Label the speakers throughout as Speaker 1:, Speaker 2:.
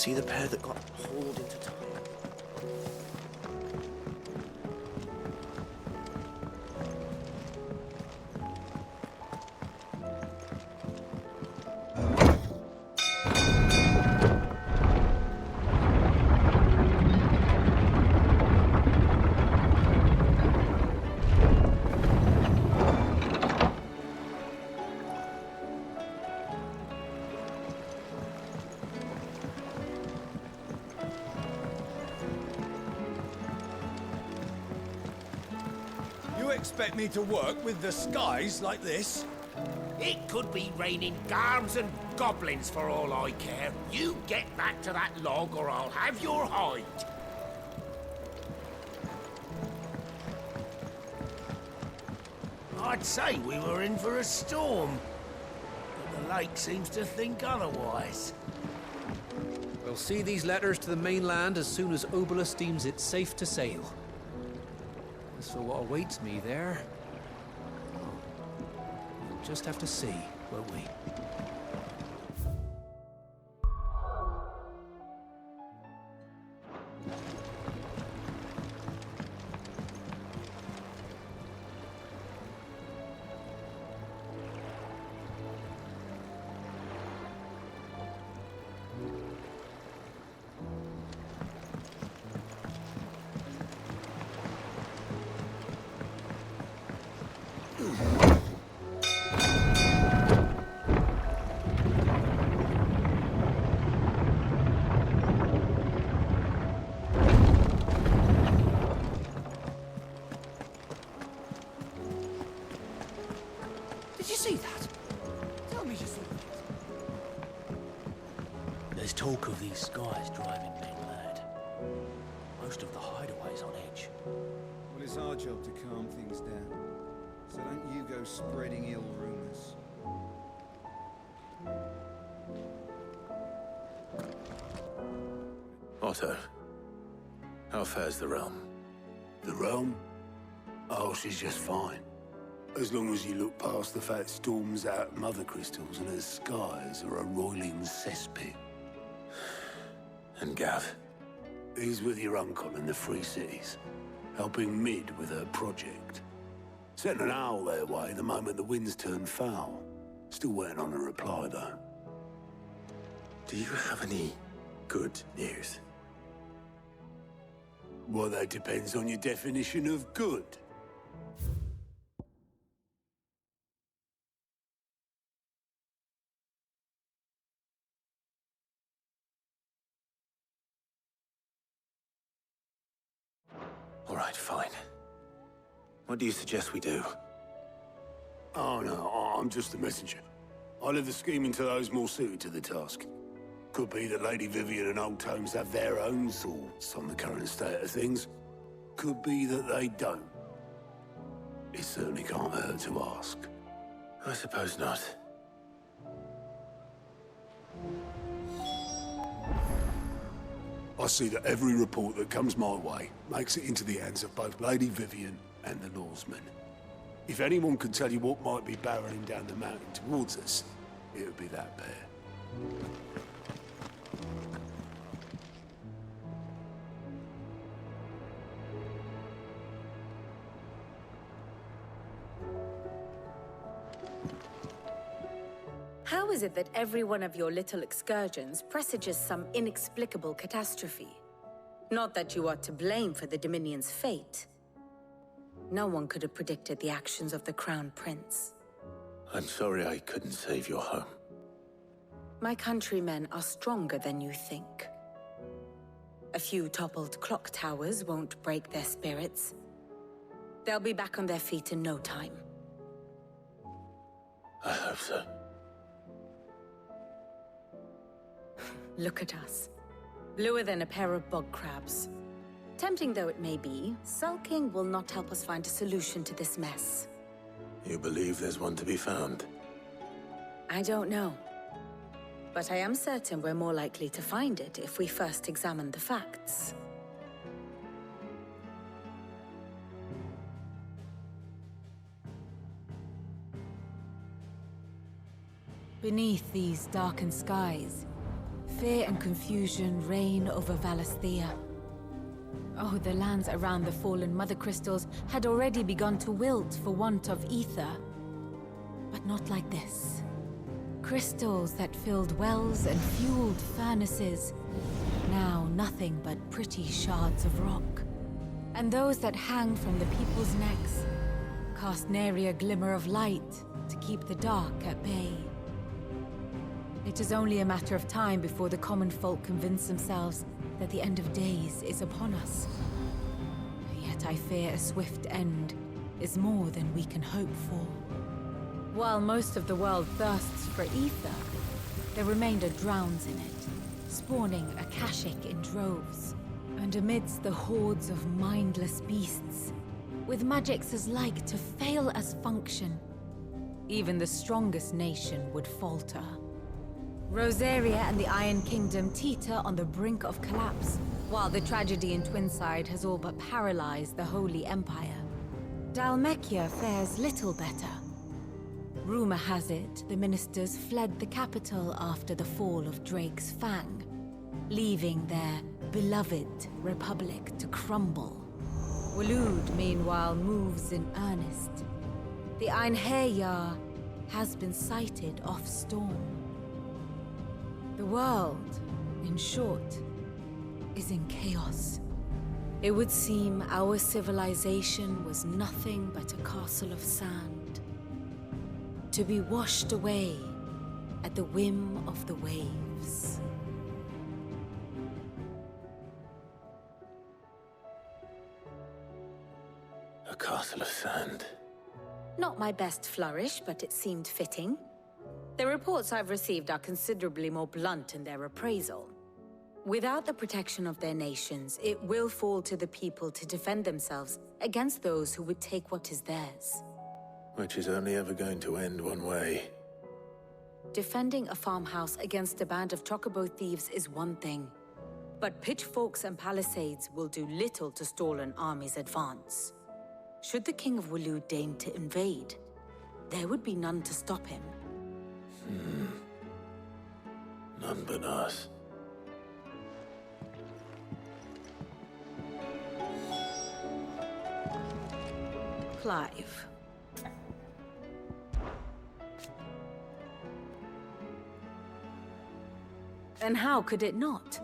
Speaker 1: see the pair that got hauled into time?
Speaker 2: You expect me to work with the skies like this?
Speaker 3: It could be raining garms and goblins for all I care. You get back to that log or I'll have your hide. I'd say we were in for a storm, but the lake seems to think otherwise.
Speaker 4: We'll see these letters to the mainland as soon as Obolus deems it safe to sail. As for what awaits me there, we'll just have to see, won't we?
Speaker 5: Did you see that? Tell me you saw it.
Speaker 6: There's talk of these skies driving men mad. Most of the hideaways on edge.
Speaker 2: Well, it's our job to calm things down. So don't you go spreading ill rumors.
Speaker 7: Otto, how fares the realm?
Speaker 8: The realm? Oh, she's just fine. As long as you look past the fat storms out mother crystals and her skies are a roiling cesspit.
Speaker 7: And Gav?
Speaker 8: He's with your uncle in the Free Cities, helping Mid with her project. Sent an owl their way the moment the winds turned foul. Still waiting on a reply, though.
Speaker 7: Do you have any good news?
Speaker 8: Well, that depends on your definition of good.
Speaker 7: All right, fine. What do you suggest we do?
Speaker 8: Oh, no, I'm just a messenger. I leave the scheming to those more suited to the task. Could be that Lady Vivian and Old Tomes have their own thoughts on the current state of things. Could be that they don't. It certainly can't hurt to ask.
Speaker 7: I suppose not.
Speaker 8: I see that every report that comes my way makes it into the hands of both Lady Vivian and the Lawsmen. If anyone could tell you what might be barreling down the mountain towards us, it would be that pair.
Speaker 9: How is it that every one of your little excursions presages some inexplicable catastrophe? Not that you are to blame for the Dominion's fate. No one could have predicted the actions of the Crown Prince.
Speaker 7: I'm sorry I couldn't save your home.
Speaker 9: My countrymen are stronger than you think. A few toppled clock towers won't break their spirits. They'll be back on their feet in no time.
Speaker 7: I hope so.
Speaker 9: Look at us. Bluer than a pair of bog crabs. Tempting though it may be, sulking will not help us find a solution to this mess.
Speaker 7: You believe there's one to be found?
Speaker 9: I don't know. But I am certain we're more likely to find it if we first examine the facts.
Speaker 10: Beneath these darkened skies,
Speaker 9: Fear and confusion reign over Valisthea. Oh, the lands around the fallen Mother Crystals had already begun to wilt for want of ether. But not like this. Crystals that filled wells and fueled furnaces. Now nothing but pretty shards of rock. And those that hang from the people's necks cast nary a glimmer of light to keep the dark at bay. It is only a matter of time before the common folk convince themselves that the end of days is upon us. Yet I fear a swift end is more than we can hope for. While most of the world thirsts for ether, the remainder drowns in it, spawning Akashic in droves. And amidst the hordes of mindless beasts, with magics as like to fail as function, even the strongest nation would falter. Rosaria and the Iron Kingdom teeter on the brink of collapse, while the tragedy in Twinside has all but paralyzed the Holy Empire. Dalmekia fares little better. Rumor has it the ministers fled the capital after the fall of Drake's Fang, leaving their beloved republic to crumble. Waloed, meanwhile, moves in earnest. The Einherjar has been sighted off-storm. The world, in short, is in chaos. It would seem our civilization was nothing but a castle of sand, to be washed away at the whim of the waves.
Speaker 7: A castle of sand.
Speaker 9: Not my best flourish, but it seemed fitting. The reports I've received are considerably more blunt in their appraisal. Without the protection of their nations, it will fall to the people to defend themselves against those who would take what is theirs.
Speaker 7: Which is only ever going to end one way.
Speaker 9: Defending a farmhouse against a band of chocobo thieves is one thing, but pitchforks and palisades will do little to stall an army's advance. Should the King of Waloed deign to invade, there would be none to stop him.
Speaker 7: None but us.
Speaker 9: Clive. And how could it not?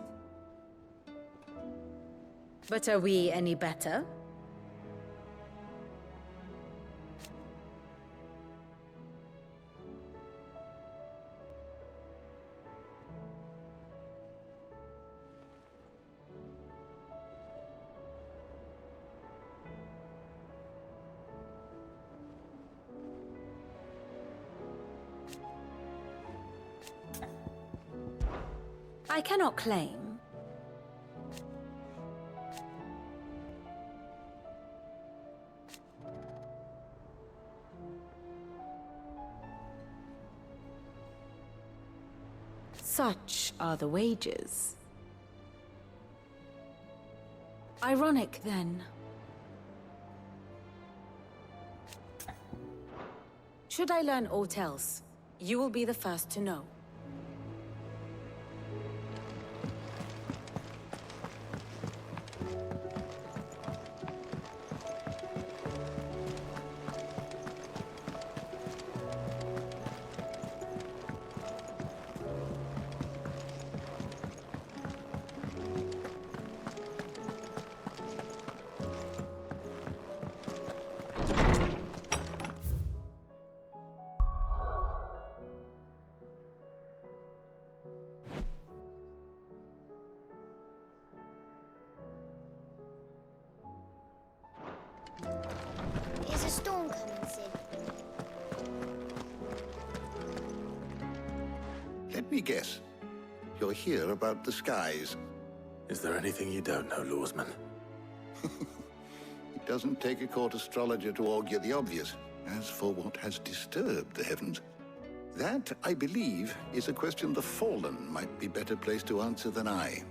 Speaker 9: But are we any better? I cannot claim. Such are the wages. Ironic, then. Should I learn aught else, you will be the first to know.
Speaker 10: Is a storm coming, Sid?
Speaker 11: Let me guess. You're here about the skies.
Speaker 7: Is there anything you don't know, Lawsman?
Speaker 11: It doesn't take a court astrologer to augur the obvious. As for what has disturbed the heavens, that, I believe, is a question the Fallen might be better placed to answer than I.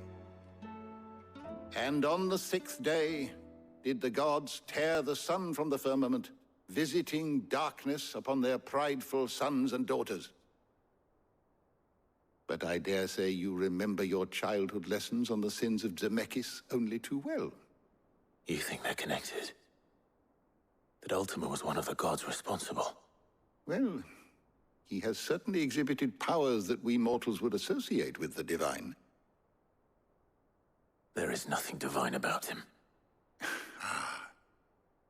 Speaker 11: And on the 6th day, did the gods tear the sun from the firmament, visiting darkness upon their prideful sons and daughters. But I dare say you remember your childhood lessons on the sins of Zemeckis only too well.
Speaker 7: You think they're connected? That Ultima was one of the gods responsible?
Speaker 11: Well, he has certainly exhibited powers that we mortals would associate with the divine.
Speaker 7: There is nothing divine about him.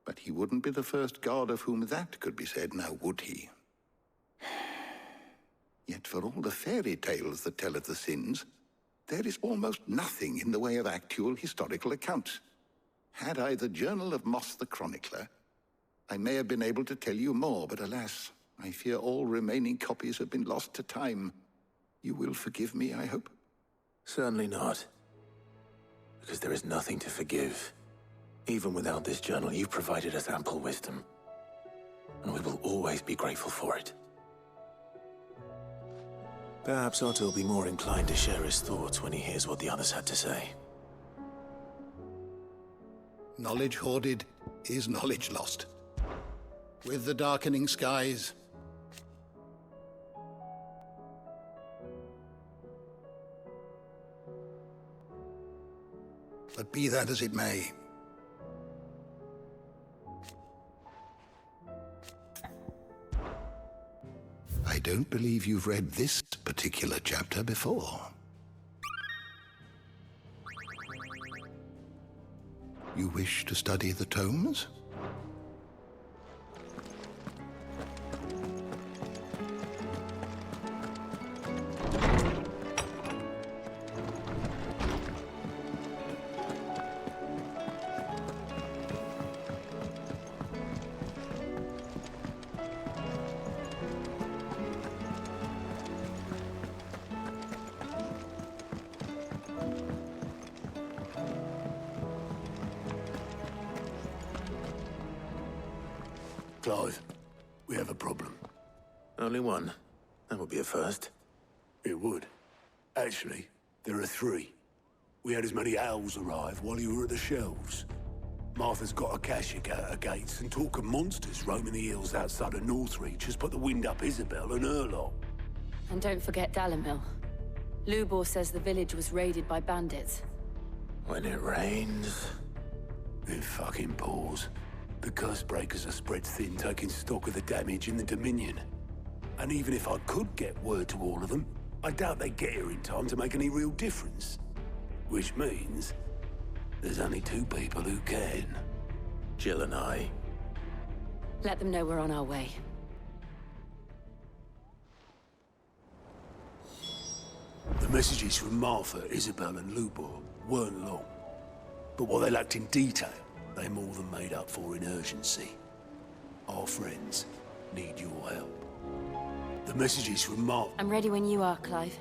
Speaker 11: But he wouldn't be the first god of whom that could be said, now would he? Yet for all the fairy tales that tell of the sins, there is almost nothing in the way of actual historical accounts. Had I the Journal of Moss the Chronicler, I may have been able to tell you more, but alas, I fear all remaining copies have been lost to time. You will forgive me, I hope?
Speaker 7: Certainly not. Because there is nothing to forgive. Even without this journal, you've provided us ample wisdom. And we will always be grateful for it. Perhaps Otto will be more inclined to share his thoughts when he hears what the others had to say.
Speaker 11: Knowledge hoarded is knowledge lost. With the darkening skies, but be that as it may, I don't believe you've read this particular chapter before. You wish to study the tomes?
Speaker 8: Clive, we have a problem.
Speaker 7: Only one. That would be a first.
Speaker 8: It would. Actually, there are three. We had as many owls arrive while you were at the shelves. Martha's got a Akashic out her gates, and talk of monsters roaming the hills outside of Northreach has put the wind up Isabel and her lot.
Speaker 12: And don't forget Dalimil. Lubor says the village was raided by bandits.
Speaker 7: When it rains...
Speaker 8: It fucking pours. The curse breakers are spread thin, taking stock of the damage in the Dominion. And even if I could get word to all of them, I doubt they'd get here in time to make any real difference. Which means there's only two people who can.
Speaker 7: Jill and I.
Speaker 12: Let them know we're on our way.
Speaker 8: The messages from Martha, Isabel and Lubor weren't long. But what they lacked in detail, they more than made up for in urgency. Our friends need your help. The messages from Martha...
Speaker 12: I'm ready when you are, Clive.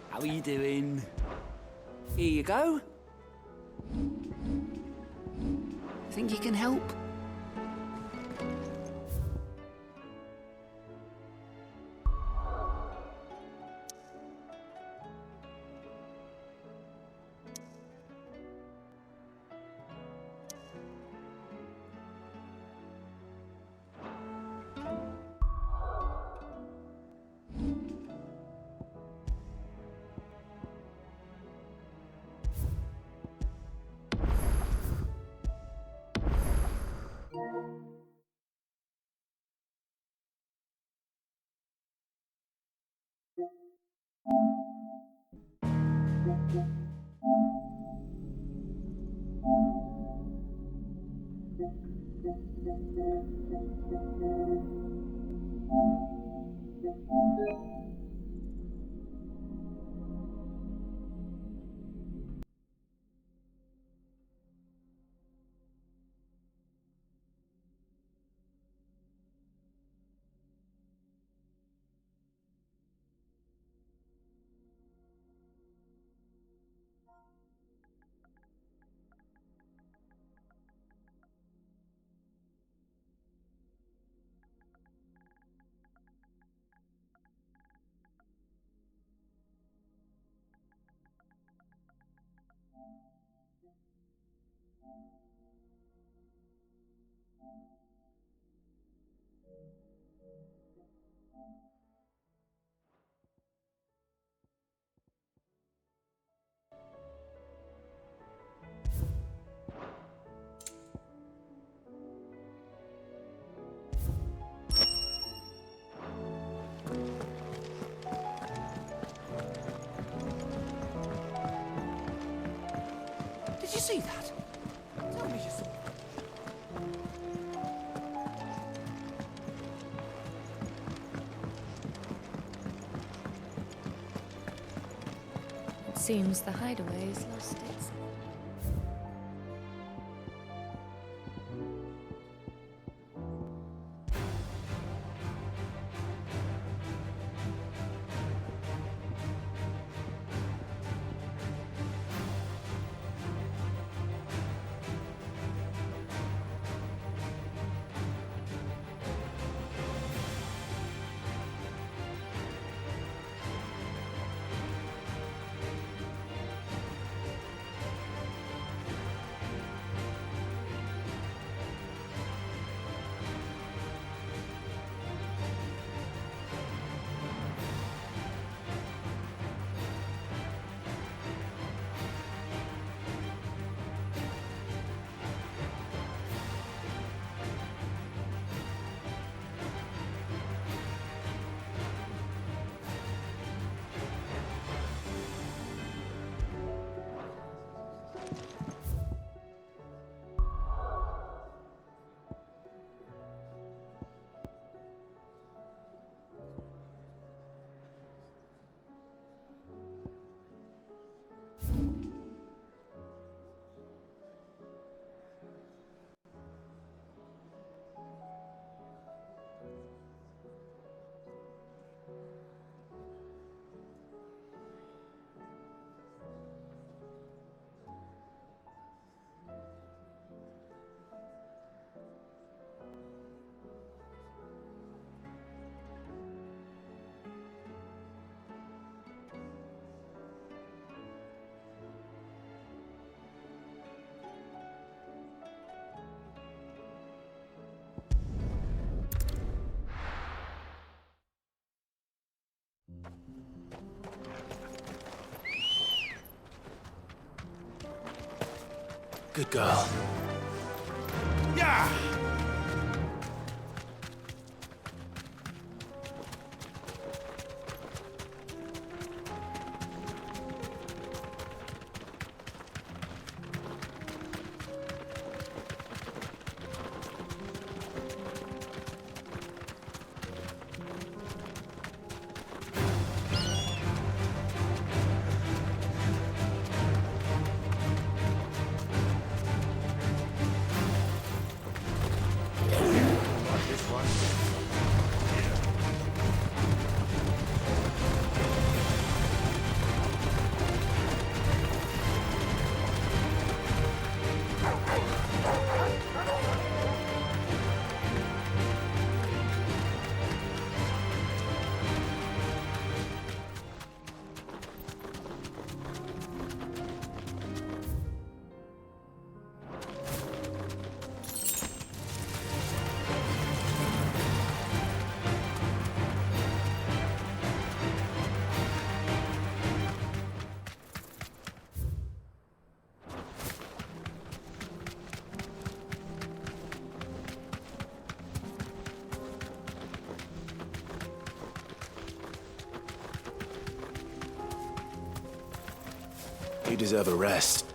Speaker 5: How are you doing? Here you go. Think you can help? Did you see that? Tell me you saw it.
Speaker 12: Seems the hideaway's lost its...
Speaker 6: Good girl.
Speaker 3: Yeah!
Speaker 7: You deserve a rest.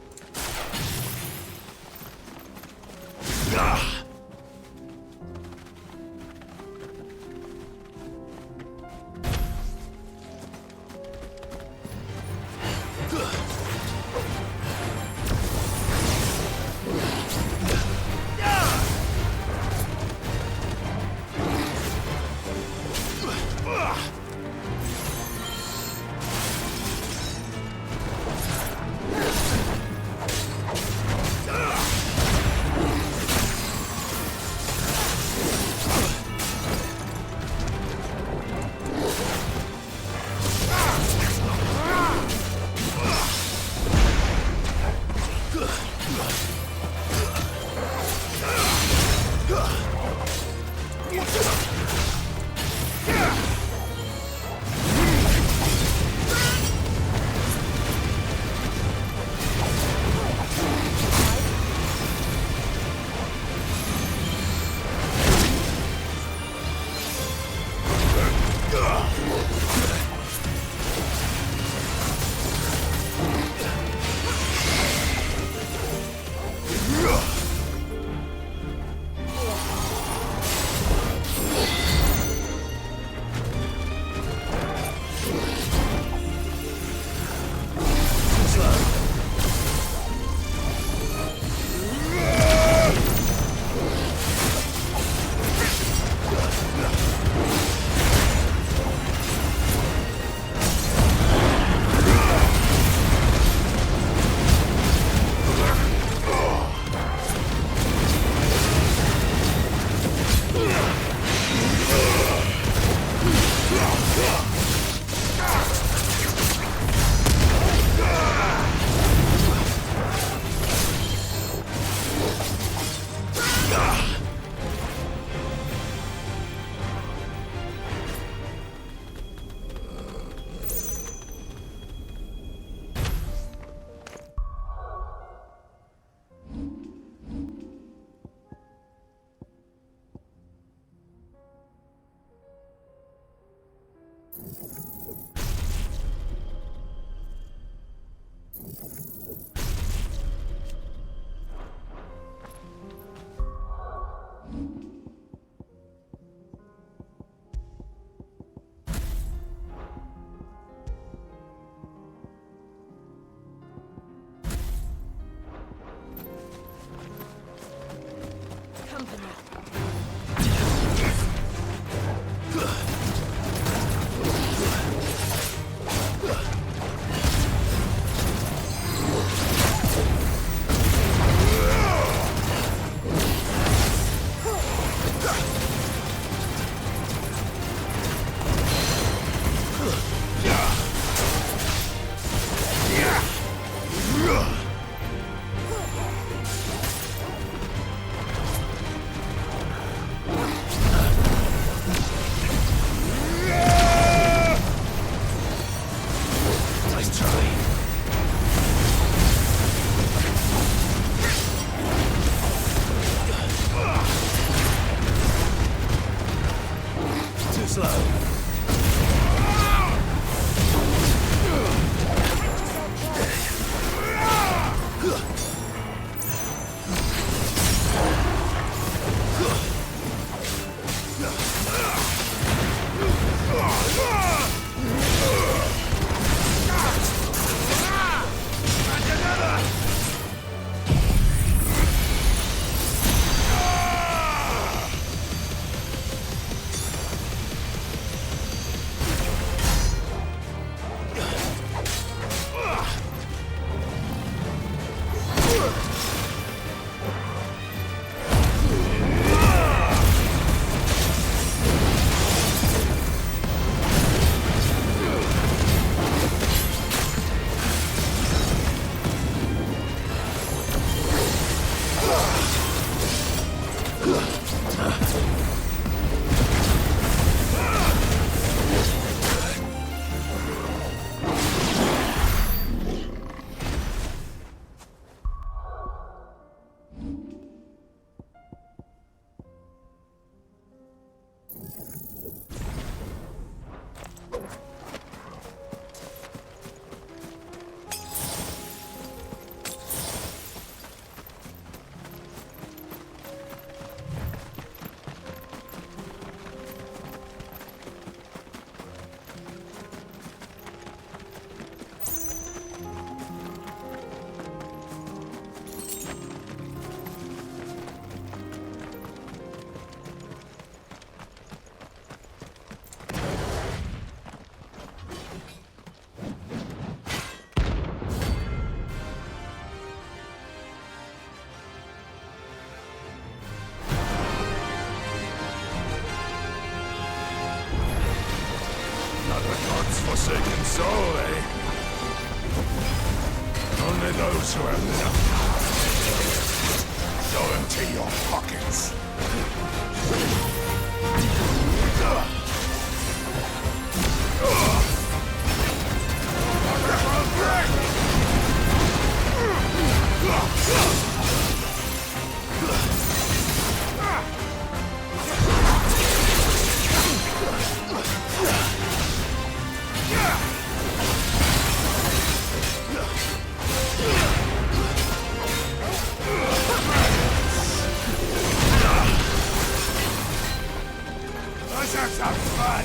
Speaker 13: those who have enough. So empty your pockets. Let's have some fun!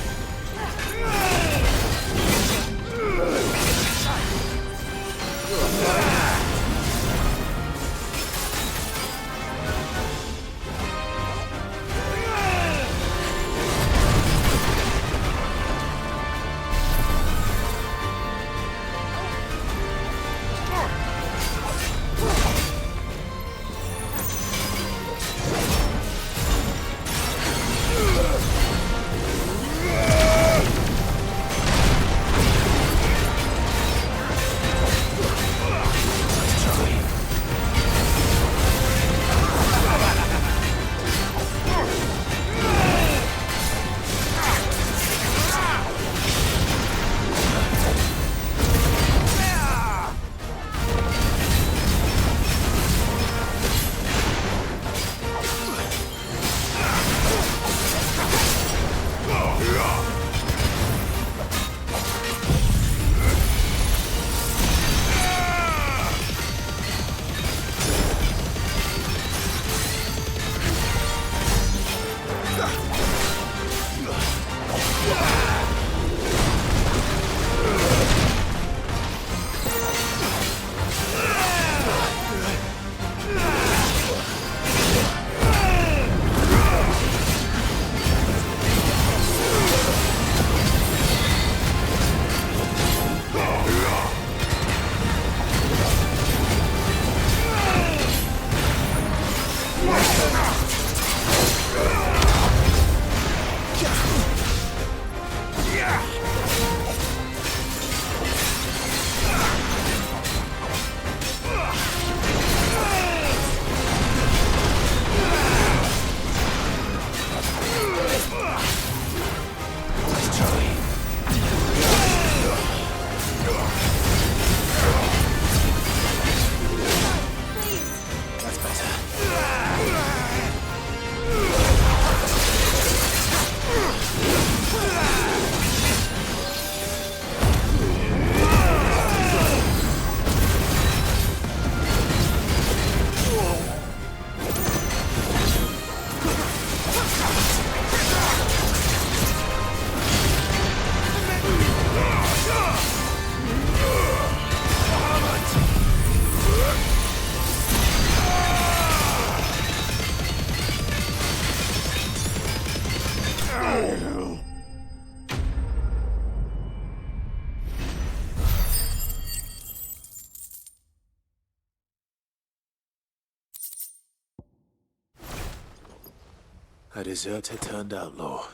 Speaker 7: A deserter turned outlaw.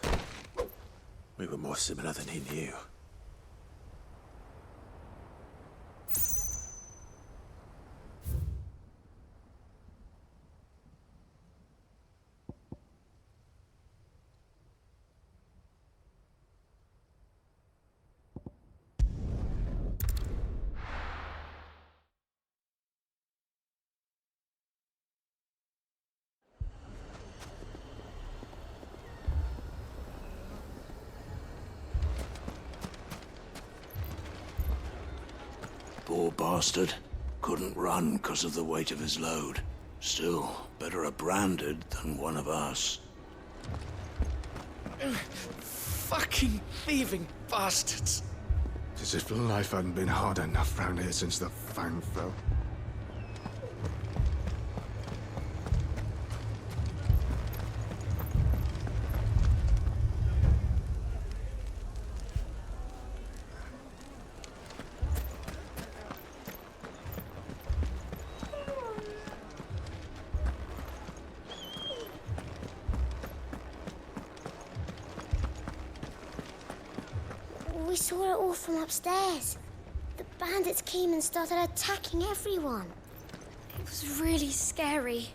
Speaker 7: We were more similar than he knew.
Speaker 6: Poor bastard. Couldn't run because of the weight of his load. Still, better a branded than one of us.
Speaker 13: Fucking thieving bastards! As if life hadn't been hard enough round here since the Fang fell.
Speaker 10: We saw it all from upstairs. The bandits came and started attacking everyone. It was really scary.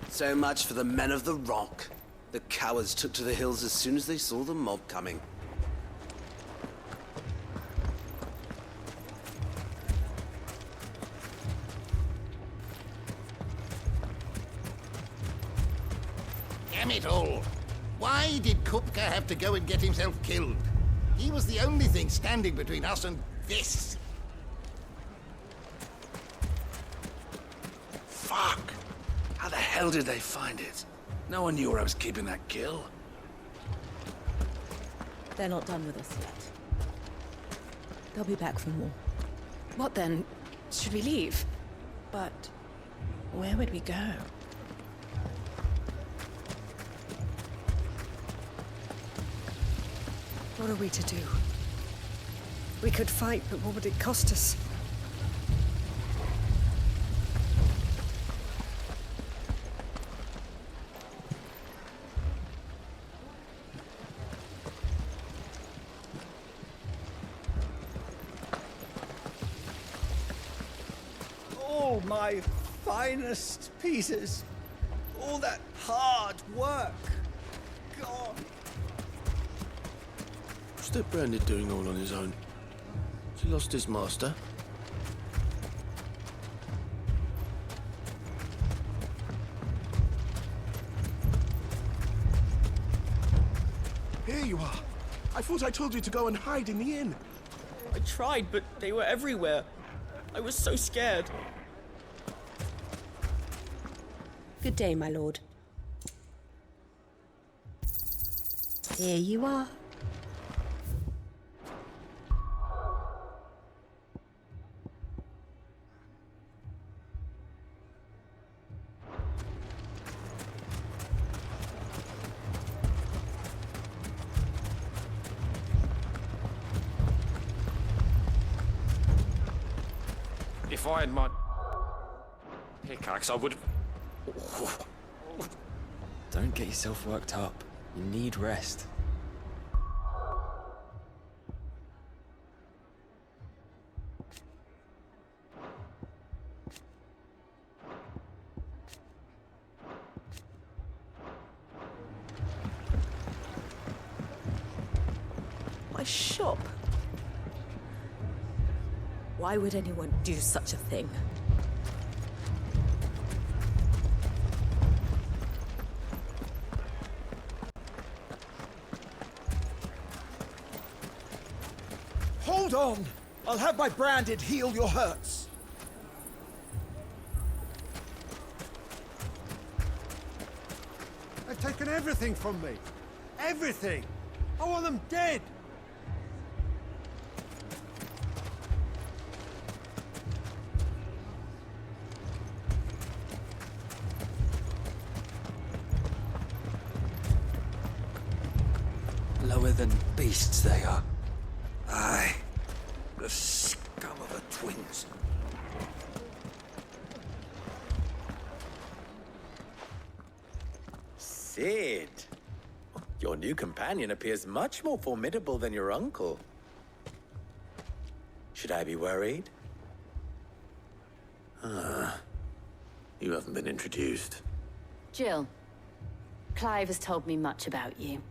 Speaker 1: So much for the men of the Rock. The cowards took to the hills as soon as they saw the mob coming.
Speaker 3: Damn it all! Why did Kupka have to go and get himself killed? He was the only thing standing between us and this.
Speaker 6: Fuck! How the hell did they find it? No one knew where I was keeping that kill.
Speaker 14: They're not done with us yet. They'll be back for more.
Speaker 12: What then? Should we leave?
Speaker 14: But where would we go?
Speaker 15: What are we to do? We could fight, but what would it cost us?
Speaker 5: All my finest pieces. All that hard work. God.
Speaker 7: What's that Branded doing all on his own? Has he lost his master?
Speaker 16: Here you are. I thought I told you to go and hide in the inn.
Speaker 17: I tried, but they were everywhere. I was so scared.
Speaker 14: Good day, my lord. Here you are.
Speaker 18: If I had my pickaxe, I would.
Speaker 19: Don't get yourself worked up. You need rest.
Speaker 14: My shop? Why would anyone do such a thing?
Speaker 5: Hold on! I'll have my Branded heal your hurts.
Speaker 20: They've taken everything from me. Everything! I want them dead!
Speaker 6: Lower than beasts they are. Aye. The scum of the twins.
Speaker 21: Sid. Your new companion appears much more formidable than your uncle. Should I be worried?
Speaker 7: You haven't been introduced.
Speaker 12: Jill. Clive has told me much about you.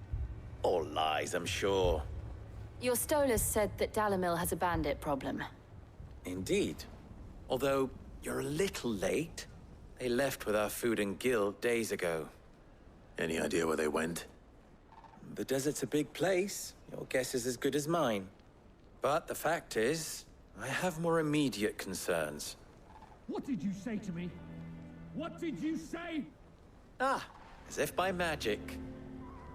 Speaker 21: All lies, I'm sure.
Speaker 12: Your Stolas said that Dalimil has a bandit problem.
Speaker 21: Indeed. Although, you're a little late. They left with our food and guild days ago.
Speaker 7: Any idea where they went?
Speaker 21: The desert's a big place. Your guess is as good as mine. But the fact is, I have more immediate concerns.
Speaker 22: What did you say to me? What did you say?
Speaker 21: Ah, as if by magic.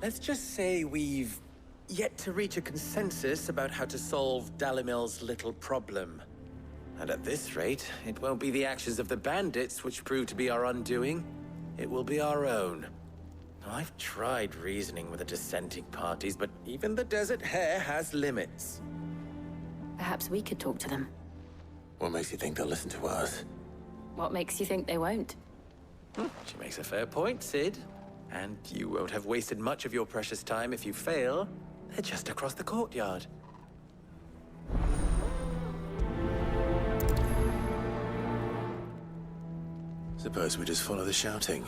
Speaker 21: Let's just say we've yet to reach a consensus about how to solve Dalimil's little problem. And at this rate, it won't be the actions of the bandits which prove to be our undoing. It will be our own. I've tried reasoning with the dissenting parties, but even the Desert Hare has limits.
Speaker 12: Perhaps we could talk to them.
Speaker 7: What makes you think they'll listen to us?
Speaker 12: What makes you think they won't?
Speaker 21: She makes a fair point, Sid. And you won't have wasted much of your precious time if you fail. They're just across the courtyard.
Speaker 7: Suppose we just follow the shouting.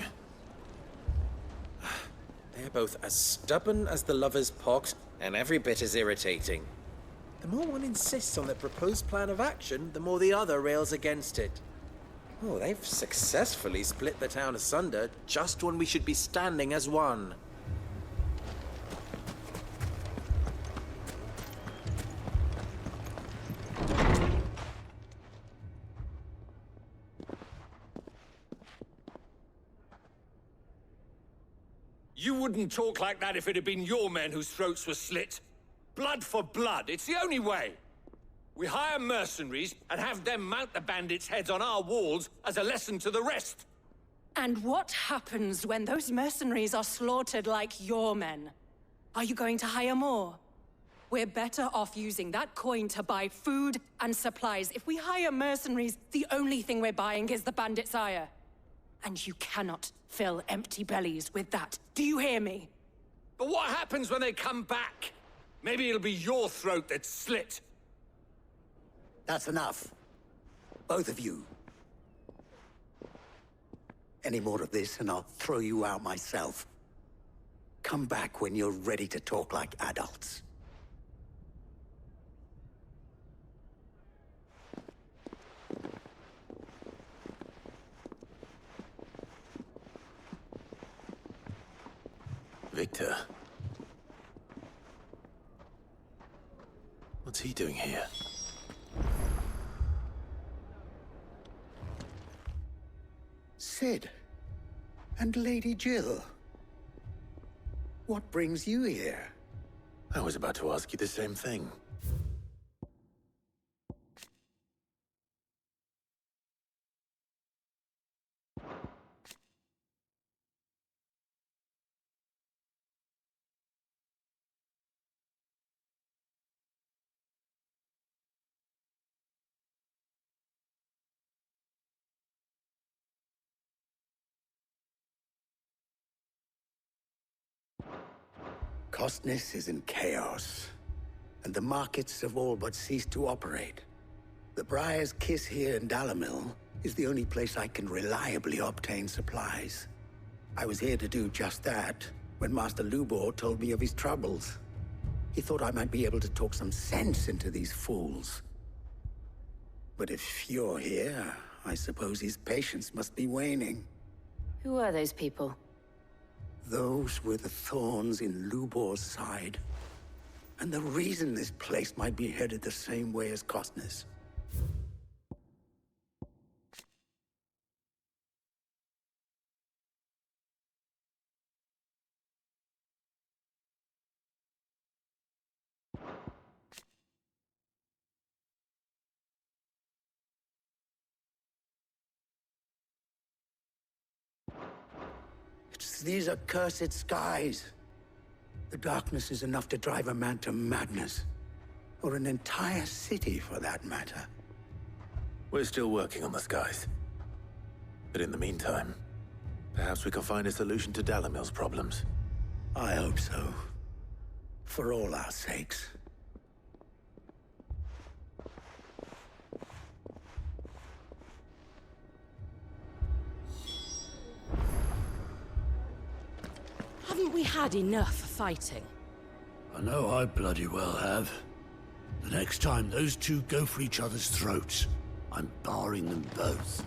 Speaker 21: They're both as stubborn as the lover's pox, and every bit as irritating. The more one insists on their proposed plan of action, the more the other rails against it. Oh, they've successfully split the town asunder just when we should be standing as one.
Speaker 2: You wouldn't talk like that if it had been your men whose throats were slit. Blood for blood, it's the only way. We hire mercenaries and have them mount the bandits' heads on our walls as a lesson to the rest.
Speaker 4: And what happens when those mercenaries are slaughtered like your men? Are you going to hire more? We're better off using that coin to buy food and supplies. If we hire mercenaries, the only thing we're buying is the bandits' ire. And you cannot fill empty bellies with that. Do you hear me?
Speaker 2: But what happens when they come back? Maybe it'll be your throat that's slit.
Speaker 23: That's enough. Both of you. Any more of this and I'll throw you out myself. Come back when you're ready to talk like adults.
Speaker 7: Victor. What's he doing here?
Speaker 23: Sid. And Lady Jill. What brings you here?
Speaker 7: I was about to ask you the same thing.
Speaker 23: Costness is in chaos, and the markets have all but ceased to operate. The Briar's Kiss here in Dalimil is the only place I can reliably obtain supplies. I was here to do just that when Master Lubor told me of his troubles. He thought I might be able to talk some sense into these fools. But if you're here, I suppose his patience must be waning.
Speaker 12: Who are those people?
Speaker 23: Those were the thorns in Lubor's side. And the reason this place might be headed the same way as Costness. It's these accursed skies. The darkness is enough to drive a man to madness. Or an entire city, for that matter.
Speaker 7: We're still working on the skies. But in the meantime, perhaps we can find a solution to Dalimil's problems.
Speaker 23: I hope so. For all our sakes.
Speaker 24: Haven't we had enough fighting?
Speaker 25: I know I bloody well have. The next time those two go for each other's throats, I'm barring them both.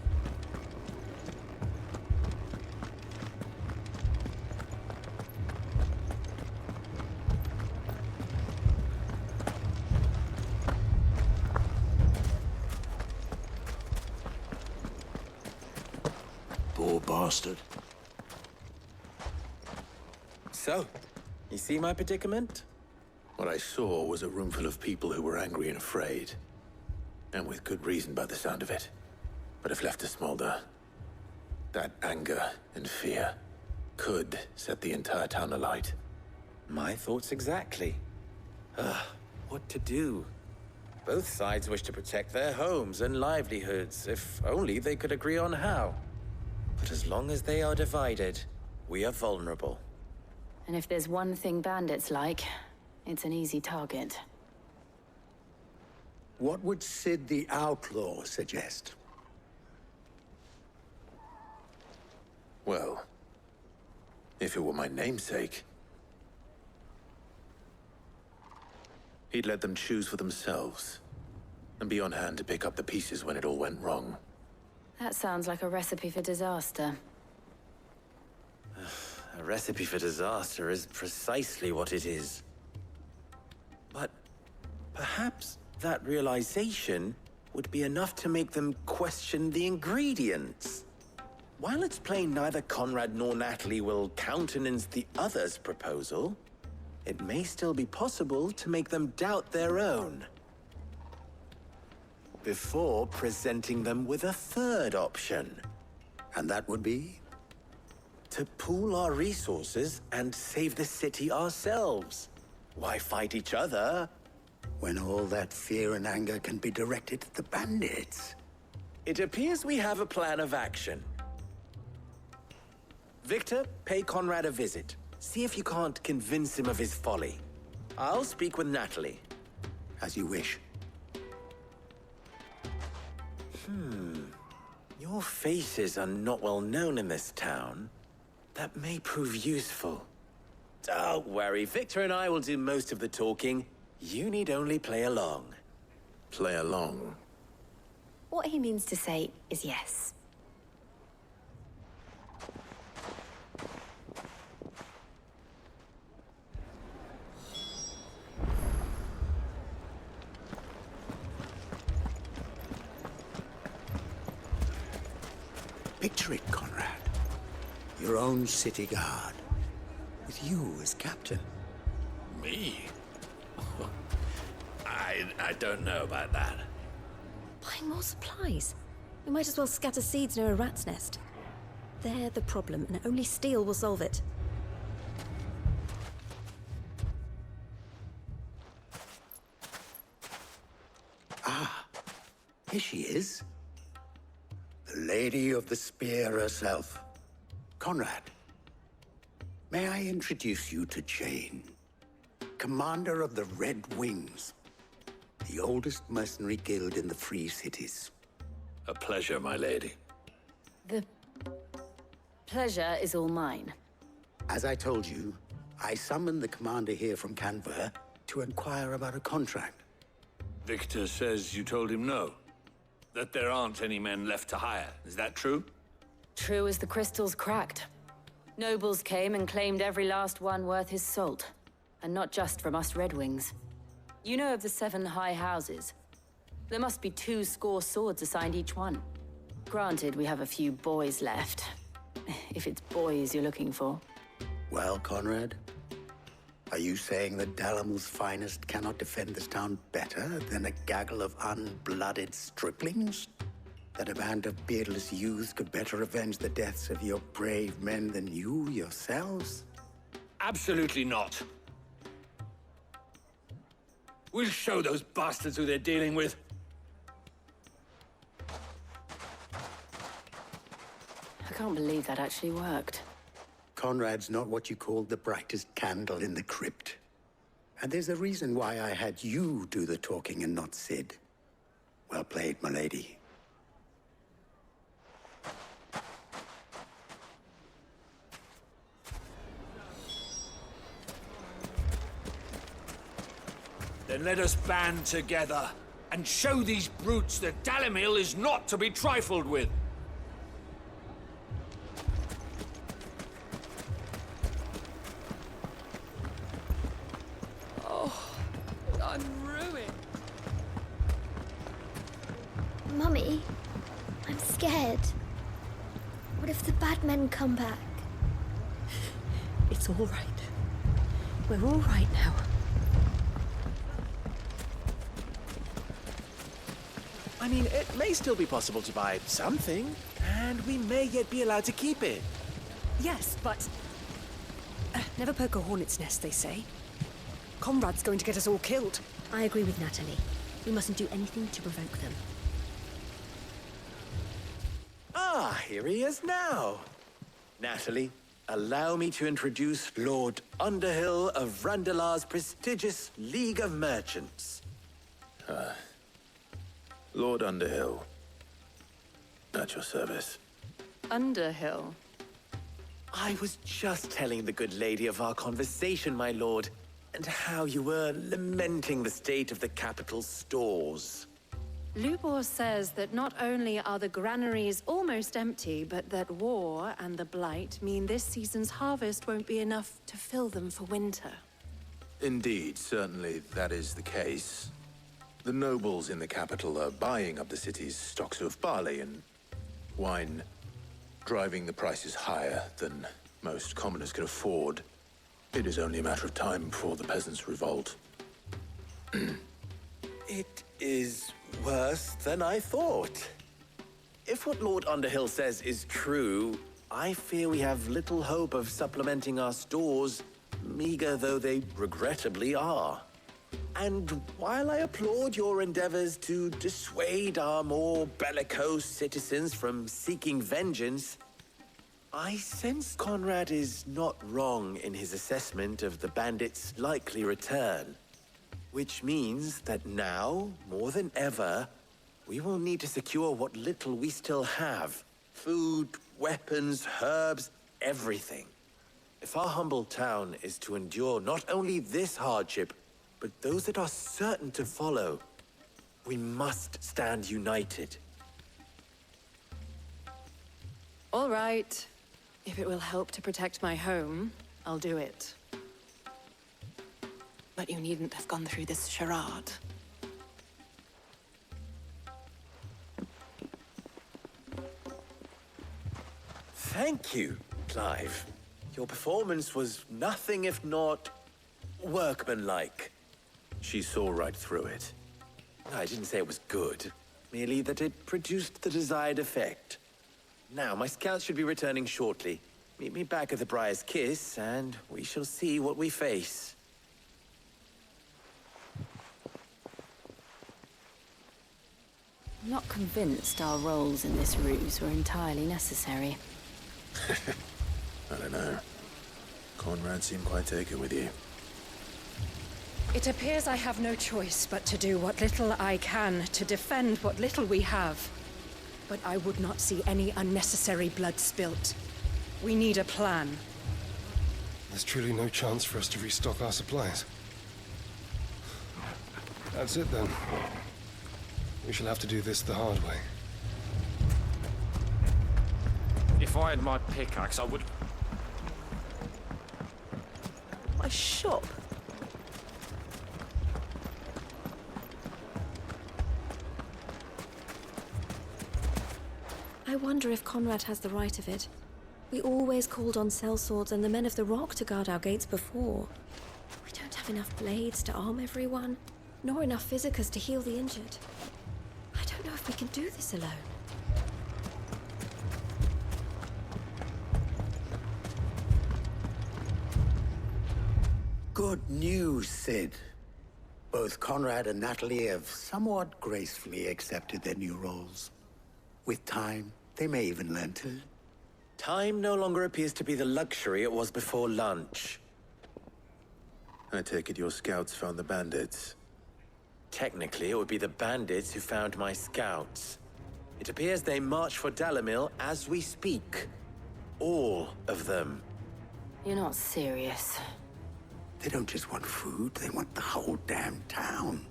Speaker 6: Poor bastard.
Speaker 21: So, you see my predicament?
Speaker 7: What I saw was a room full of people who were angry and afraid. And with good reason by the sound of it. But if left to smolder, that anger and fear could set the entire town alight.
Speaker 21: My thoughts exactly. What to do? Both sides wish to protect their homes and livelihoods, if only they could agree on how. But as long as they are divided, we are vulnerable.
Speaker 12: And if there's one thing bandits like, it's an easy target.
Speaker 23: What would Sid the Outlaw suggest?
Speaker 7: Well, if it were my namesake, he'd let them choose for themselves, and be on hand to pick up the pieces when it all went wrong.
Speaker 12: That sounds like a recipe for disaster.
Speaker 21: A recipe for disaster is precisely what it is. But perhaps that realization would be enough to make them question the ingredients. While it's plain neither Conrad nor Natalie will countenance the other's proposal, it may still be possible to make them doubt their own. Before presenting them with a third option.
Speaker 23: And that would be?
Speaker 21: To pool our resources and save the city ourselves. Why fight each other?
Speaker 23: When all that fear and anger can be directed at the bandits.
Speaker 21: It appears we have a plan of action. Victor, pay Conrad a visit. See if you can't convince him of his folly. I'll speak with Natalie.
Speaker 23: As you wish.
Speaker 21: Your faces are not well known in this town. That may prove useful. Don't worry, Victor and I will do most of the talking. You need only play along.
Speaker 7: Play along?
Speaker 8: What he means to say is yes.
Speaker 23: Picture it, Conrad. Your own city guard. With you as captain.
Speaker 6: Me? I don't know about that.
Speaker 15: Buying more supplies. We might as well scatter seeds near a rat's nest. They're the problem, and only steel will solve it.
Speaker 23: Ah, here she is. The Lady of the Spear herself. Conrad, may I introduce you to Jane, commander of the Red Wings, the oldest mercenary guild in the Free Cities.
Speaker 6: A pleasure, my lady.
Speaker 12: The pleasure is all mine.
Speaker 23: As I told you, I summoned the commander here from Canberra to inquire about a contract.
Speaker 6: Victor says you told him no. That there aren't any men left to hire. Is that true?
Speaker 12: True as the crystals cracked. Nobles came and claimed every last one worth his salt. And not just from us Red Wings. You know of the 7 high houses. There must be 2 swords assigned each one. Granted, we have a few boys left. If it's boys you're looking for.
Speaker 23: Well, Conrad, are you saying that Dalamil's finest cannot defend this town better than a gaggle of unblooded striplings? That a band of beardless youths could better avenge the deaths of your brave men than you yourselves?
Speaker 2: Absolutely not. We'll show those bastards who they're dealing with.
Speaker 12: I can't believe that actually worked.
Speaker 23: Conrad's not what you called the brightest candle in the crypt. And there's a reason why I had you do the talking and not Sid. Well played, my lady.
Speaker 2: Then let us band together and show these brutes that Dalimil is not to be trifled with.
Speaker 4: Oh, I'm ruined.
Speaker 8: Mummy, I'm scared. What if the bad men come back?
Speaker 15: It's all right. We're all right now.
Speaker 21: I mean, it may still be possible to buy something, and we may yet be allowed to keep it.
Speaker 4: Yes, but
Speaker 15: Never poke a hornet's nest, they say.
Speaker 4: Conrad's going to get us all killed.
Speaker 15: I agree with Natalie. We mustn't do anything to provoke them.
Speaker 21: Ah, here he is now. Natalie, allow me to introduce Lord Underhill of Randalar's prestigious League of Merchants.
Speaker 7: Lord Underhill. At your service.
Speaker 12: Underhill?
Speaker 21: I was just telling the good lady of our conversation, my lord, and how you were lamenting the state of the capital's stores.
Speaker 4: Lubor says that not only are the granaries almost empty, but that war and the Blight mean this season's harvest won't be enough to fill them for winter.
Speaker 7: Indeed, certainly that is the case. The nobles in the capital are buying up the city's stocks of barley and wine, driving the prices higher than most commoners can afford. It is only a matter of time before the peasants revolt.
Speaker 21: It is worse than I thought. If what Lord Underhill says is true, I fear we have little hope of supplementing our stores, meager though they regrettably are. And while I applaud your endeavors to dissuade our more bellicose citizens from seeking vengeance, I sense Conrad is not wrong in his assessment of the bandits' likely return. Which means that now, more than ever, we will need to secure what little we still have. Food, weapons, herbs, everything. If our humble town is to endure not only this hardship, but those that are certain to follow, we must stand united.
Speaker 4: All right. If it will help to protect my home, I'll do it. But you needn't have gone through this charade.
Speaker 21: Thank you, Clive. Your performance was nothing if not workmanlike.
Speaker 7: She saw right through it.
Speaker 21: I didn't say it was good, merely that it produced the desired effect. Now, my scouts should be returning shortly. Meet me back at the Briar's Kiss, and we shall see what we face.
Speaker 12: I'm not convinced our roles in this ruse were entirely necessary.
Speaker 7: I don't know. Conrad seemed quite taken with you.
Speaker 4: It appears I have no choice but to do what little I can to defend what little we have. But I would not see any unnecessary blood spilt. We need a plan.
Speaker 1: There's truly no chance for us to restock our supplies. That's it then. We shall have to do this the hard way.
Speaker 18: If I had my pickaxe, I would...
Speaker 14: My shop?
Speaker 15: I wonder if Conrad has the right of it. We always called on sellswords and the men of the rock to guard our gates before. We don't have enough blades to arm everyone, nor enough physicers to heal the injured. I don't know if we can do this alone.
Speaker 23: Good news, Sid. Both Conrad and Natalie have somewhat gracefully accepted their new roles. With time, they may even learn to...
Speaker 21: Time no longer appears to be the luxury it was before lunch.
Speaker 7: I take it your scouts found the bandits.
Speaker 21: Technically, it would be the bandits who found my scouts. It appears they march for Dalimil as we speak. All of them.
Speaker 12: You're not serious.
Speaker 23: They don't just want food, they want the whole damn town.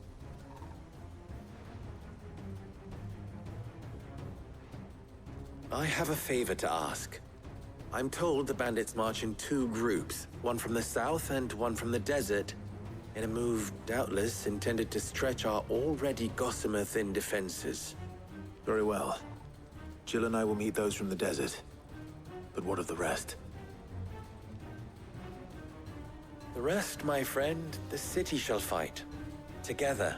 Speaker 21: I have a favor to ask. I'm told the bandits march in two groups, one from the south and one from the desert, in a move doubtless intended to stretch our already gossamer-thin defenses.
Speaker 7: Very well. Jill and I will meet those from the desert. But what of the rest?
Speaker 21: The rest, my friend, the city shall fight. Together.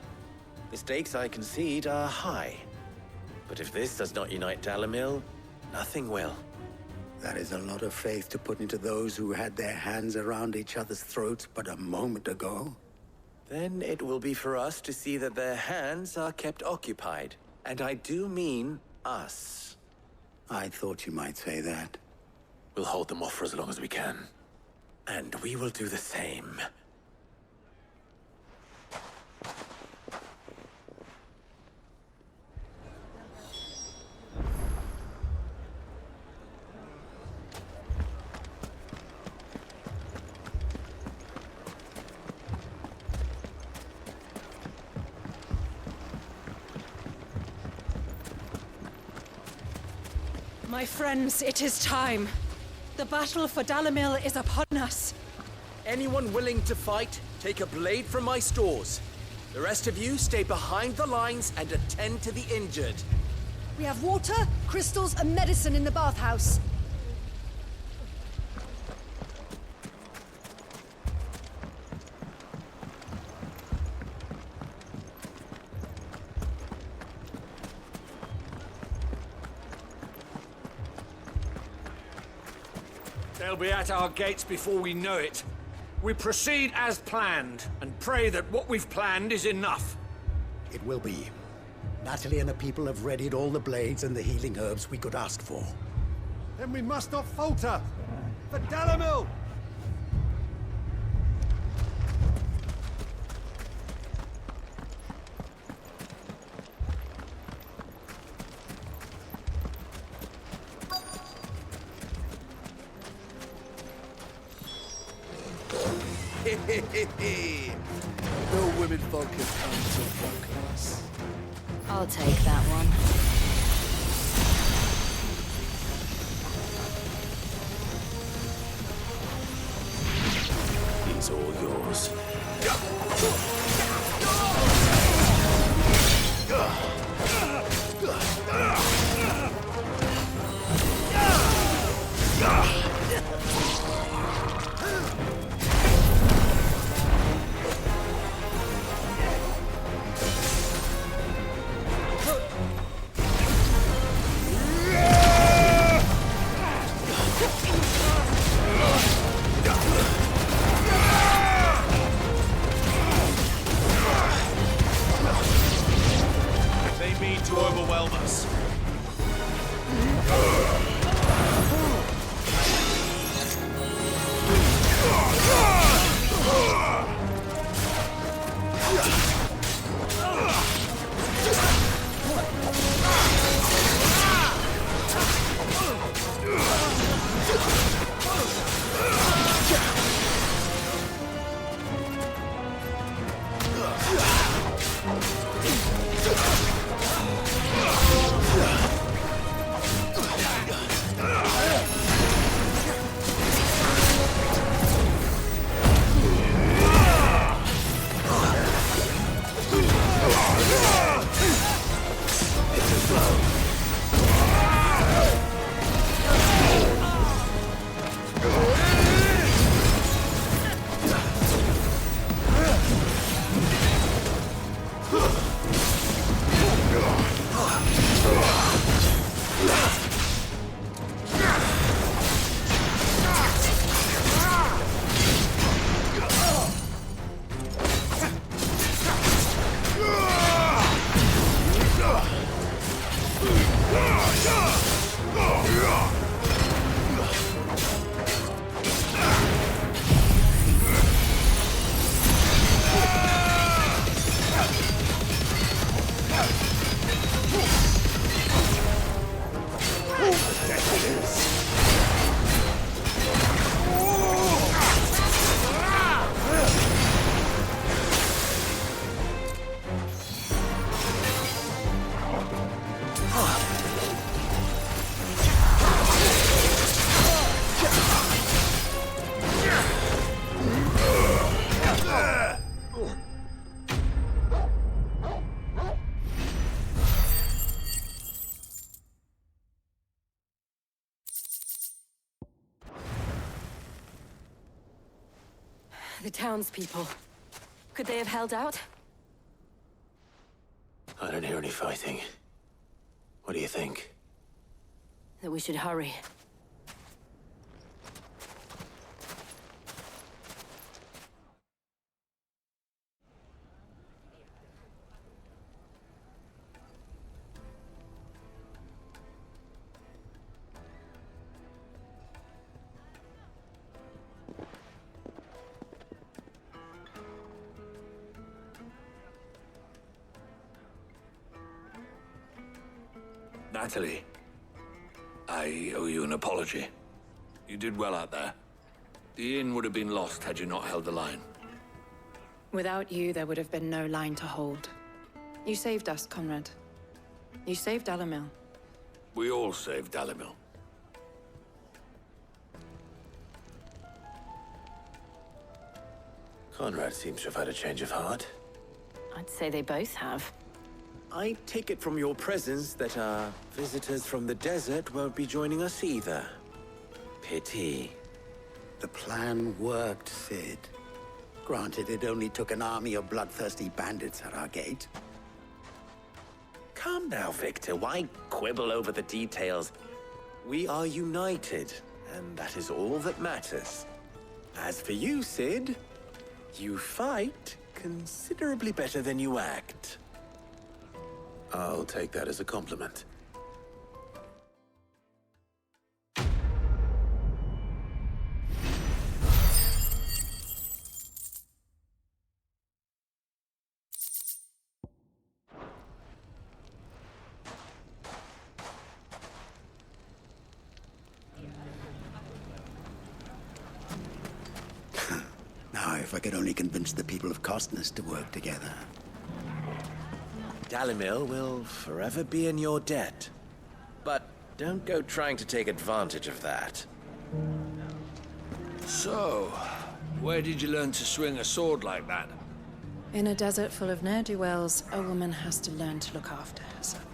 Speaker 21: The stakes, I concede, are high. But if this does not unite Dalimil, nothing will.
Speaker 23: That is a lot of faith to put into those who had their hands around each other's throats but a moment ago.
Speaker 21: Then it will be for us to see that their hands are kept occupied. And I do mean us.
Speaker 23: I thought you might say that.
Speaker 7: We'll hold them off for as long as we can.
Speaker 21: And we will do the same.
Speaker 4: My friends, it is time. The battle for Dalimil is upon us.
Speaker 3: Anyone willing to fight, take a blade from my stores. The rest of you stay behind the lines and attend to the injured.
Speaker 9: We have water, crystals, and medicine in the bathhouse.
Speaker 2: They'll be at our gates before we know it. We proceed as planned, and pray that what we've planned is enough.
Speaker 23: It will be. Natalie and the people have readied all the blades and the healing herbs we could ask for.
Speaker 20: Then we must not falter! For Dalimil!
Speaker 5: No women folk have come to welcome us.
Speaker 12: I'll take that one.
Speaker 7: He's all yours.
Speaker 3: They mean to overwhelm us.
Speaker 12: The townspeople. Could they have held out?
Speaker 7: I don't hear any fighting. What do you think?
Speaker 12: That we should hurry.
Speaker 6: Natalie, I owe you an apology. You did well out there. The inn would have been lost had you not held the line.
Speaker 4: Without you, there would have been no line to hold. You saved us, Conrad. You saved Dalimil.
Speaker 6: We all saved Dalimil. Conrad seems to have had a change of heart.
Speaker 12: I'd say they both have.
Speaker 21: I take it from your presence that our visitors from the desert won't be joining us either. Pity.
Speaker 23: The plan worked, Sid. Granted, it only took an army of bloodthirsty bandits at our gate.
Speaker 21: Calm now, Victor. Why quibble over the details? We are united, and that is all that matters. As for you, Sid, you fight considerably better than you act.
Speaker 7: I'll take that as a compliment.
Speaker 23: Now, if I could only convince the people of Costness to work together.
Speaker 21: Dalimil will forever be in your debt. But don't go trying to take advantage of that.
Speaker 6: So, where did you learn to swing a sword like that?
Speaker 4: In a desert full of ne'er-do-wells, a woman has to learn to look after herself.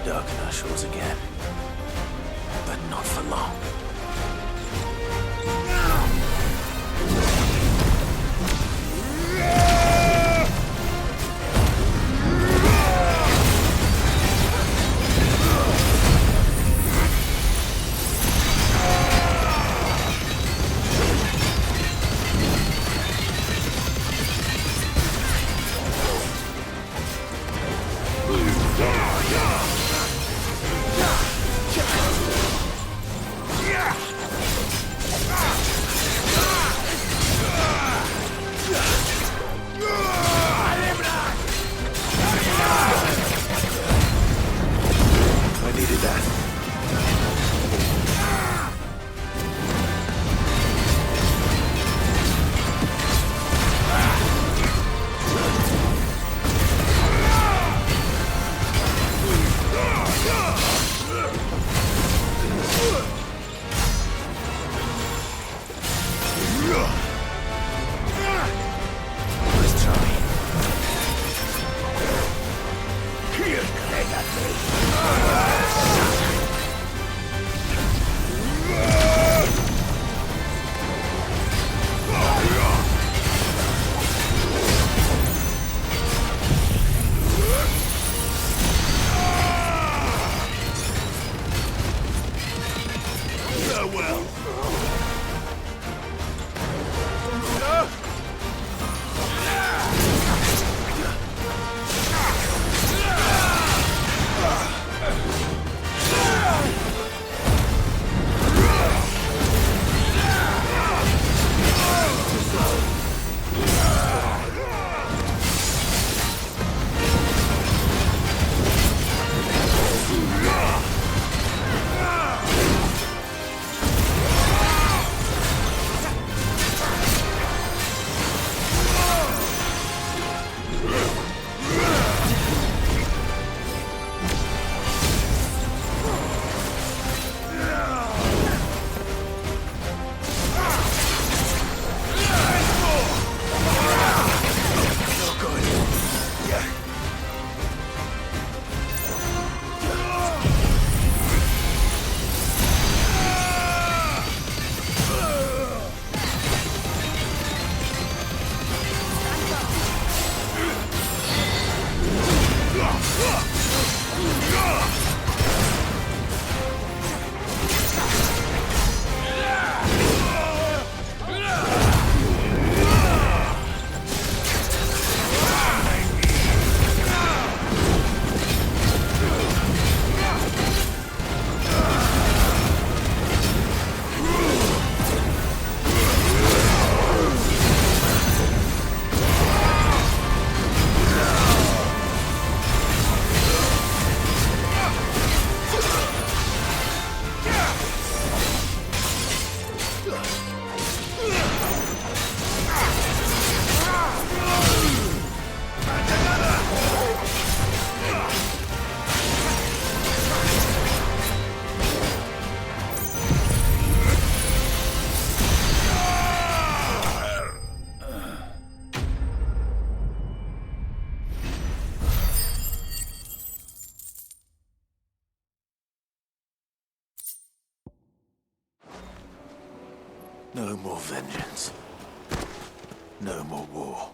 Speaker 6: Darken our shores again. But not for long.
Speaker 7: No more vengeance. No more war.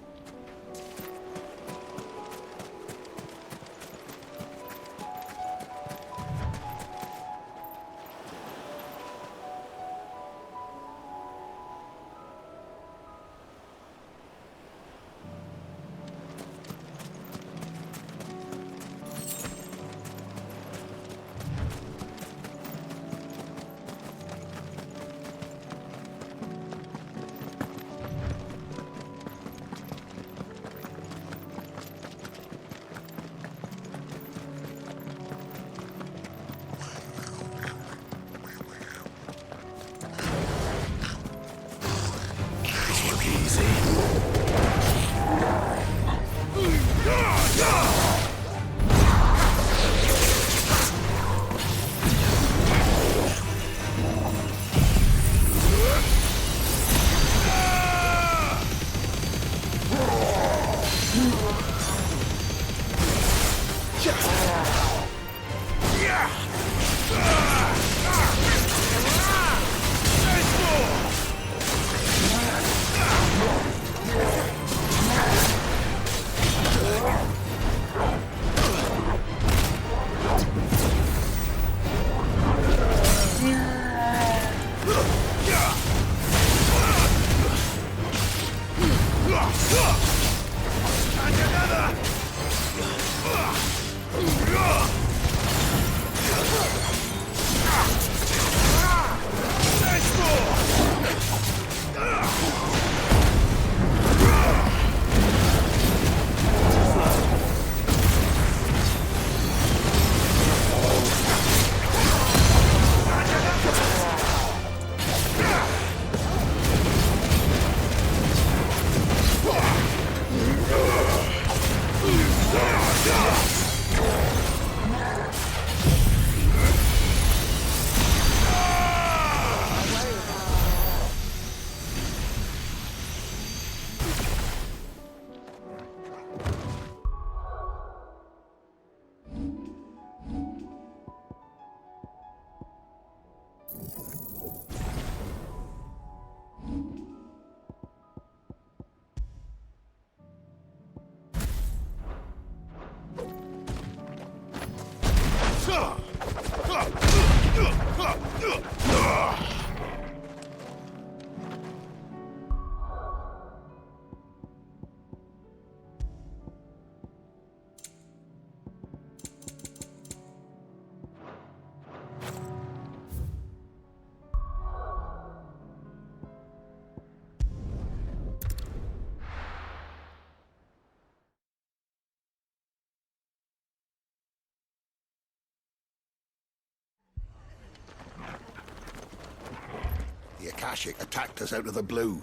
Speaker 23: The Akashic attacked us out of the blue,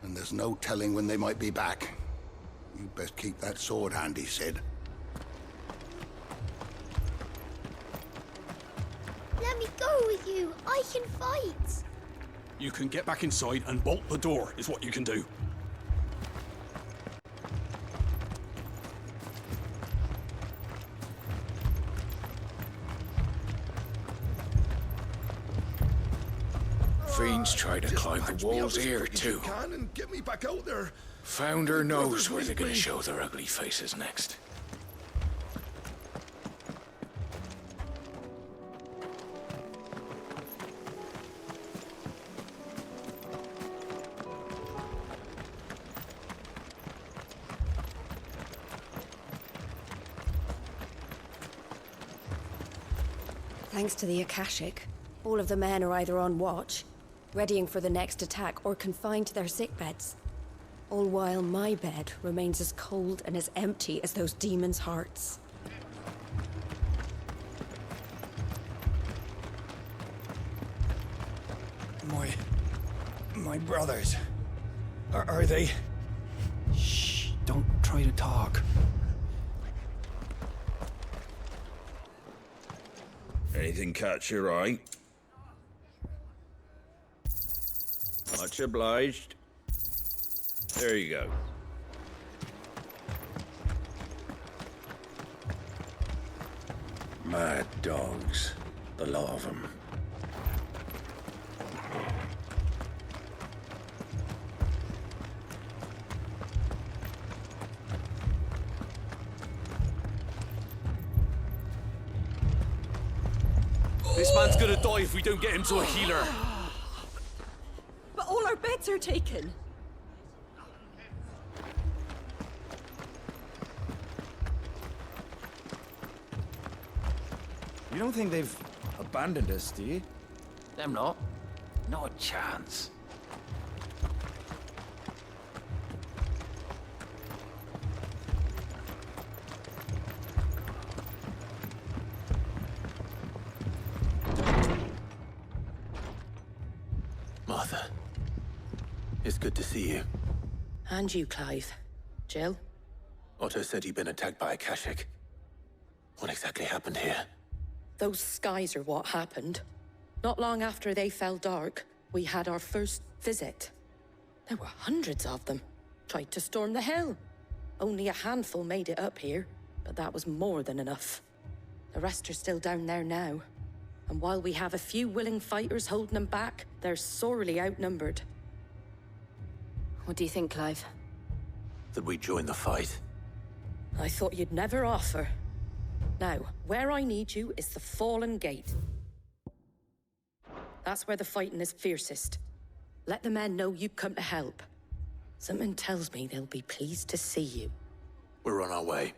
Speaker 23: and there's no telling when they might be back. You best keep that sword handy, Sid.
Speaker 8: Let me go with you. I can fight.
Speaker 10: You can get back inside and bolt the door, is what you can do.
Speaker 18: Fiends try to climb the walls here, too.
Speaker 1: Can and get me back out there.
Speaker 18: Founder knows where they're gonna show their ugly faces next.
Speaker 15: Thanks to the Akashic, all of the men are either on watch, readying for the next attack, or confined to their sickbeds. All while my bed remains as cold and as empty as those demons' hearts.
Speaker 5: My brothers. Are they?
Speaker 19: Shh, don't try to talk.
Speaker 11: Anything catch your eye? Much obliged. There you go.
Speaker 18: Mad dogs, the lot of them.
Speaker 10: gonna die if we don't get him to a healer.
Speaker 9: But all our beds are taken.
Speaker 19: You don't think they've abandoned us, do you?
Speaker 18: Them not. Not a chance.
Speaker 7: Martha, it's good to see you.
Speaker 13: And you, Clive. Jill?
Speaker 7: Otto said you'd been attacked by a Kashik. What exactly happened here?
Speaker 13: Those skies are what happened. Not long after they fell dark, we had our first visit. There were hundreds of them. Tried to storm the hill. Only a handful made it up here, but that was more than enough. The rest are still down there now. And while we have a few willing fighters holding them back, they're sorely outnumbered.
Speaker 12: What do you think, Clive?
Speaker 7: That we join the fight.
Speaker 13: I thought you'd never offer. Now, where I need you is the Fallen Gate. That's where the fighting is fiercest. Let the men know you've come to help. Something tells me they'll be pleased to see you.
Speaker 7: We're on our way.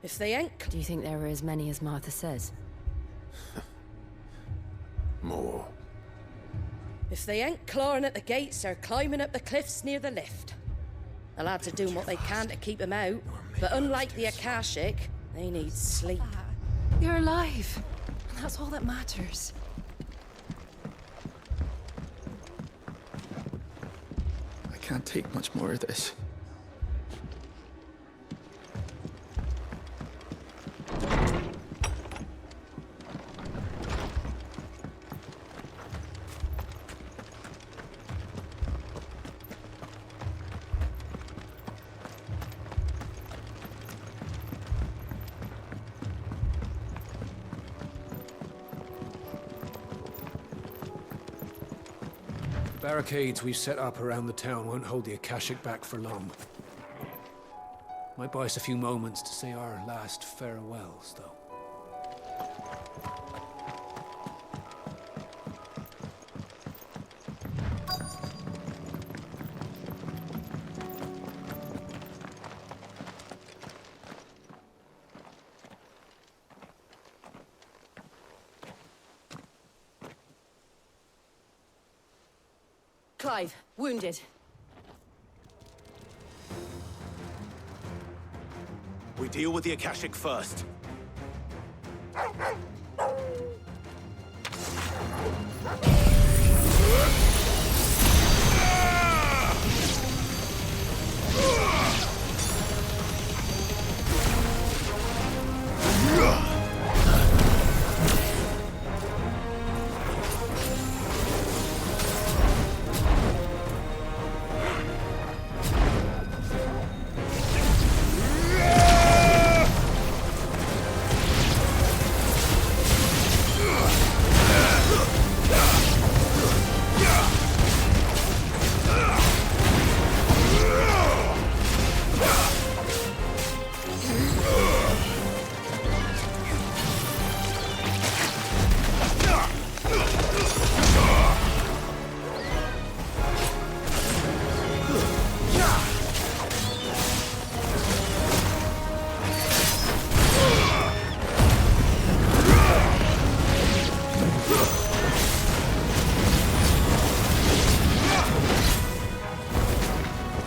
Speaker 13: If they ain't...
Speaker 12: Do you think there are as many as Martha says?
Speaker 7: More.
Speaker 13: If they ain't clawing at the gates, they're climbing up the cliffs near the lift. The lads are doing what they can to keep them out, but unlike the Akashic, they need sleep.
Speaker 4: You're alive. And that's all that matters.
Speaker 19: I can't take much more of this.
Speaker 1: Barricades we've set up around the town won't hold the Akashic back for long. Might buy us a few moments to say our last farewells, though.
Speaker 13: Clive, wounded.
Speaker 7: We deal with the Akashic first.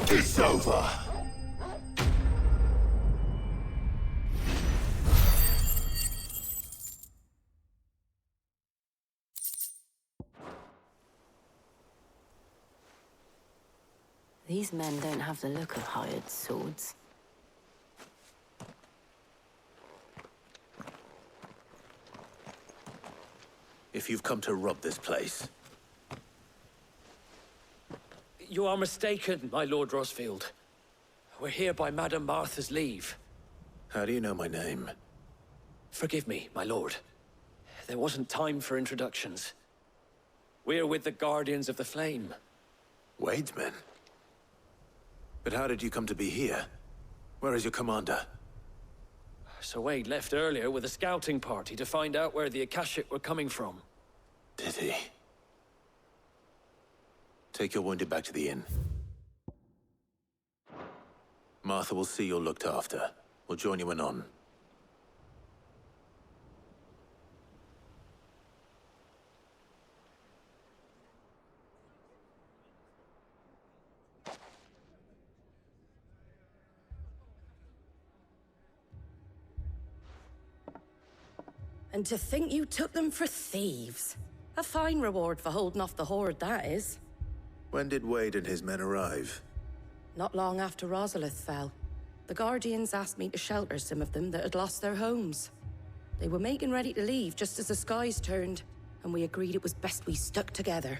Speaker 6: It's over.
Speaker 12: These men don't have the look of hired swords.
Speaker 7: If you've come to rob this place,
Speaker 2: You are mistaken, my Lord Rosfield. We're here by Madame Martha's leave.
Speaker 7: how do you know my name?
Speaker 2: Forgive me, my lord. There wasn't time for introductions. We're with the Guardians of the Flame.
Speaker 7: Wade's men? But how did you come to be here? Where is your commander?
Speaker 18: Sir Wade left earlier with a scouting party to find out where the Akashic were coming from.
Speaker 7: Did he? Take your wounded back to the inn. Martha will see you're looked after. We'll join you anon.
Speaker 13: And to think you took them for thieves. A fine reward for holding off the horde, that is.
Speaker 7: When did Wade and his men arrive?
Speaker 13: Not long after Rosalith fell. The Guardians asked me to shelter some of them that had lost their homes. They were making ready to leave just as the skies turned, and we agreed it was best we stuck together.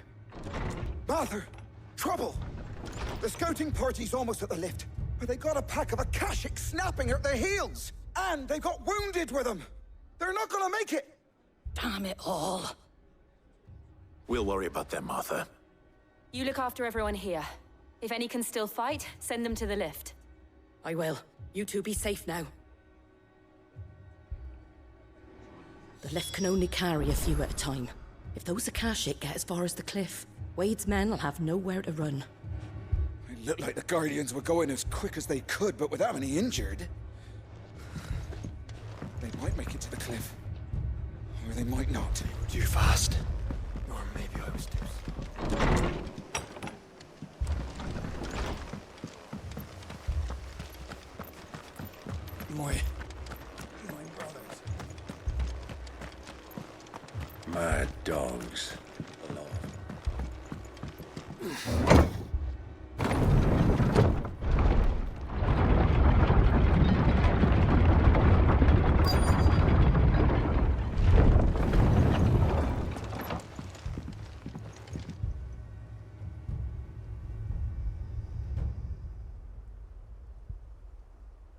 Speaker 5: Martha! Trouble! The scouting party's almost at the lift, but they got a pack of Akashic snapping at their heels! And they got wounded with them! They're not gonna make it!
Speaker 13: Damn it all.
Speaker 7: We'll worry about them, Martha.
Speaker 12: You look after everyone here. If any can still fight, send them to the lift.
Speaker 13: I will. You two be safe now. The lift can only carry a few at a time. If those Akashic get as far as the cliff, Wade's men will have nowhere to run.
Speaker 5: It looked like the Guardians were going as quick as they could, but without any injured. They might make it to the cliff. Or they might not.
Speaker 19: They were too fast. Or maybe I was too slow. My brothers.
Speaker 6: Mad dogs.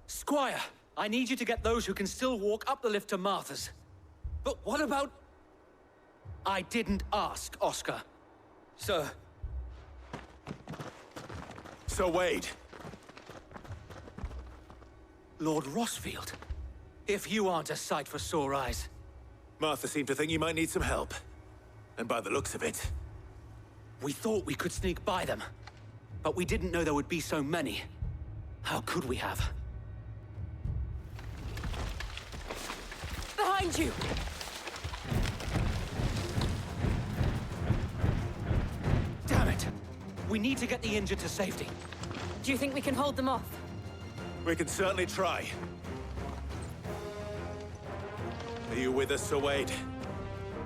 Speaker 2: Squire, I need you to get those who can still walk up the lift to Martha's. But what about... I didn't ask, Oscar. Sir.
Speaker 7: Sir Wade.
Speaker 2: Lord Rossfield. If you aren't a sight for sore eyes.
Speaker 7: Martha seemed to think you might need some help. And by the looks of it...
Speaker 2: We thought we could sneak by them. But we didn't know there would be so many. How could we have?
Speaker 13: Behind you!
Speaker 2: Damn it! We need to get the injured to safety.
Speaker 12: Do you think we can hold them off?
Speaker 7: We can certainly try. Are you with us, Sir Wade?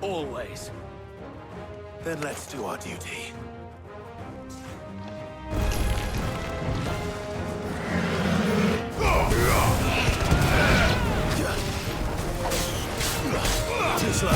Speaker 2: Always.
Speaker 7: Then let's do our duty. Too slow.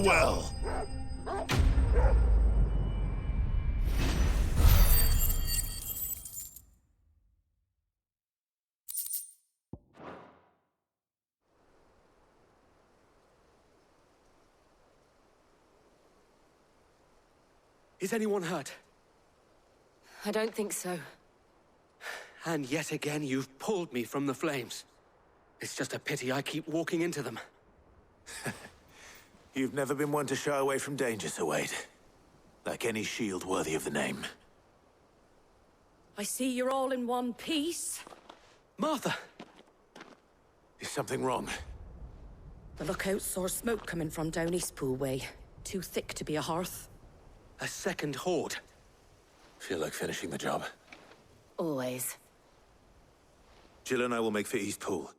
Speaker 6: well.
Speaker 3: Is anyone hurt?
Speaker 12: I don't think so.
Speaker 3: And yet again, you've pulled me from the flames. It's just a pity I keep walking into them.
Speaker 7: You've never been one to shy away from danger, Sir Wade. Like any shield worthy of the name.
Speaker 13: I see you're all in one piece.
Speaker 3: Martha!
Speaker 7: Is something wrong?
Speaker 13: The lookout saw smoke coming from down Eastpool way. Too thick to be a hearth.
Speaker 3: A second horde.
Speaker 7: Feel like finishing the job.
Speaker 12: Always.
Speaker 7: Jill and I will make for Eastpool.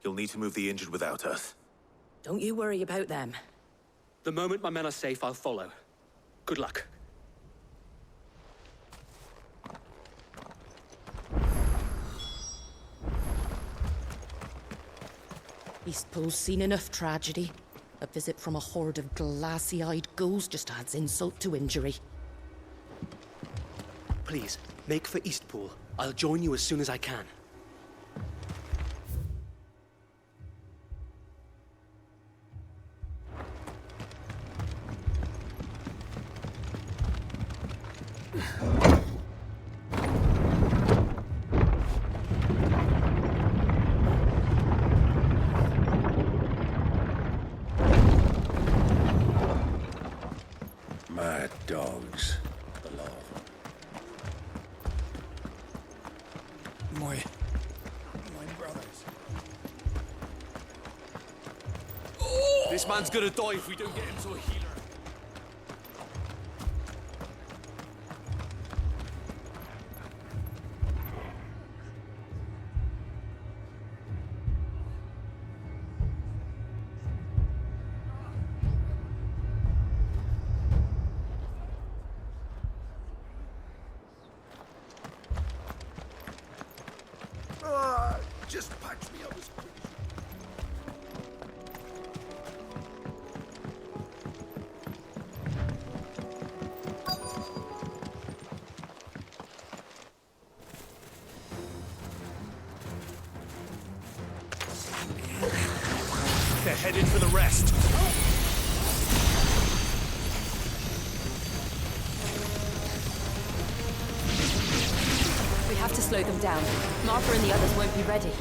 Speaker 7: You'll need to move the injured without us.
Speaker 13: Don't you worry about them.
Speaker 3: The moment my men are safe, I'll follow. Good luck.
Speaker 13: Eastpool's seen enough tragedy. A visit from a horde of glassy-eyed ghouls just adds insult to injury.
Speaker 3: Please, make for Eastpool. I'll join you as soon as I can.
Speaker 6: Mad dogs. Below.
Speaker 20: My brothers.
Speaker 3: This man's gonna die if we don't get him to a healer.
Speaker 6: Just patch me up as quick as
Speaker 3: They're headed for the rest.
Speaker 12: We have to slow them down. Martha and the others won't be ready.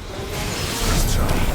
Speaker 6: Let's try.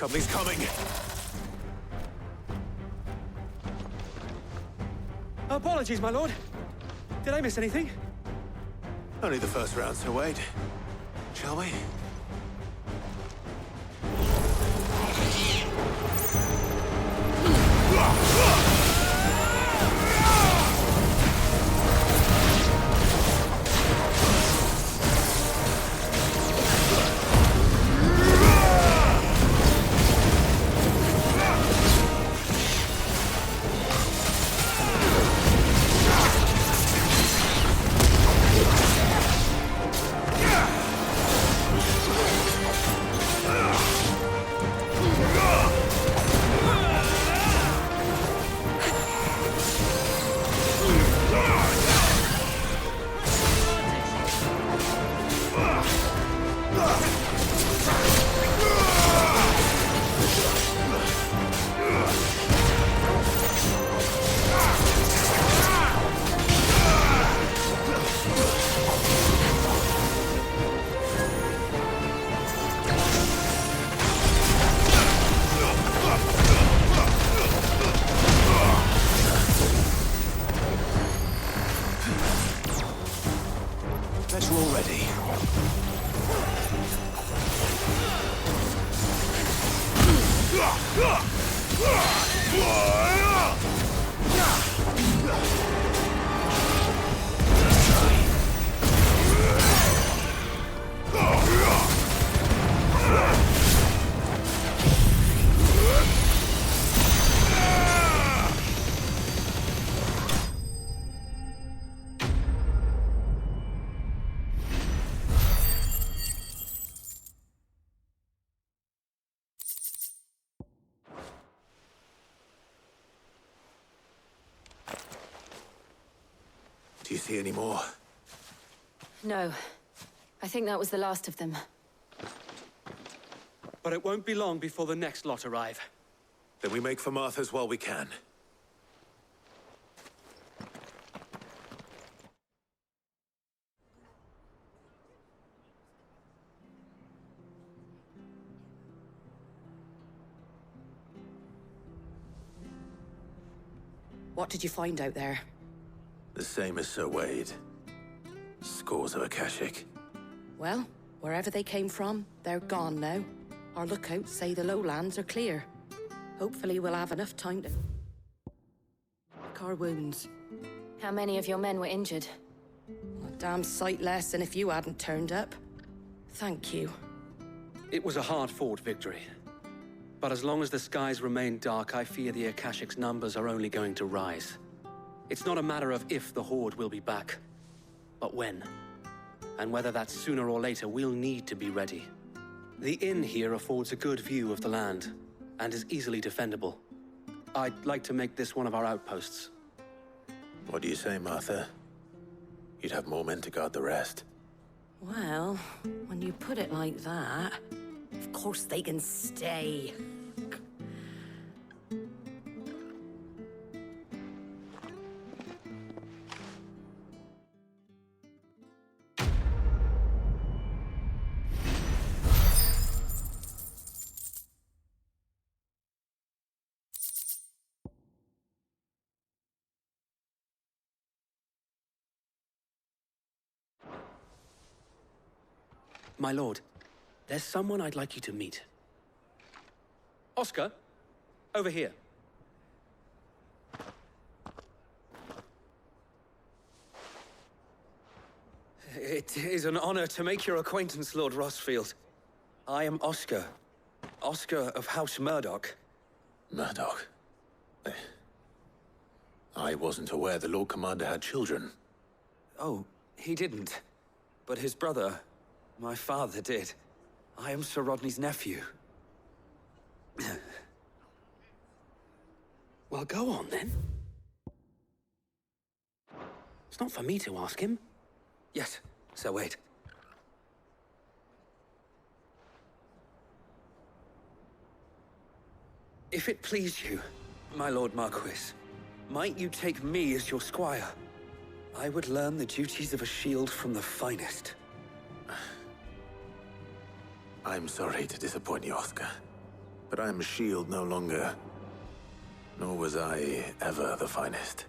Speaker 7: Something's coming!
Speaker 16: Apologies, my lord. Did I miss anything?
Speaker 7: Only the first round, so wait. Shall we? Bet you're all ready. Do you see any more?
Speaker 12: No. I think that was the last of them.
Speaker 16: But it won't be long before the next lot arrive.
Speaker 7: Then we make for Martha's while we can.
Speaker 13: What did you find out there?
Speaker 7: The same as Sir Wade. Scores of Akashic.
Speaker 13: Well, wherever they came from, they're gone now. Our lookouts say the lowlands are clear. Hopefully we'll have enough time to pick our wounds.
Speaker 12: How many of your men were injured?
Speaker 13: A damn sight less than if you hadn't turned up. Thank you.
Speaker 16: It was a hard-fought victory. But as long as the skies remain dark, I fear the Akashic's numbers are only going to rise. It's not a matter of if the Horde will be back, but when. And whether that's sooner or later, we'll need to be ready. The inn here affords a good view of the land, and is easily defendable. I'd like to make this one of our outposts.
Speaker 7: What do you say, Martha? You'd have more men to guard the rest.
Speaker 13: Well, when you put it like that, of course they can stay.
Speaker 16: My lord, there's someone I'd like you to meet. Oscar, over here. It is an honor to make your acquaintance, Lord Rossfield. I am Oscar. Oscar of House Murdoch.
Speaker 7: Murdoch? I wasn't aware the Lord Commander had children.
Speaker 19: Oh, he didn't. But his brother, my father, did. I am Sir Rodney's nephew.
Speaker 16: Well, go on, then. It's not for me to ask him. Yes, Sir Wade. If it please you, my Lord Marquis, might you take me as your squire? I would learn the duties of a shield from the finest.
Speaker 7: I'm sorry to disappoint you, Oscar. But I am a shield no longer. Nor was I ever the finest.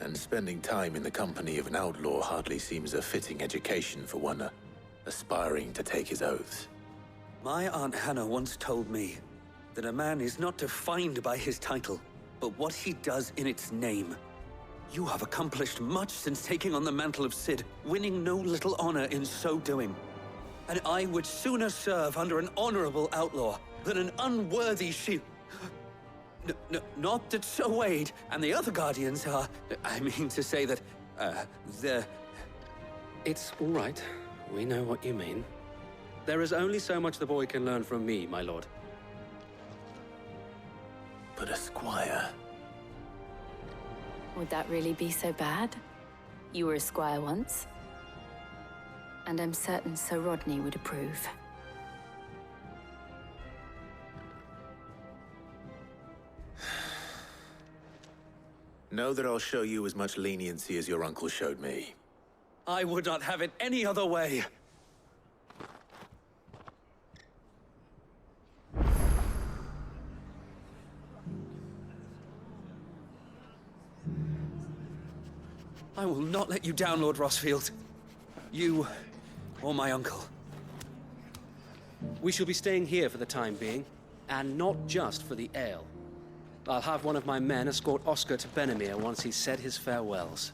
Speaker 7: And spending time in the company of an outlaw hardly seems a fitting education for one aspiring to take his oaths.
Speaker 19: My Aunt Hannah once told me that a man is not defined by his title, but what he does in its name. You have accomplished much since taking on the mantle of Cid, winning no little honor in so doing. And I would sooner serve under an honorable outlaw than an unworthy shield. Not that Sir Wade and the other Guardians are... I mean to say that, they're...
Speaker 16: It's all right. We know what you mean. There is only so much the boy can learn from me, my lord.
Speaker 7: But a squire...
Speaker 12: Would that really be so bad? You were a squire once. And I'm certain Sir Rodney would approve.
Speaker 7: Know that I'll show you as much leniency as your uncle showed me.
Speaker 19: I would not have it any other way. I will not let you down, Lord Rossfield. You or my uncle.
Speaker 16: We shall be staying here for the time being, and not just for the ale. I'll have one of my men escort Oscar to Benimir once he's said his farewells.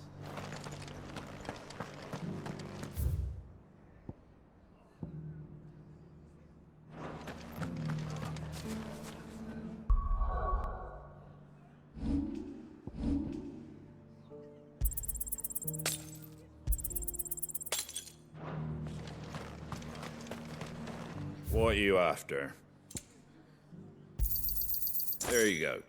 Speaker 11: What are you after? There you go.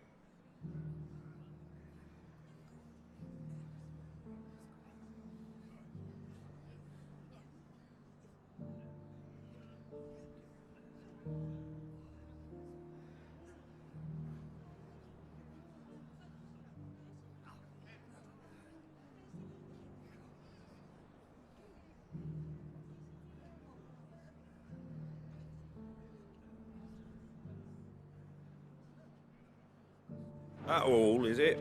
Speaker 11: That all, is it?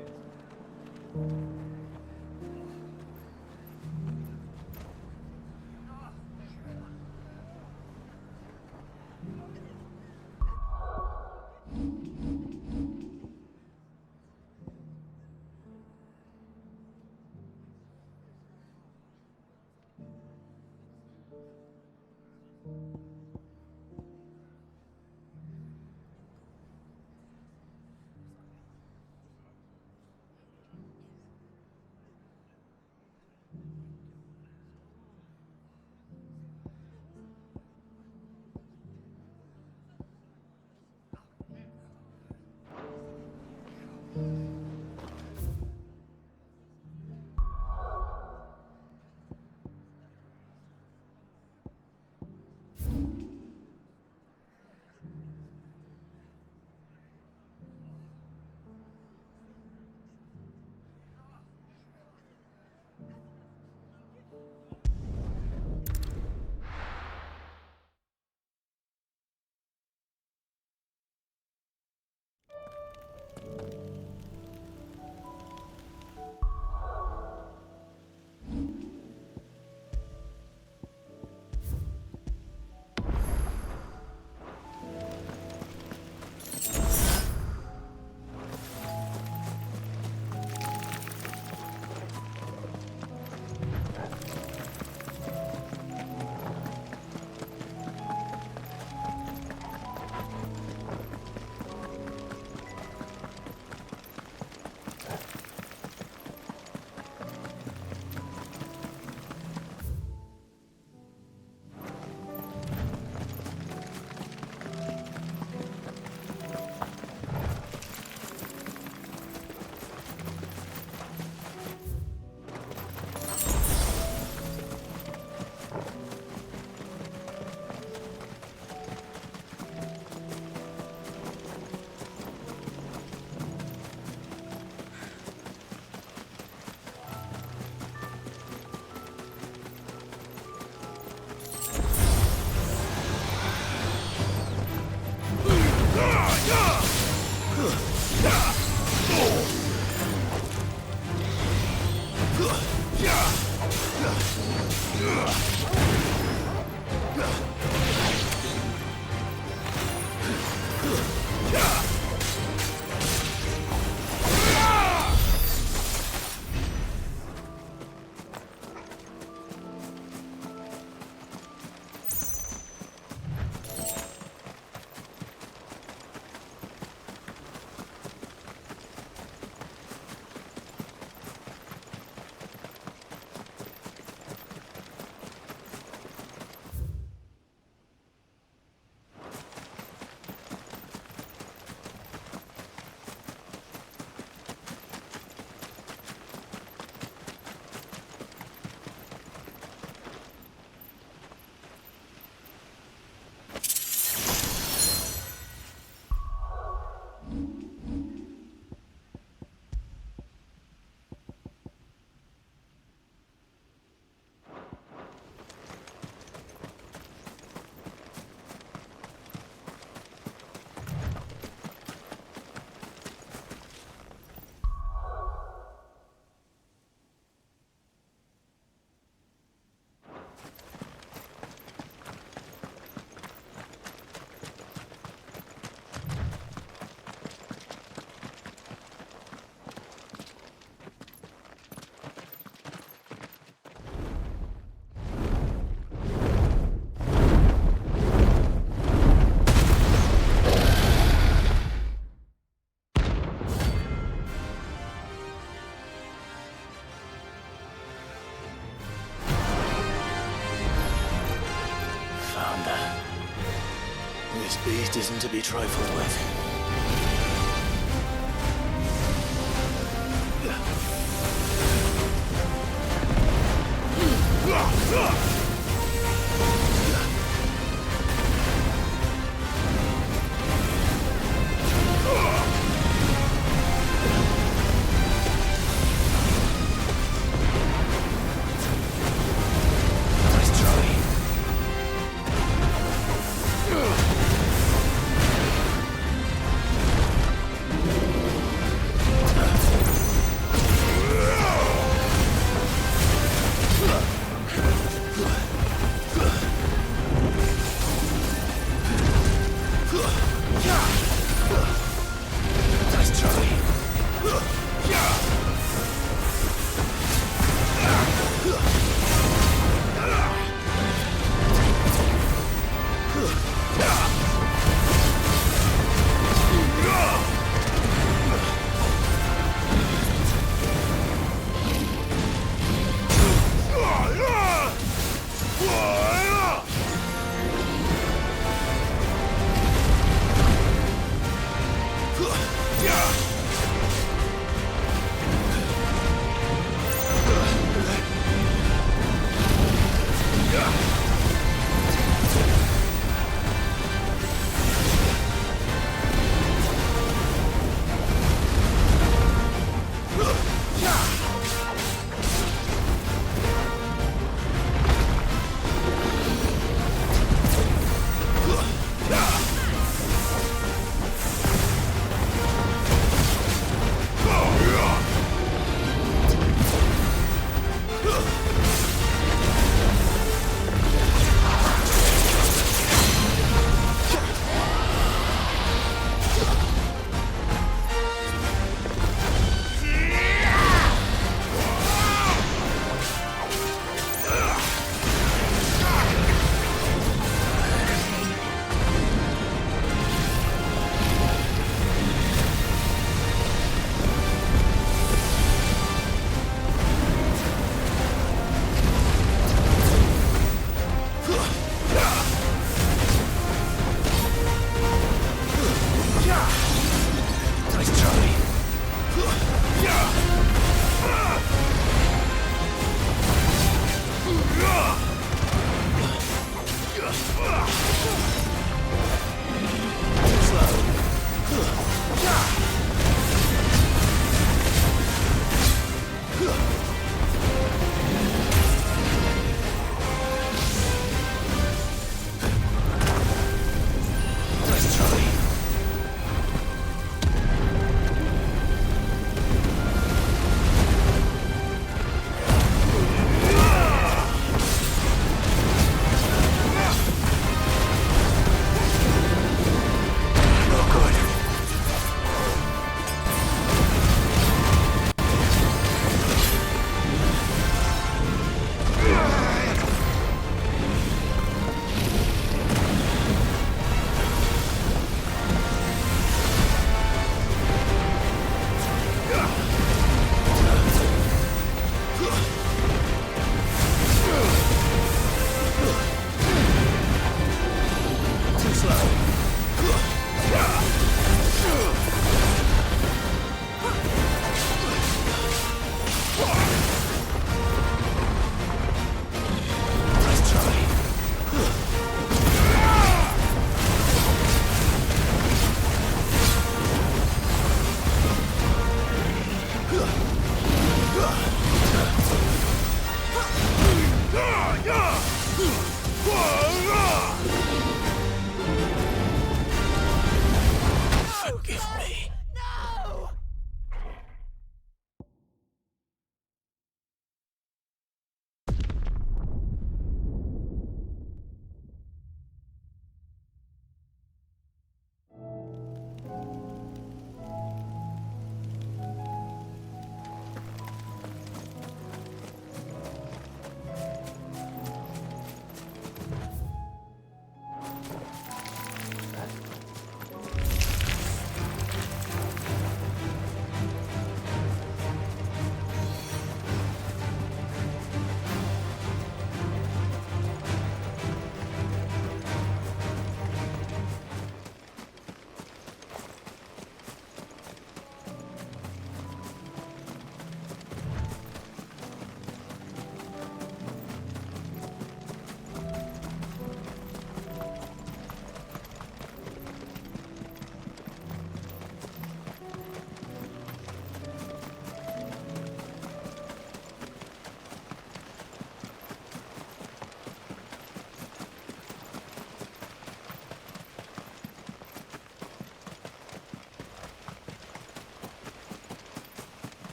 Speaker 6: This beast isn't to be trifled with.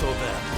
Speaker 3: us or them?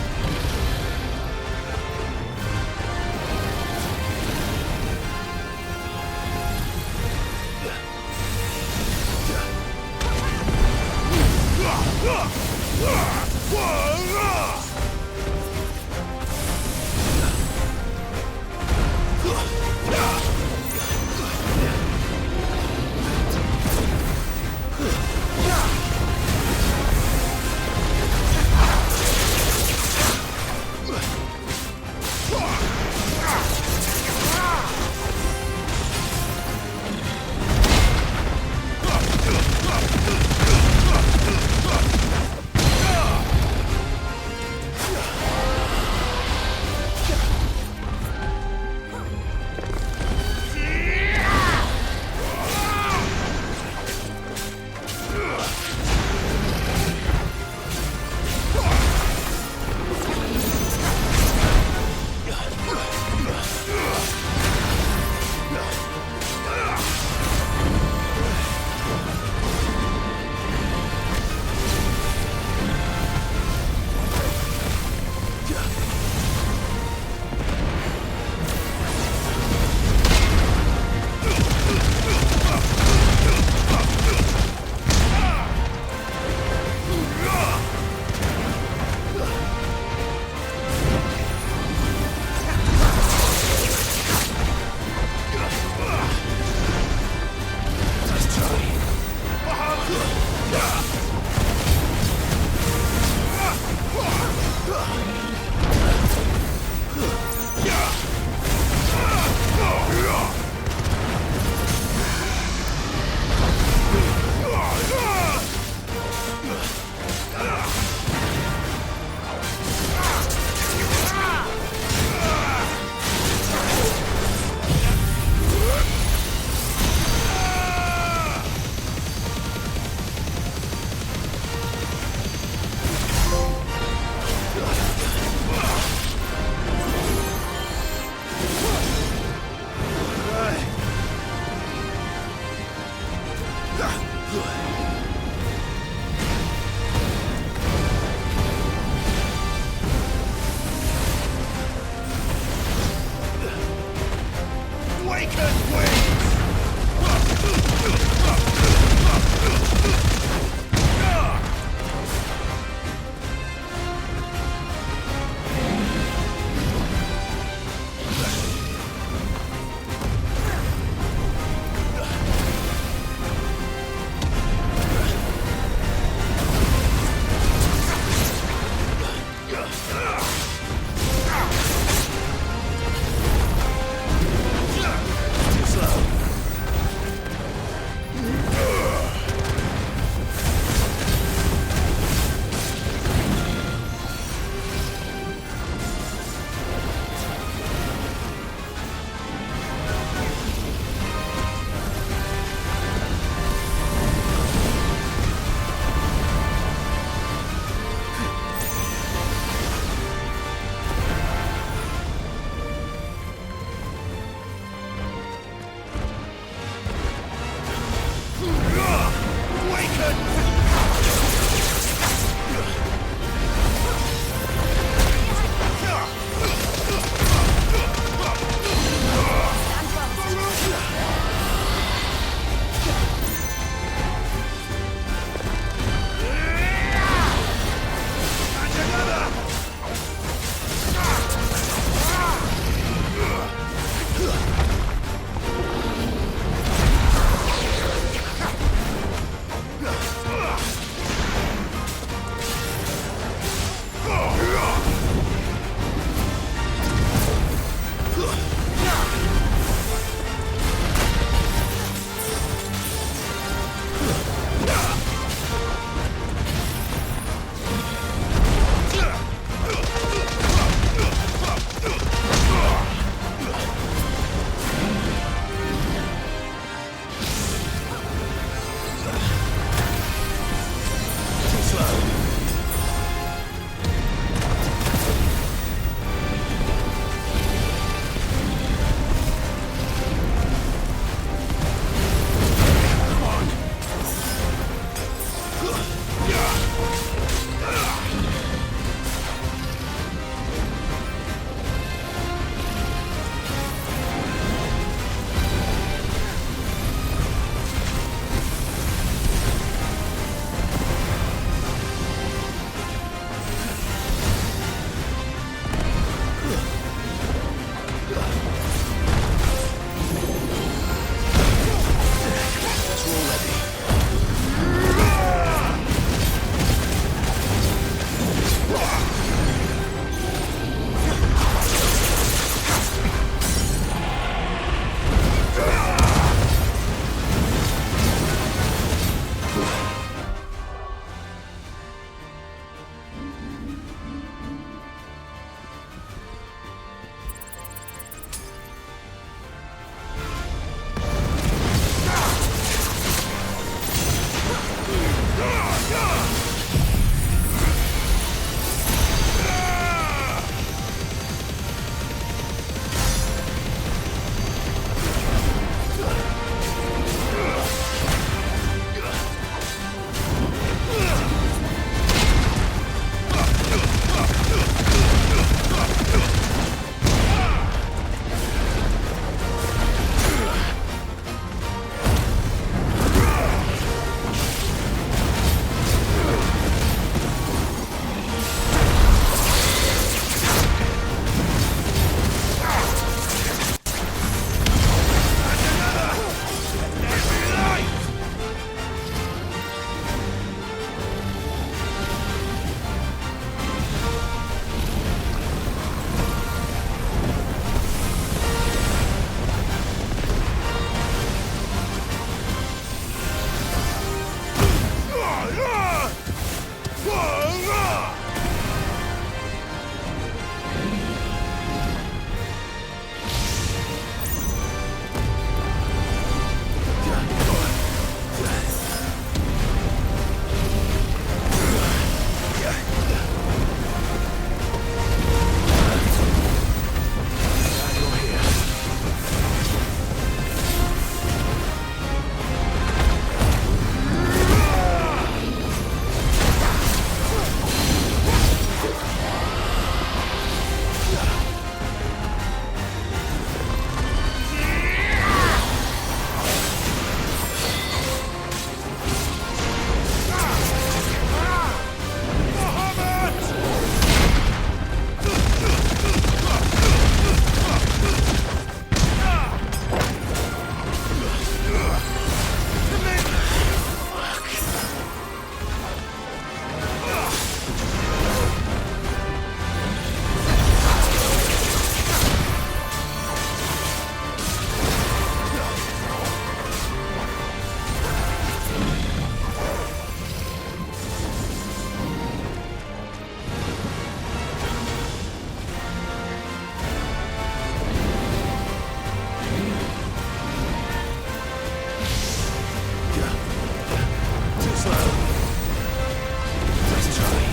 Speaker 6: time.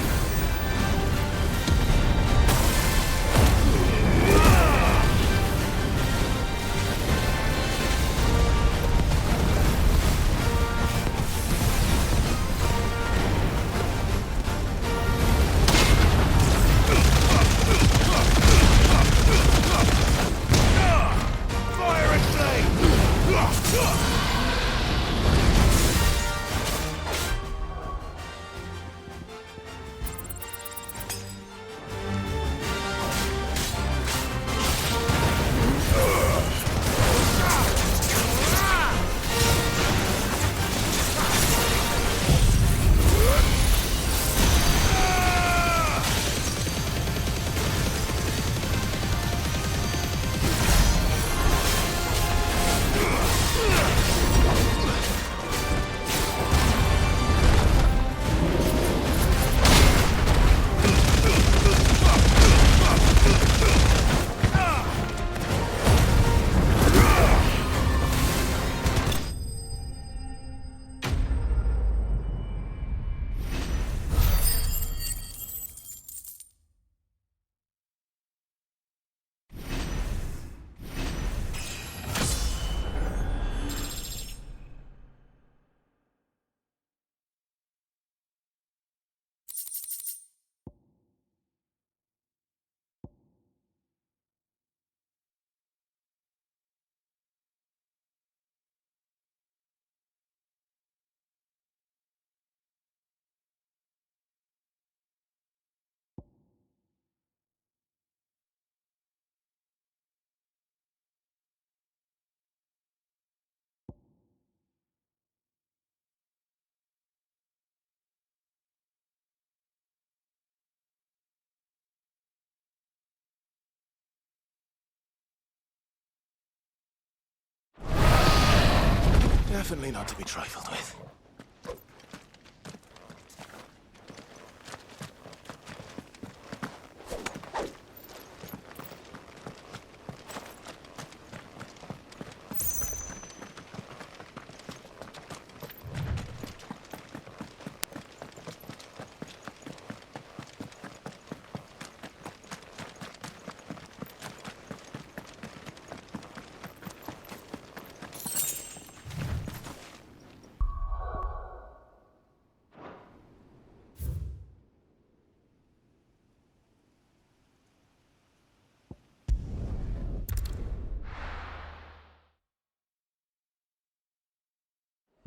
Speaker 14: Definitely not to be trifled with.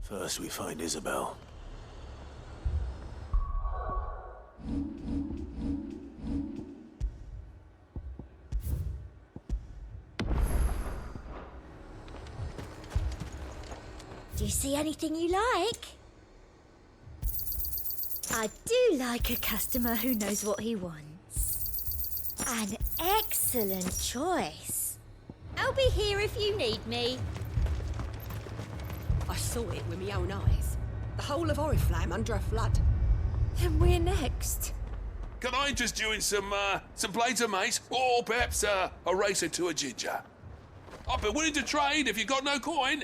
Speaker 14: First we find Isabel.
Speaker 17: Do you see anything you like? I do like a customer who knows what he wants. An excellent choice. I'll be here if you need me.
Speaker 9: I saw it with my own eyes. The whole of Oriflamme under a flood.
Speaker 17: Then we're next.
Speaker 22: Can I interest you in some blades of mace? Or perhaps a race or two of ginger? I'd be willing to trade if you got no coin.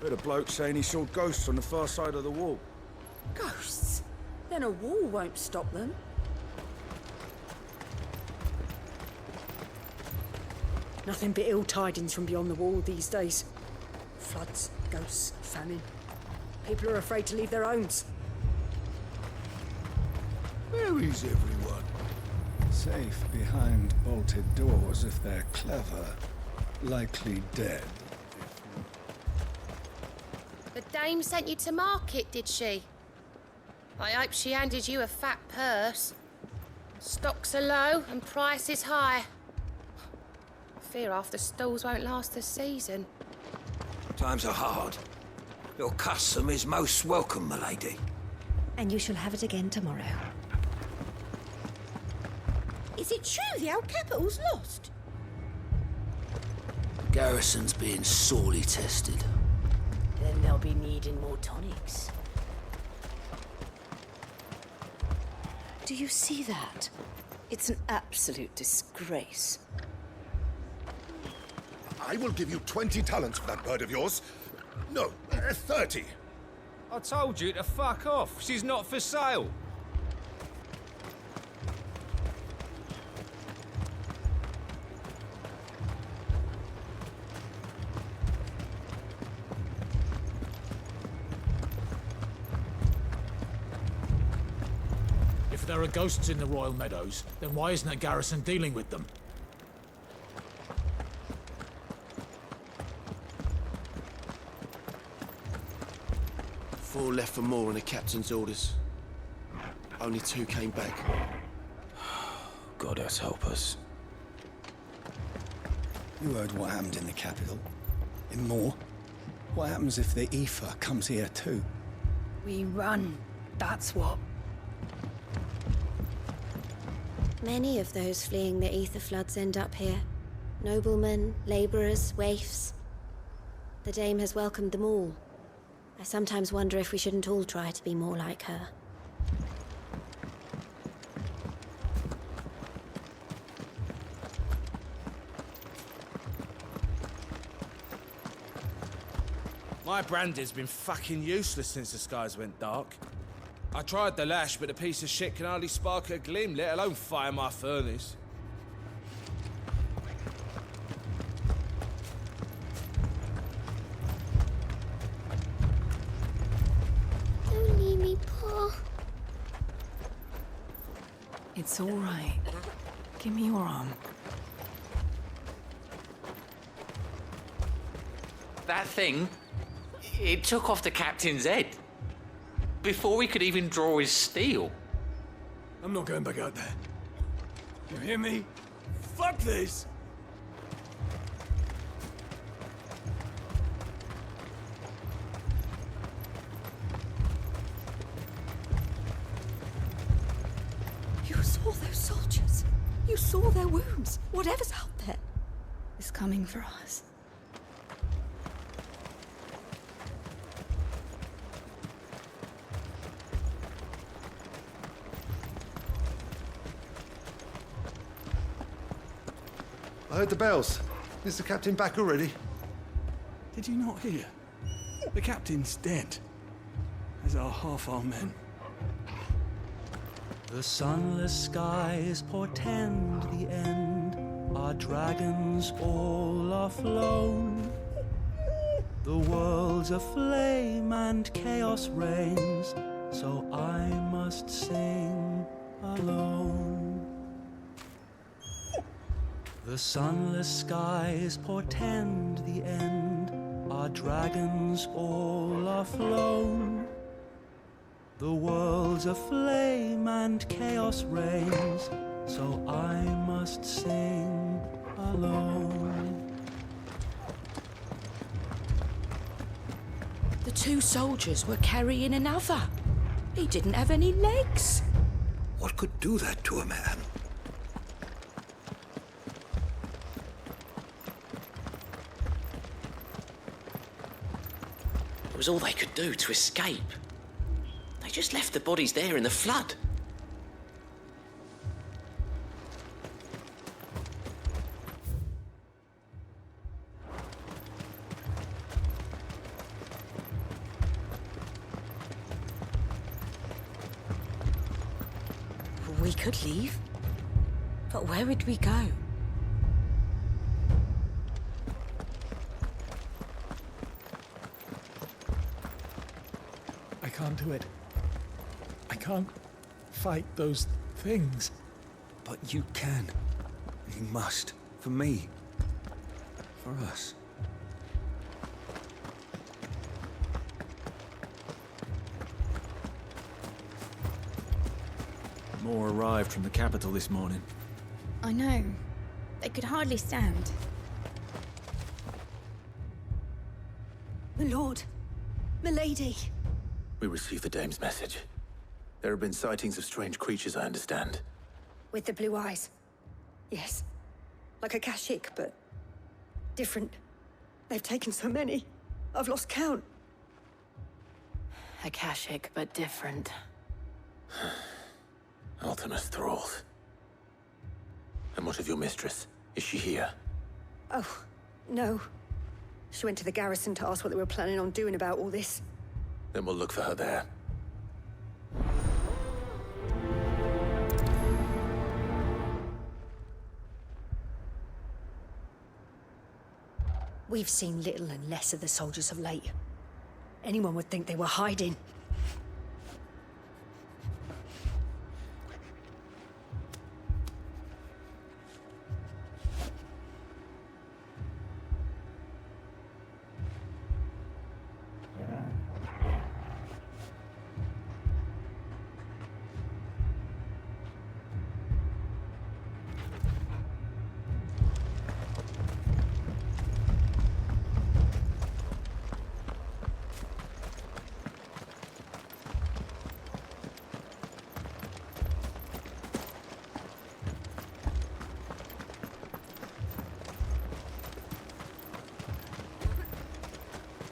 Speaker 20: Heard a bloke saying he saw ghosts on the far side of the wall.
Speaker 9: Ghosts? Then a wall won't stop them. Nothing but ill tidings from beyond the wall these days. Floods, ghosts, famine. People are afraid to leave their homes.
Speaker 1: Where is everyone? Safe behind bolted doors if they're clever. Likely dead.
Speaker 24: The dame sent you to market, did she? I hope she handed you a fat purse. Stocks are low and prices high. I fear half the stalls won't last the season.
Speaker 6: Times are hard. Your custom is most welcome, my lady.
Speaker 17: And you shall have it again tomorrow.
Speaker 9: Is it true the old capital's lost?
Speaker 6: The garrison's being sorely tested.
Speaker 25: Then they'll be needing more tonics.
Speaker 9: Do you see that? It's an absolute disgrace.
Speaker 26: I will give you 20 talents for that bird of yours. No, 30.
Speaker 8: I told you to fuck off. She's not for sale.
Speaker 10: If there are ghosts in the Royal Meadows, then why isn't a garrison dealing with them?
Speaker 14: Four left for more on the captain's orders. Only 2 came back.
Speaker 15: God has help us.
Speaker 21: You heard what happened in the capital. In Moor. What happens if the Aoife comes here too?
Speaker 9: We run. That's what.
Speaker 23: Many of those fleeing the ether floods end up here. Noblemen, labourers, waifs. The Dame has welcomed them all. I sometimes wonder if we shouldn't all try to be more like her.
Speaker 8: My brandy's been fucking useless since the skies went dark. I tried the lash, but the piece of shit can hardly spark a gleam, let alone fire my furnace.
Speaker 23: Don't leave me, Pa.
Speaker 4: It's all right. Give me your arm.
Speaker 26: That thing, it took off the captain's head. Before he could even draw his steel.
Speaker 20: I'm not going back out there. You hear me? Fuck this!
Speaker 9: You saw those soldiers. You saw their wounds. Whatever's out there is coming for us.
Speaker 20: I heard the bells. Is the captain back already?
Speaker 21: Did you not hear? The captain's dead. As are half our men.
Speaker 27: The sunless skies portend the end. Our dragons all are flown. The world's aflame and chaos reigns, so I must sing alone. The sunless skies portend the end. Our dragons all are flown. The world's aflame and chaos reigns, so I must sing alone.
Speaker 13: The 2 soldiers were carrying another. He didn't have any legs.
Speaker 15: What could do that to a man?
Speaker 26: It was all they could do to escape. They just left the bodies there in the flood.
Speaker 13: We could leave. But where would we go?
Speaker 10: I can't do it. I can't fight those things.
Speaker 21: But you can. You must. For me. For us.
Speaker 15: More arrived from the capital this morning.
Speaker 17: I know. They could hardly stand.
Speaker 9: My lord. Milady.
Speaker 7: We received the Dame's message. There have been sightings of strange creatures, I understand.
Speaker 9: With the blue eyes. Yes. Like a Kashik, but different. They've taken so many. I've lost count.
Speaker 12: Akashic, but different.
Speaker 7: Ultimus thralls. And what of your mistress? Is she here?
Speaker 9: Oh, no. She went to the garrison to ask what they were planning on doing about all this.
Speaker 7: Then we'll look for her there.
Speaker 9: We've seen little and less of the soldiers of late. Anyone would think they were hiding.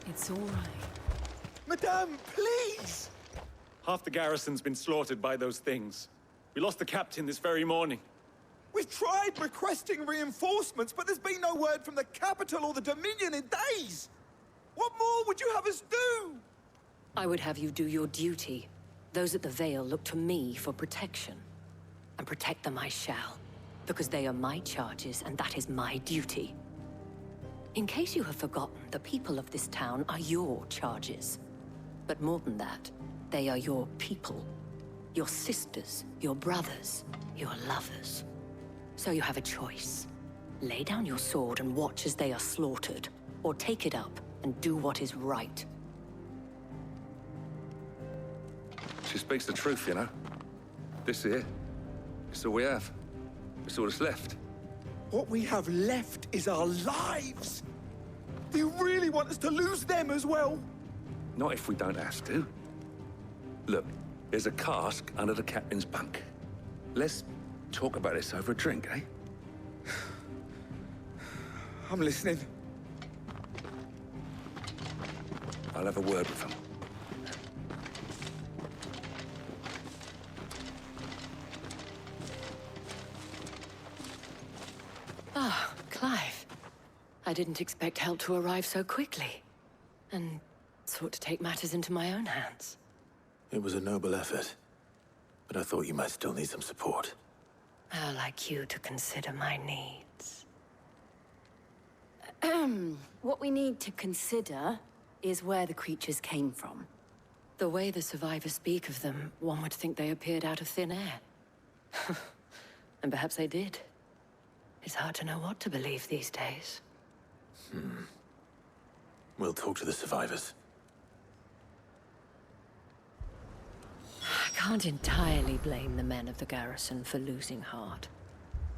Speaker 2: It's all right.
Speaker 3: Madame, please! Half the garrison's been slaughtered by those things. We lost the captain this very morning.
Speaker 20: We've tried requesting reinforcements, but there's been no word from the capital or the Dominion in days! What more would you have us do?
Speaker 5: I would have you do your duty. Those at the Vale look to me for protection. And protect them I shall, because they are my charges, and that is my duty. In case you have forgotten, the people of this town are your charges. But more than that, they are your people. Your sisters, your brothers, your lovers. So you have a choice. Lay down your sword and watch as they are slaughtered, or take it up and do what is right.
Speaker 11: She speaks the truth, you know. This here, it's all we have. It's all that's left.
Speaker 20: What we have left is our lives! Do you really want us to lose them as well?
Speaker 11: Not if we don't have to. Look, there's a cask under the captain's bunk. Let's talk about this over a drink, eh?
Speaker 20: I'm listening.
Speaker 11: I'll have a word with him.
Speaker 5: Ah, Clive. I didn't expect help to arrive so quickly. And sought to take matters into my own hands.
Speaker 7: It was a noble effort, but I thought you might still need some support.
Speaker 5: I'd like you to consider my needs. What we need to consider is where the creatures came from. The way the survivors speak of them, one would think they appeared out of thin air. And perhaps they did. It's hard to know what to believe these days.
Speaker 7: We'll talk to the survivors.
Speaker 5: I can't entirely blame the men of the garrison for losing heart.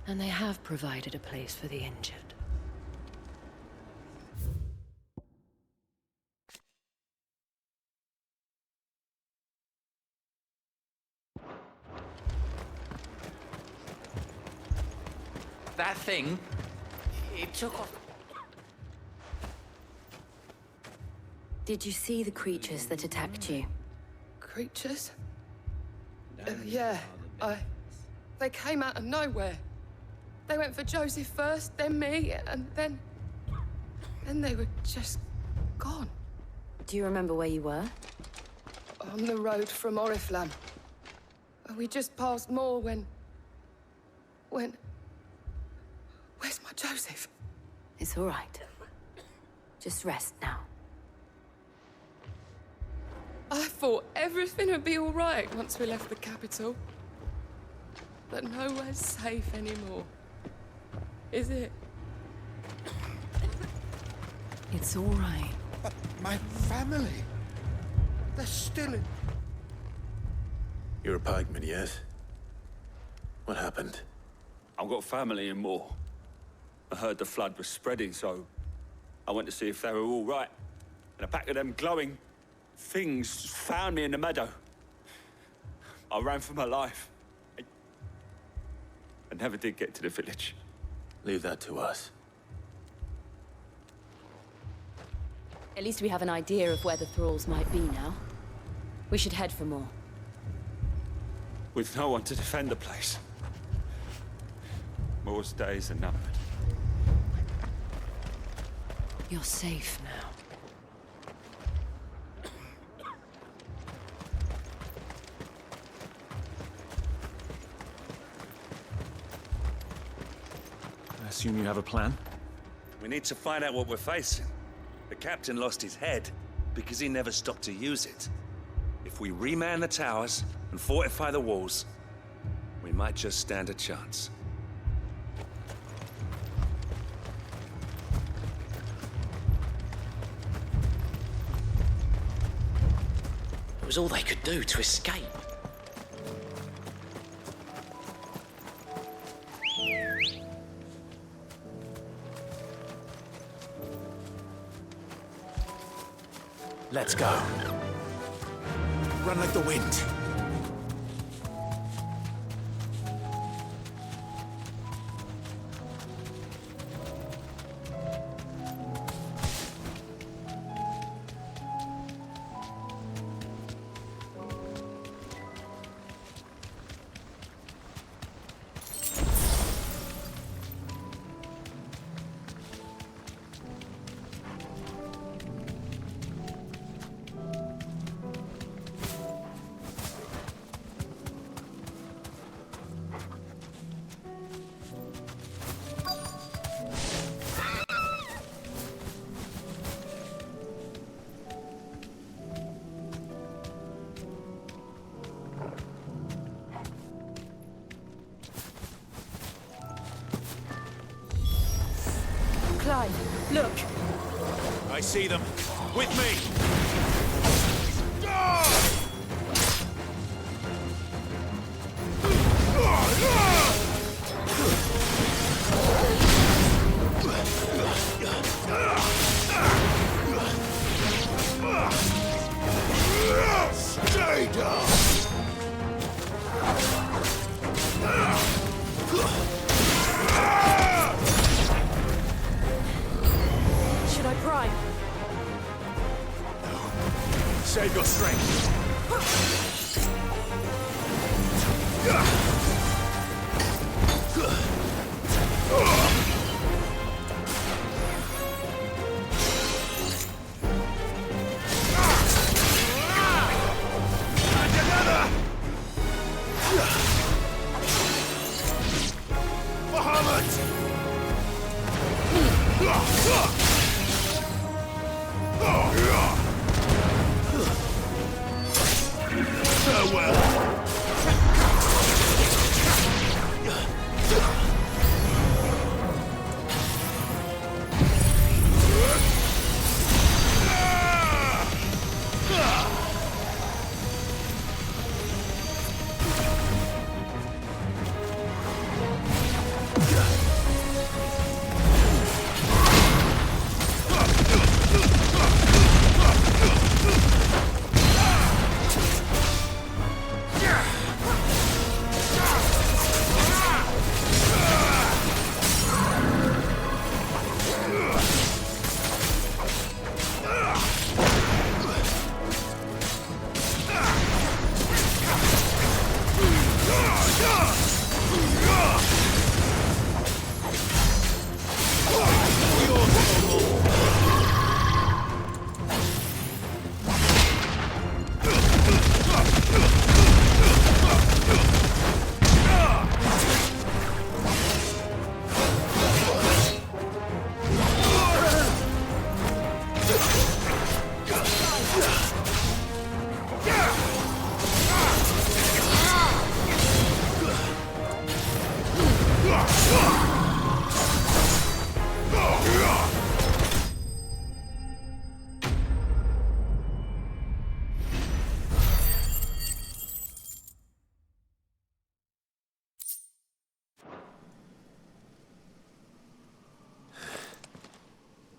Speaker 5: And they have provided a place for the injured.
Speaker 26: That thing, it took off.
Speaker 5: Did you see the creatures that attacked you?
Speaker 13: Creatures? Yeah, they came out of nowhere. They went for Joseph first, then me, and then they were just gone.
Speaker 5: Do you remember where you were?
Speaker 13: On the road from Oriflamme. We just passed Moor when... Where's my Joseph?
Speaker 5: It's all right. Just rest now.
Speaker 13: I thought everything would be all right once we left the capital. But nowhere's safe anymore. Is it?
Speaker 5: It's all right.
Speaker 20: But my family... they're still in...
Speaker 7: You're a pikeman, yes? What happened?
Speaker 3: I've got family in Moor. I heard the flood was spreading, so I went to see if they were all right. And a pack of them glowing things found me in the meadow. I ran for my life. I never did get to the village.
Speaker 7: Leave that to us.
Speaker 12: At least we have an idea of where the thralls might be now. We should head for more.
Speaker 3: With no one to defend the place. Moor's days are numbered.
Speaker 5: You're safe now.
Speaker 15: assume you have a plan?
Speaker 11: We need to find out what we're facing. The captain lost his head because he never stopped to use it. If we reman the towers and fortify the walls, we might just stand a chance.
Speaker 25: It was all they could do to escape.
Speaker 14: Let's go. Run like the wind.
Speaker 9: Clive, look.
Speaker 14: I see them. With me! Stay down!
Speaker 9: Should I prime?
Speaker 14: Save your strength.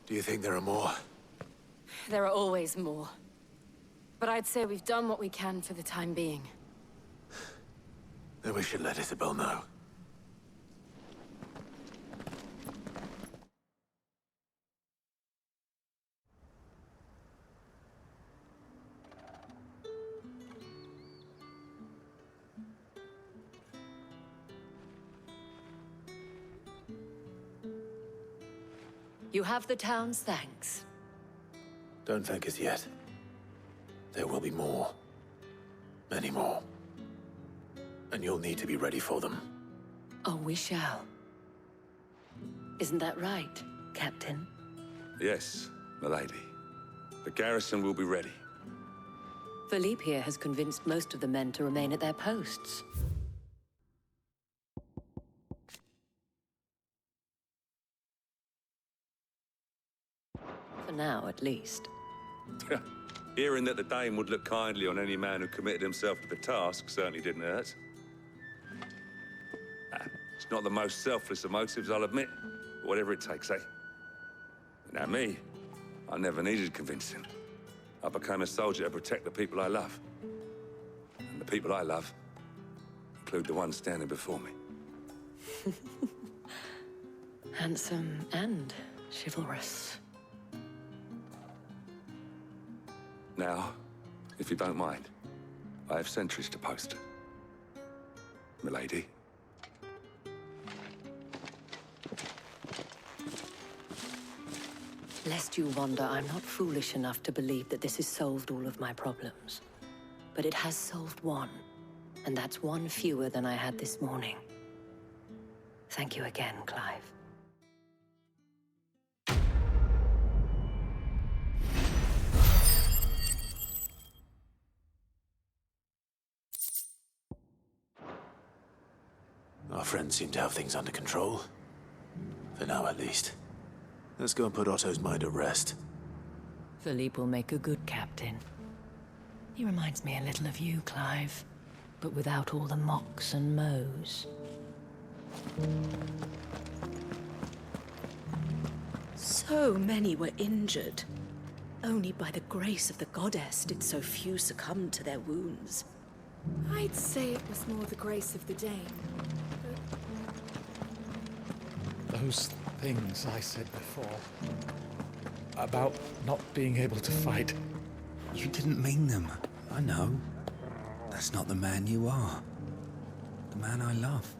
Speaker 14: Do you think there are more?
Speaker 12: There are always more. But I'd say we've done what we can for the time being.
Speaker 14: Then we should let Isabel know.
Speaker 5: You have the town's thanks.
Speaker 14: Don't thank us yet. There will be more. Many more. And you'll need to be ready for them.
Speaker 5: Oh, we shall. Isn't that right, Captain?
Speaker 11: Yes, milady. The garrison will be ready.
Speaker 5: Philippe here has convinced most of the men to remain at their posts. For now, at least.
Speaker 11: Hearing that the Dame would look kindly on any man who committed himself to the task certainly didn't hurt. It's not the most selfless of motives, I'll admit. But whatever it takes, eh? Now me, I never needed convincing. I became a soldier to protect the people I love. And the people I love include the ones standing before me.
Speaker 5: Handsome and chivalrous.
Speaker 11: Now, if you don't mind, I have sentries to post. Milady.
Speaker 5: Lest you wonder, I'm not foolish enough to believe that this has solved all of my problems. But it has solved one, and that's one fewer than I had this morning. Thank you again, Clive.
Speaker 6: Our friends seem to have things under control. For now, at least. Let's go and put Otto's mind at rest.
Speaker 5: Philippe will make a good captain. He reminds me a little of you, Clive, but without all the mocks and mows.
Speaker 9: So many were injured. Only by the grace of the goddess did so few succumb to their wounds.
Speaker 1: I'd say it was more the grace of the Dame.
Speaker 10: Those things I said before about not being able to fight.
Speaker 15: You didn't mean them. I know. That's not the man you are. The man I love.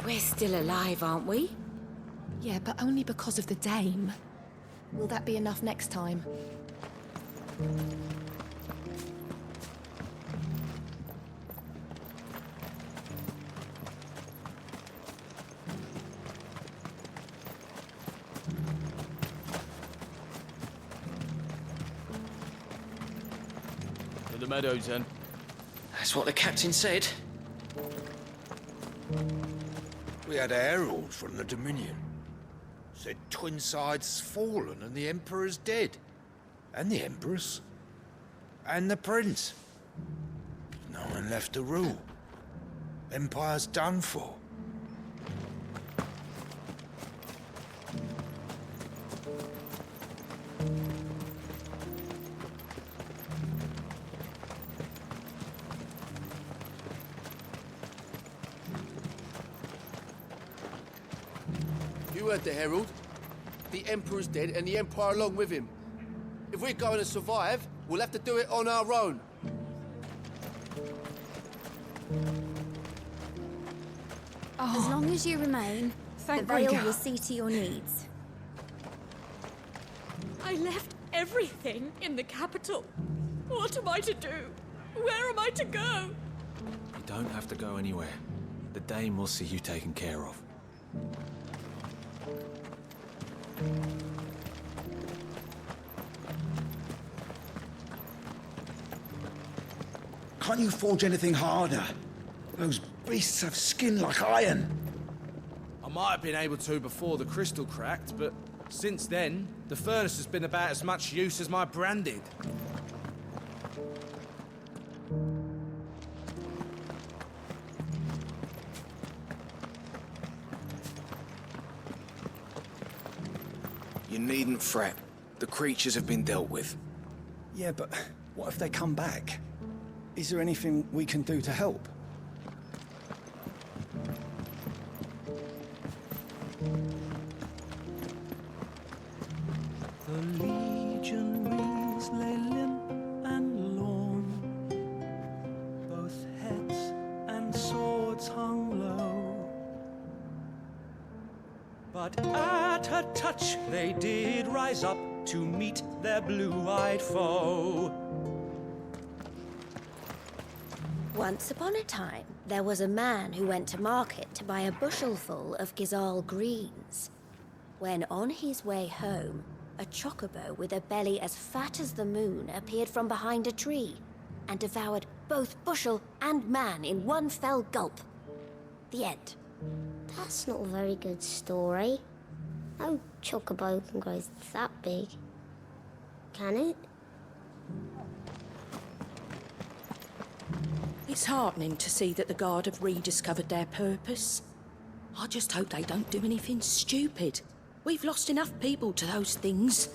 Speaker 1: We're still alive, aren't we? Yeah, but only because of the Dame. Will that be enough next time?
Speaker 8: To the meadows, then.
Speaker 25: That's what the captain said.
Speaker 2: We had a herald from the Dominion. Said Twinside's fallen and the Emperor's dead. And the Empress. And the Prince. No one left to rule. Empire's done for.
Speaker 14: You heard the herald. The Emperor's dead and the Empire along with him. If we're going to survive, we'll have to do it on our own.
Speaker 17: As long as you remain, the Veil will see to your needs.
Speaker 9: I left everything in the capital. What am I to do? Where am I to go?
Speaker 15: You don't have to go anywhere. The Dame will see you taken care of.
Speaker 16: Can't you forge anything harder? Those beasts have skin like iron.
Speaker 8: I might have been able to before the crystal cracked, but since then, the furnace has been about as much use as my branded.
Speaker 15: You needn't fret. The creatures have been dealt with.
Speaker 21: Yeah, but what if they come back? Is there anything we can do to help?
Speaker 27: The legionaries lay limp and lorn, both heads and swords hung low. But at her touch they did rise up to meet their blue-eyed foe.
Speaker 17: Once upon a time, there was a man who went to market to buy a bushelful of Gizal greens. When on his way home, a chocobo with a belly as fat as the moon appeared from behind a tree and devoured both bushel and man in one fell gulp. The end.
Speaker 4: That's not a very good story. No chocobo can grow that big. Can it?
Speaker 13: It's heartening to see that the Guard have rediscovered their purpose. I just hope they don't do anything stupid. We've lost enough people to those things.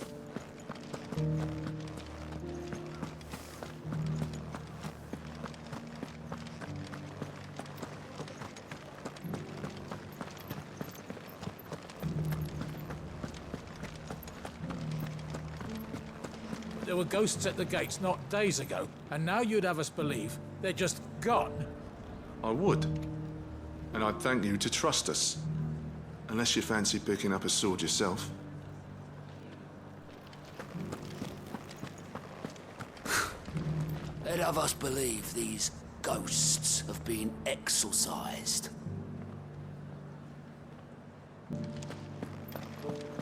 Speaker 10: There were ghosts at the gates not days ago, and now you'd have us believe they're just gone.
Speaker 18: I would. And I'd thank you to trust us. Unless you fancy picking up a sword yourself.
Speaker 6: They'd have us believe these ghosts have been exorcised.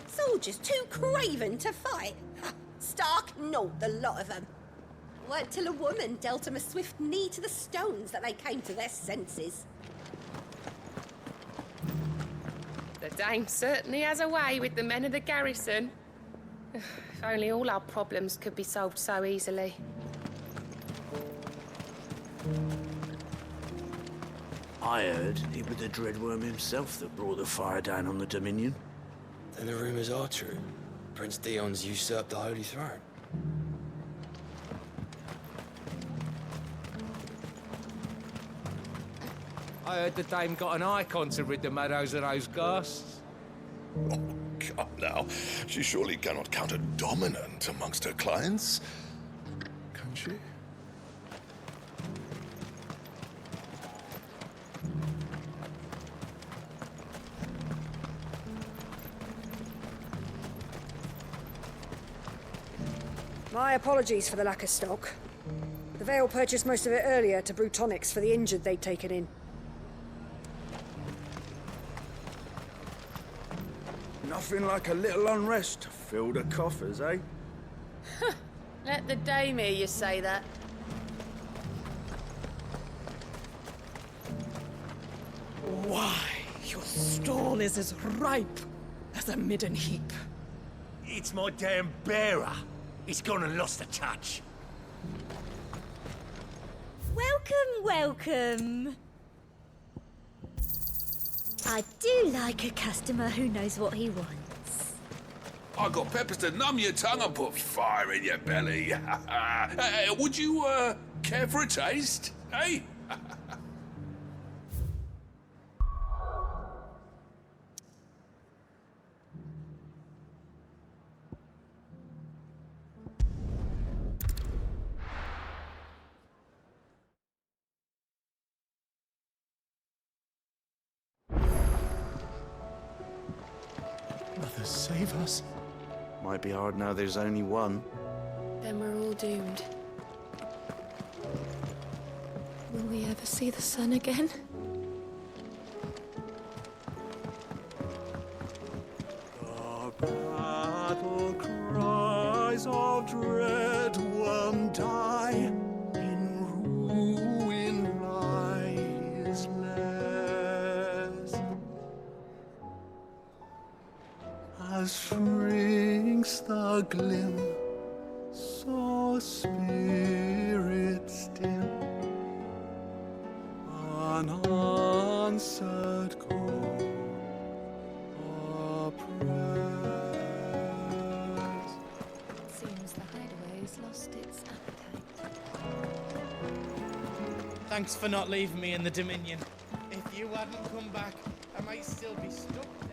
Speaker 9: Soldiers too craven to fight. Stark naught, the lot of them. Weren't till a woman dealt them a swift knee to the stones that they came to their senses.
Speaker 19: The Dame certainly has a way with the men of the garrison. If only all our problems could be solved so easily.
Speaker 6: I heard it was the Dreadworm himself that brought the fire down on the Dominion.
Speaker 22: Then the rumors are true. Prince Dion's usurped the Holy Throne.
Speaker 8: I heard the Dame got an icon to rid the meadows of those ghosts.
Speaker 23: Oh, come now. She surely cannot count a dominant amongst her clients. Can she?
Speaker 9: My apologies for the lack of stock. The Vale purchased most of it earlier to brew tonics for the injured they'd taken in.
Speaker 24: Nothing like a little unrest to fill the coffers, eh?
Speaker 19: Let the Dame hear you say that.
Speaker 26: Why, your stall is as ripe as a midden heap.
Speaker 28: It's my damn bearer. He's gone and lost the touch.
Speaker 17: Welcome, welcome. I do like a customer who knows what he wants.
Speaker 29: I got peppers to numb your tongue and put fire in your belly. Would you, care for a taste, eh?
Speaker 21: Mother, save us.
Speaker 30: Might be hard now there's only one.
Speaker 1: Then we're all doomed. Will we ever see the sun again?
Speaker 24: The battle cries of Dreadworm die. In ruin lies less. As shrinks the glim, so spirits dim. Unanswered call, oppressed.
Speaker 1: Seems the hideaway's lost its appetite.
Speaker 31: Thanks for not leaving me in the Dominion. If you hadn't come back, I might still be stuck there.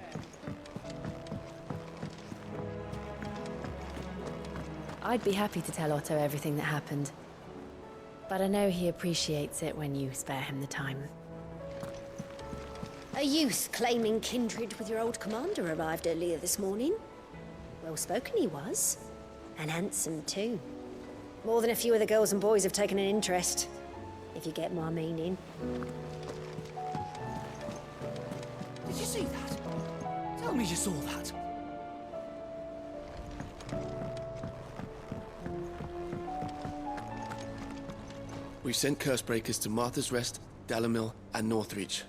Speaker 5: I'd be happy to tell Otto everything that happened. But I know he appreciates it when you spare him the time.
Speaker 9: A youth claiming kindred with your old commander arrived earlier this morning. Well spoken he was. And handsome too. More than a few of the girls and boys have taken an interest.
Speaker 4: if you get my meaning.
Speaker 21: Did you see that? Tell me you saw that.
Speaker 2: We've sent Cursebreakers to Martha's Rest, Dalamil, and Northreach.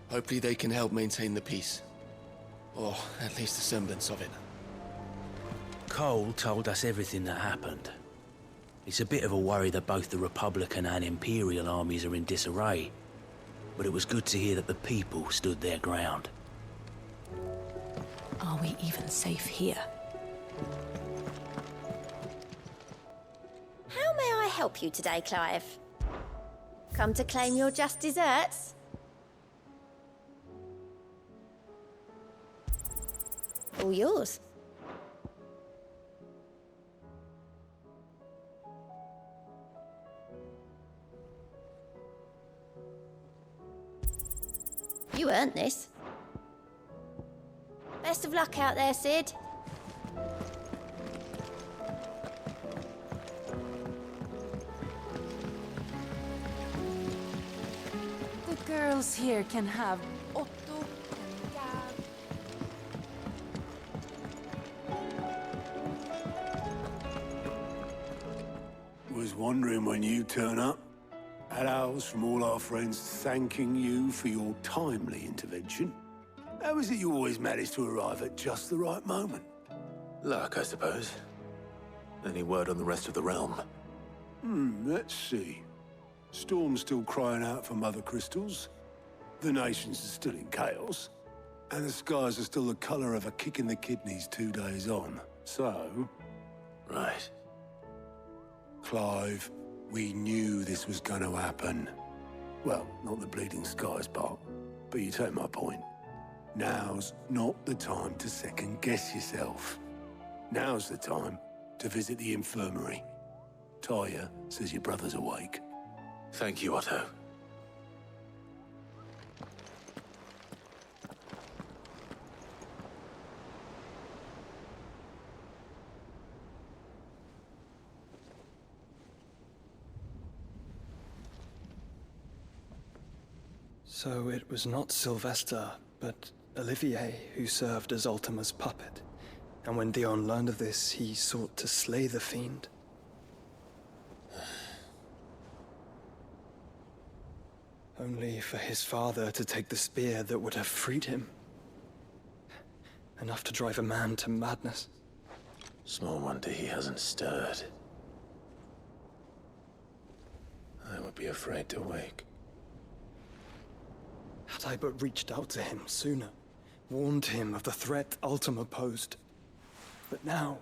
Speaker 2: Hopefully they can help maintain the peace. Or at least a semblance of it.
Speaker 3: Cole told us everything that happened. It's a bit of a worry that both the Republican and Imperial armies are in disarray. But it was good to hear that the people stood their ground.
Speaker 1: Are we even safe here?
Speaker 17: How may I help you today, Clive? Come to claim your just desserts? All yours. You earned this. Best of luck out there, Sid.
Speaker 7: The girls here can have Otto and Gab.
Speaker 11: Was wondering when you turn up. Hellos from all our friends thanking you for your timely intervention. How is it you always manage to arrive at just the right moment?
Speaker 12: Luck, I suppose. Any word on the rest of the realm?
Speaker 11: Let's see. Storm's still crying out for mother crystals. The nations are still in chaos. And the skies are still the color of a kick in the kidneys 2 days on. So...
Speaker 12: Right.
Speaker 11: Clive, we knew this was going to happen. Well, not the bleeding skies part, but you take my point. Now's not the time to second-guess yourself. Now's the time to visit the infirmary. Talia says your brother's awake.
Speaker 12: Thank you, Otto.
Speaker 21: So it was not Sylvester, but Olivier who served as Ultima's puppet. And when Dion learned of this, he sought to slay the fiend. Only for his father to take the spear that would have freed him. Enough to drive a man to madness.
Speaker 12: Small wonder he hasn't stirred. I would be afraid to wake.
Speaker 21: Had I but reached out to him sooner, warned him of the threat Ultima posed. But now,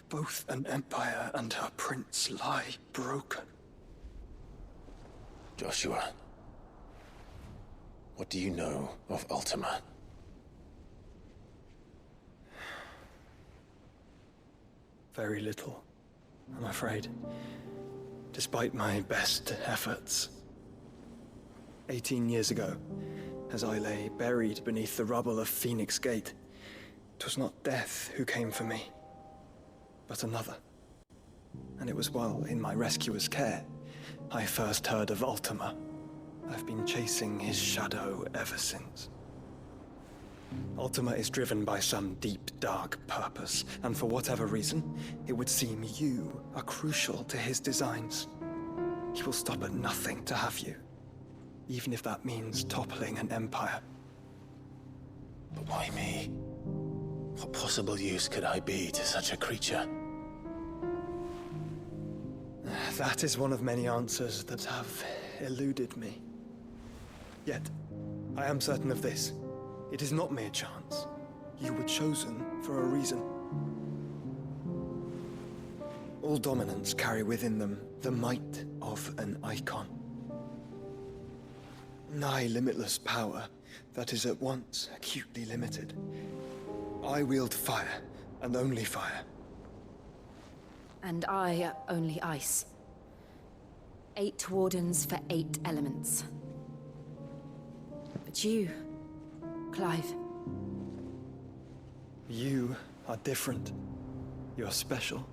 Speaker 21: both an empire and her prince lie broken.
Speaker 12: Joshua, what do you know of Ultima?
Speaker 21: Very little, I'm afraid. Despite my best efforts. 18 years ago, as I lay buried beneath the rubble of Phoenix Gate, 'twas not death who came for me, but another. And it was while in my rescuer's care, I first heard of Ultima. I've been chasing his shadow ever since. Ultima is driven by some deep, dark purpose, and for whatever reason, it would seem you are crucial to his designs. He will stop at nothing to have you, even if that means toppling an empire.
Speaker 12: But why me? What possible use could I be to such a creature?
Speaker 21: That is one of many answers that have eluded me. Yet, I am certain of this. It is not mere chance. You were chosen for a reason. All dominants carry within them the might of an icon. Nigh limitless power that is at once acutely limited. I wield fire, and only fire.
Speaker 1: And I only ice. 8 wardens for 8 elements. But you, Clive.
Speaker 21: You are different. You're special.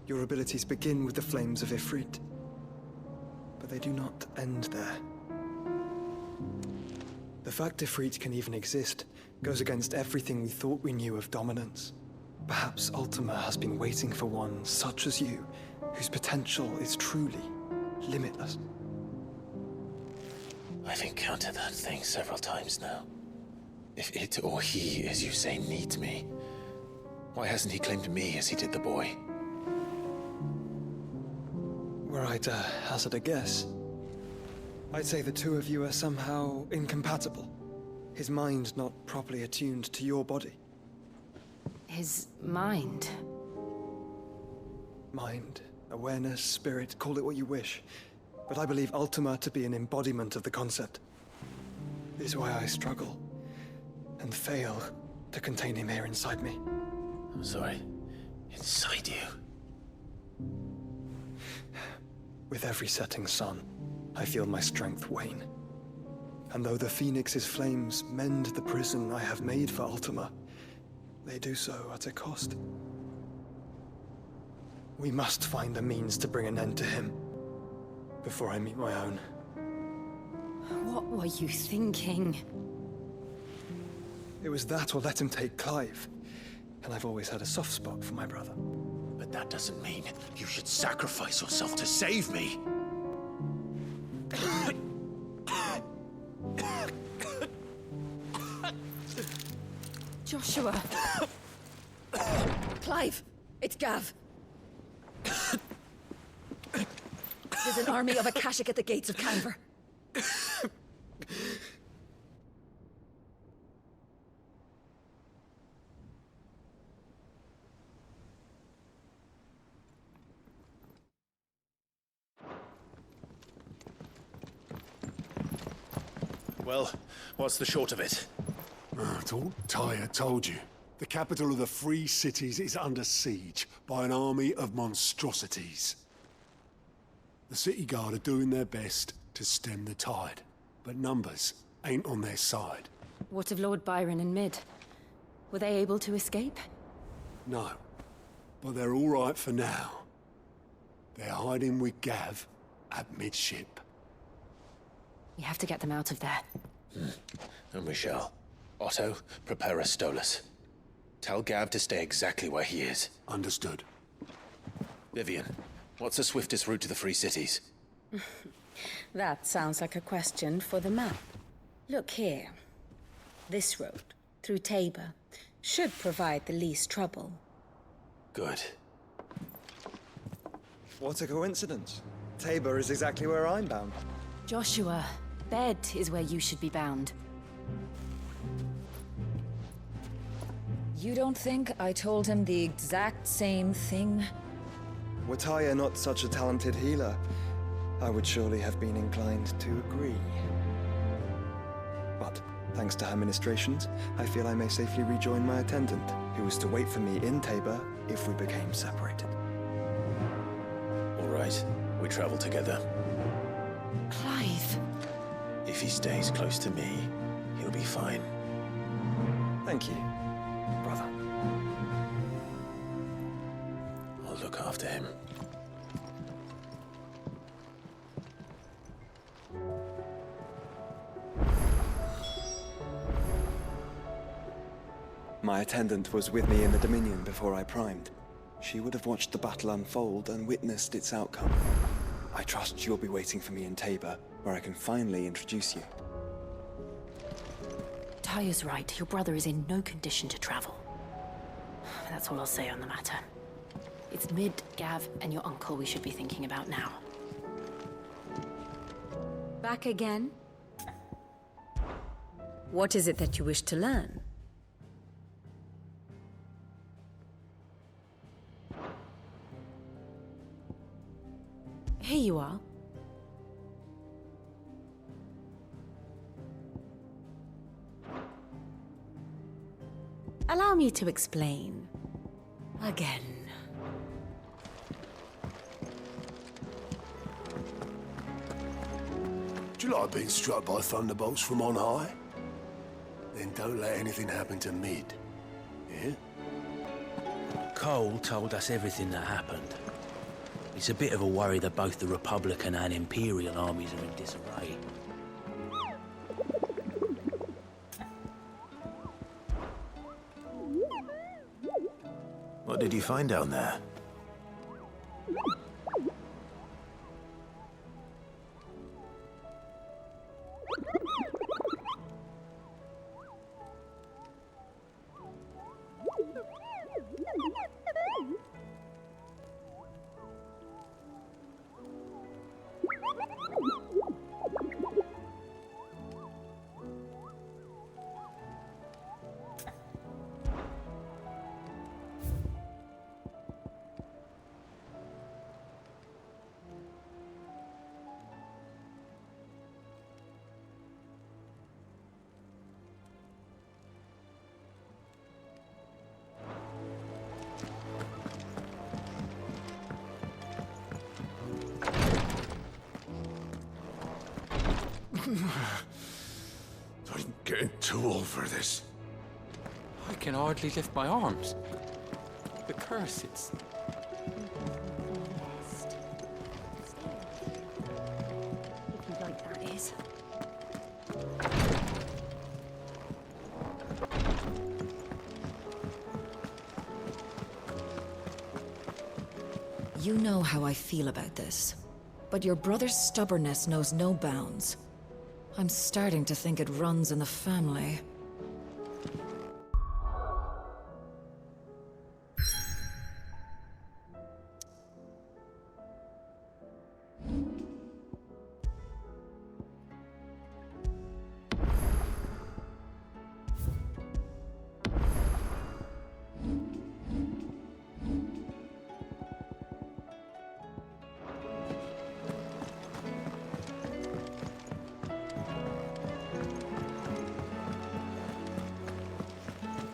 Speaker 21: Your abilities begin with the flames of Ifrit. but they do not end there. The fact Ifrit can even exist goes against everything we thought we knew of dominance. Perhaps Ultima has been waiting for one such as you, whose potential is truly limitless.
Speaker 12: I've encountered that thing several times now. If it or he, as you say, needs me, why hasn't he claimed me as he did the boy?
Speaker 21: Were I to hazard a guess, I'd say the two of you are somehow incompatible. His mind not properly attuned to your body.
Speaker 7: His mind?
Speaker 21: Mind, awareness, spirit, call it what you wish. But I believe Ultima to be an embodiment of the concept. It is why I struggle and fail to contain him here inside me.
Speaker 12: I'm sorry. Inside you?
Speaker 21: With every setting sun, I feel my strength wane. And though the Phoenix's flames mend the prison I have made for Ultima, they do so at a cost. We must find a means to bring an end to him before I meet my own.
Speaker 7: What were you thinking?
Speaker 21: It was that or let him take Clive. And I've always had a soft spot for my brother.
Speaker 12: But that doesn't mean you should sacrifice yourself to save me.
Speaker 1: Joshua! Clive! It's Gav! There's an army of Akashic at the gates of Canver.
Speaker 12: Well, what's the short of it?
Speaker 11: I thought Tyre told you. The capital of the Free Cities is under siege by an army of monstrosities. The city guard are doing their best to stem the tide, but numbers ain't on their side.
Speaker 7: What of Lord Byron and Mid? Were they able to escape?
Speaker 11: No, but they're all right for now. They're hiding with Gav at midship.
Speaker 7: We have to get them out of there.
Speaker 12: And we shall. Otto, prepare a Stolas. Tell Gav to stay exactly where he is.
Speaker 11: Understood.
Speaker 12: Vivian, what's the swiftest route to the Free Cities?
Speaker 7: That sounds like a question for the map. Look here. This road, through Tabor, should provide the least trouble.
Speaker 12: Good.
Speaker 21: What a coincidence. Tabor is exactly where I'm bound.
Speaker 7: Joshua, bed is where you should be bound.
Speaker 6: You don't think I told him the exact same thing?
Speaker 21: Were Tyre not such a talented healer, I would surely have been inclined to agree. But, thanks to her ministrations, I feel I may safely rejoin my attendant, who was to wait for me in Tabor if we became separated.
Speaker 12: All right, we travel together.
Speaker 7: Clive.
Speaker 12: If he stays close to me, he'll be fine.
Speaker 21: Thank you, brother.
Speaker 12: I'll look after him.
Speaker 21: My attendant was with me in the Dominion before I primed. She would have watched the battle unfold and witnessed its outcome. I trust you'll be waiting for me in Tabor, where I can finally introduce you.
Speaker 7: Tyre's right. Your brother is in no condition to travel. That's all I'll say on the matter. It's Mid, Gav, and your uncle we should be thinking about now.
Speaker 6: Back again? What is it that you wish to learn?
Speaker 7: Here you are. Allow me to explain. Again.
Speaker 11: Do you like being struck by thunderbolts from on high? Then don't let anything happen to Mid. Yeah?
Speaker 3: Cole told us everything that happened. It's a bit of a worry that both the Republican and Imperial armies are in disarray.
Speaker 8: What did you find down there?
Speaker 23: I'm getting too old for this.
Speaker 10: I can hardly lift my arms. The curse, it's...
Speaker 17: If you like, that is.
Speaker 6: You know how I feel about this, but your brother's stubbornness knows no bounds. I'm starting to think it runs in the family.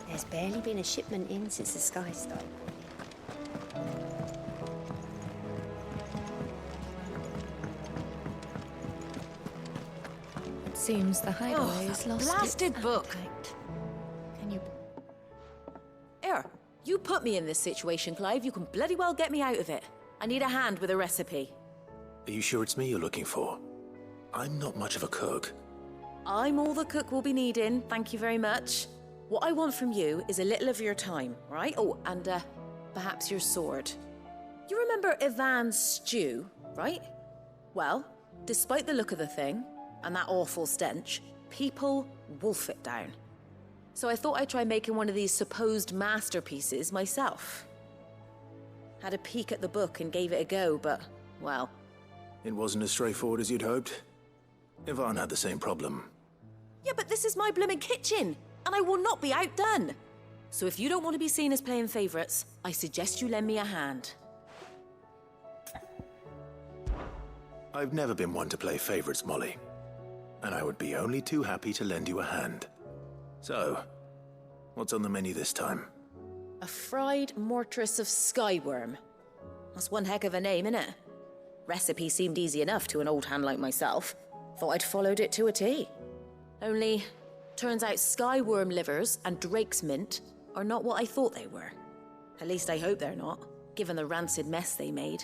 Speaker 4: There's barely been a shipment in since the sky started.
Speaker 1: It seems the hideaway is lost.
Speaker 13: Blasted book! Can you... You put me in this situation, Clive. You can bloody well get me out of it. I need a hand with a recipe.
Speaker 8: Are you sure it's me you're looking for? I'm not much of a cook.
Speaker 13: I'm all the cook will be needing, thank you very much. What I want from you is a little of your time, right? Oh, and perhaps your sword. You remember Ivan's stew, right? Well, despite the look of the thing, and that awful stench, people wolf it down. So I thought I'd try making one of these supposed masterpieces myself. Had a peek at the book and gave it a go, but, well...
Speaker 8: It wasn't as straightforward as you'd hoped. Ivan had the same problem.
Speaker 13: Yeah, but this is my blimmin' kitchen! And I will not be outdone. So if you don't want to be seen as playing favourites, I suggest you lend me a hand.
Speaker 8: I've never been one to play favourites, Molly. And I would be only too happy to lend you a hand. So, what's on the menu this time?
Speaker 13: A fried mortress of skyworm. That's one heck of a name, innit? Recipe seemed easy enough to an old hand like myself. Thought I'd followed it to a T. Only... turns out skyworm livers and drake's mint are not what I thought they were. At least I hope they're not, given the rancid mess they made.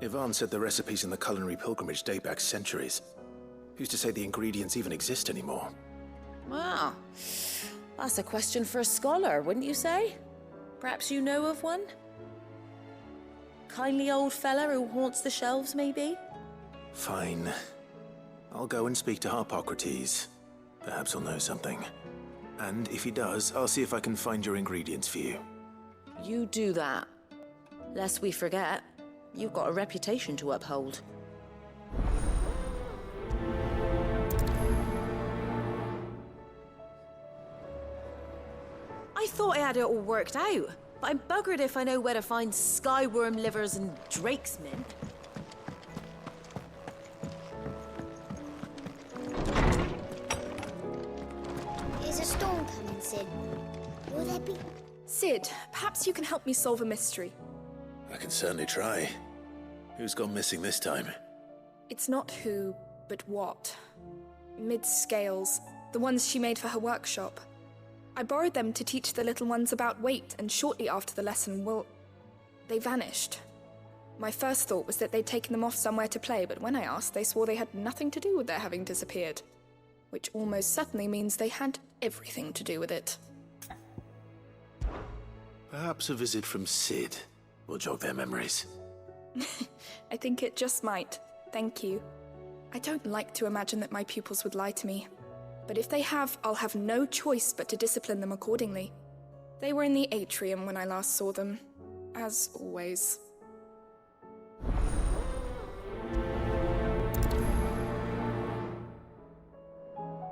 Speaker 8: Ivan said the recipes in the culinary pilgrimage date back centuries. Who's to say the ingredients even exist anymore?
Speaker 13: Wow. That's a question for a scholar, wouldn't you say? Perhaps you know of one? Kindly old fella who haunts the shelves, maybe?
Speaker 8: Fine. I'll go and speak to Harpocrates. Perhaps he'll know something. And if he does, I'll see if I can find your ingredients for you.
Speaker 13: You do that. Lest we forget, you've got a reputation to uphold. I thought I had it all worked out, but I'm buggered if I know where to find skyworm livers and drake's mint.
Speaker 4: Is a storm coming, Sid? Will there be...
Speaker 14: Sid, perhaps you can help me solve a mystery.
Speaker 8: I can certainly try. Who's gone missing this time?
Speaker 14: It's not who, but what. Mid's scales, the ones she made for her workshop. I borrowed them to teach the little ones about weight, and shortly after the lesson, well, they vanished. My first thought was that they'd taken them off somewhere to play, but when I asked, they swore they had nothing to do with their having disappeared. Which almost certainly means they had everything to do with it.
Speaker 8: Perhaps a visit from Sid will jog their memories.
Speaker 14: I think it just might. Thank you. I don't like to imagine that my pupils would lie to me. But if they have, I'll have no choice but to discipline them accordingly. They were in the atrium when I last saw them. As always.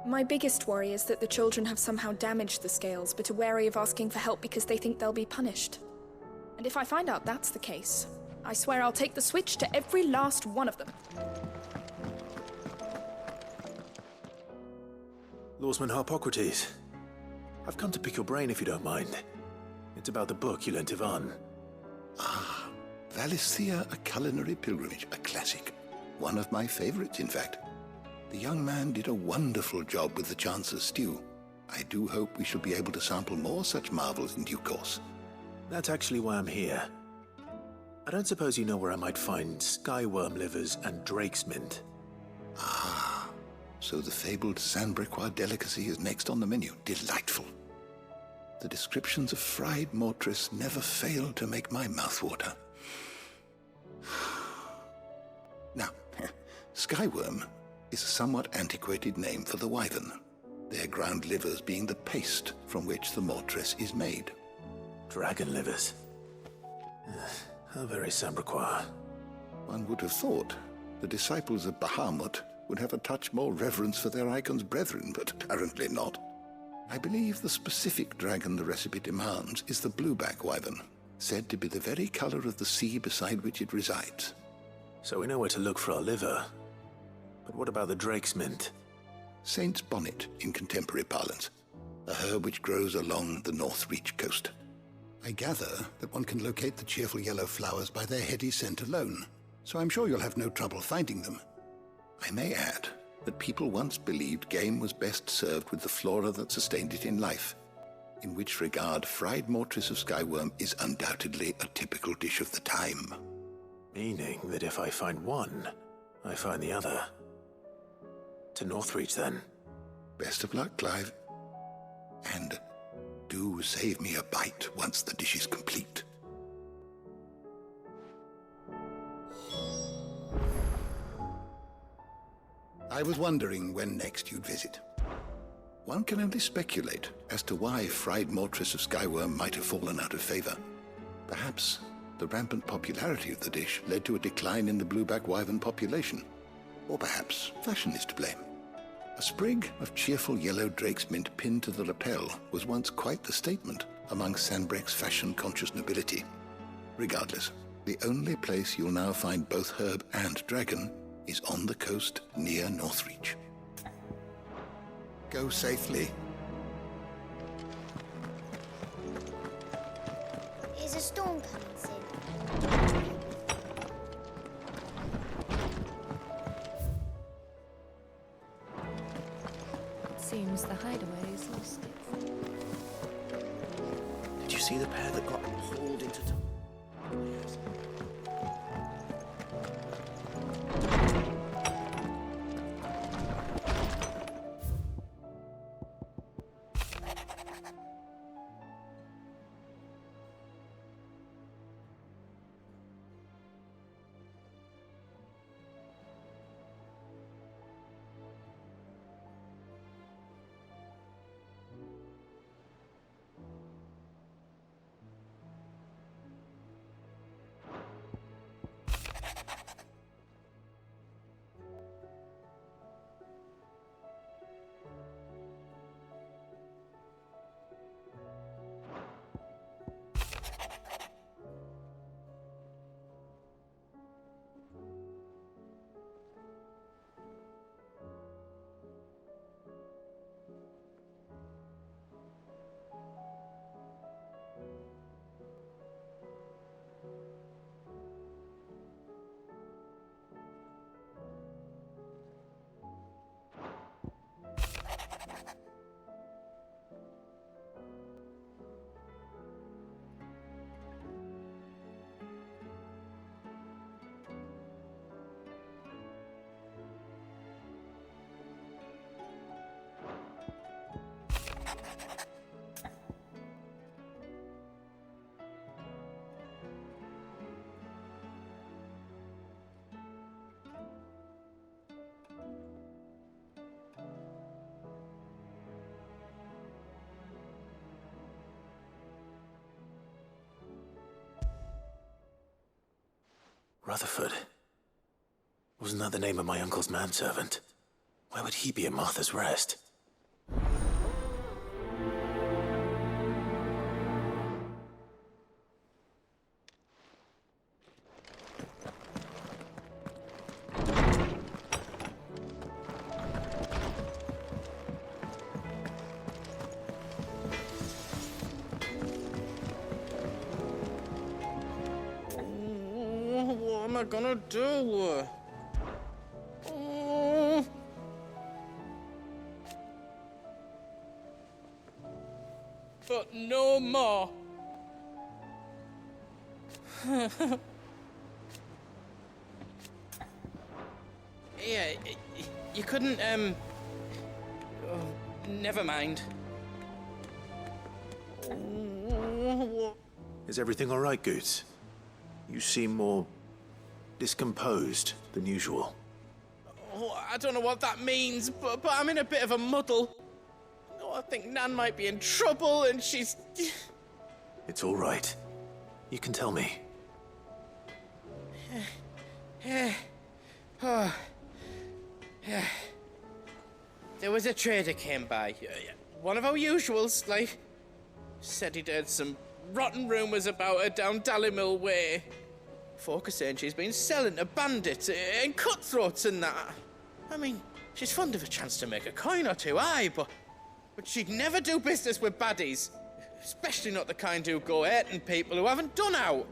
Speaker 14: My biggest worry is that the children have somehow damaged the scales, but are wary of asking for help because they think they'll be punished. And if I find out that's the case, I swear I'll take the switch to every last one of them.
Speaker 8: Lawsman Harpocrates, I've come to pick your brain if you don't mind. It's about the book you lent Ivan.
Speaker 15: Ah, Valisthea, A Culinary Pilgrimage, a classic. One of my favorites, in fact. The young man did a wonderful job with the Chance's stew. I do hope we shall be able to sample more such marvels in due course.
Speaker 8: That's actually why I'm here. I don't suppose you know where I might find skyworm livers and drake's mint.
Speaker 15: Ah, so the fabled Sandbrequois delicacy is next on the menu. Delightful. The descriptions of fried mortress never fail to make my mouth water. Now, skyworm is a somewhat antiquated name for the wyvern, their ground livers being the paste from which the mortress is made.
Speaker 8: Dragon livers. How very Sandbrequois.
Speaker 15: One would have thought the disciples of Bahamut would have a touch more reverence for their icon's brethren, but apparently not. I believe the specific dragon the recipe demands is the blueback wyvern, said to be the very color of the sea beside which it resides.
Speaker 8: So we know where to look for our liver. But what about the drake's mint?
Speaker 15: Saint's bonnet in contemporary parlance, a herb which grows along the North Reach coast. I gather that one can locate the cheerful yellow flowers by their heady scent alone, so I'm sure you'll have no trouble finding them. I may add that people once believed game was best served with the flora that sustained it in life, in which regard fried mortress of skyworm is undoubtedly a typical dish of the time.
Speaker 8: Meaning that if I find one, I find the other. To Northreach, then.
Speaker 15: Best of luck, Clive. And do save me a bite once the dish is complete. I was wondering when next you'd visit. One can only speculate as to why fried mortress of skyworm might have fallen out of favor. Perhaps the rampant popularity of the dish led to a decline in the blueback wyvern population. Or perhaps fashion is to blame. A sprig of cheerful yellow drake's mint pinned to the lapel was once quite the statement among Sanbreque's fashion-conscious nobility. Regardless, the only place you'll now find both herb and dragon is on the coast near Northreach. Go safely.
Speaker 4: Is a storm coming soon?
Speaker 1: Seems the hideaway is lost its...
Speaker 3: Did you see the pair that got hauled into...
Speaker 8: Rutherford. Wasn't that the name of my uncle's manservant? Why would he be at Martha's Rest?
Speaker 31: What am I gonna do? But no more. Yeah, you couldn't, oh, never mind.
Speaker 8: Is everything all right, Goots? You seem more discomposed than usual.
Speaker 31: Oh, I don't know what that means, but I'm in a bit of a muddle. Oh, I think Nan might be in trouble, and she's...
Speaker 8: It's all right. You can tell me.
Speaker 31: Oh. Yeah. There was a trader came by. One of our usuals, like. Said he'd heard some rotten rumours about her down Dalimil Way. Folk are saying she's been selling to bandits and cutthroats and that. I mean, she's fond of a chance to make a coin or two, aye, but she'd never do business with baddies. Especially not the kind who go hurting people who haven't done out.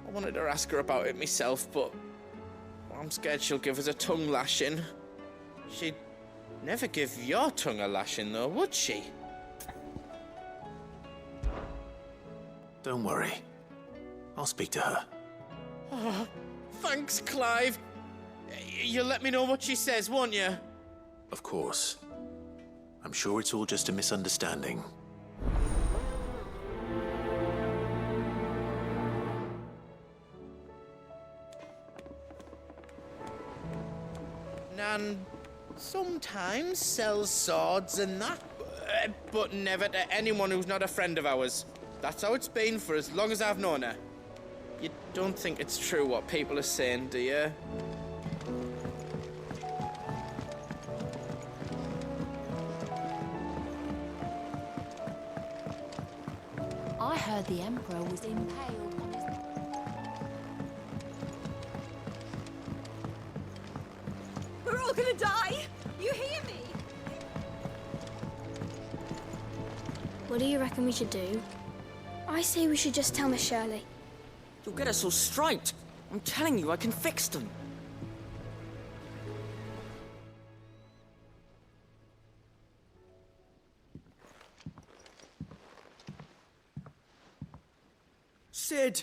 Speaker 31: I wanted to ask her about it myself, but I'm scared she'll give us a tongue lashing. She'd never give your tongue a lashing, though, would she?
Speaker 8: Don't worry. I'll speak to her.
Speaker 31: Oh, thanks, Clive. You'll let me know what she says, won't you?
Speaker 8: Of course. I'm sure it's all just a misunderstanding.
Speaker 31: Nan sometimes sells swords and that, but never to anyone who's not a friend of ours. That's how it's been for as long as I've known her. You don't think it's true what people are saying, do you?
Speaker 1: I heard the Emperor was impaled on his...
Speaker 9: We're all gonna die! You hear me?
Speaker 16: What do you reckon we should do? I say we should just tell Miss Shirley.
Speaker 18: You'll get us all straight. I'm telling you, I can fix them.
Speaker 8: Sid!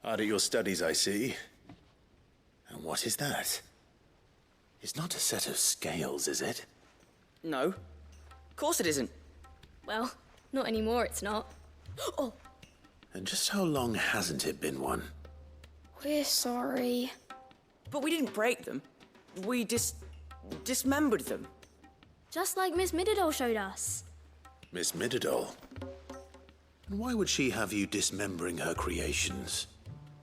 Speaker 8: Hard at your studies, I see. And what is that? It's not a set of scales, is it?
Speaker 18: No. Of course it isn't.
Speaker 16: Well, not anymore, it's not. Oh!
Speaker 8: And just how long hasn't it been one?
Speaker 16: We're sorry.
Speaker 18: But we didn't break them. We dismembered them.
Speaker 16: Just like Miss Mididol showed us.
Speaker 8: Miss Mididol? And why would she have you dismembering her creations?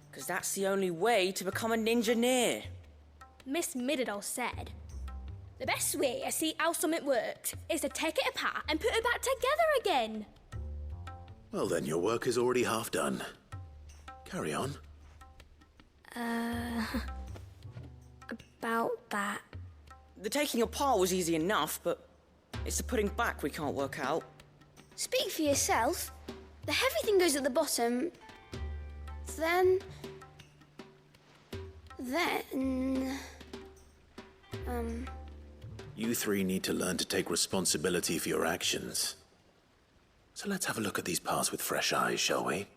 Speaker 18: Because that's the only way to become a ninja-neer.
Speaker 16: Miss Mididol said, the best way to see how something works is to take it apart and put it back together again.
Speaker 8: Well, then your work is already half done. Carry on.
Speaker 16: About that.
Speaker 18: The taking apart was easy enough, but it's the putting back we can't work out.
Speaker 16: Speak for yourself. The heavy thing goes at the bottom. Then...
Speaker 8: You three need to learn to take responsibility for your actions. So let's have a look at these parts with fresh eyes, shall we?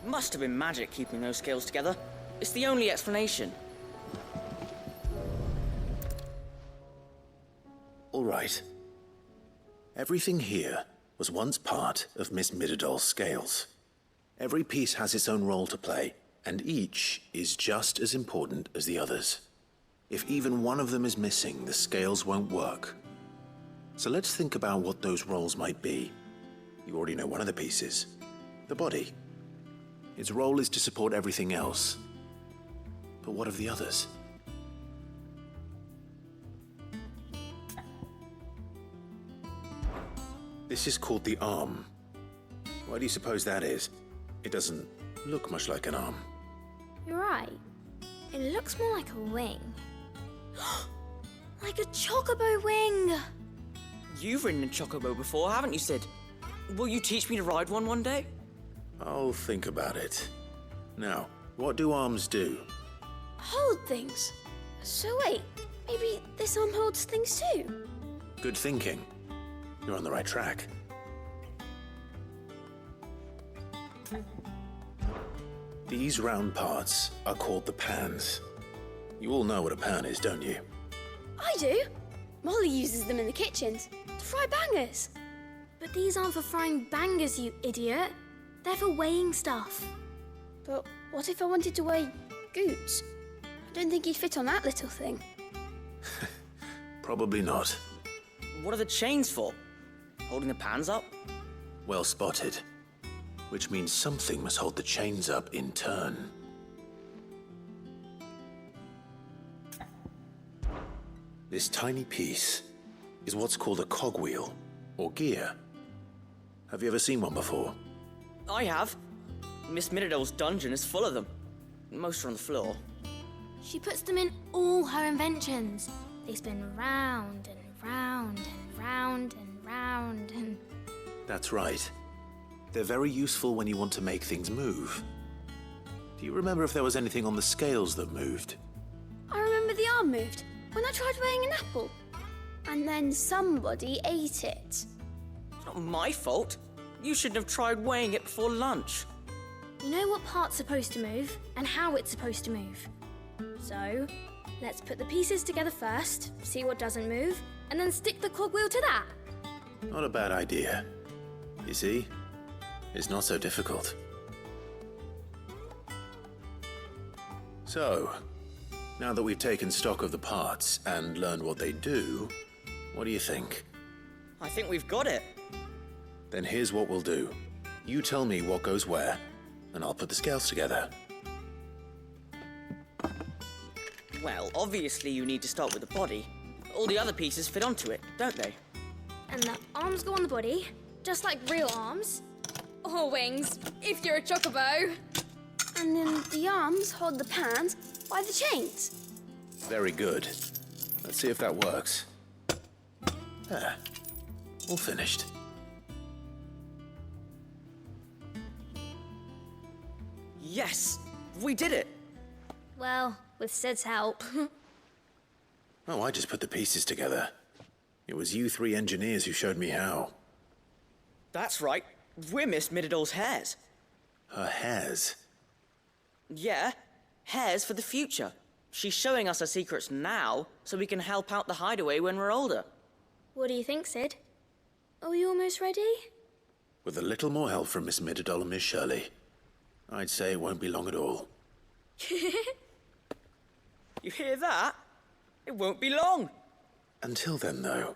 Speaker 18: Must have been magic keeping those scales together. It's the only explanation.
Speaker 8: right. Everything here was once part of Miss Midadol's scales. Every piece has its own role to play, and each is just as important as the others. If even one of them is missing, the scales won't work. So let's think about what those roles might be. You already know one of the pieces, the body. Its role is to support everything else. But what of the others? This is called the arm. Why do you suppose that is? It doesn't look much like an arm.
Speaker 16: You're right. It looks more like a wing. Like a chocobo wing!
Speaker 18: You've ridden a chocobo before, haven't you, Sid? Will you teach me to ride one day?
Speaker 8: I'll think about it. Now, what do arms do?
Speaker 16: Hold things. So wait, maybe this arm holds things too?
Speaker 8: Good thinking. You're on the right track. These round parts are called the pans. You all know what a pan is, don't you?
Speaker 16: I do. Molly uses them in the kitchens to fry bangers. But these aren't for frying bangers, you idiot. They're for weighing stuff. But what if I wanted to weigh Goots? I don't think he'd fit on that little thing.
Speaker 8: Probably not.
Speaker 18: What are the chains for? Holding the pans up?
Speaker 8: Well spotted. Which means something must hold the chains up in turn. This tiny piece is what's called a cogwheel, or gear. Have you ever seen one before?
Speaker 18: I have. Miss Midadol's dungeon is full of them. Most are on the floor.
Speaker 16: She puts them in all her inventions. They spin round and round and round and round and...
Speaker 8: That's right. They're very useful when you want to make things move. Do you remember if there was anything on the scales that moved?
Speaker 16: I remember the arm moved when I tried weighing an apple. And then somebody ate it.
Speaker 18: It's not my fault. You shouldn't have tried weighing it before lunch.
Speaker 16: You know what part's supposed to move and how it's supposed to move. So, let's put the pieces together first, see what doesn't move, and then stick the cogwheel to that.
Speaker 8: Not a bad idea. You see? It's not so difficult. So, now that we've taken stock of the parts and learned what they do, what do you think?
Speaker 18: I think we've got it.
Speaker 8: Then here's what we'll do. You tell me what goes where, and I'll put the scales together.
Speaker 18: Well, obviously you need to start with the body. All the other pieces fit onto it, don't they?
Speaker 16: And the arms go on the body, just like real arms. Or wings, if you're a chocobo. And then the arms hold the pans by the chains.
Speaker 8: Very good. Let's see if that works. There. All finished.
Speaker 18: Yes! We did it!
Speaker 16: Well, with Sid's help.
Speaker 8: Oh, I just put the pieces together. It was you three engineers who showed me how.
Speaker 18: That's right. We're Miss Midadol's hares.
Speaker 8: Her hairs?
Speaker 18: Yeah, hares for the future. She's showing us her secrets now, so we can help out the hideaway when we're older.
Speaker 16: What do you think, Sid? Are we almost ready?
Speaker 8: With a little more help from Miss Midadol and Miss Shirley, I'd say it won't be long at all.
Speaker 18: You hear that? It won't be long.
Speaker 8: Until then, though,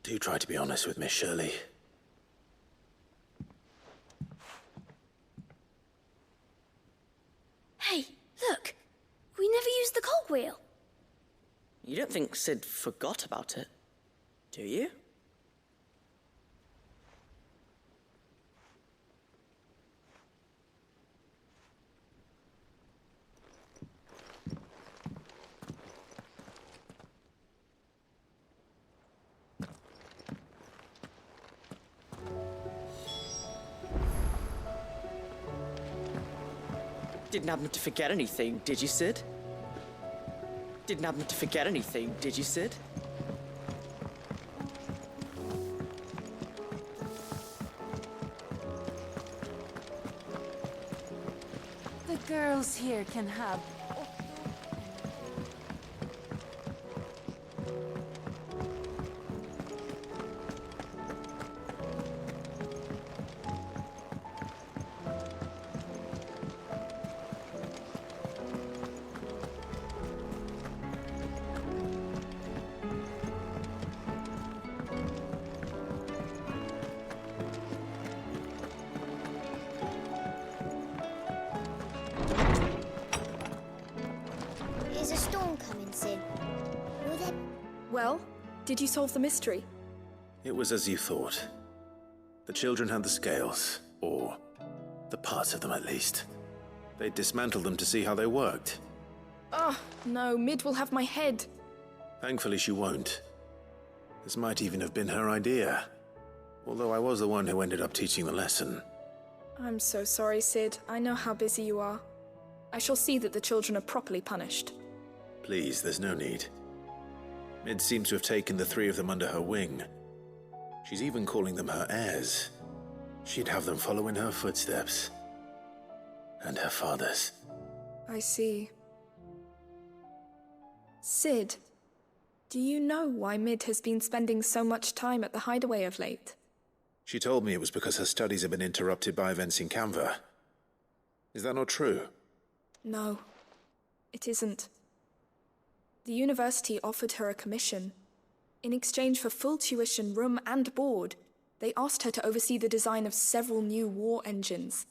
Speaker 8: do try to be honest with Miss Shirley.
Speaker 16: Hey, look! We never used the cogwheel.
Speaker 18: You don't think Sid forgot about it, do you? Didn't happen to forget anything, did you, Sid? Didn't happen to forget anything, did you, Sid?
Speaker 5: The girls here can have...
Speaker 14: Well, did you solve the mystery?
Speaker 8: It was as you thought. The children had the scales, or the parts of them at least. They dismantled them to see how they worked.
Speaker 14: Oh, no, Mid will have my head.
Speaker 8: Thankfully she won't. This might even have been her idea. Although I was the one who ended up teaching the lesson.
Speaker 14: I'm so sorry, Sid. I know how busy you are. I shall see that the children are properly punished.
Speaker 8: Please, there's no need. Mid seems to have taken the three of them under her wing. She's even calling them her heirs. She'd have them follow in her footsteps. And her father's.
Speaker 14: I see. Sid, do you know why Mid has been spending so much time at the hideaway of late?
Speaker 8: She told me it was because her studies have been interrupted by events in Canva. Is that not true?
Speaker 14: No, it isn't. The university offered her a commission. In exchange for full tuition, room and board, they asked her to oversee the design of several new war engines.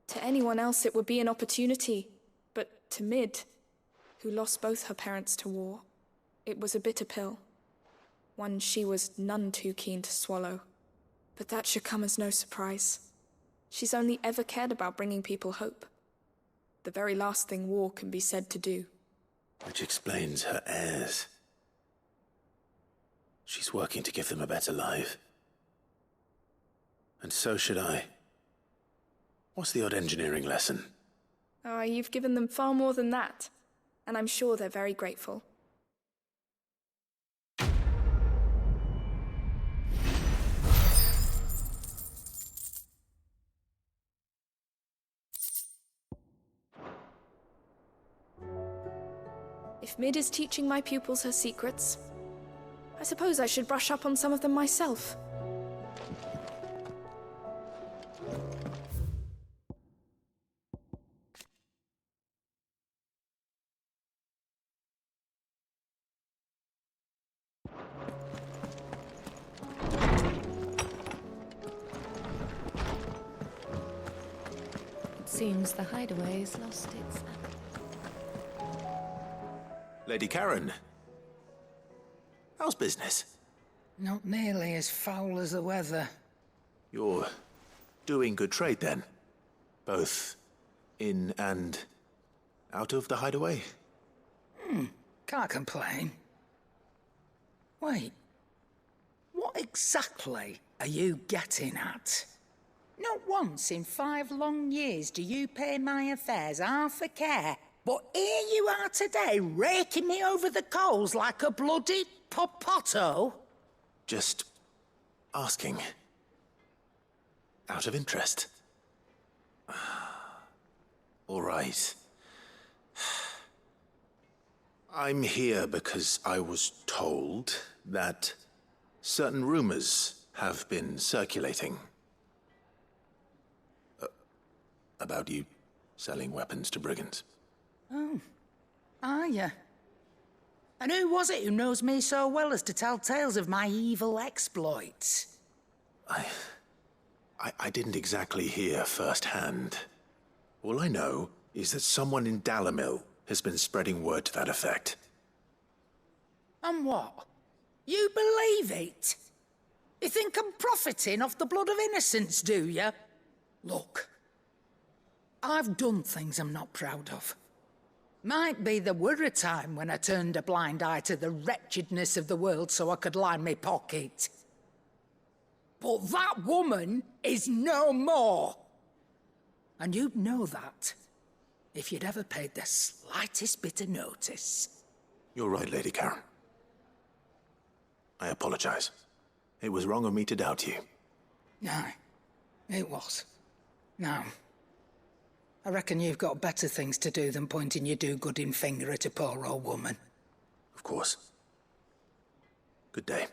Speaker 14: To anyone else it would be an opportunity, but to Mid, who lost both her parents to war, it was a bitter pill. One she was none too keen to swallow. But that should come as no surprise. She's only ever cared about bringing people hope. The very last thing war can be said to do.
Speaker 8: Which explains her heirs. She's working to give them a better life. And so should I. What's the odd engineering lesson?
Speaker 14: Ah, you've given them far more than that. And I'm sure they're very grateful. If Mid is teaching my pupils her secrets, I suppose I should brush up on some of them myself.
Speaker 1: It seems the hideaway's lost its...
Speaker 8: Lady Karen. How's business?
Speaker 2: Not nearly as foul as the weather.
Speaker 8: You're doing good trade then? Both in and out of the hideaway?
Speaker 2: Can't complain. Wait. What exactly are you getting at?
Speaker 19: Not once in 5 long years do you pay my affairs half a care. But here you are today, raking me over the coals like a bloody popoto.
Speaker 8: Just asking. Out of interest. All right. I'm here because I was told that certain rumors have been circulating. About you selling weapons to brigands.
Speaker 19: Oh, are you? And who was it who knows me so well as to tell tales of my evil exploits?
Speaker 8: I didn't exactly hear firsthand. All I know is that someone in Dalimil has been spreading word to that effect.
Speaker 19: And what? You believe it? You think I'm profiting off the blood of innocents, do you? Look, I've done things I'm not proud of. Might be there were a time when I turned a blind eye to the wretchedness of the world so I could line my pocket. But that woman is no more. And you'd know that if you'd ever paid the slightest bit of notice.
Speaker 8: You're right, Lady Karen. I apologize. It was wrong of me to doubt you.
Speaker 19: No, it was. Now, I reckon you've got better things to do than pointing your do-gooding finger at a poor old woman.
Speaker 8: Of course. Good day.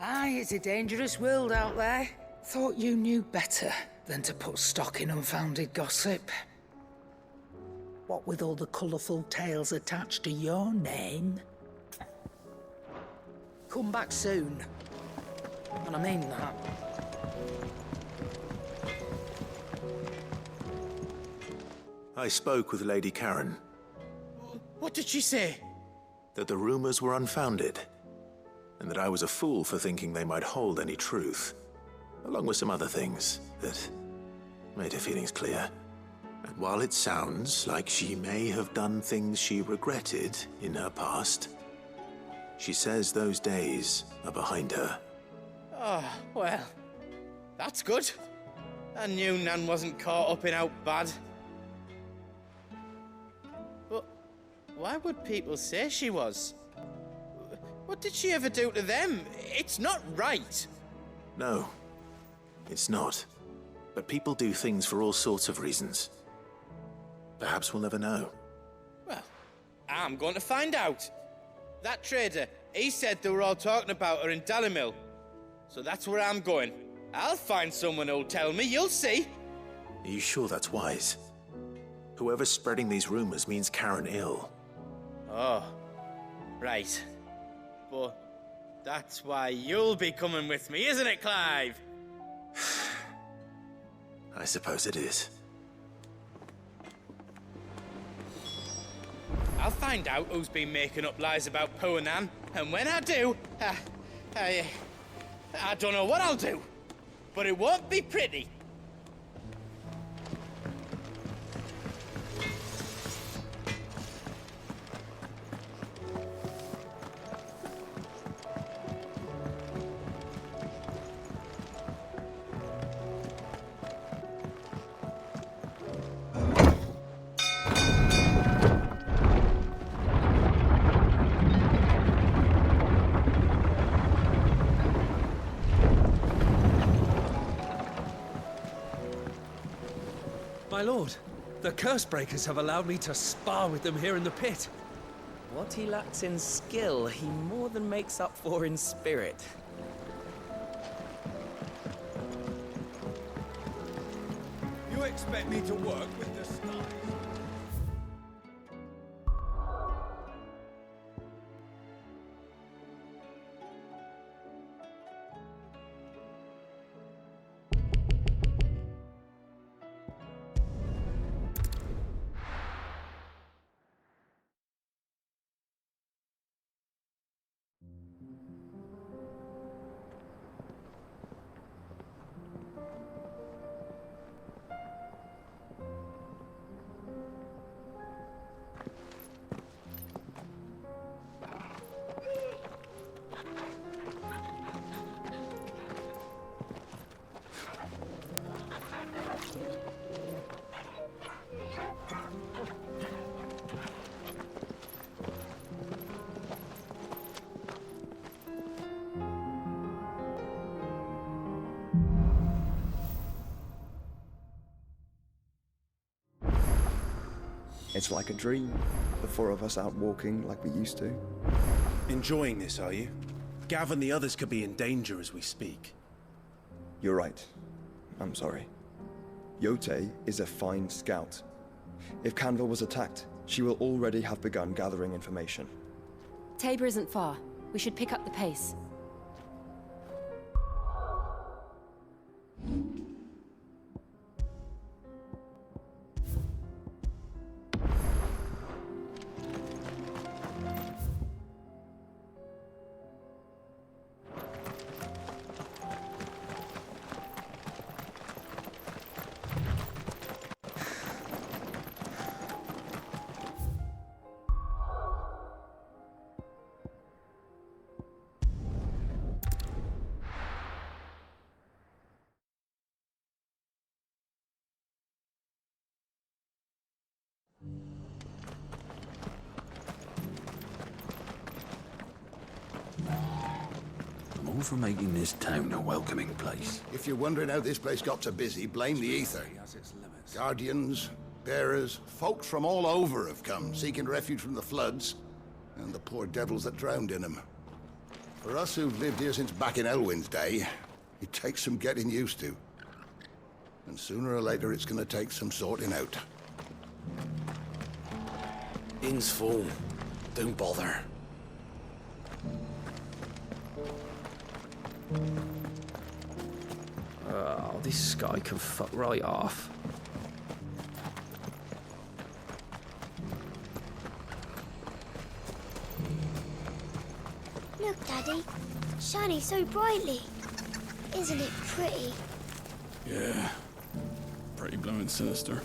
Speaker 19: Aye, it's a dangerous world out there. Thought you knew better than to put stock in unfounded gossip. What with all the colourful tales attached to your name. Come back soon. And I mean that.
Speaker 8: I spoke with Lady Karen.
Speaker 31: What did she say?
Speaker 8: That the rumors were unfounded, and that I was a fool for thinking they might hold any truth, along with some other things that made her feelings clear. And while it sounds like she may have done things she regretted in her past, she says those days are behind her.
Speaker 31: Oh, well, that's good. I knew Nan wasn't caught up in out bad. But why would people say she was? What did she ever do to them? It's not right.
Speaker 8: No, it's not. But people do things for all sorts of reasons. Perhaps we'll never know.
Speaker 31: Well, I'm going to find out. That trader, he said they were all talking about her in Dalimil. So that's where I'm going. I'll find someone who'll tell me, you'll see.
Speaker 8: Are you sure that's wise? Whoever's spreading these rumors means Karen ill.
Speaker 31: Oh, right. But that's why you'll be coming with me, isn't it, Clive?
Speaker 8: I suppose it is.
Speaker 31: I'll find out who's been making up lies about poor Nan, and when I do, I don't know what I'll do, but it won't be pretty.
Speaker 12: My lord, the Cursebreakers have allowed me to spar with them here in the pit.
Speaker 18: What he lacks in skill, he more than makes up for in spirit.
Speaker 11: You expect me to work with the stars?
Speaker 20: It's like a dream. The four of us out walking like we used to.
Speaker 8: Enjoying this, are you? Gav and the others could be in danger as we speak.
Speaker 20: You're right. I'm sorry. Yote is a fine scout. If Canville was attacked, she will already have begun gathering information.
Speaker 21: Tabor isn't far. We should pick up the pace.
Speaker 3: All for making this town a welcoming place.
Speaker 15: If you're wondering how this place got so busy, blame the ether. Guardians, bearers, folks from all over have come, seeking refuge from the floods, and the poor devils that drowned in them. For us who've lived here since back in Elwyn's day, it takes some getting used to. And sooner or later it's gonna take some sorting out.
Speaker 3: Inn's full. Don't bother.
Speaker 12: Oh, this guy can fuck right off.
Speaker 4: Look, Daddy. Shining so brightly. Isn't it pretty?
Speaker 7: Yeah. Pretty blooming sinister.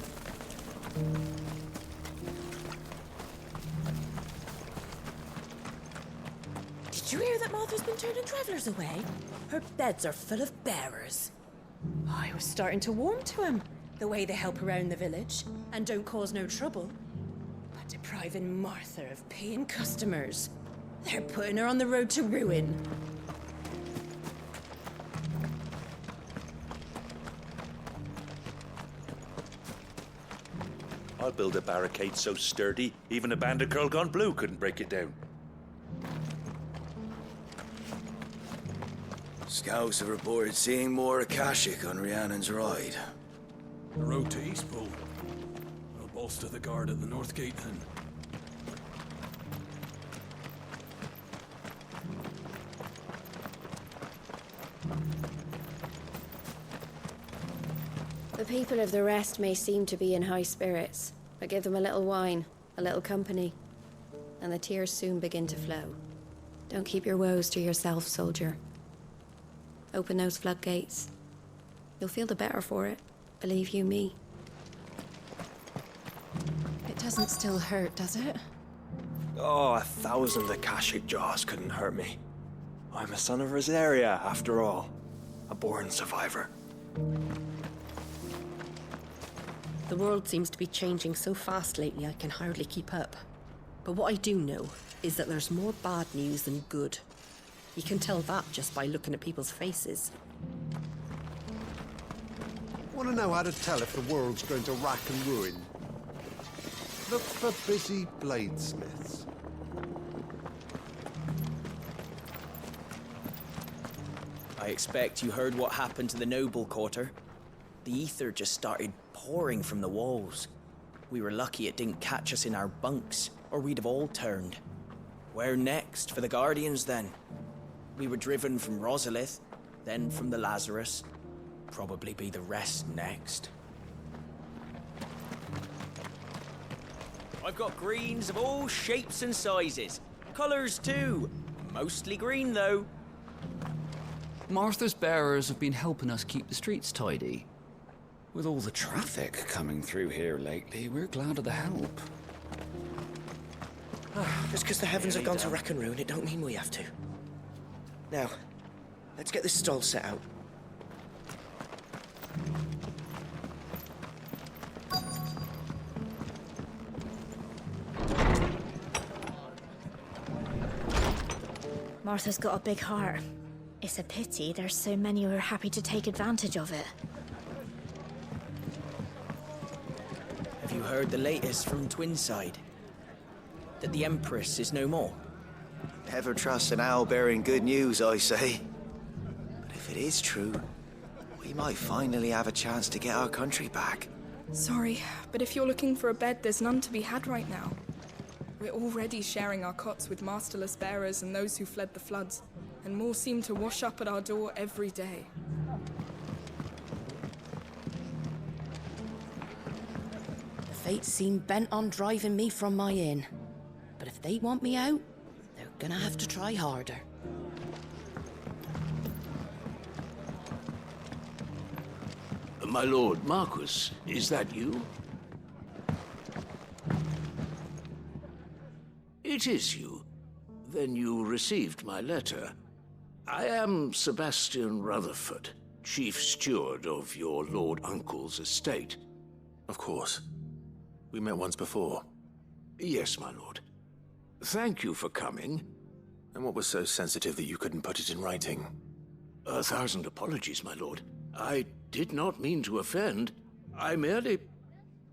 Speaker 13: Did you hear that Martha's been turning travellers away? Her beds are full of bearers. I was starting to warm to 'em, the way they help around the village and don't cause no trouble. But depriving Martha of paying customers, they're putting her on the road to ruin.
Speaker 10: I'll build a barricade so sturdy, even a bandit girl gone blue couldn't break it down.
Speaker 22: Scouts have reported seeing more Akashic on Rhiannon's ride.
Speaker 7: The road to Eastpool. We'll bolster the guard at the North Gate then.
Speaker 17: The people of the rest may seem to be in high spirits, but give them a little wine, a little company, and the tears soon begin to flow. Don't keep your woes to yourself, soldier. Open those floodgates. You'll feel the better for it, believe you me.
Speaker 1: It doesn't still hurt, does it?
Speaker 20: Oh, 1,000 Akashic jaws couldn't hurt me. I'm a son of Rosaria, after all. A born survivor.
Speaker 9: The world seems to be changing so fast lately I can hardly keep up. But what I do know is that there's more bad news than good. You can tell that just by looking at people's faces.
Speaker 23: Want to know how to tell if the world's going to rack and ruin? Look for busy bladesmiths.
Speaker 24: I expect you heard what happened to the noble quarter. The ether just started pouring from the walls. We were lucky it didn't catch us in our bunks, or we'd have all turned. Where next for the Guardians, then? We were driven from Rosalith, then from the Lazarus. Probably be the rest next. I've got greens of all shapes and sizes. Colours too. Mostly green, though.
Speaker 25: Martha's bearers have been helping us keep the streets tidy. With all the traffic coming through here lately, we're glad of the help.
Speaker 18: Just because the heavens have gone to rack and ruin, it don't mean we have to. Now, let's get this stall set out.
Speaker 26: Martha's got a big heart. It's a pity there's so many who are happy to take advantage of it.
Speaker 24: Have you heard the latest from Twinside? That the Empress is no more?
Speaker 22: Never trust an owl bearing good news, I say. But if it is true, we might finally have a chance to get our country back.
Speaker 14: Sorry, but if you're looking for a bed, there's none to be had right now. We're already sharing our cots with masterless bearers and those who fled the floods, and more seem to wash up at our door every day.
Speaker 9: The fates seem bent on driving me from my inn. But if they want me out, they're gonna have to try harder.
Speaker 27: My lord Marquis, is that you? It is you. Then you received my letter. I am Sebastian Rutherford, chief steward of your lord uncle's estate.
Speaker 8: Of course. We met once before.
Speaker 27: Yes, my lord. Thank you for coming.
Speaker 8: And what was so sensitive that you couldn't put it in writing?
Speaker 27: 1,000 apologies, my lord. I did not mean to offend. I merely...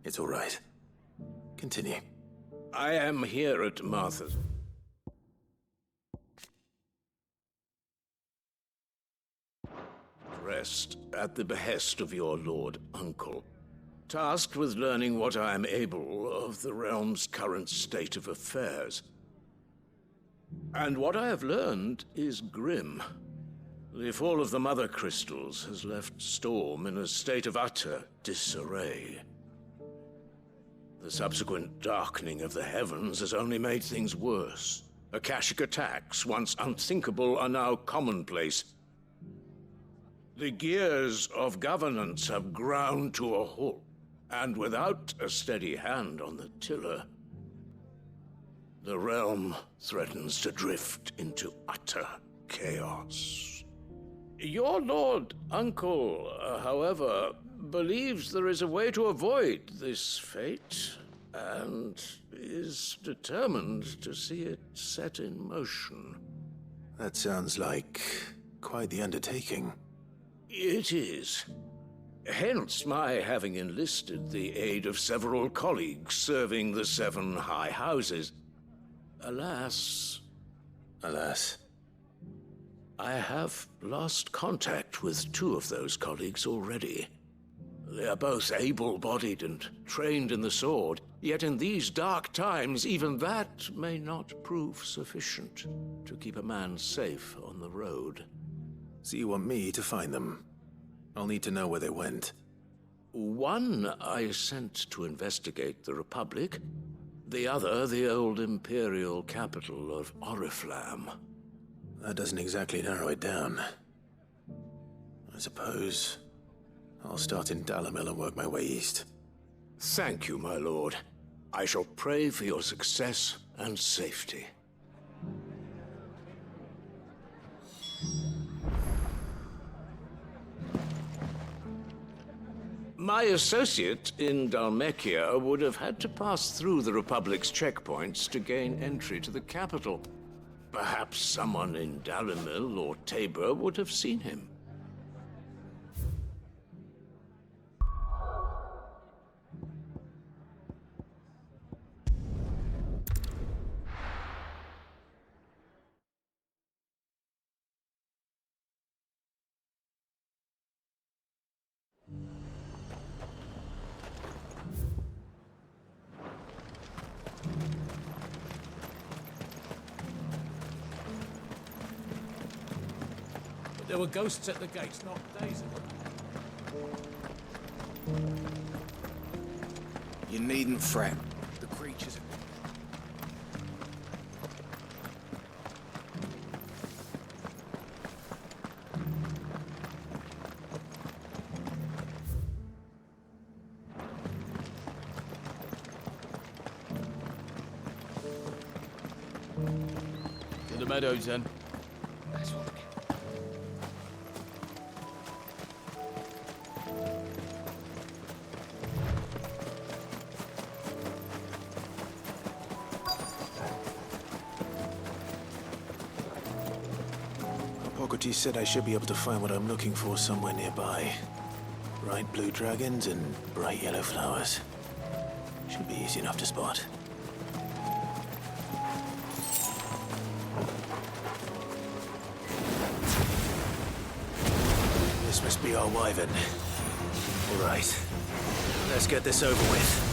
Speaker 8: It's all right. Continue.
Speaker 27: I am here at Martha's. Rest at the behest of your lord uncle, tasked with learning what I am able of the realm's current state of affairs. And what I have learned is grim. The fall of the Mother Crystals has left Storm in a state of utter disarray. The subsequent darkening of the heavens has only made things worse. Akashic attacks, once unthinkable, are now commonplace. The gears of governance have ground to a halt, and without a steady hand on the tiller, the realm threatens to drift into utter chaos. Your Lord Uncle, however, believes there is a way to avoid this fate, and is determined to see it set in motion.
Speaker 8: That sounds like quite the undertaking.
Speaker 27: It is. Hence my having enlisted the aid of several colleagues serving the 7 high houses. Alas, I have lost contact with 2 of those colleagues already. They are both able-bodied and trained in the sword, yet in these dark times, even that may not prove sufficient to keep a man safe on the road.
Speaker 8: So you want me to find them? I'll need to know where they went.
Speaker 27: One I sent to investigate the Republic, the other the old Imperial capital of Oriflamme.
Speaker 8: That doesn't exactly narrow it down. I suppose I'll start in Dalamil and work my way east.
Speaker 27: Thank you, my lord. I shall pray for your success and safety. My associate in Dhalmekia would have had to pass through the Republic's checkpoints to gain entry to the capital. Perhaps someone in Dalamil or Tabor would have seen him.
Speaker 7: There were ghosts at the gates not days ago.
Speaker 22: You needn't fret. The creatures...
Speaker 2: To the meadows, then.
Speaker 22: That's what...
Speaker 8: Hippocrates said I should be able to find what I'm looking for somewhere nearby. Bright blue dragons and bright yellow flowers. Should be easy enough to spot. This must be our wyvern. All right, let's get this over with.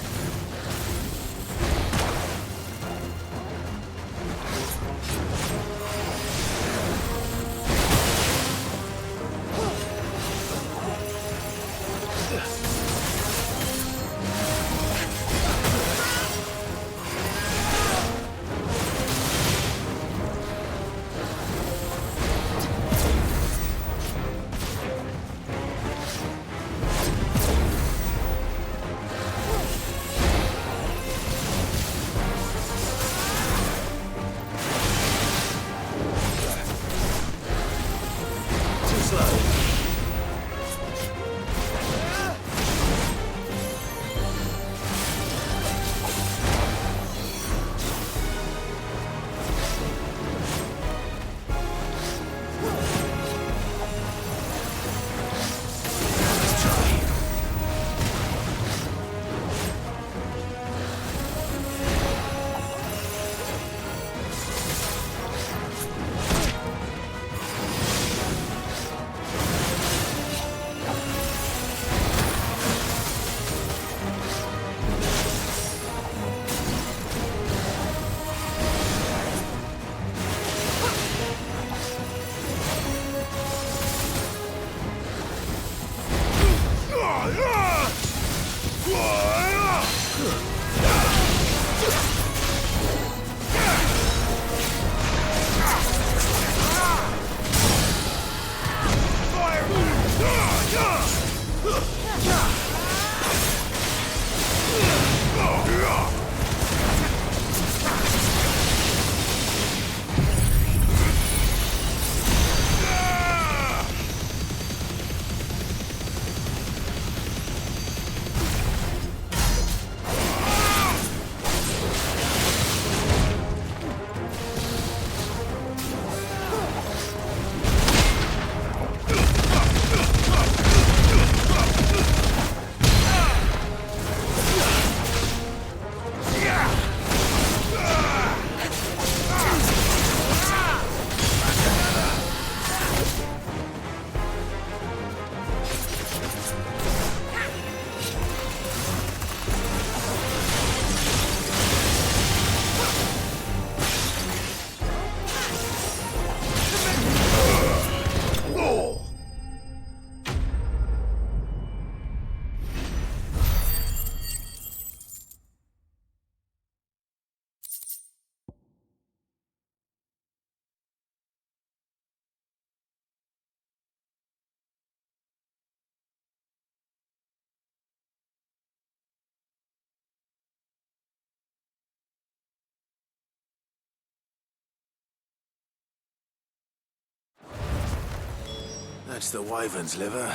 Speaker 8: That's the wyvern's liver.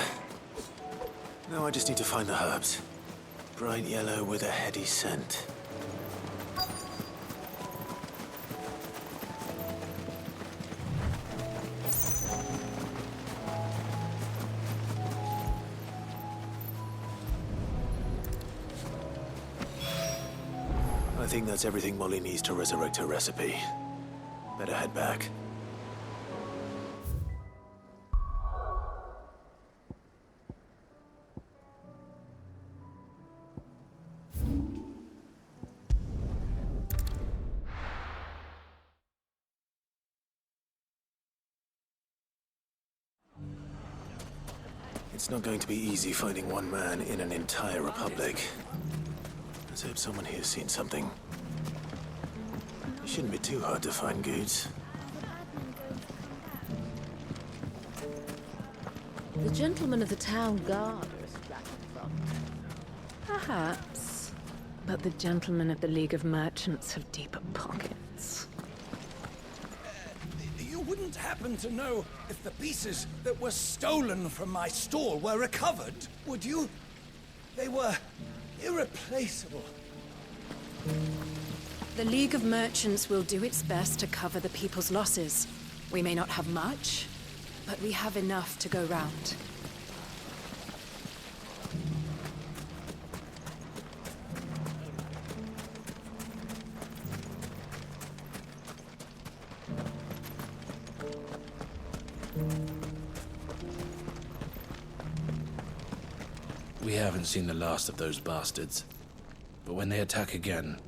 Speaker 8: Now I just need to find the herbs. Bright yellow with a heady scent. I think that's everything Molly needs to resurrect her recipe. Better head back. It's not going to be easy finding one man in an entire republic. Let's hope someone here's seen something. It shouldn't be too hard to find goods.
Speaker 1: The gentlemen of the town guard are a strapping front. Perhaps. But the gentlemen of the League of Merchants have deeper pockets.
Speaker 7: You wouldn't happen to know if the pieces that were stolen from my store were recovered, would you? They were irreplaceable.
Speaker 1: The League of Merchants will do its best to cover the people's losses. We may not have much, but we have enough to go round.
Speaker 2: We haven't seen the last of those bastards, but when they attack again,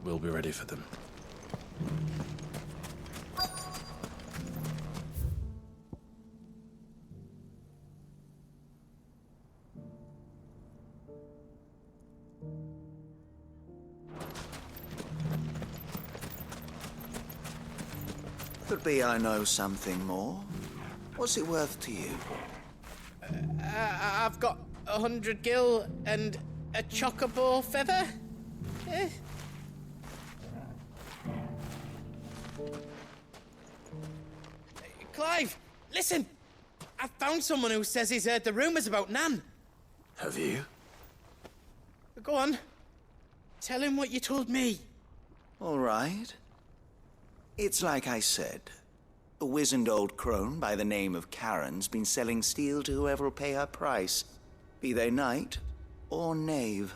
Speaker 2: we'll be ready for them.
Speaker 22: Could be I know something more. What's it worth to you?
Speaker 5: I've got 100 gil and a chocobo feather. Eh? Clive, listen! I found someone who says he's heard the rumours about Nan.
Speaker 8: Have you?
Speaker 5: Go on. Tell him what you told me.
Speaker 22: All right. It's like I said. A wizened old crone by the name of Karen's been selling steel to whoever will pay her price, be they knight or knave.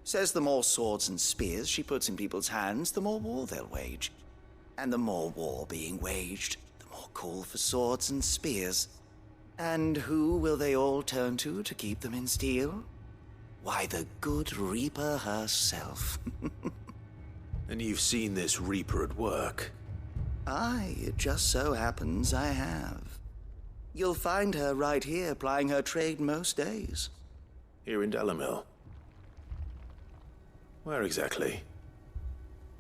Speaker 22: Says the more swords and spears she puts in people's hands, the more war they'll wage. And the more war being waged, the more call for swords and spears. And who will they all turn to keep them in steel? Why, the good Reaper herself.
Speaker 8: And you've seen this Reaper at work?
Speaker 22: Aye, it just so happens I have. You'll find her right here plying her trade most days.
Speaker 8: Here in Delamil? Where exactly?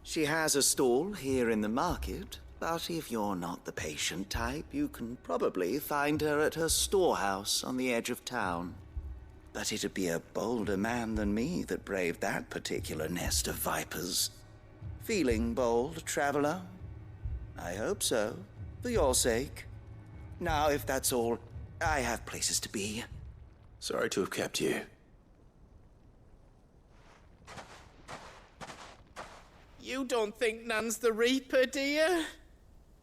Speaker 22: She has a stall here in the market, but if you're not the patient type, you can probably find her at her storehouse on the edge of town. But it'd be a bolder man than me that braved that particular nest of vipers. Feeling bold, traveler? I hope so, for your sake. Now, if that's all, I have places to be.
Speaker 8: Sorry to have kept you.
Speaker 5: You don't think Nan's the Reaper, do you?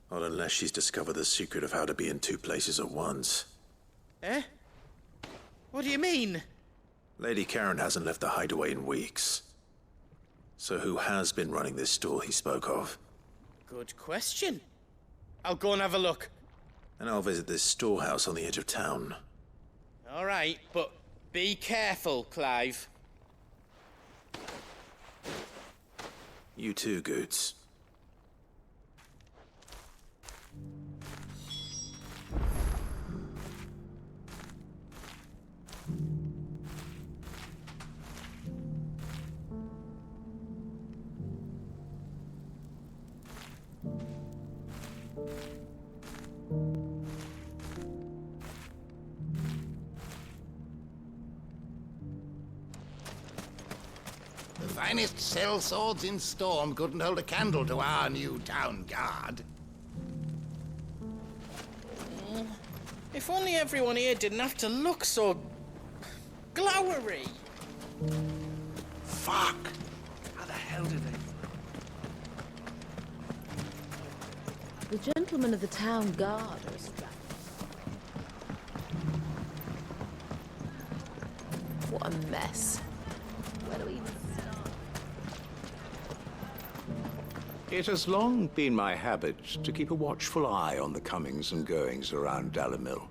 Speaker 8: Not unless she's discovered the secret of how to be in two places at once.
Speaker 5: Eh? What do you mean?
Speaker 8: Lady Karen hasn't left the hideaway in weeks. So who has been running this store he spoke of?
Speaker 5: Good question. I'll go and have a look.
Speaker 8: And I'll visit this storehouse on the edge of town.
Speaker 5: All right, but be careful, Clive.
Speaker 8: You too, Goods.
Speaker 6: The finest sellswords in Storm couldn't hold a candle to our new town guard.
Speaker 5: If only everyone here didn't have to look so glowery.
Speaker 6: Fuck! How the hell did they...
Speaker 13: The gentlemen of the town guard are What a mess. Where do we even start?
Speaker 27: It has long been my habit to keep a watchful eye on the comings and goings around Dalimil.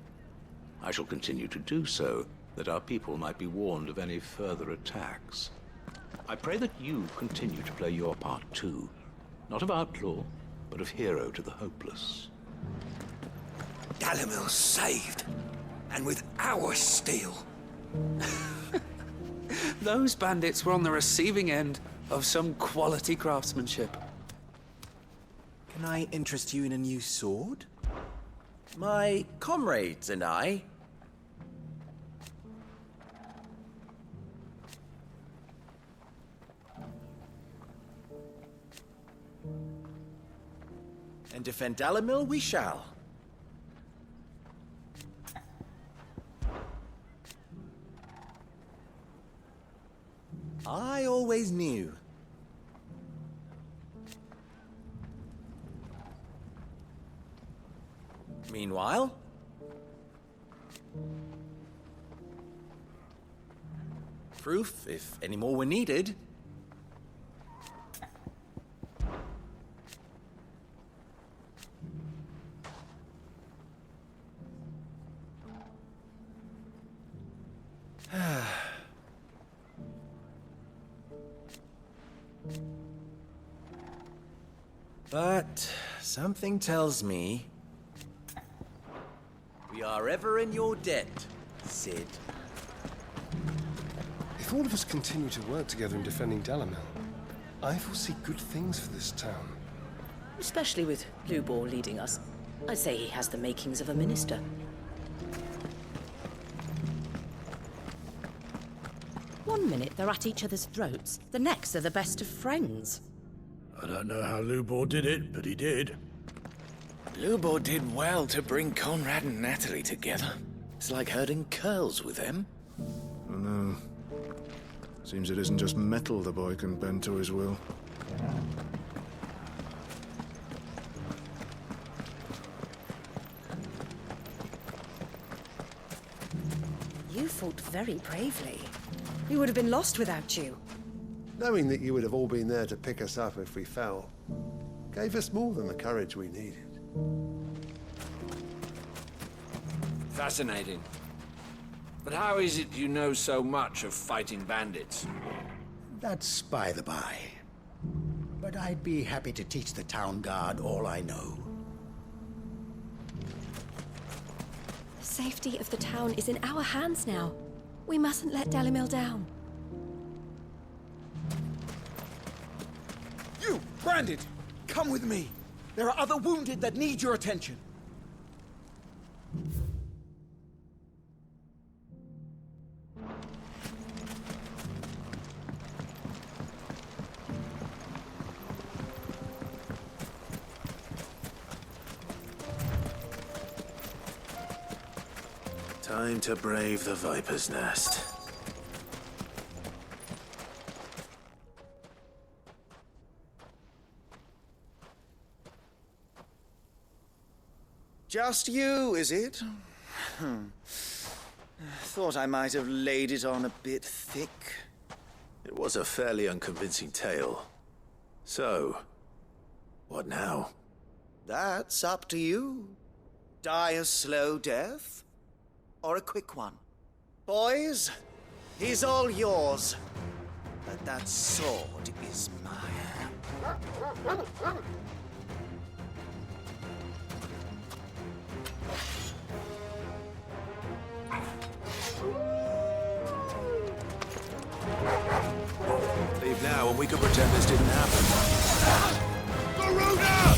Speaker 27: I shall continue to do so, that our people might be warned of any further attacks. I pray that you continue to play your part too, not of outlaw, but of hero to the hopeless.
Speaker 7: Dalimil's saved, and with our steel.
Speaker 25: Those bandits were on the receiving end of some quality craftsmanship.
Speaker 3: Can I interest you in a new sword? My comrades and I... And defend Dalimil we shall. I always knew. Meanwhile... proof, if any more were needed. But something tells me we are ever in your debt, Sid.
Speaker 11: If all of us continue to work together in defending Dalimil, I foresee good things for this town.
Speaker 13: Especially with Blue Boar leading us. I'd say he has the makings of a minister. One minute they're at each other's throats, the next they're the best of friends.
Speaker 2: I don't know how Lubor did it, but he did.
Speaker 6: Lubor did well to bring Conrad and Natalie together. It's like herding curls with them.
Speaker 12: I know. Seems it isn't just metal the boy can bend to his will.
Speaker 17: You fought very bravely. We would have been lost without you.
Speaker 23: Knowing that you would have all been there to pick us up if we fell, gave us more than the courage we needed.
Speaker 15: Fascinating. But how is it you know so much of fighting bandits?
Speaker 6: That's by the by. But I'd be happy to teach the town guard all I know.
Speaker 17: The safety of the town is in our hands now. We mustn't let Dalimil down.
Speaker 3: You, Branded, come with me. There are other wounded that need your attention.
Speaker 8: Time to brave the Viper's Nest.
Speaker 22: Just you, is it? Thought I might have laid it on a bit thick.
Speaker 8: It was a fairly unconvincing tale. So, what now?
Speaker 22: That's up to you. Die a slow death, or a quick one. Boys, he's all yours. But that sword is mine.
Speaker 8: Leave now and we can pretend this didn't happen.
Speaker 7: Garuda!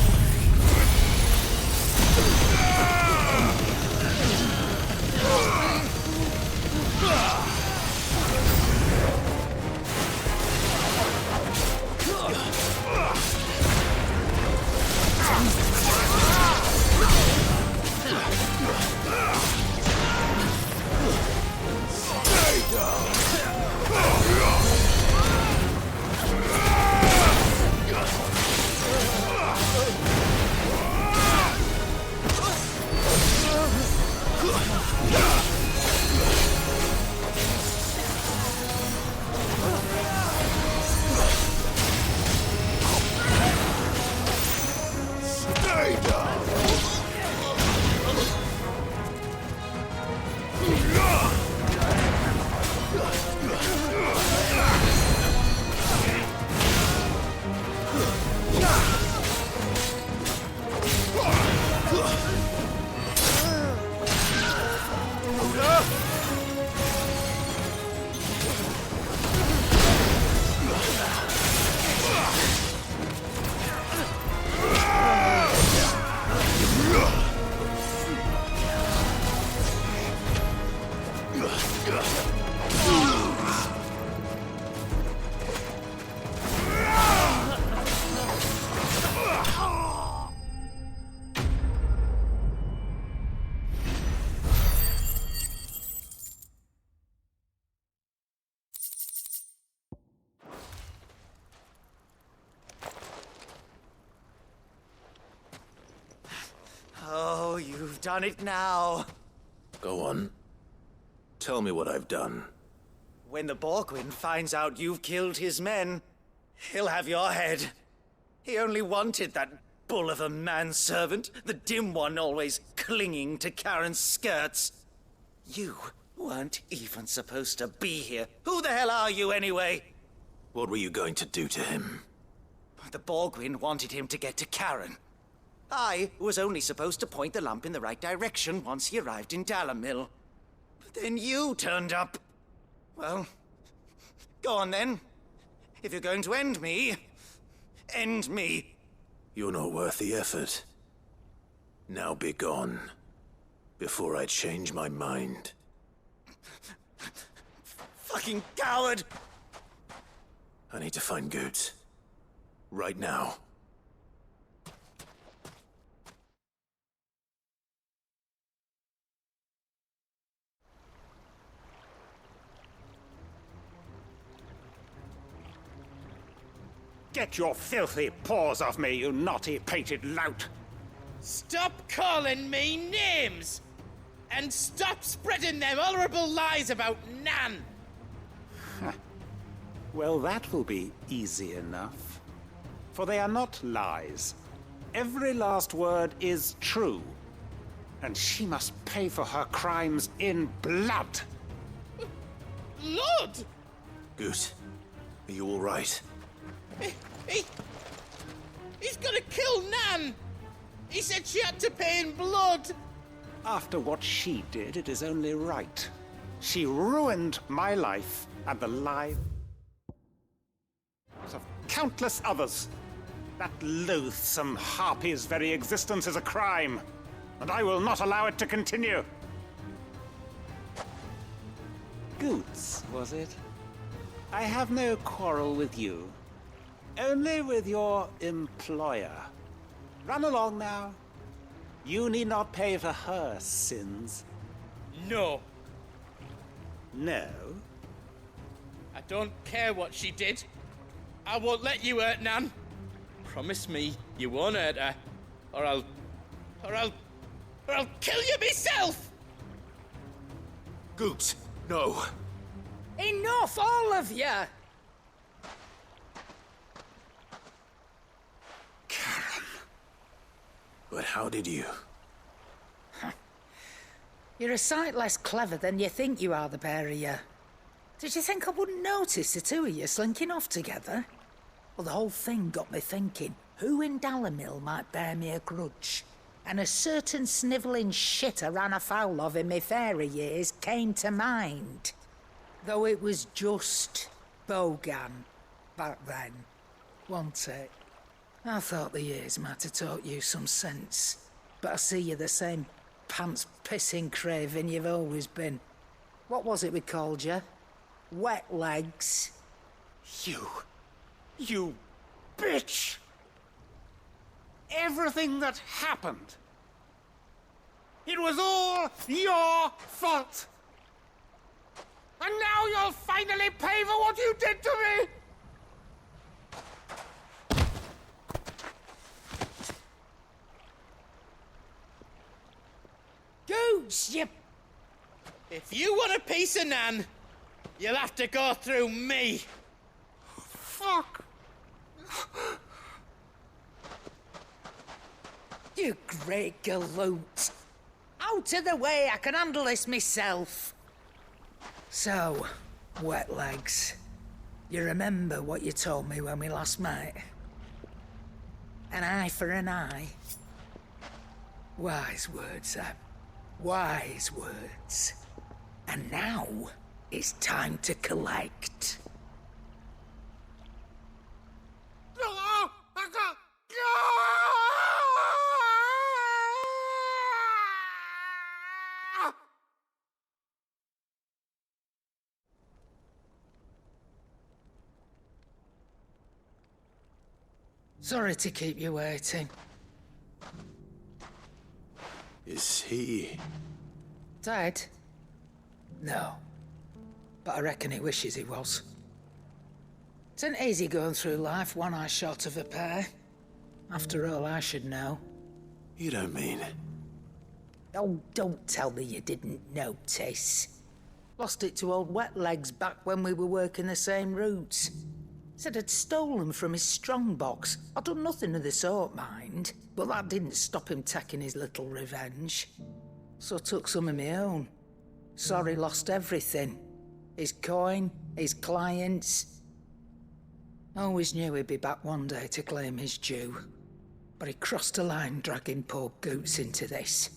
Speaker 22: Oh, you've done it now.
Speaker 8: Go on. Tell me what I've done.
Speaker 22: When the Borgwyn finds out you've killed his men, he'll have your head. He only wanted that bull of a manservant, the dim one always clinging to Karen's skirts. You weren't even supposed to be here. Who the hell are you anyway?
Speaker 8: What were you going to do to him?
Speaker 22: The Borgwyn wanted him to get to Karen. I was only supposed to point the lamp in the right direction once he arrived in Dalamil. But then you turned up. Well, go on then. If you're going to end me, end me.
Speaker 8: You're not worth the effort. Now be gone, before I change my mind.
Speaker 22: Fucking coward!
Speaker 8: I need to find Goots. Right now.
Speaker 4: Get your filthy paws off me, you naughty-pated lout!
Speaker 5: Stop calling me names! And stop spreading them horrible lies about Nan!
Speaker 4: Well, that will be easy enough. For they are not lies. Every last word is true. And she must pay for her crimes in blood.
Speaker 5: Lord!
Speaker 8: Goot, are you all right?
Speaker 5: He's gonna kill Nan! He said she had to pay in blood!
Speaker 4: After what she did, it is only right. She ruined my life and the lives of countless others. That loathsome harpy's very existence is a crime, and I will not allow it to continue. Goots, was it? I have no quarrel with you. Only with your employer. Run along now. You need not pay for her sins.
Speaker 5: No.
Speaker 4: No?
Speaker 5: I don't care what she did. I won't let you hurt Nan. Promise me you won't hurt her, or I'll kill you myself!
Speaker 8: Goots, no.
Speaker 10: Enough, all of you!
Speaker 8: But how did you?
Speaker 10: You're a sight less clever than you think you are, the pair of you. Did you think I wouldn't notice the two of you slinking off together? Well, the whole thing got me thinking, who in Dalamil might bear me a grudge? And a certain snivelling shit I ran afoul of in my fairy years came to mind. Though it was just Bogan back then, wasn't it? I thought the years might have taught you some sense, but I see you're the same pants-pissing craven you've always been. What was it we called you? Wet legs?
Speaker 4: You bitch! Everything that happened, it was all your fault! And now you'll finally pay for what you did to me!
Speaker 10: Goots, you...
Speaker 5: If you want a piece of Nan, you'll have to go through me.
Speaker 4: Fuck!
Speaker 10: You great galoot. Out of the way, I can handle this myself. So, wet legs. You remember what you told me when we last met? An eye for an eye. Wise words, Sam. Wise words. And now, it's time to collect. Sorry to keep you waiting.
Speaker 8: Is he...
Speaker 10: Dead? No. But I reckon he wishes he was. It ain't easy going through life one eye short of a pair. After all, I should know.
Speaker 8: You don't mean...
Speaker 10: Oh, don't tell me you didn't notice. Lost it to old Wet Legs back when we were working the same routes. Said I'd stolen from his strongbox. I'd done nothing of the sort, mind. But that didn't stop him taking his little revenge. So I took some of my own. Sorry, lost everything. His coin, his clients. Always knew he'd be back one day to claim his due. But he crossed a line dragging poor Goots into this.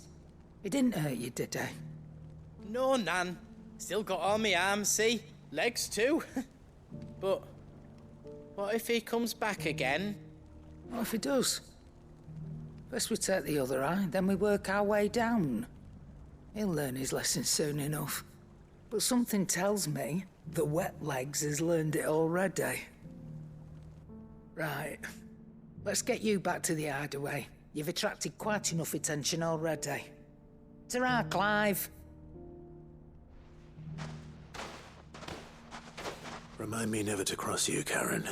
Speaker 10: He didn't hurt you, did he?
Speaker 5: No, Nan. Still got all my arms, see? Legs too. But what if he comes back again?
Speaker 10: What if he does? First we take the other eye, then we work our way down. He'll learn his lesson soon enough. But something tells me the Wet Legs has learned it already. Right. Let's get you back to the hideaway. You've attracted quite enough attention already. Ta-ra, Clive.
Speaker 8: Remind me never to cross you, Karen.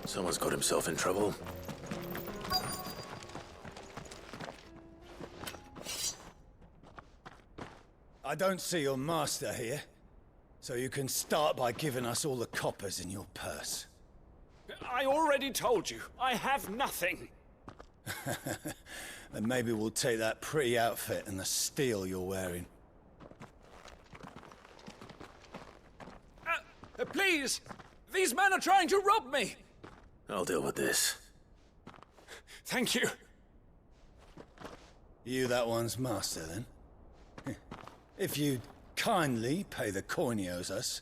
Speaker 8: Someone's got himself in trouble.
Speaker 7: I don't see your master here, so you can start by giving us all the coppers in your purse.
Speaker 16: I already told you, I have nothing.
Speaker 7: Then maybe we'll take that pretty outfit and the steel you're wearing.
Speaker 16: Please! These men are trying to rob me!
Speaker 8: I'll deal with this.
Speaker 16: Thank you.
Speaker 7: You that one's master, then? If you'd kindly pay the coin he owes us,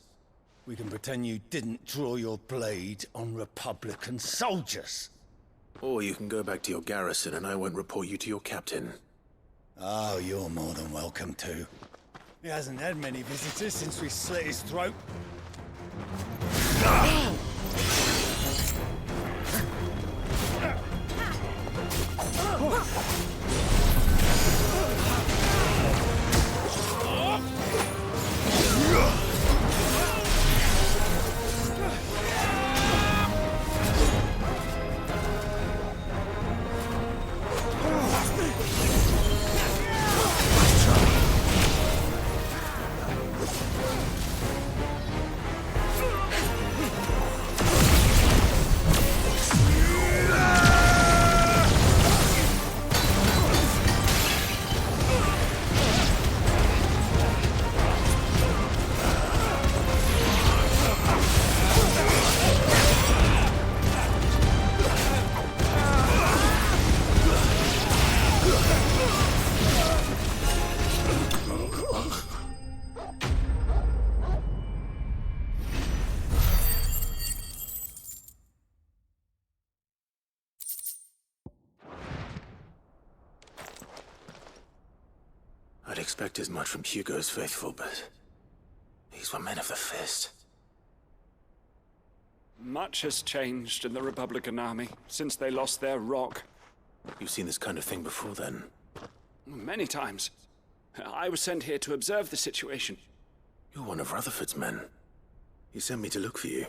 Speaker 7: we can pretend you didn't draw your blade on Republican soldiers.
Speaker 8: Or you can go back to your garrison and I won't report you to your captain.
Speaker 7: Oh, you're more than welcome to. He hasn't had many visitors since we slit his throat.
Speaker 8: expect as much from Hugo's faithful, but these were men of the fist.
Speaker 16: Much has changed in the Republican army since they lost their rock.
Speaker 8: You've seen this kind of thing before, then?
Speaker 16: Many times. I was sent here to observe the situation.
Speaker 8: You're one of Rutherford's men. He sent me to look for you.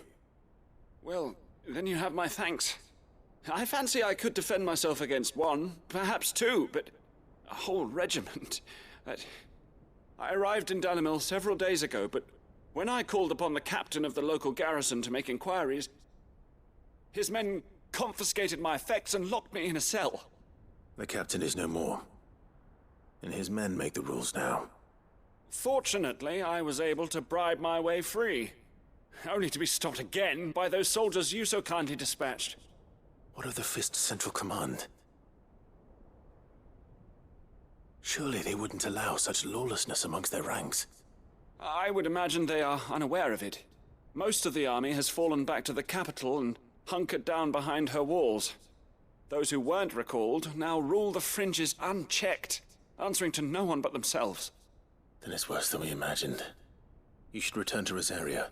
Speaker 16: Well, then you have my thanks. I fancy I could defend myself against one, perhaps two, but a whole regiment. I arrived in Dalimil several days ago, but when I called upon the captain of the local garrison to make inquiries, his men confiscated my effects and locked me in a cell.
Speaker 8: The captain is no more, and his men make the rules now.
Speaker 16: Fortunately, I was able to bribe my way free, only to be stopped again by those soldiers you so kindly dispatched.
Speaker 8: What of the Fist's Central Command? Surely they wouldn't allow such lawlessness amongst their ranks.
Speaker 16: I would imagine they are unaware of it. Most of the army has fallen back to the capital and hunkered down behind her walls. Those who weren't recalled now rule the fringes unchecked, answering to no one but themselves.
Speaker 8: Then it's worse than we imagined. You should return to Rosaria.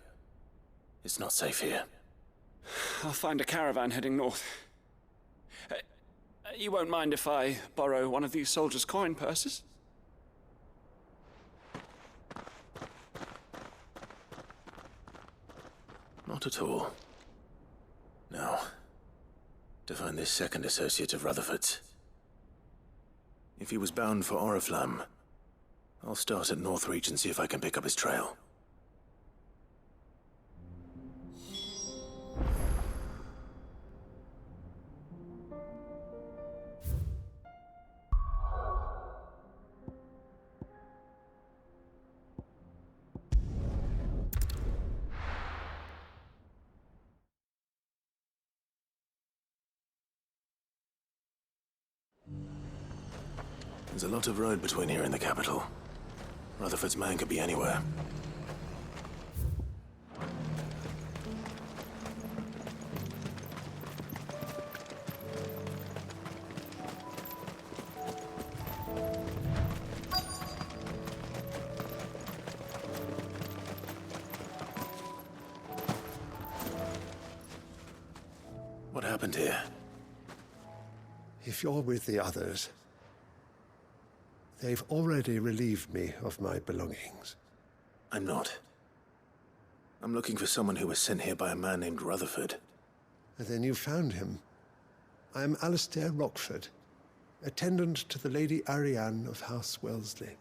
Speaker 8: It's not safe here.
Speaker 16: I'll find a caravan heading north. You won't mind if I borrow one of these soldiers' coin purses?
Speaker 8: Not at all. Now, to find this second associate of Rutherford's. If he was bound for Oriflamme, I'll start at Northreach and see if I can pick up his trail. There's a lot of road between here and the capital. Rutherford's man could be anywhere. What happened here?
Speaker 23: If you're with the others, they've already relieved me of my belongings.
Speaker 8: I'm not. I'm looking for someone who was sent here by a man named Rutherford.
Speaker 23: And then you found him. I am Alistair Rockford, attendant to the Lady Ariane of House Wellesley.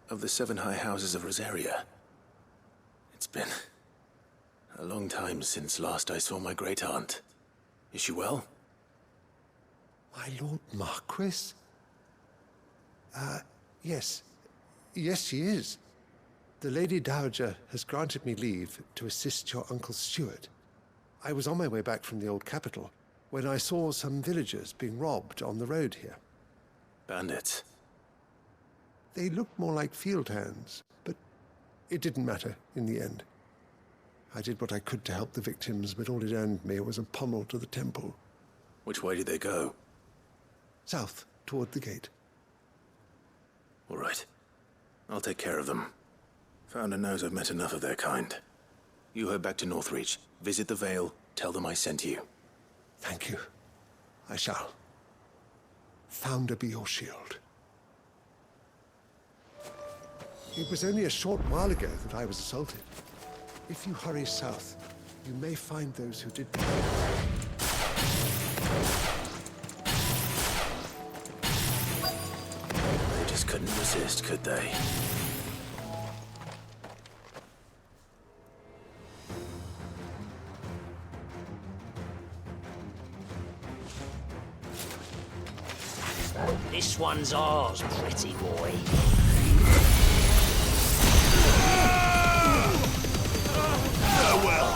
Speaker 8: Of the 7 high houses of Rosaria. It's been a long time since last I saw my great-aunt. Is she well?
Speaker 23: My Lord Marquis? Yes. Yes, she is. The Lady Dowager has granted me leave to assist your Uncle Stuart. I was on my way back from the old capital when I saw some villagers being robbed on the road here.
Speaker 8: Bandits?
Speaker 23: They looked more like field hands, but it didn't matter in the end. I did what I could to help the victims, but all it earned me was a pommel to the temple.
Speaker 8: Which way did they go?
Speaker 23: South, toward the gate.
Speaker 8: All right. I'll take care of them. Founder knows I've met enough of their kind. You head back to Northreach, visit the Vale, tell them I sent you.
Speaker 23: Thank you. I shall. Founder be your shield. It was only a short while ago that I was assaulted. If you hurry south, you may find those who did.
Speaker 8: They just couldn't resist, could they?
Speaker 14: This one's ours, pretty boy.
Speaker 18: Farewell.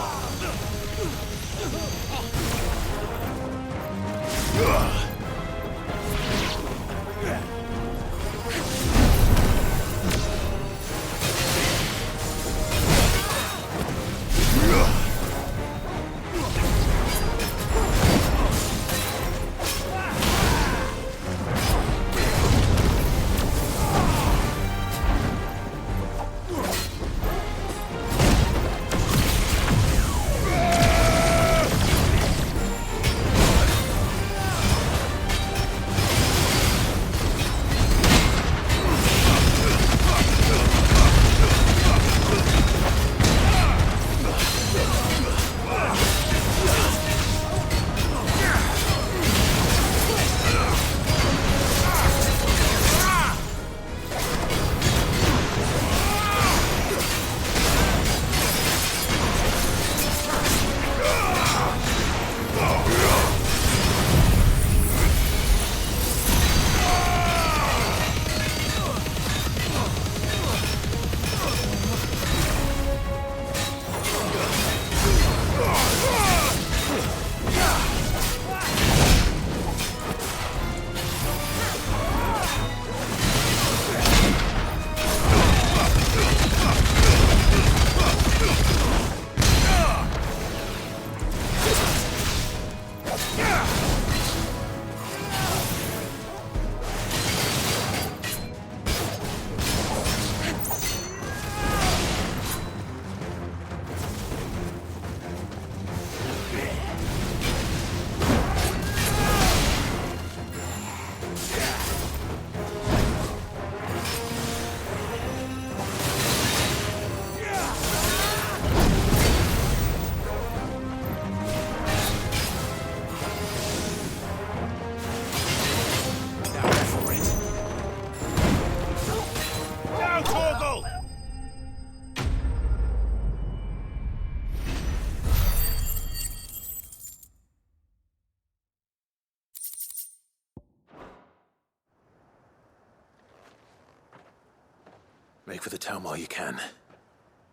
Speaker 8: Break for the town while you can.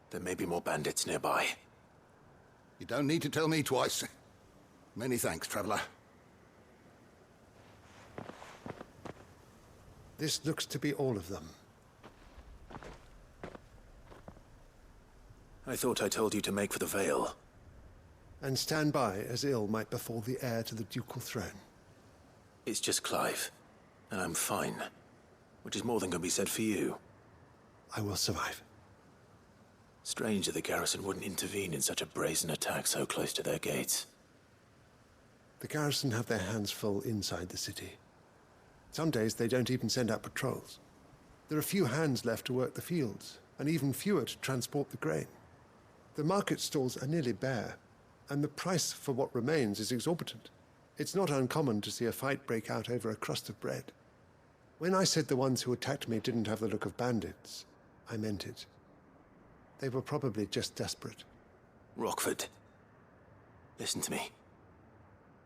Speaker 8: There may be more bandits nearby.
Speaker 9: You don't need to tell me twice. Many thanks, traveler.
Speaker 23: This looks to be all of them.
Speaker 8: I thought I told you to make for the Vale.
Speaker 23: And stand by as ill might befall the heir to the ducal throne.
Speaker 8: It's just Clive, and I'm fine. Which is more than can be said for you.
Speaker 23: I will survive.
Speaker 8: Strange that the garrison wouldn't intervene in such a brazen attack so close to their gates.
Speaker 23: The garrison have their hands full inside the city. Some days they don't even send out patrols. There are few hands left to work the fields, and even fewer to transport the grain. The market stalls are nearly bare, and the price for what remains is exorbitant. It's not uncommon to see a fight break out over a crust of bread. When I said the ones who attacked me didn't have the look of bandits, I meant it. They were probably just desperate.
Speaker 8: Rockford, listen to me.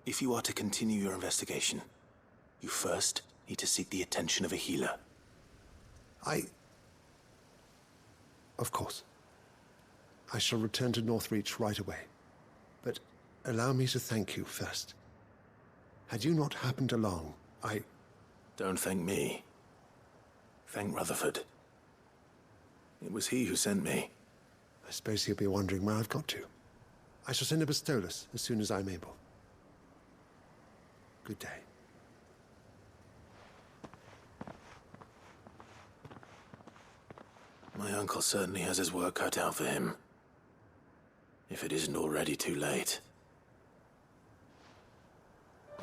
Speaker 8: If you are to continue your investigation, you first need to seek the attention of a healer.
Speaker 23: Of course. I shall return to Northreach right away. But allow me to thank you first. Had you not happened along,
Speaker 8: Don't thank me. Thank Rutherford. It was he who sent me.
Speaker 23: I suppose he'll be wondering where I've got to. I shall send a Bastolus as soon as I'm able. Good day.
Speaker 8: My uncle certainly has his work cut out for him. If it isn't already too late.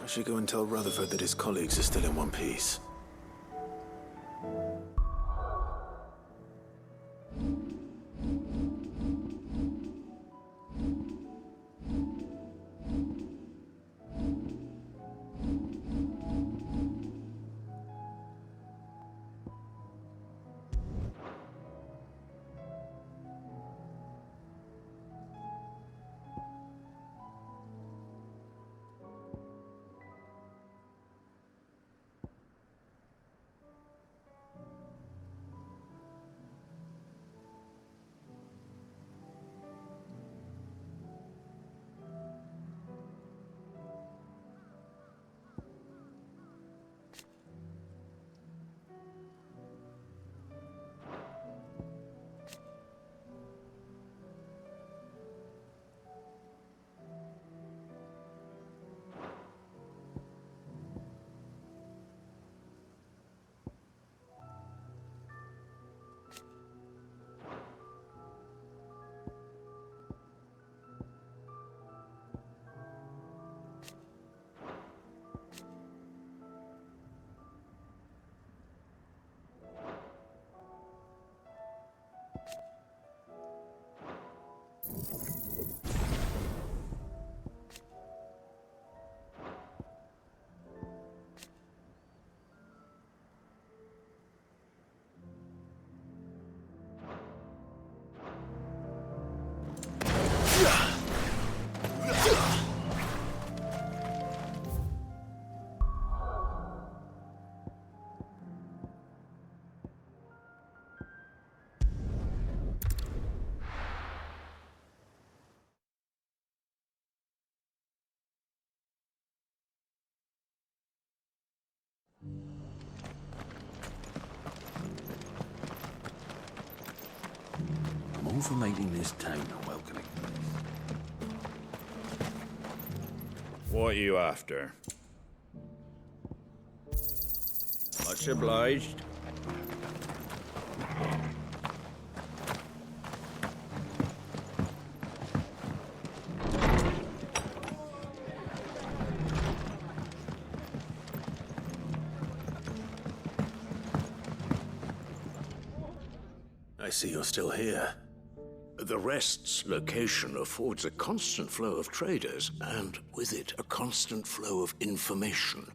Speaker 8: I should go and tell Rutherford that his colleagues are still in one piece.
Speaker 27: I'm all for making this town welcoming.
Speaker 18: What are you after? Much obliged.
Speaker 8: I see you're still here.
Speaker 27: The Rest's location affords a constant flow of traders, and with it, a constant flow of information.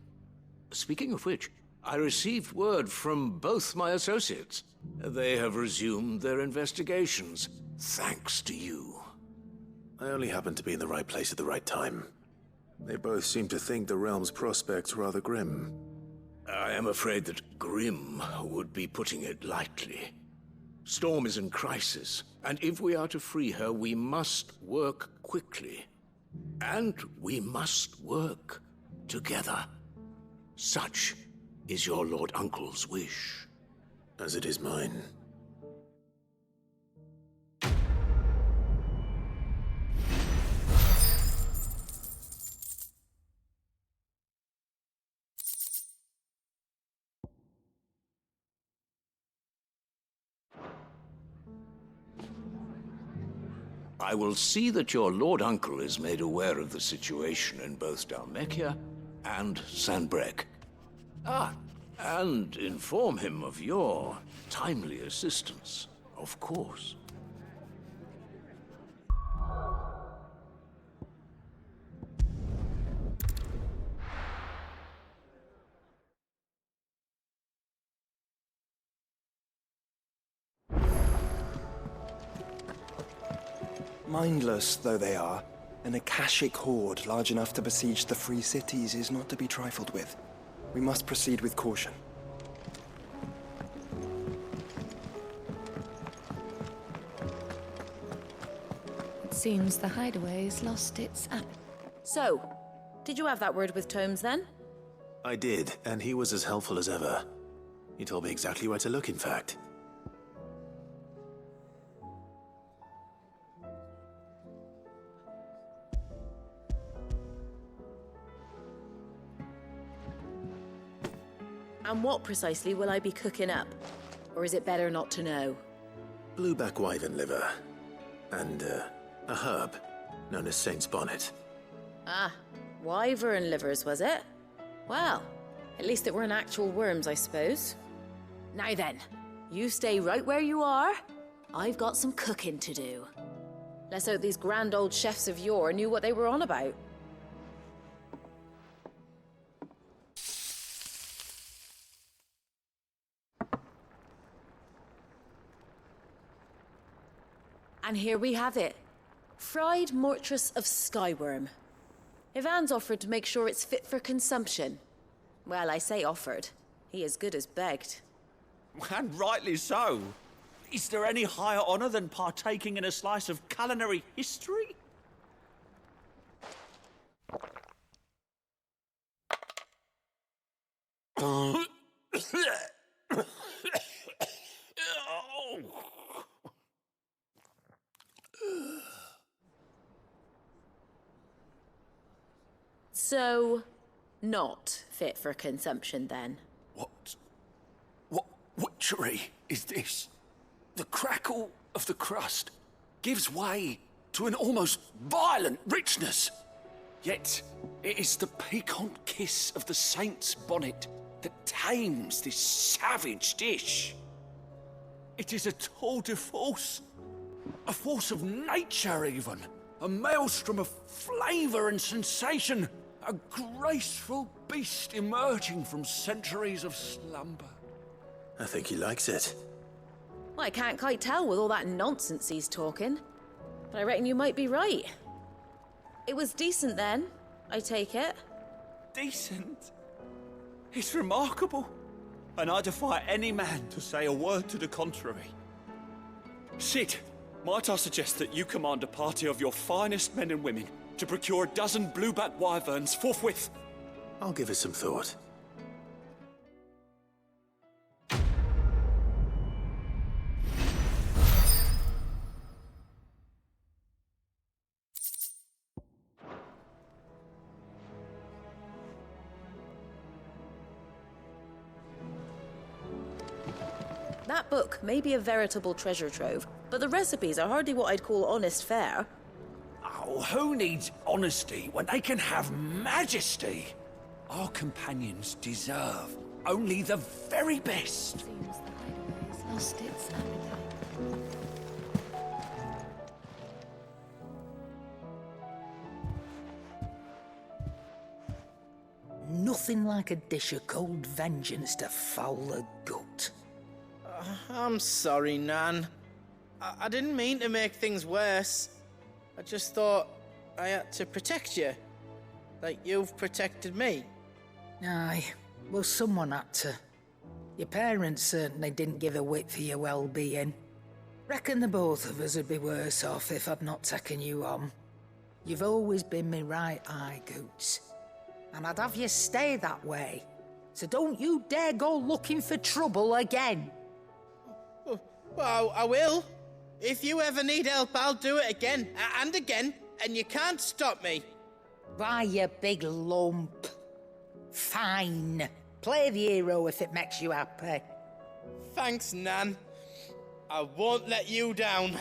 Speaker 27: Speaking of which, I received word from both my associates. They have resumed their investigations, thanks to you.
Speaker 8: I only happened to be in the right place at the right time. They both seem to think the realm's prospects rather grim.
Speaker 27: I am afraid that grim would be putting it lightly. Storm is in crisis, and if we are to free her, we must work quickly. And we must work together. Such is your Lord Uncle's wish.
Speaker 8: As it is mine.
Speaker 27: I will see that your Lord Uncle is made aware of the situation in both Dalmekia and Sanbrek. And inform him of your timely assistance, of course.
Speaker 1: Mindless though they are, an Akashic horde large enough to besiege the free cities is not to be trifled with. We must proceed with caution.
Speaker 19: It seems the hideaway's lost its
Speaker 13: So, did you have that word with Tomes then?
Speaker 8: I did, and he was as helpful as ever. He told me exactly where to look, in fact.
Speaker 13: And what precisely will I be cooking up? Or is it better not to know?
Speaker 8: Blueback wyvern liver. And, a herb known as Saint's Bonnet.
Speaker 13: Ah, wyvern livers, was it? Well, at least it weren't actual worms, I suppose. Now then, you stay right where you are. I've got some cooking to do. Let's hope these grand old chefs of yore knew what they were on about. And here we have it. Fried mortress of skyworm. Ivan's offered to make sure it's fit for consumption. Well, I say offered. He as good as begged.
Speaker 20: And rightly so. Is there any higher honor than partaking in a slice of culinary history?
Speaker 13: So, not fit for consumption then?
Speaker 20: What witchery is this? The crackle of the crust gives way to an almost violent richness. Yet, it is the piquant kiss of the saint's bonnet that tames this savage dish. It is a tour de force, a force of nature even, a maelstrom of flavor and sensation, a graceful beast emerging from centuries of slumber.
Speaker 8: I think he likes it.
Speaker 13: Well, I can't quite tell with all that nonsense he's talking. But I reckon you might be right. It was decent then, I take it.
Speaker 20: Decent? It's remarkable. And I defy any man to say a word to the contrary. Sid, might I suggest that you command a party of your finest men and women to procure a dozen blueback wyverns forthwith?
Speaker 8: I'll give it some thought.
Speaker 13: That book may be a veritable treasure trove, but the recipes are hardly what I'd call honest fare.
Speaker 20: Oh, who needs honesty when they can have majesty? Our companions deserve only the very best.
Speaker 19: Seems the hideaway's lost its appetite.
Speaker 10: Nothing like a dish of cold vengeance to foul the gut.
Speaker 5: I'm sorry, Nan. I didn't mean to make things worse. I just thought I had to protect you. Like you've protected me.
Speaker 10: Aye, well, someone had to. Your parents certainly didn't give a whit for your well-being. Reckon the both of us would be worse off if I'd not taken you on. You've always been me right eye, Goots. And I'd have you stay that way. So don't you dare go looking for trouble again.
Speaker 5: Well, I will. If you ever need help, I'll do it again and again, and you can't stop me.
Speaker 10: Why, you big lump. Fine. Play the hero if it makes you happy.
Speaker 5: Thanks, Nan. I won't let you down.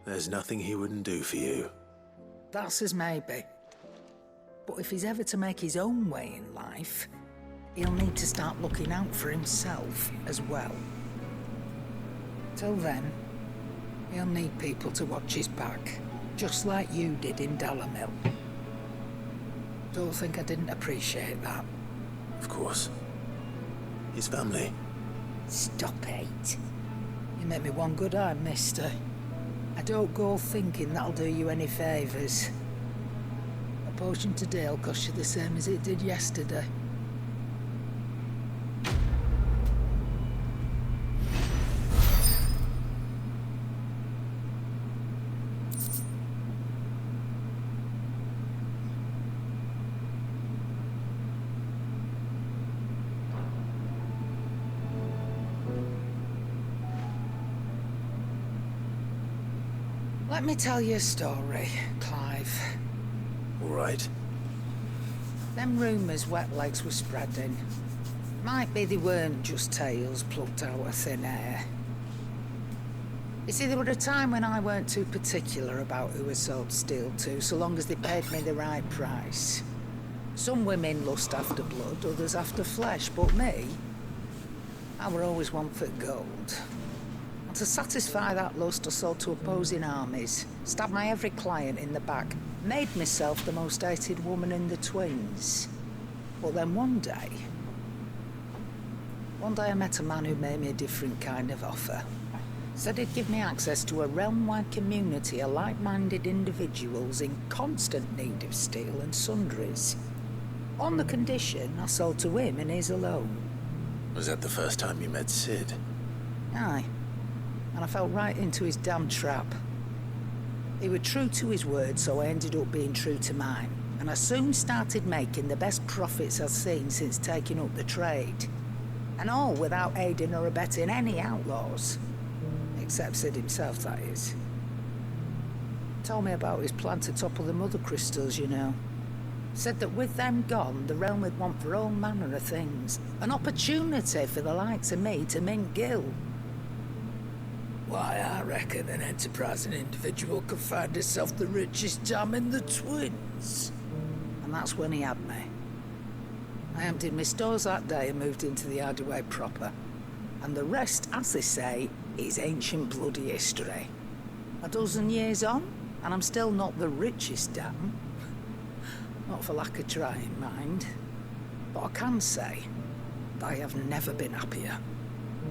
Speaker 8: There's nothing he wouldn't do for you.
Speaker 10: That's as maybe. But if he's ever to make his own way in life, he'll need to start looking out for himself as well. Till then, he'll need people to watch his back, just like you did in Dalamil. Don't think I didn't appreciate that.
Speaker 8: Of course. His family.
Speaker 10: Stop it. You make me one good eye, mister. I don't go thinking that'll do you any favours. A potion today will cost you the same as it did yesterday. Let me tell you a story, Clive.
Speaker 8: All right.
Speaker 10: Them rumours wet legs were spreading. Might be they weren't just tales plucked out of thin air. You see, there were a time when I weren't too particular about who I sold steel to, so long as they paid me the right price. Some women lust after blood, others after flesh, but me, I were always one for gold. And to satisfy that lust, I sold to opposing armies, stabbed my every client in the back, made myself the most hated woman in the twins. But then one day I met a man who made me a different kind of offer. Said he'd give me access to a realm-wide community of like-minded individuals in constant need of steel and sundries. On the condition I sold to him and his alone.
Speaker 8: Was that the first time you met Sid?
Speaker 10: Aye. And I fell right into his damn trap. He was true to his word, so I ended up being true to mine. And I soon started making the best profits I've seen since taking up the trade. And all without aiding or abetting any outlaws. Except Sid himself, that is. Told me about his plan to topple the mother crystals, you know. Said that with them gone, the realm would want for all manner of things. An opportunity for the likes of me to mint gil. Why, I reckon an enterprising individual could find himself the richest dam in the twins. And that's when he had me. I emptied my stores that day and moved into the hideaway proper. And the rest, as they say, is ancient bloody history. A dozen years on, and I'm still not the richest dam. Not for lack of trying, mind. But I can say that I have never been happier.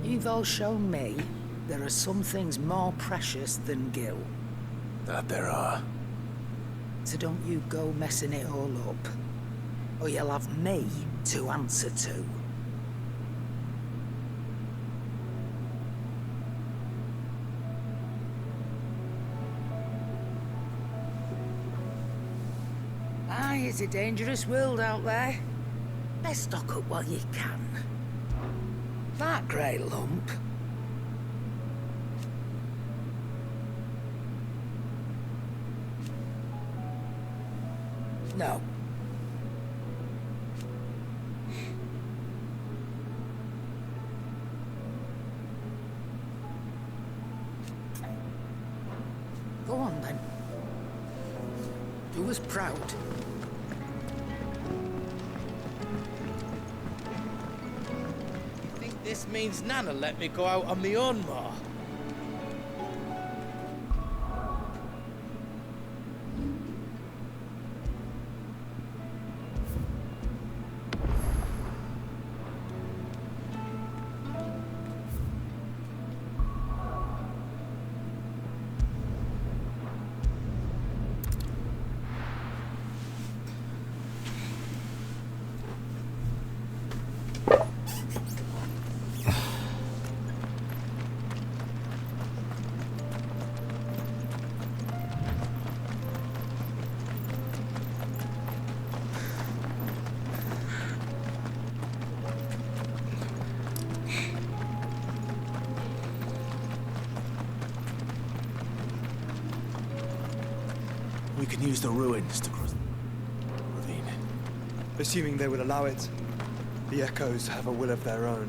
Speaker 10: You've all shown me there are some things more precious than gil.
Speaker 8: That there are.
Speaker 10: So don't you go messing it all up, or you'll have me to answer to. Aye, it's a dangerous world out there. Best stock up while you can. That grey lump. No. Go on then. Do us proud.
Speaker 5: I think this means Nana let me go out on my own more.
Speaker 3: We can use the ruins to cross the ravine.
Speaker 1: Assuming they would allow it. The echoes have a will of their own.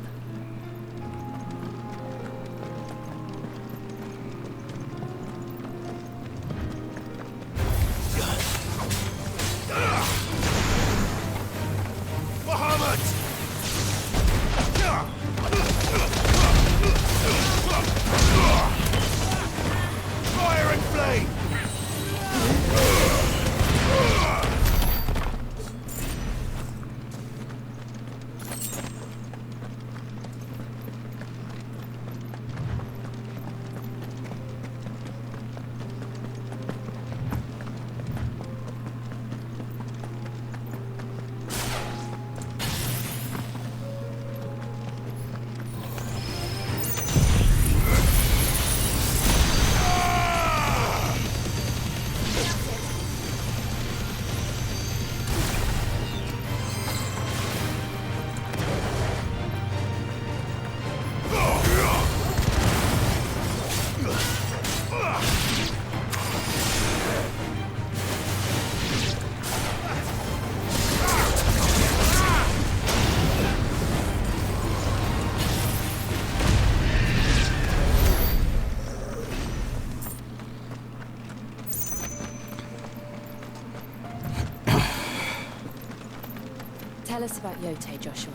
Speaker 13: Tell us about Yote, Joshua.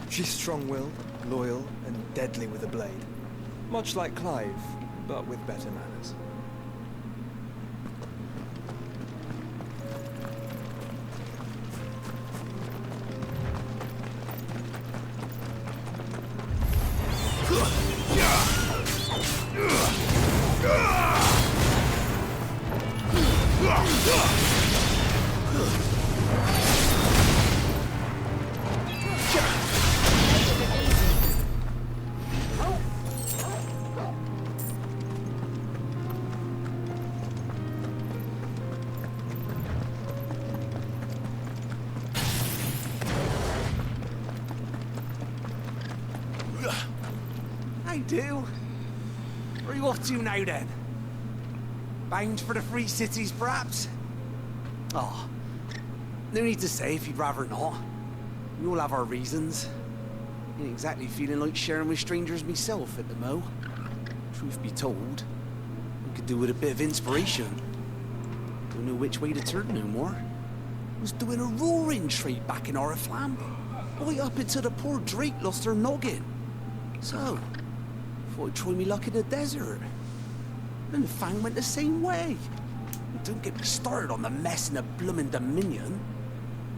Speaker 1: She's strong-willed, loyal, and deadly with a blade. Much like Clive, but with better manners.
Speaker 3: Do? Where are you off to now, then? Bound for the Free Cities, perhaps? Oh, no need to say if you'd rather not. We all have our reasons. Ain't exactly feeling like sharing with strangers myself at the mo. Truth be told, we could do with a bit of inspiration. Don't know which way to turn no more. Was doing a roaring trade back in Oriflamme. Right up until the poor Drake lost her noggin. So, thought I'd try me luck in the desert. And Fang went the same way. Don't get me started on the mess in the bloomin' Dominion.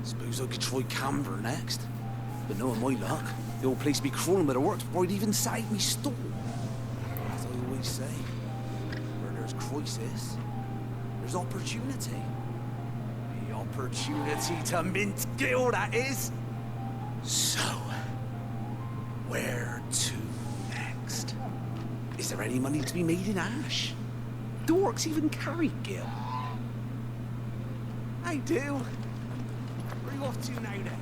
Speaker 3: Suppose I could try Camber next. But knowing my luck, the old place would be crawling with the works before I'd even sat me stall. As I always say, where there's crisis, there's opportunity. The opportunity to mint gil, that is. So, where to next? Is there any money to be made in ash? Do orcs even carry gil? I do. Where are you off to now, then?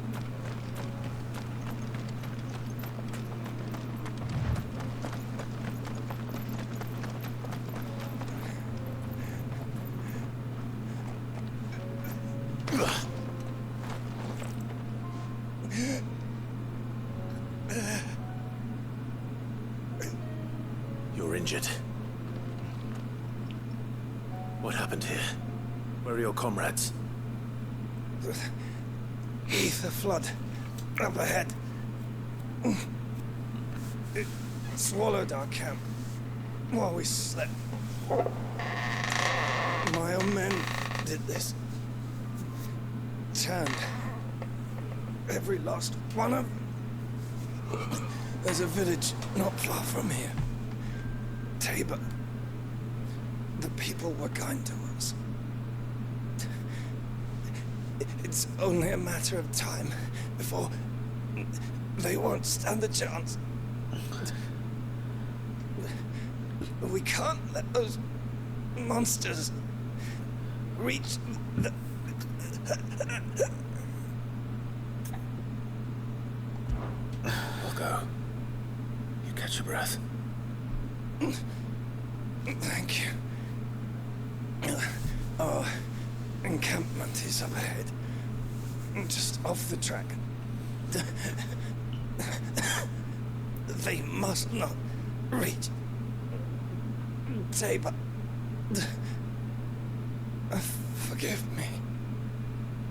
Speaker 8: You're injured. What happened here? Where are your comrades?
Speaker 1: The Ether flood up ahead. It swallowed our camp while we slept. My own men did this. Turned every last one of them. There's a village not far from here. Tabor. The people were kind to us. It's only a matter of time before they won't stand a chance. We can't let those monsters reach the...
Speaker 8: I'll go. You catch your breath.
Speaker 1: Thank you. Oh, What's up ahead? Just off the track. They must not reach. Tabor. Forgive me,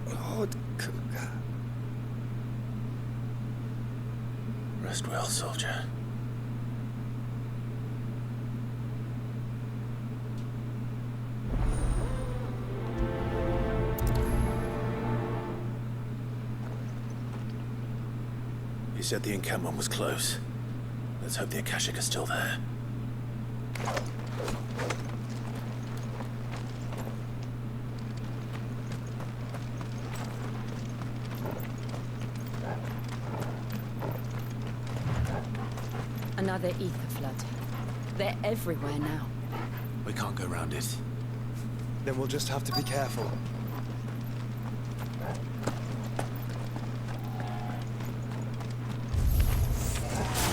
Speaker 1: Lord Cougar.
Speaker 8: Rest well, soldier. You said the encampment was close. Let's hope the Akashic is still there.
Speaker 2: Another ether flood. They're everywhere now.
Speaker 3: We can't go round it.
Speaker 23: Then we'll just have to be careful.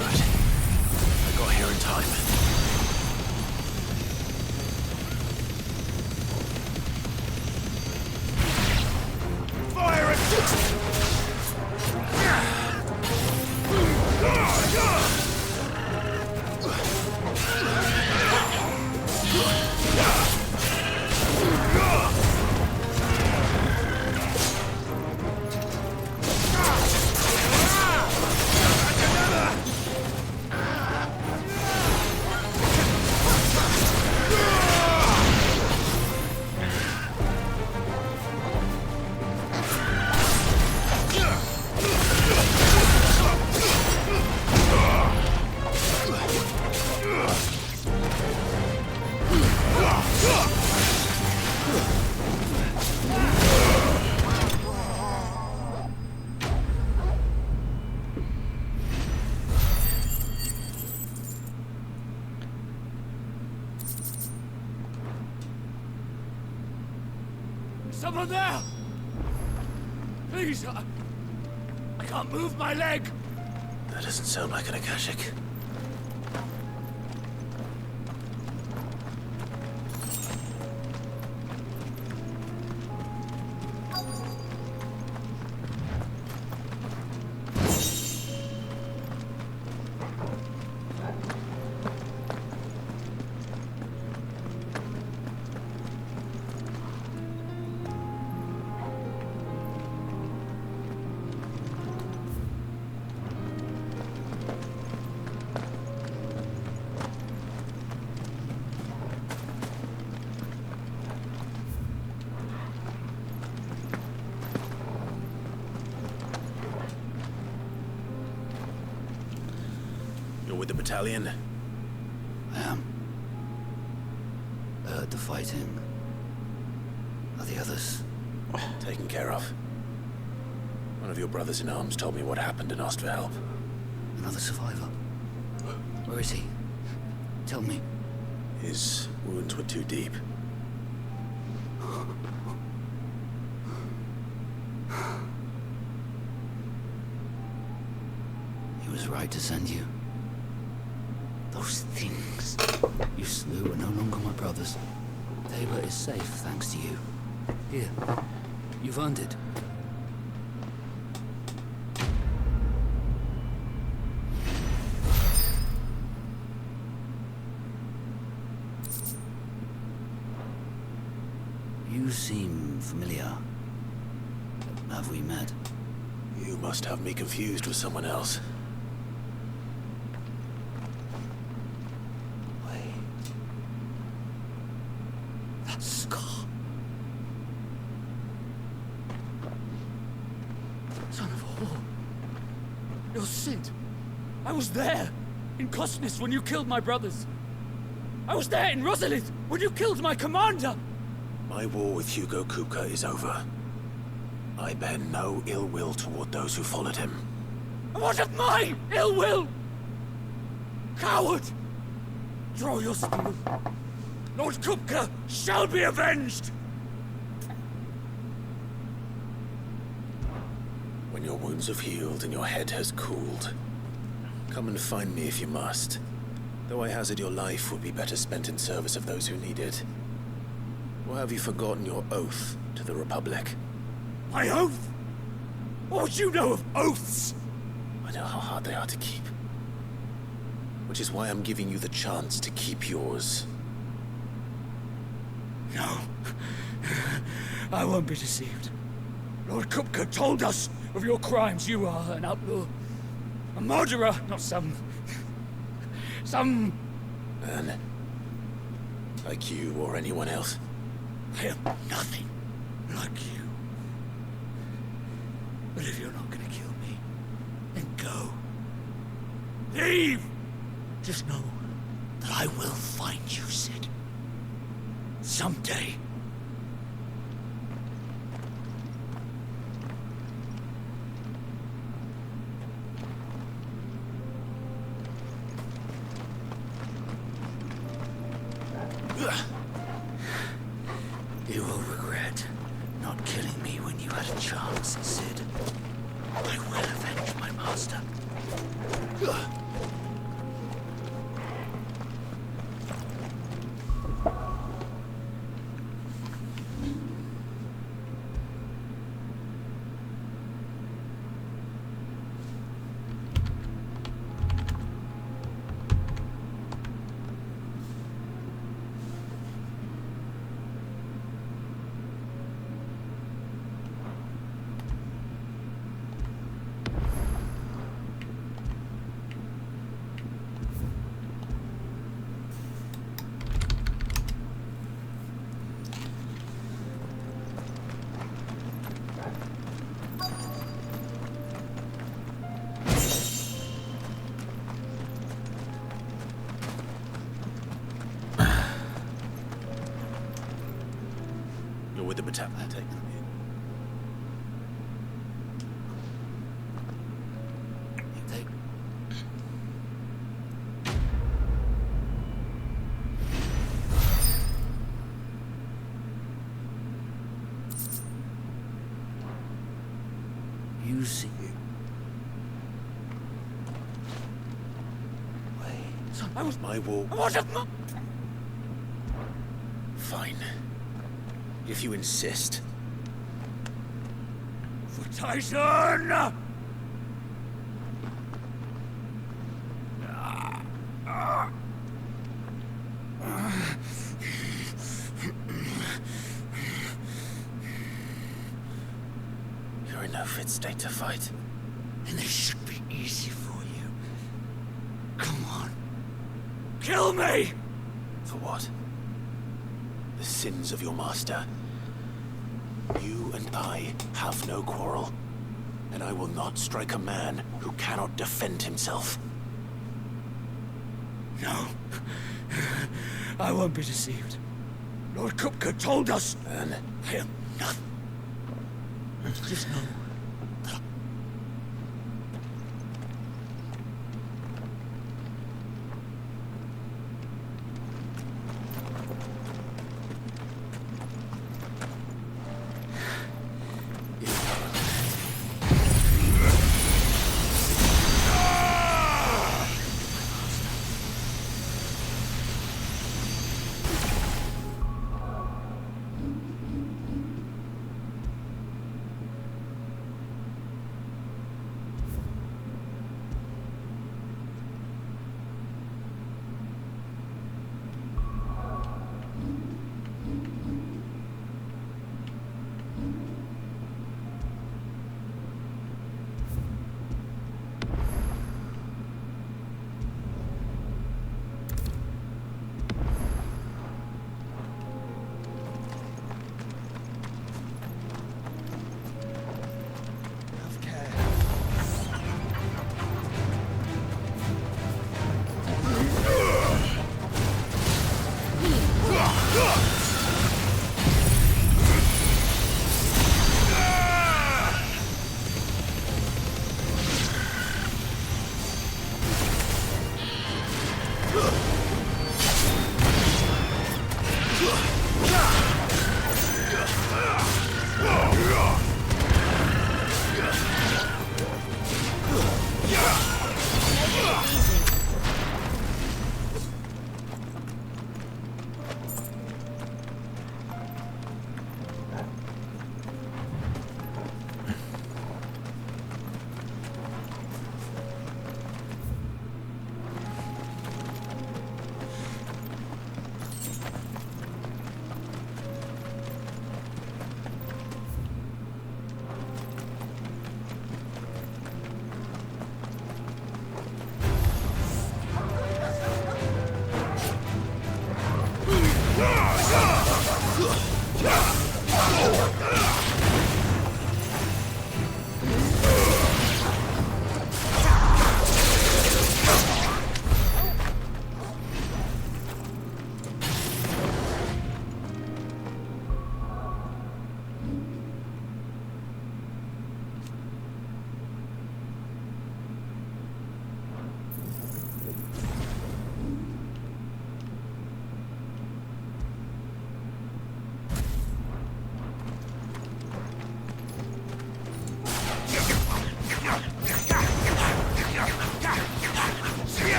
Speaker 8: I got here in time.
Speaker 1: Fire it!
Speaker 20: Someone there! Please, I can't move my leg!
Speaker 8: That doesn't sound like an Akashic. With the battalion?
Speaker 11: I am. I heard the fighting. Are the others?
Speaker 8: Taken care of. One of your brothers in arms told me what happened and asked for help.
Speaker 11: Another survivor? Where is he? Tell me.
Speaker 8: His wounds were too deep.
Speaker 11: He was right to send you. Those things you slew are no longer my brothers. Tabor is safe thanks to you. Here, you've earned it. You seem familiar. Have we met?
Speaker 8: You must have me confused with someone else.
Speaker 20: You're Sid. I was there, in Cosnes when you killed my brothers. I was there in Rosalith when you killed my commander.
Speaker 8: My war with Hugo Kupka is over. I bear no ill will toward those who followed him.
Speaker 20: And what of my ill will? Coward! Draw your steel. Lord Kupka shall be avenged!
Speaker 8: When your wounds have healed and your head has cooled, come and find me if you must. Though I hazard your life would be better spent in service of those who need it. Or have you forgotten your oath to the Republic?
Speaker 20: My oath? What do you know of oaths?
Speaker 8: I know how hard they are to keep. Which is why I'm giving you the chance to keep yours.
Speaker 20: No. I won't be deceived. Lord Kupka told us of your crimes. You are an outlaw. A murderer, not some...
Speaker 8: Man. Like you or anyone else.
Speaker 20: I am nothing like you. But if you're not gonna kill me, then go. Leave! Just know that I will find you, Sid. Someday.
Speaker 11: You will regret not killing me when you had a chance, Sid. I will avenge my master.
Speaker 8: You're with the battalion. Take them
Speaker 11: You see.
Speaker 20: I was...
Speaker 8: My war...
Speaker 20: I wasn't...
Speaker 8: Fine. If you insist.
Speaker 20: For Tyson!
Speaker 8: You're in no fit state to fight.
Speaker 20: And this should be easy for you. Come on. Kill me!
Speaker 8: For what? The sins of your master. You and I have no quarrel. And I will not strike a man who cannot defend himself.
Speaker 20: No. I won't be deceived. Lord Kupka told us.
Speaker 8: Man.
Speaker 20: I am nothing. Just know that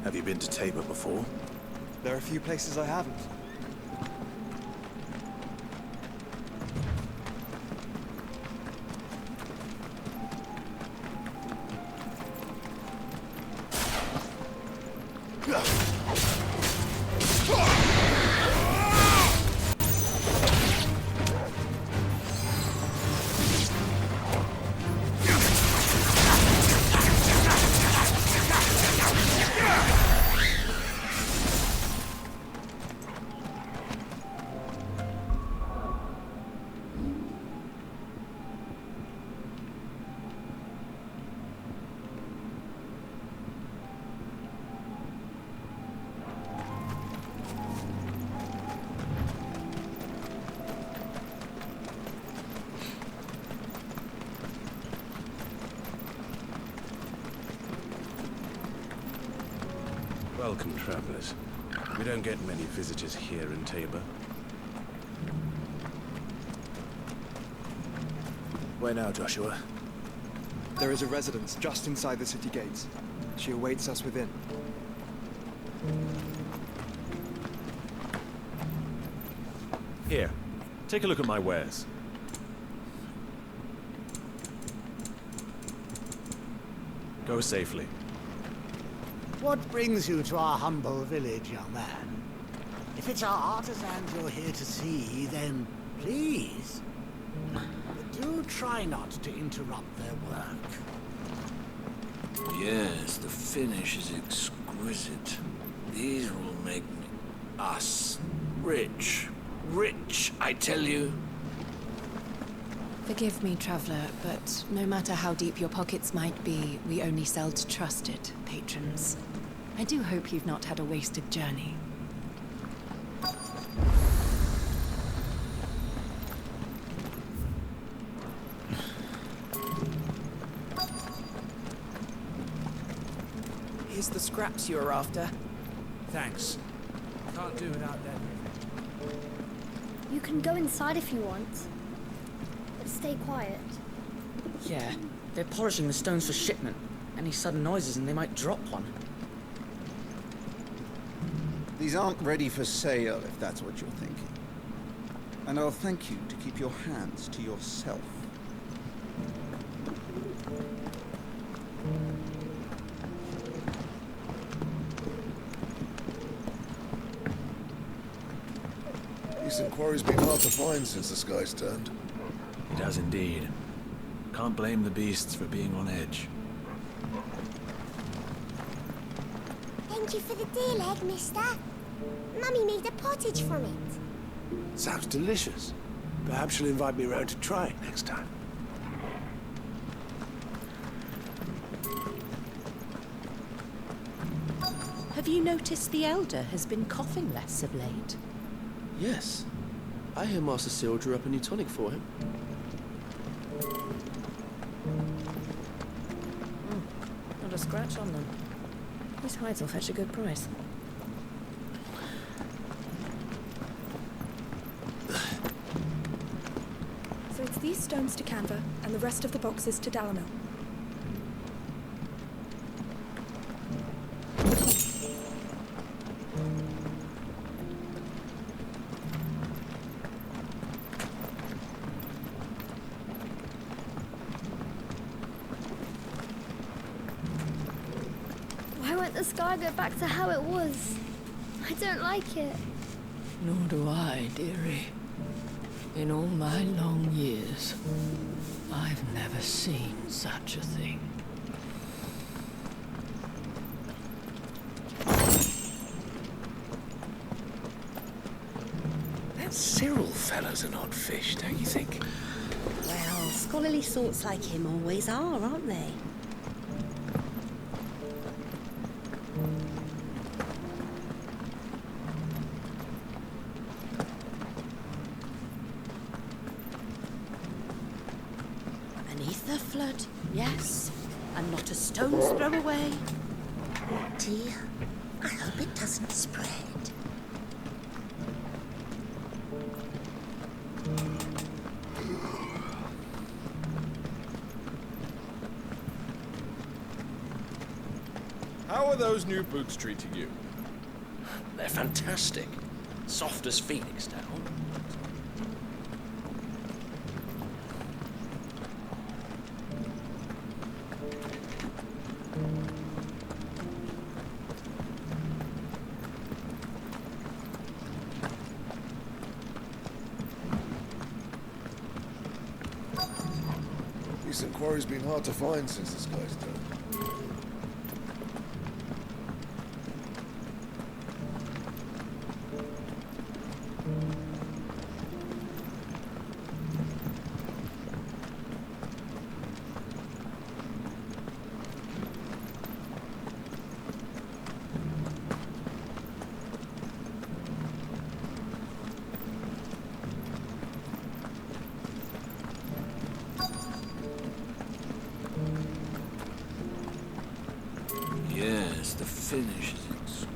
Speaker 8: Have you been to Tabor before?
Speaker 6: There are a few places I haven't.
Speaker 12: Welcome, travelers. We don't get many visitors here in Tabor.
Speaker 8: Where now, Joshua?
Speaker 6: There is a residence just inside the city gates. She awaits us within.
Speaker 15: Here, take a look at my wares. Go safely.
Speaker 21: What brings you to our humble village, young man? If it's our artisans you're here to see, then please, do try not to interrupt their work.
Speaker 27: Yes, the finish is exquisite. These will make us rich. Rich, I tell you.
Speaker 2: Forgive me, traveler, but no matter how deep your pockets might be, we only sell to trusted patrons. I do hope you've not had a wasted journey.
Speaker 24: Here's the scraps you were after.
Speaker 3: Thanks. Can't do without them.
Speaker 25: You can go inside if you want. But stay quiet.
Speaker 24: Yeah, they're polishing the stones for shipment. Any sudden noises and they might drop one.
Speaker 26: These aren't ready for sale, if that's what you're thinking. And I'll thank you to keep your hands to yourself.
Speaker 28: Decent quarry's been hard to find since the sky's turned.
Speaker 18: It has indeed. Can't blame the beasts for being on edge.
Speaker 17: Thank you for the deal egg, mister. Mummy made a pottage from it.
Speaker 20: Sounds delicious. Perhaps she'll invite me around to try it next time.
Speaker 2: Have you noticed the Elder has been coughing less of late?
Speaker 29: Yes. I hear Master Cyril drew up a new tonic for him.
Speaker 2: Not a scratch on them. These hides will fetch a good price.
Speaker 30: So it's these stones to Canva, and the rest of the boxes to Dalamil.
Speaker 25: Why won't the sky go back to how it was? I don't like it.
Speaker 11: Nor do I, dearie. In all my long years, I've never seen such a thing.
Speaker 27: That Cyril fellow's an odd fish, don't you think?
Speaker 31: Well, scholarly sorts like him always are, aren't they? Beneath the flood, yes, and not a stone's throw away. Oh dear, I hope it doesn't spread.
Speaker 15: How are those new boots treating you?
Speaker 27: They're fantastic. Soft as phoenix down.
Speaker 28: Decent quarry's been hard to find since this guy's died.
Speaker 18: Yes, the finish is exquisite.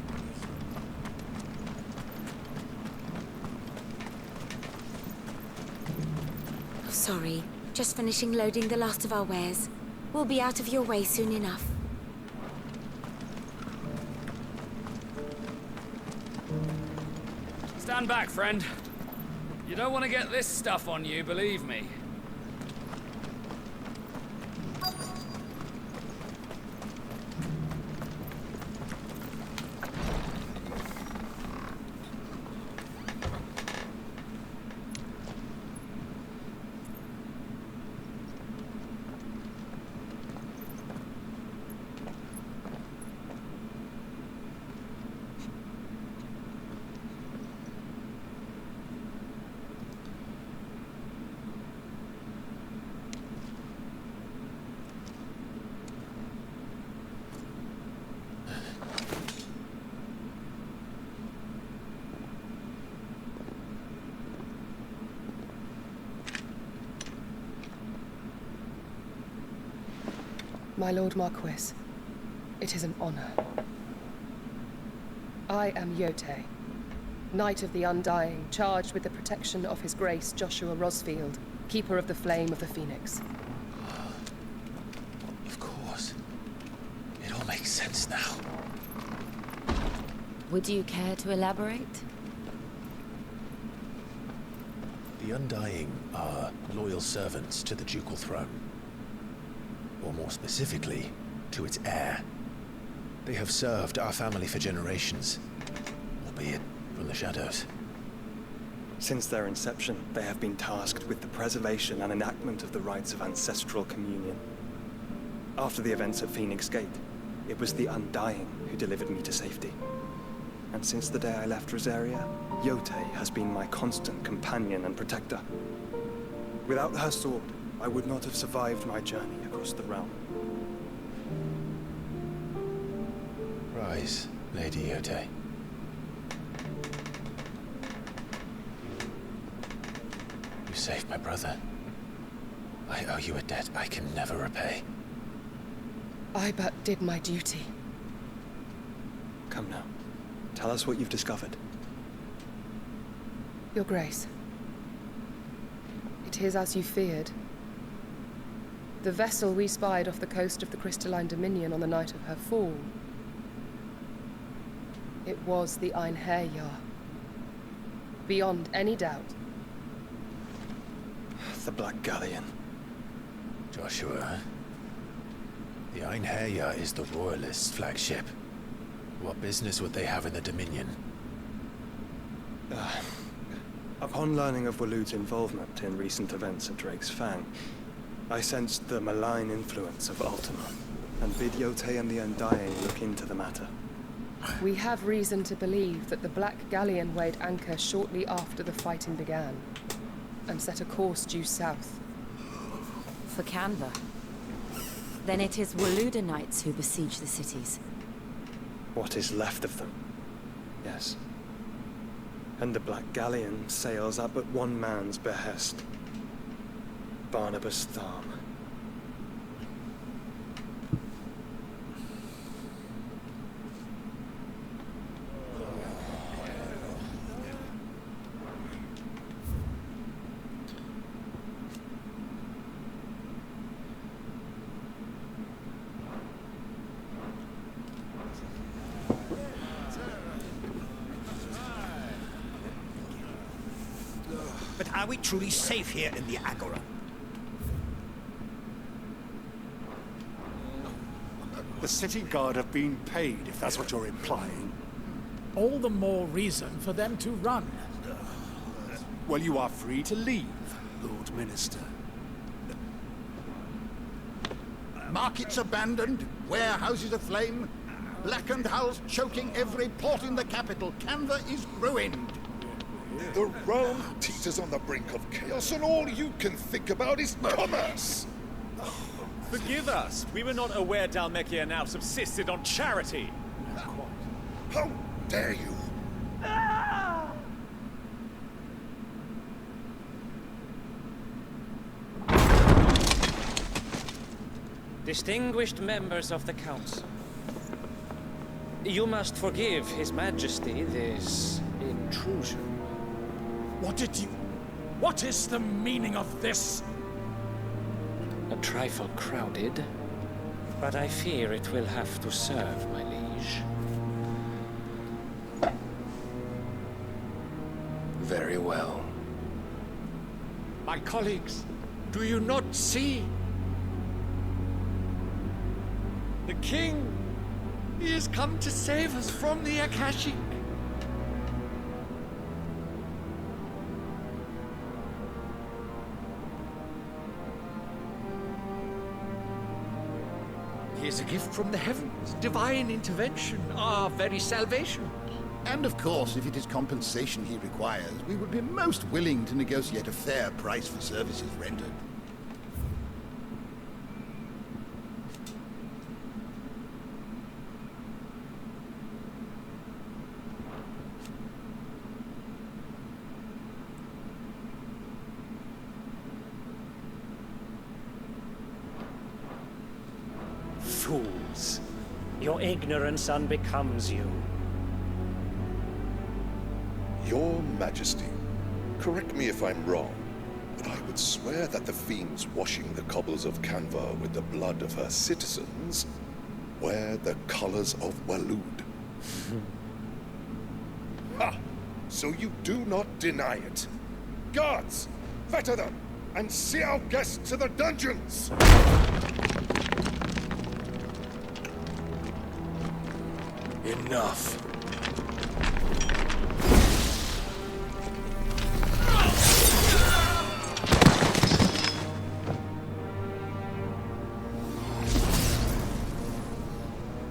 Speaker 31: Oh, sorry. Just finishing loading the last of our wares. We'll be out of your way soon enough.
Speaker 4: Stand back, friend. You don't want to get this stuff on you, believe me.
Speaker 5: My Lord Marquis, it is an honor. I am Yote, Knight of the Undying, charged with the protection of His Grace Joshua Rosfield, Keeper of the Flame of the Phoenix.
Speaker 8: Of course. It all makes sense now.
Speaker 2: Would you care to elaborate?
Speaker 8: The Undying are loyal servants to the ducal throne. Or more specifically, to its heir. They have served our family for generations, albeit from the shadows.
Speaker 6: Since their inception, they have been tasked with the preservation and enactment of the rites of ancestral communion. After the events at Phoenix Gate, it was the Undying who delivered me to safety. And since the day I left Rosaria, Yote has been my constant companion and protector. Without her sword, I would not have survived my journey across the realm.
Speaker 8: Rise, Lady Yote. You saved my brother. I owe you a debt I can never repay.
Speaker 5: I but did my duty.
Speaker 6: Come now. Tell us what you've discovered.
Speaker 5: Your Grace. It is as you feared. The vessel we spied off the coast of the Crystalline Dominion on the night of her fall. It was the Einherjar. Beyond any doubt.
Speaker 6: The Black Galleon.
Speaker 8: Joshua, the Einherjar is the Royalists' flagship. What business would they have in the Dominion?
Speaker 6: Upon learning of Waloed's involvement in recent events at Drake's Fang, I sensed the malign influence of Ultima, and bid Yote and the Undying look into the matter.
Speaker 5: We have reason to believe that the Black Galleon weighed anchor shortly after the fighting began, and set a course due south.
Speaker 2: For Canva. Then it is Waloed Knights who besiege the cities.
Speaker 6: What is left of them? Yes. And the Black Galleon sails at but one man's behest. Barnabas Tharm.
Speaker 1: Are we truly safe here in the Agora?
Speaker 7: The city guard have been paid, if that's what you're implying.
Speaker 9: All the more reason for them to run.
Speaker 7: Well, you are free to leave, Lord Minister.
Speaker 10: Markets abandoned, warehouses aflame, blackened hulls choking every port in the capital. Canva is ruined.
Speaker 28: The realm teeters on the brink of chaos, and all you can think about is commerce.
Speaker 15: Forgive us. We were not aware Dhalmekia now subsisted on charity.
Speaker 28: How dare you?
Speaker 12: Distinguished members of the Council, you must forgive His Majesty this intrusion.
Speaker 9: What is the meaning of this?
Speaker 12: A trifle crowded, but I fear it will have to serve, my liege.
Speaker 13: Very well.
Speaker 9: My colleagues, do you not see? The king, he has come to save us from the Akashic. He is a gift from the heavens, divine intervention, our very salvation.
Speaker 10: And of course, if it is compensation he requires, we would be most willing to negotiate a fair price for services rendered.
Speaker 12: Fools. Your ignorance unbecomes you.
Speaker 28: Your Majesty, correct me if I'm wrong, but I would swear that the fiends washing the cobbles of Canva with the blood of her citizens wear the colors of Waloed. Ha! So you do not deny it. Guards, fetter them, and see our guests to the dungeons!
Speaker 27: Enough.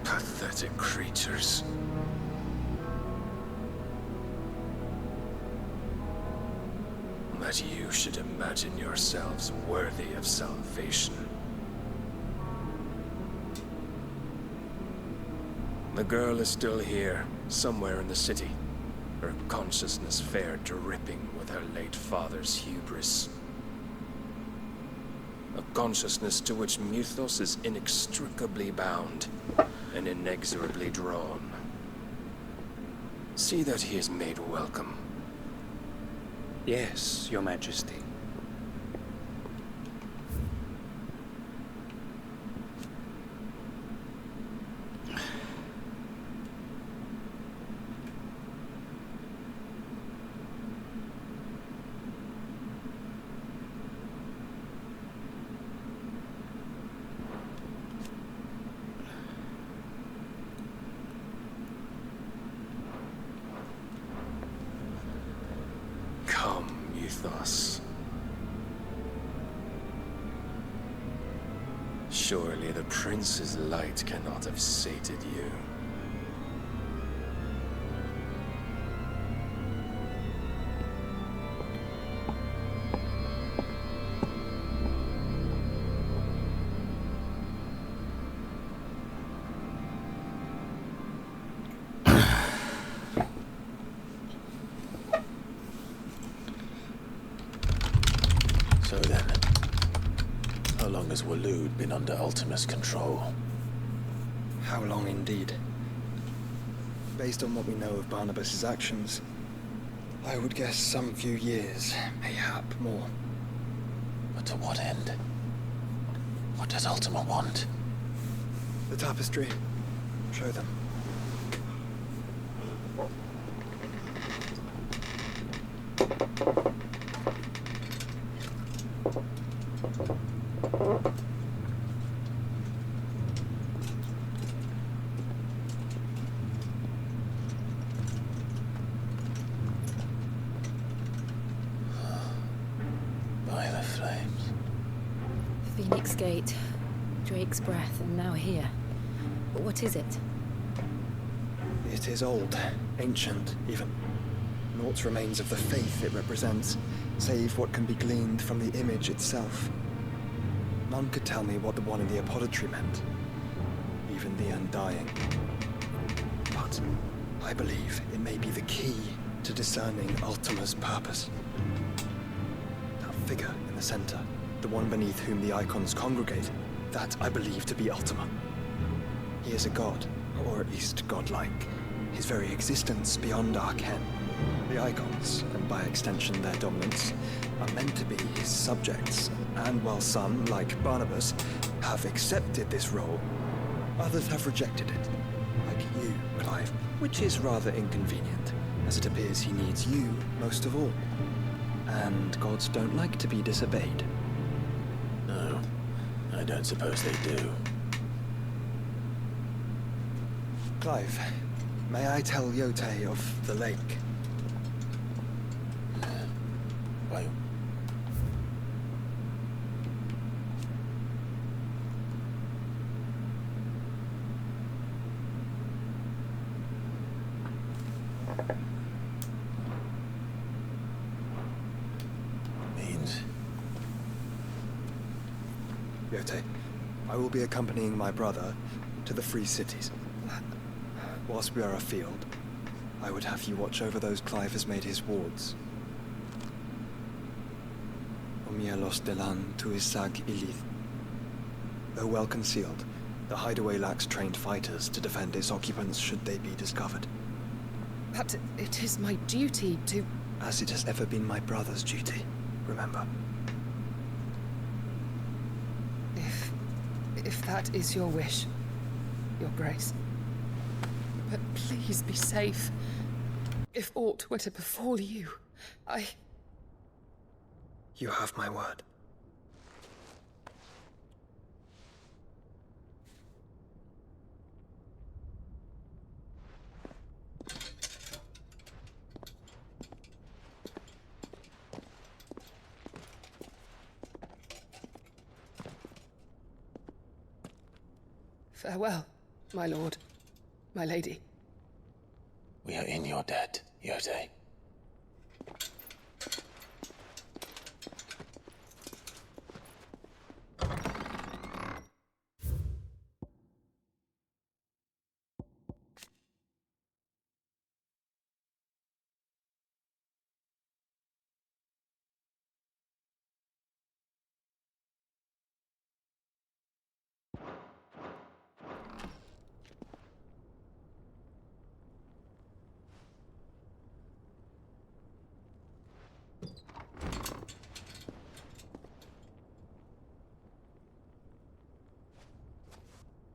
Speaker 27: Pathetic creatures. That you should imagine yourselves worthy of salvation. The girl is still here, somewhere in the city. Her consciousness fair dripping with her late father's hubris. A consciousness to which Mythos is inextricably bound and inexorably drawn. See that he is made welcome.
Speaker 12: Yes, Your Majesty.
Speaker 27: Come, Mythos. Surely the prince's light cannot have sated you.
Speaker 8: So then, how long has Waloed been under Ultima's control?
Speaker 6: How long indeed? Based on what we know of Barnabas's actions, I would guess some few years, mayhap more.
Speaker 8: But to what end? What does Ultima want?
Speaker 6: The tapestry. Show them.
Speaker 2: Phoenix Gate, Drake's Breath, and now here. But what is it?
Speaker 6: It is old, ancient, even. Naught remains of the faith it represents, save what can be gleaned from the image itself. None could tell me what the one in the apothecary meant, even the Undying. But I believe it may be the key to discerning Ultima's purpose. That figure in the center, the one beneath whom the icons congregate, that I believe to be Ultima. He is a god, or at least godlike, his very existence beyond our ken. The icons, and by extension their dominants, are meant to be his subjects, and while some, like Barnabas, have accepted this role, others have rejected it, like you, Clive, which is rather inconvenient, as it appears he needs you most of all. And gods don't like to be disobeyed.
Speaker 8: No, I don't suppose they do.
Speaker 6: Clive, may I tell Yote of the lake?
Speaker 8: Why?
Speaker 6: Yote, I will be accompanying my brother to the Free Cities. Whilst we are afield, I would have you watch over those Clive has made his wards. Omielos delan tuisag ilith. Though well concealed, the hideaway lacks trained fighters to defend its occupants should they be discovered.
Speaker 5: But it is my duty to...
Speaker 6: As it has ever been my brother's duty, remember.
Speaker 5: If that is your wish, Your Grace. But please be safe. If aught were to befall you,
Speaker 6: You have my word.
Speaker 5: Farewell, my lord, my lady.
Speaker 8: We are in your debt, Yote.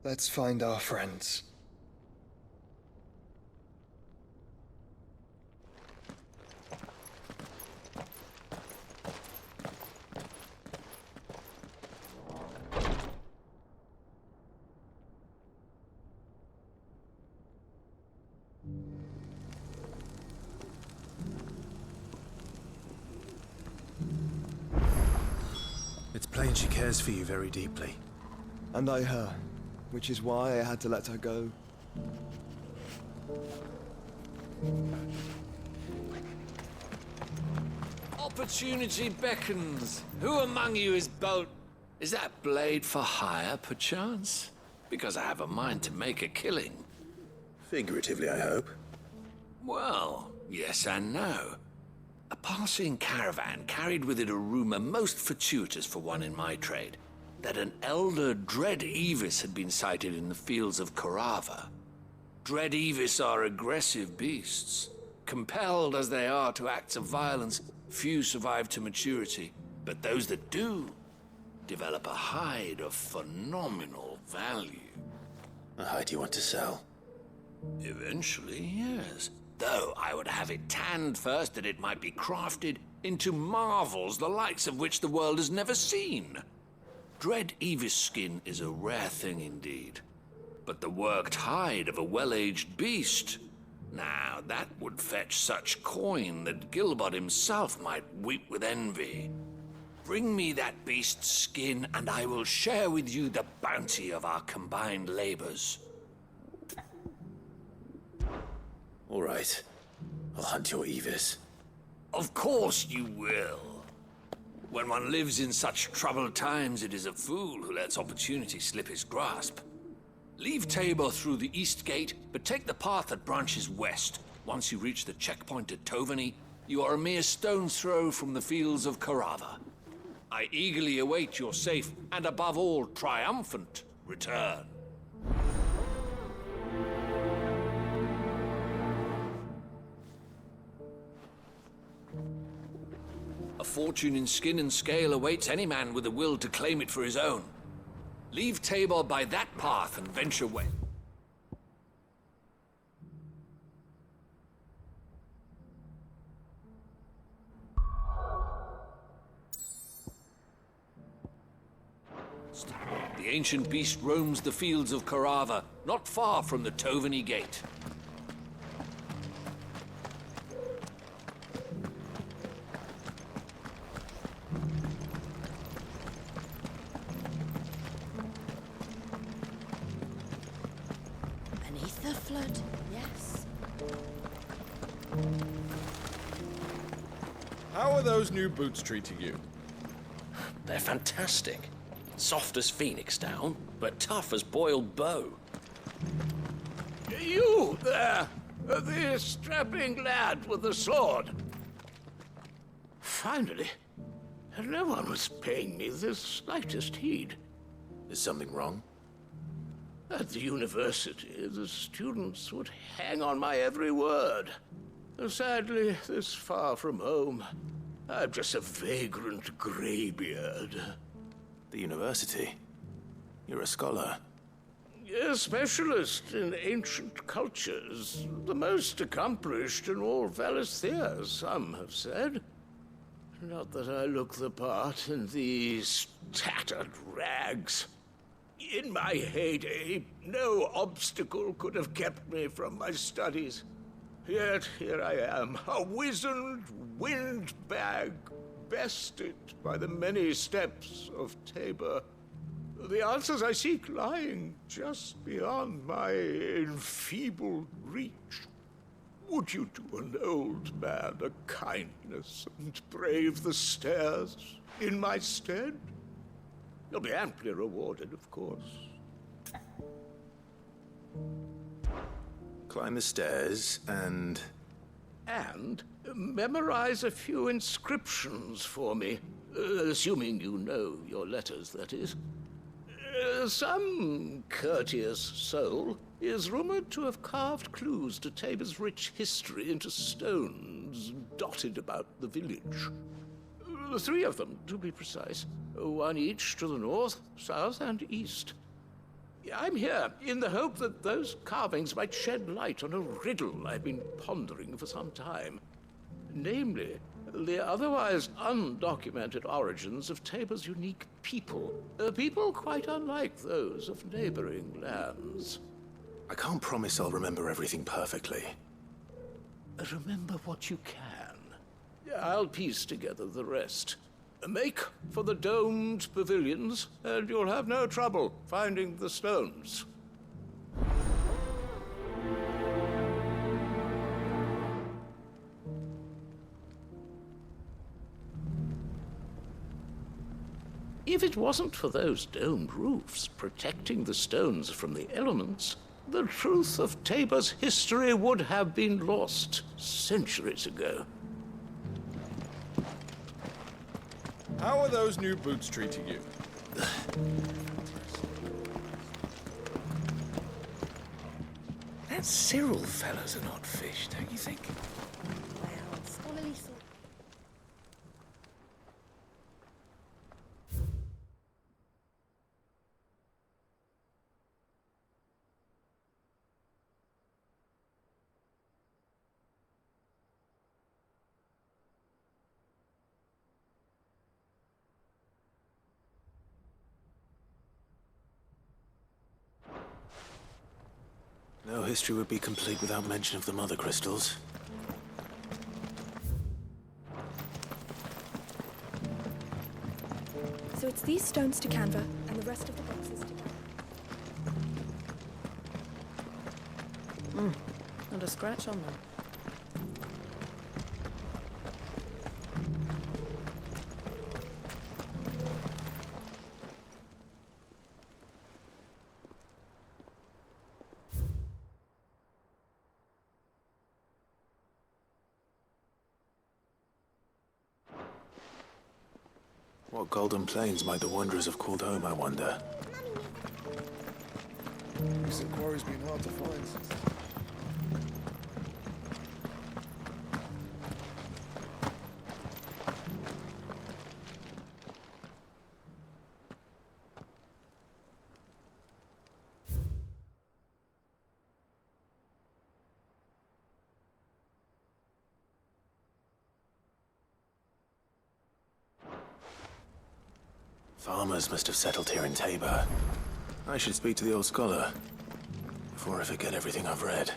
Speaker 6: Let's find our friends.
Speaker 18: It's plain she cares for you very deeply.
Speaker 6: And I her. Which is why I had to let her go.
Speaker 27: Opportunity beckons. Who among you is bold? Is that blade for hire, perchance? Because I have a mind to make a killing.
Speaker 8: Figuratively, I hope.
Speaker 27: Well, yes and no. A passing caravan carried with it a rumor most fortuitous for one in my trade, that an elder Dread Evis had been sighted in the fields of Korava. Dread Evis are aggressive beasts. Compelled as they are to acts of violence, few survive to maturity, but those that do develop a hide of phenomenal value.
Speaker 8: A hide you want to sell?
Speaker 27: Eventually, yes. Though I would have it tanned first that it might be crafted into marvels the likes of which the world has never seen. Dread Evis skin is a rare thing indeed. But the worked hide of a well-aged beast, now that would fetch such coin that Gilbert himself might weep with envy. Bring me that beast's skin, and I will share with you the bounty of our combined labors.
Speaker 8: All right. I'll hunt your Evis.
Speaker 27: Of course you will. When one lives in such troubled times, it is a fool who lets opportunity slip his grasp. Leave Tabor through the east gate, but take the path that branches west. Once you reach the checkpoint at Tovany, you are a mere stone's throw from the fields of Carava. I eagerly await your safe, and above all, triumphant return. A fortune in skin and scale awaits any man with a will to claim it for his own. Leave Tabor by that path and venture west. The ancient beast roams the fields of Carava, not far from the Tovany Gate.
Speaker 31: Beneath the flood, yes.
Speaker 15: How are those new boots treating you?
Speaker 3: They're fantastic. Soft as phoenix down, but tough as boiled bow.
Speaker 27: You there! The strapping lad with the sword! Finally, no one was paying me the slightest heed.
Speaker 8: Is something wrong?
Speaker 27: At the university, the students would hang on my every word. Sadly, this far from home, I'm just a vagrant graybeard.
Speaker 8: The university? You're a scholar.
Speaker 27: A specialist in ancient cultures. The most accomplished in all Valisthea, some have said. Not that I look the part in these tattered rags. In my heyday, no obstacle could have kept me from my studies. Yet here I am, a wizened windbag, bested by the many steps of Tabor. The answers I seek lying just beyond my enfeebled reach. Would you do an old man a kindness and brave the stairs in my stead? You'll be amply rewarded, of course.
Speaker 8: Climb the stairs and...
Speaker 27: And memorize a few inscriptions for me, assuming you know your letters, that is. Some courteous soul is rumored to have carved clues to Tabor's rich history into stones dotted about the village. 3 of them, to be precise. 1 each to the north, south, and east. I'm here in the hope that those carvings might shed light on a riddle I've been pondering for some time. Namely, the otherwise undocumented origins of Tabor's unique people. People quite unlike those of neighboring lands.
Speaker 8: I can't promise I'll remember everything perfectly.
Speaker 27: Remember what you can. I'll piece together the rest. Make for the domed pavilions, and you'll have no trouble finding the stones. If it wasn't for those domed roofs protecting the stones from the elements, the truth of Tabor's history would have been lost centuries ago.
Speaker 15: How are those new boots treating you?
Speaker 3: That Cyril fella's an odd fish, don't you think?
Speaker 25: Well, scholarly sort.
Speaker 8: No history would be complete without mention of the mother crystals.
Speaker 30: So it's these stones to Canva, and the rest of the boxes to Canva.
Speaker 31: Not a scratch on them.
Speaker 8: What golden plains might the wanderers have called home, I wonder?
Speaker 14: Recent quarry's been hard to find.
Speaker 8: Farmers must have settled here in Tabor. I should speak to the old scholar before I forget everything I've read.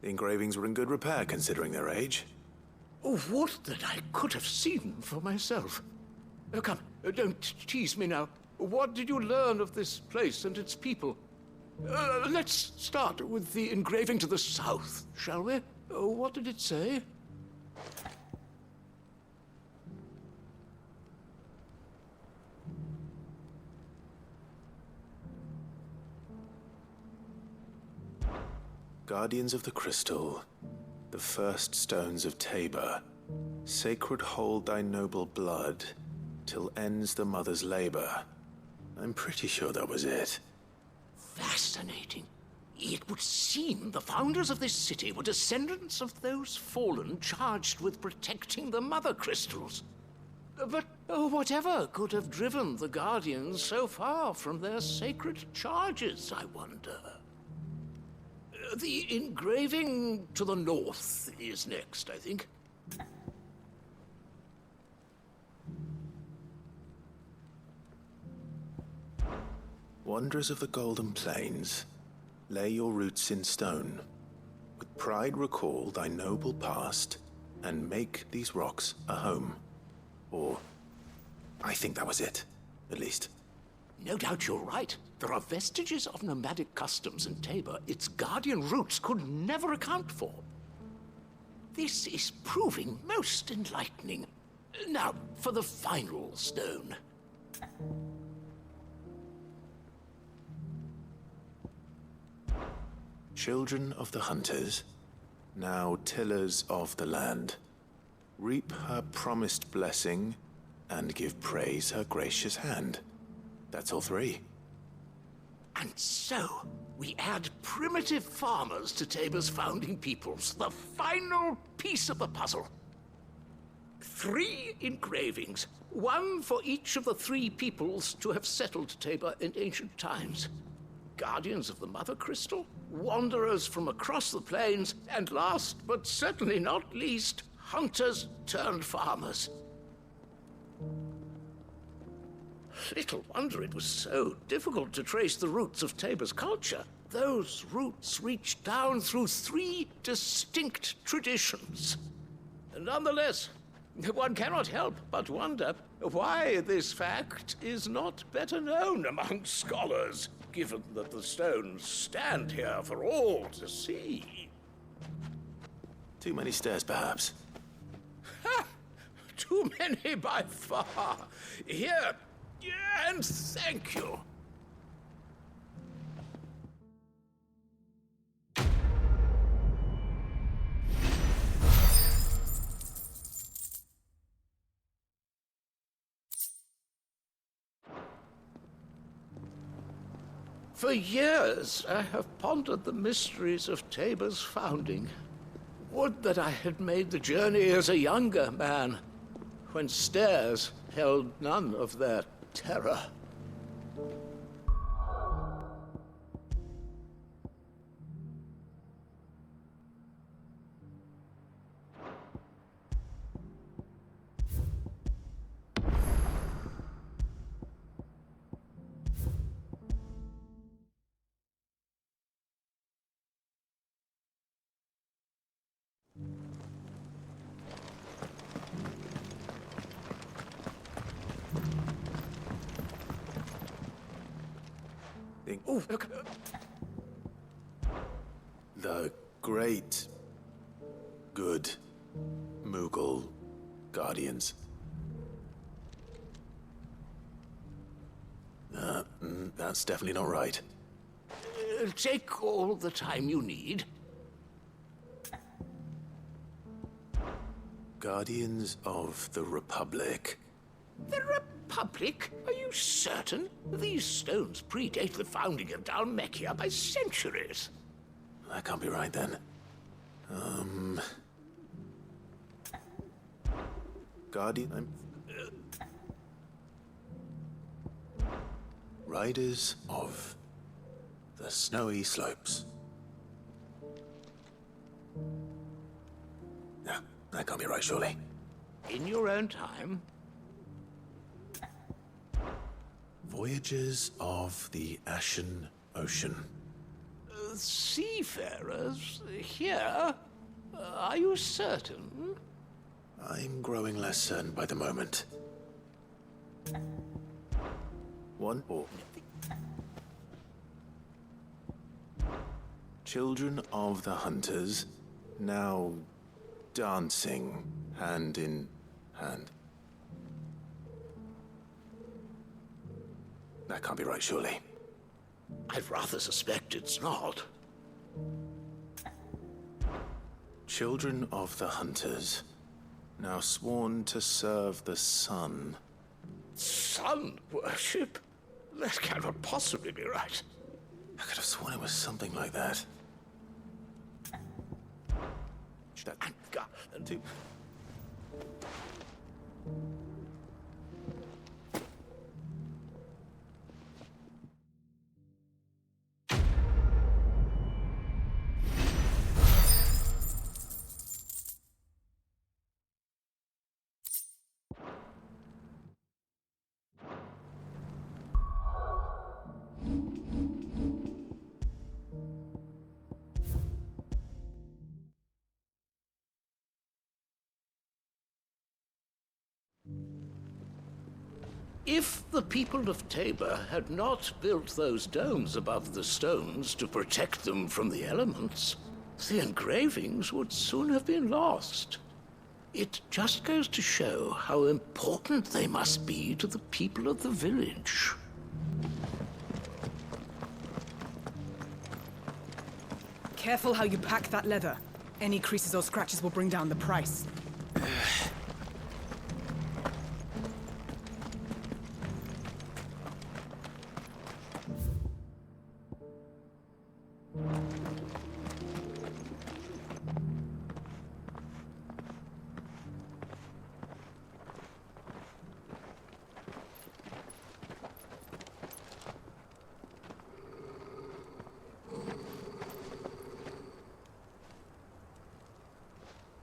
Speaker 8: The engravings were in good repair considering their age.
Speaker 27: Oh, would that I could have seen for myself. Oh, come, don't tease me now. What did you learn of this place and its people? Let's start with the engraving to the south, shall we? What did it say?
Speaker 8: Guardians of the Crystal, the first stones of Tabor, sacred hold thy noble blood, till ends the mother's labor. I'm pretty sure that was it.
Speaker 27: Fascinating. It would seem the founders of this city were descendants of those fallen charged with protecting the mother crystals. But whatever could have driven the Guardians so far from their sacred charges, I wonder? The engraving to the north is next, I think.
Speaker 8: Wanderers of the Golden Plains, lay your roots in stone. With pride recall thy noble past, and make these rocks a home. Or, I think that was it, at least.
Speaker 27: No doubt you're right. There are vestiges of nomadic customs in Tabor its guardian roots could never account for. This is proving most enlightening. Now, for the final stone.
Speaker 8: Children of the hunters, now tillers of the land, reap her promised blessing and give praise her gracious hand. That's all three.
Speaker 27: And so, we add primitive farmers to Tabor's founding peoples, the final piece of the puzzle. 3 engravings, one for each of the 3 peoples to have settled Tabor in ancient times. Guardians of the Mother Crystal, wanderers from across the plains, and last but certainly not least, hunters turned farmers. Little wonder it was so difficult to trace the roots of Tabor's culture. Those roots reached down through 3 distinct traditions. Nonetheless, one cannot help but wonder why this fact is not better known among scholars, given that the stones stand here for all to see.
Speaker 8: Too many stairs, perhaps.
Speaker 27: Ha! Too many by far. Here, and thank you. For years, I have pondered the mysteries of Tabor's founding. Would that I had made the journey as a younger man, when stairs held none of their terror.
Speaker 8: anything. Oh, look. The great, good Mughal guardians. That's definitely not right.
Speaker 27: Take all the time you need.
Speaker 8: Guardians of the Republic.
Speaker 27: The Republic? Are you certain? These stones predate the founding of Dhalmekia by centuries.
Speaker 8: That can't be right, then. Guardian... Riders of the Snowy Slopes. No, that can't be right, surely.
Speaker 27: In your own time.
Speaker 8: Voyagers of the Ashen Ocean.
Speaker 27: Seafarers? Here? Are you certain?
Speaker 8: I'm growing less certain by the moment. One or... Children of the Hunters, now dancing hand in hand. That can't be right, surely.
Speaker 27: I'd rather suspect it's not.
Speaker 8: Children of the Hunters, now sworn to serve the sun.
Speaker 27: Sun worship? That cannot possibly be right.
Speaker 8: I could have sworn it was something like that.
Speaker 27: If the people of Tabor had not built those domes above the stones to protect them from the elements, the engravings would soon have been lost. It just goes to show how important they must be to the people of the village.
Speaker 11: Careful how you pack that leather. Any creases or scratches will bring down the price.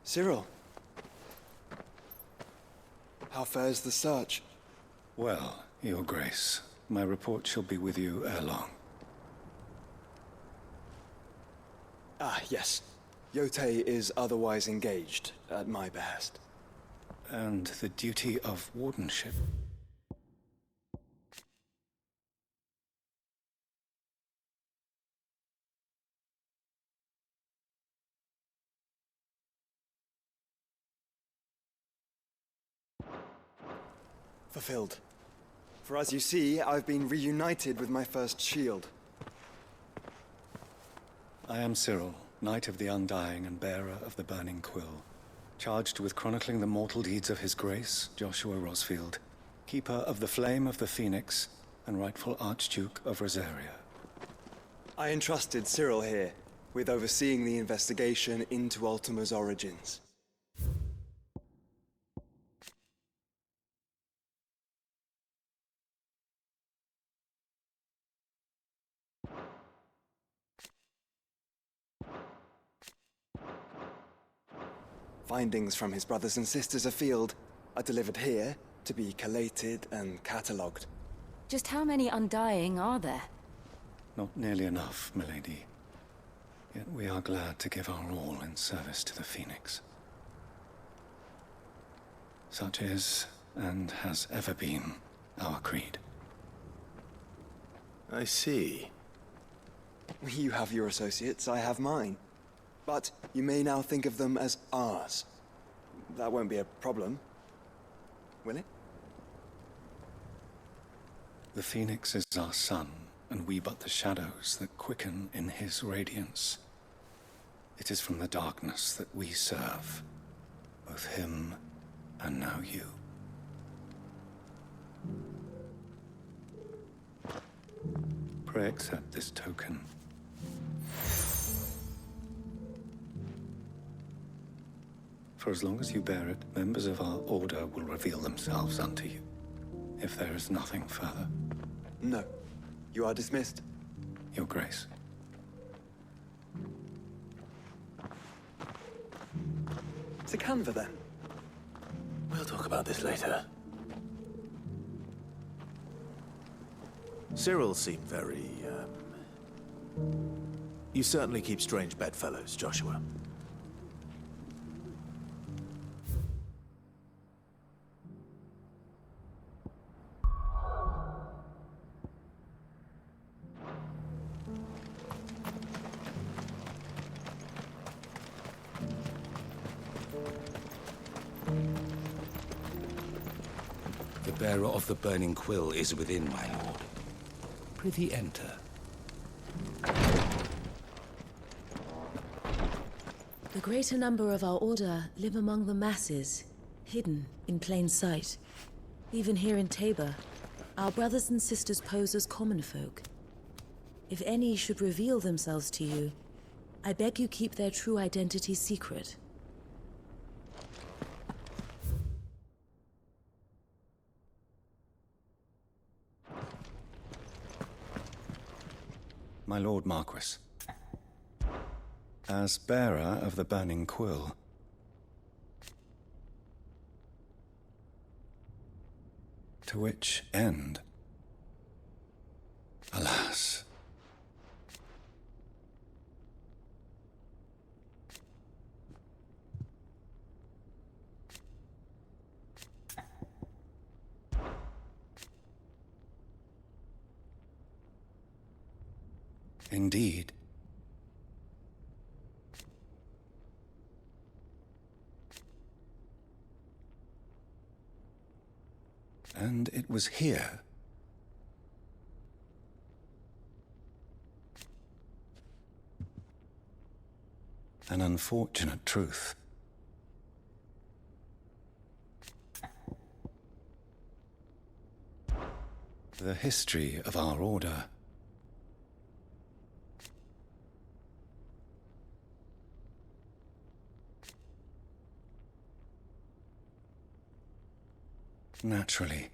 Speaker 6: Cyril. How fares the search?
Speaker 16: Well, Your Grace, my report shall be with you ere long.
Speaker 6: Ah, yes. Yotei is otherwise engaged, at my behest.
Speaker 16: And the duty of wardenship?
Speaker 6: Fulfilled. For as you see, I've been reunited with my first shield.
Speaker 16: I am Cyril, Knight of the Undying and bearer of the Burning Quill, charged with chronicling the mortal deeds of His Grace, Joshua Rosfield, Keeper of the Flame of the Phoenix, and rightful Archduke of Rosaria.
Speaker 6: I entrusted Cyril here with overseeing the investigation into Ultima's origins. Findings from his brothers and sisters afield are delivered here to be collated and catalogued.
Speaker 2: Just how many Undying are there?
Speaker 16: Not nearly enough, milady. Yet we are glad to give our all in service to the Phoenix. Such is, and has ever been, our creed.
Speaker 8: I see.
Speaker 6: You have your associates, I have mine. But you may now think of them as ours. That won't be a problem, will it?
Speaker 16: The Phoenix is our sun, and we but the shadows that quicken in his radiance. It is from the darkness that we serve, both him and now you. Pray accept this token. For as long as you bear it, members of our order will reveal themselves unto you, if there is nothing further.
Speaker 6: No. You are dismissed.
Speaker 16: Your Grace.
Speaker 6: To Canva, then?
Speaker 8: We'll talk about this later. Cyril seemed very, You certainly keep strange bedfellows, Joshua.
Speaker 1: The bearer of the burning quill is within, my lord. Prithee enter.
Speaker 31: The greater number of our order live among the masses, hidden in plain sight. Even here in Tabor, our brothers and sisters pose as common folk. If any should reveal themselves to you, I beg you keep their true identity secret.
Speaker 16: My Lord Marquis, as bearer of the burning quill, to which end? Alas. Indeed. And it was here, an unfortunate truth. The history of our order naturally.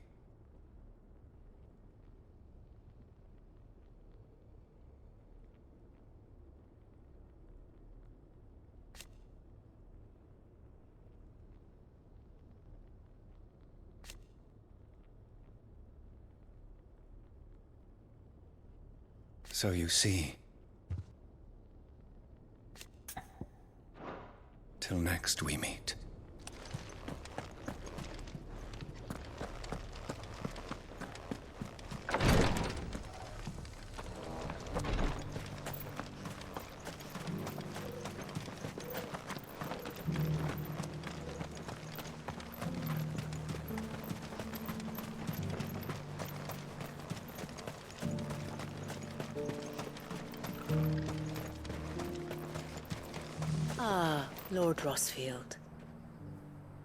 Speaker 16: So you see, till next we meet.
Speaker 31: Ah, Lord Rosfield.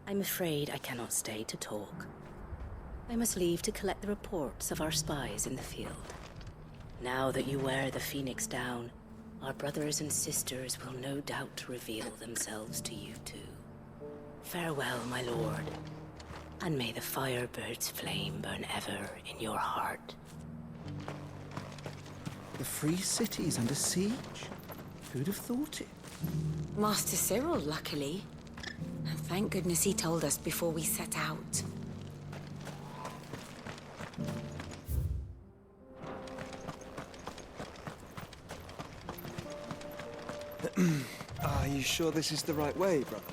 Speaker 31: I'm afraid I cannot stay to talk. I must leave to collect the reports of our spies in the field. Now that you wear the Phoenix down, our brothers and sisters will no doubt reveal themselves to you too. Farewell, my lord, and may the Firebird's flame burn ever in your heart.
Speaker 4: The Free City's under siege? Who'd have thought it?
Speaker 17: Master Cyril, luckily. And thank goodness he told us before we set out.
Speaker 6: Are you sure this is the right way, brother?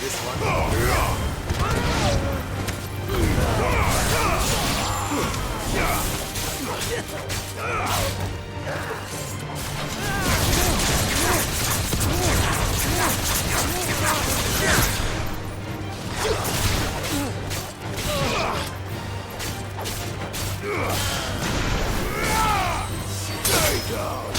Speaker 15: This one. Stay down.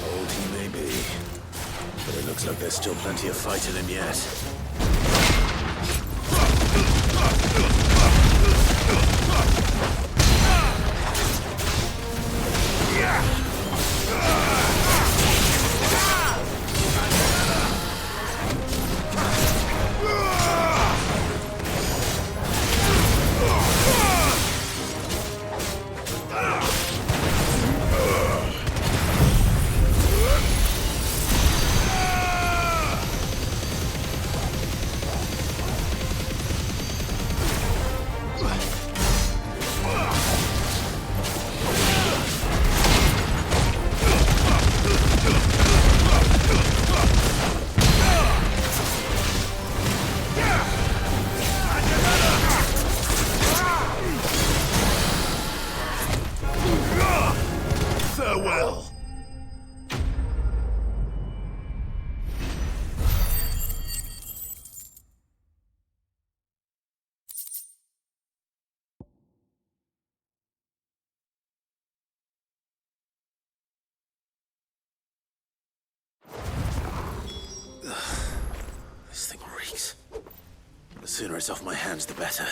Speaker 8: Old he may be, but it looks like there's still plenty of fight in him yet.
Speaker 28: Farewell.
Speaker 8: This thing reeks. The sooner it's off my hands, the better.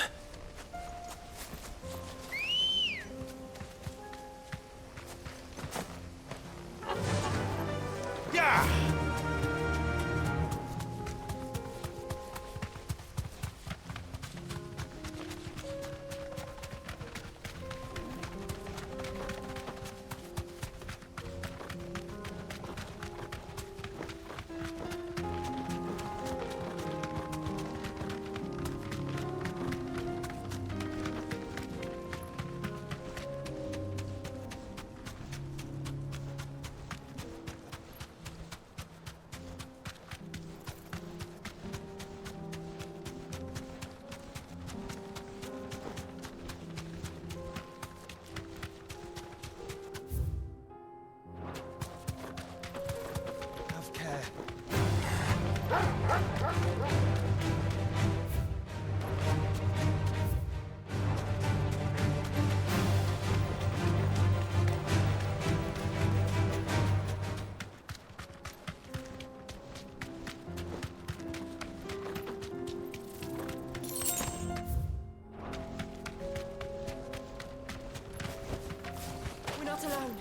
Speaker 30: We're not alone.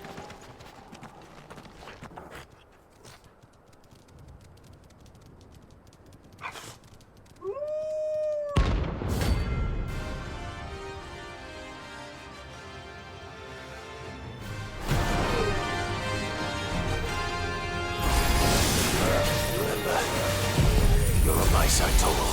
Speaker 8: You're on my side, Total.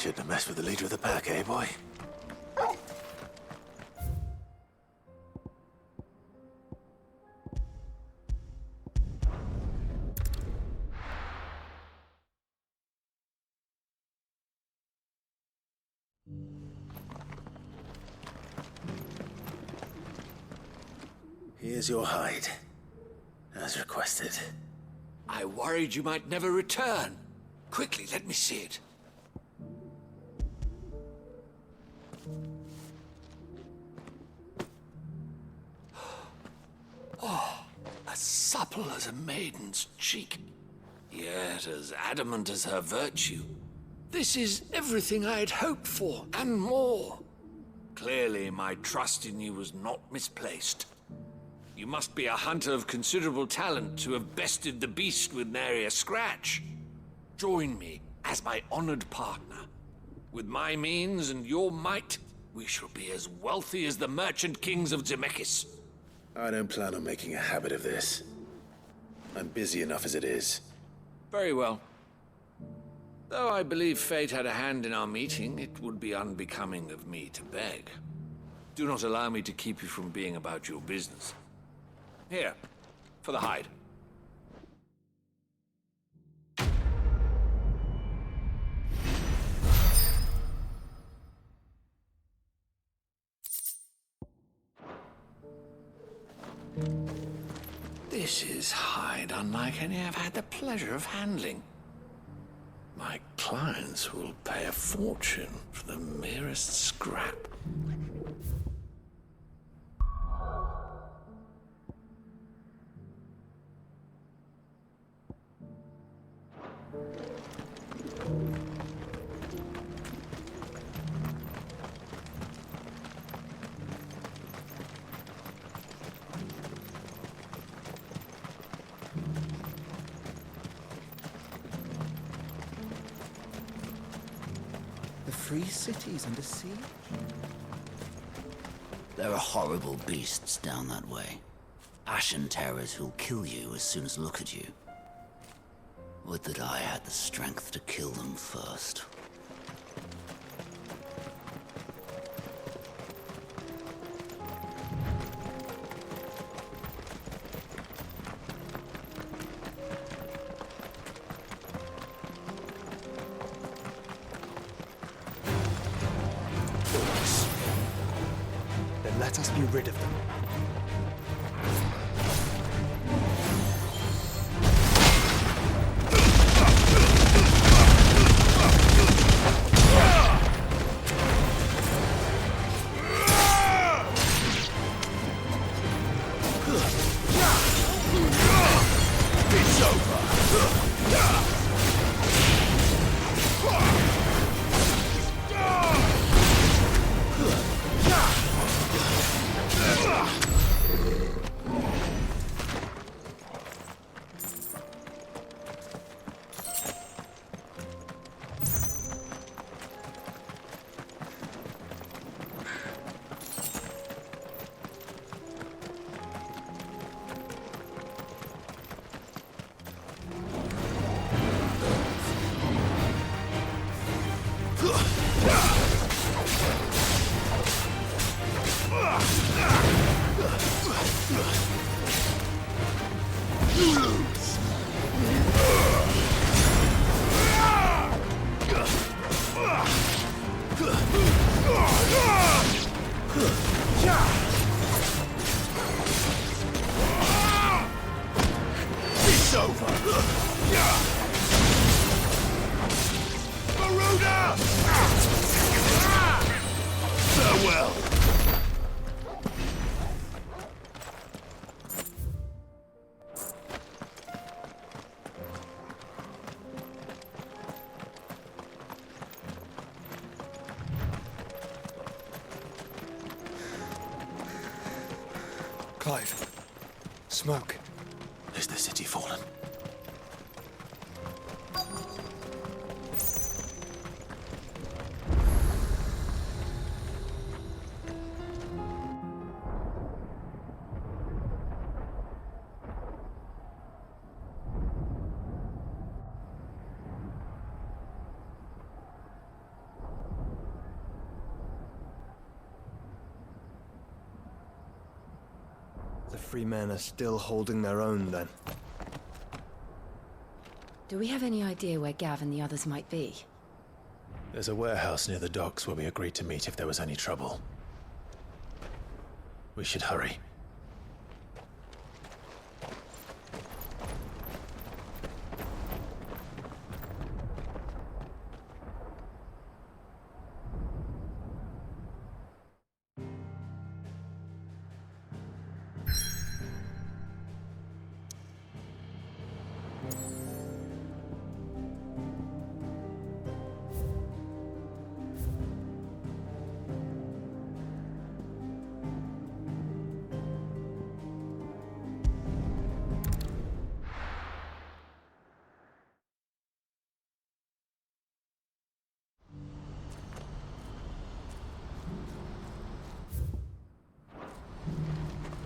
Speaker 8: Shouldn't have messed with the leader of the pack, eh, boy? Here's your hide, as requested.
Speaker 1: I worried you might never return. Quickly, let me see it. Oh, as supple as a maiden's cheek, yet as adamant as her virtue. This is everything I had hoped for, and more. Clearly, my trust in you was not misplaced. You must be a hunter of considerable talent to have bested the beast with nary a scratch. Join me as my honored partner. With my means and your might, we shall be as wealthy as the merchant kings of Zemeckis.
Speaker 8: I don't plan on making a habit of this. I'm busy enough as it is.
Speaker 1: Very well. Though I believe fate had a hand in our meeting, it would be unbecoming of me to beg. Do not allow me to keep you from being about your business. Here, for the hide. This is hide unlike any I've had the pleasure of handling. My clients will pay a fortune for the merest scrap.
Speaker 4: The free city's under siege?
Speaker 7: There are horrible beasts down that way. Ashen terrors who'll kill you as soon as look at you. Would that I had the strength to kill them first.
Speaker 4: Then let us be rid of them.
Speaker 1: It's over! It's over! Maruda! Farewell!
Speaker 9: Clive. Smoke.
Speaker 8: Is the city fallen?
Speaker 6: The free men are still holding their own, then.
Speaker 2: Do we have any idea where Gav and the others might be?
Speaker 8: There's a warehouse near the docks where we agreed to meet if there was any trouble. We should hurry.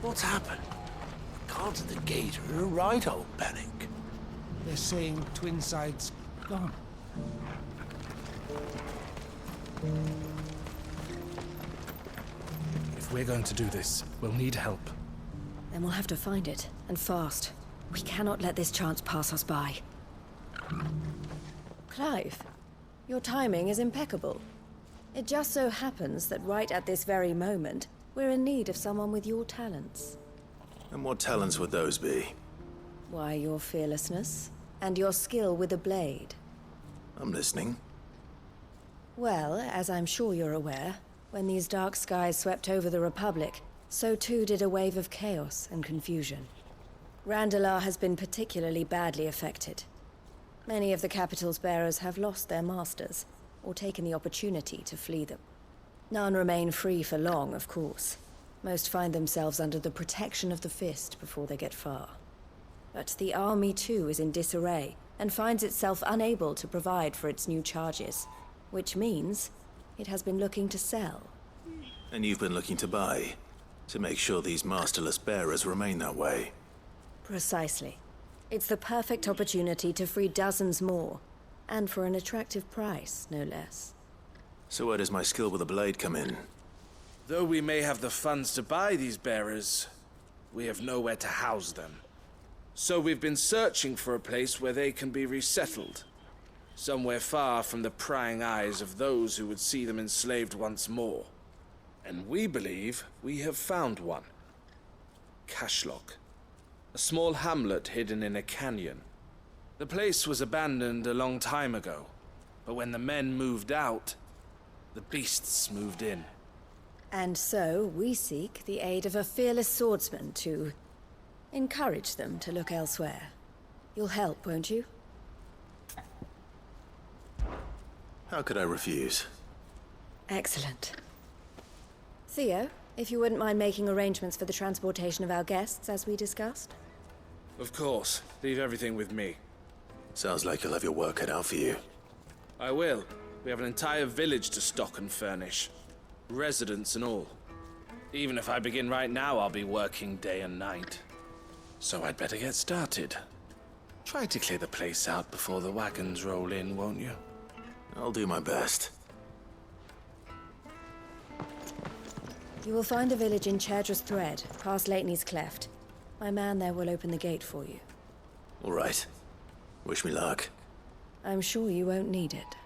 Speaker 1: What's happened? Guards at the gate are in a right old panic.
Speaker 9: They're saying Twin Sides gone.
Speaker 10: If we're going to do this, we'll need help.
Speaker 2: Then we'll have to find it, and fast. We cannot let this chance pass us by. Clive, your timing is impeccable. It just so happens that right at this very moment, we're in need of someone with your talents.
Speaker 8: And what talents would those be?
Speaker 2: Why, your fearlessness, and your skill with the blade.
Speaker 8: I'm listening.
Speaker 2: Well, as I'm sure you're aware, when these dark skies swept over the Republic, so too did a wave of chaos and confusion. Randalar has been particularly badly affected. Many of the capital's bearers have lost their masters, or taken the opportunity to flee them. None remain free for long, of course. Most find themselves under the protection of the Fist before they get far. But the army too is in disarray, and finds itself unable to provide for its new charges. Which means it has been looking to sell.
Speaker 8: And you've been looking to buy, to make sure these masterless bearers remain that way.
Speaker 2: Precisely. It's the perfect opportunity to free dozens more, and for an attractive price, no less.
Speaker 8: So where does my skill with the blade come in?
Speaker 10: Though we may have the funds to buy these bearers, we have nowhere to house them. So we've been searching for a place where they can be resettled. Somewhere far from the prying eyes of those who would see them enslaved once more. And we believe we have found one. Cashlock. A small hamlet hidden in a canyon. The place was abandoned a long time ago, but when the men moved out, the beasts moved in.
Speaker 2: And so we seek the aid of a fearless swordsman to Encourage them to look elsewhere. You'll help, won't you?
Speaker 8: How could I refuse?
Speaker 2: Excellent. Theo, if you wouldn't mind making arrangements for the transportation of our guests, as we discussed.
Speaker 10: Of course. Leave everything with me.
Speaker 8: Sounds like you'll have your work cut out for you.
Speaker 10: I will. We have an entire village to stock and furnish. Residents and all. Even if I begin right now, I'll be working day and night. So I'd better get started. Try to clear the place out before the wagons roll in, won't you?
Speaker 8: I'll do my best.
Speaker 2: You will find a village in Chairdra's Thread, past Lateney's Cleft. My man there will open the gate for you.
Speaker 8: All right. Wish me luck.
Speaker 2: I'm sure you won't need it.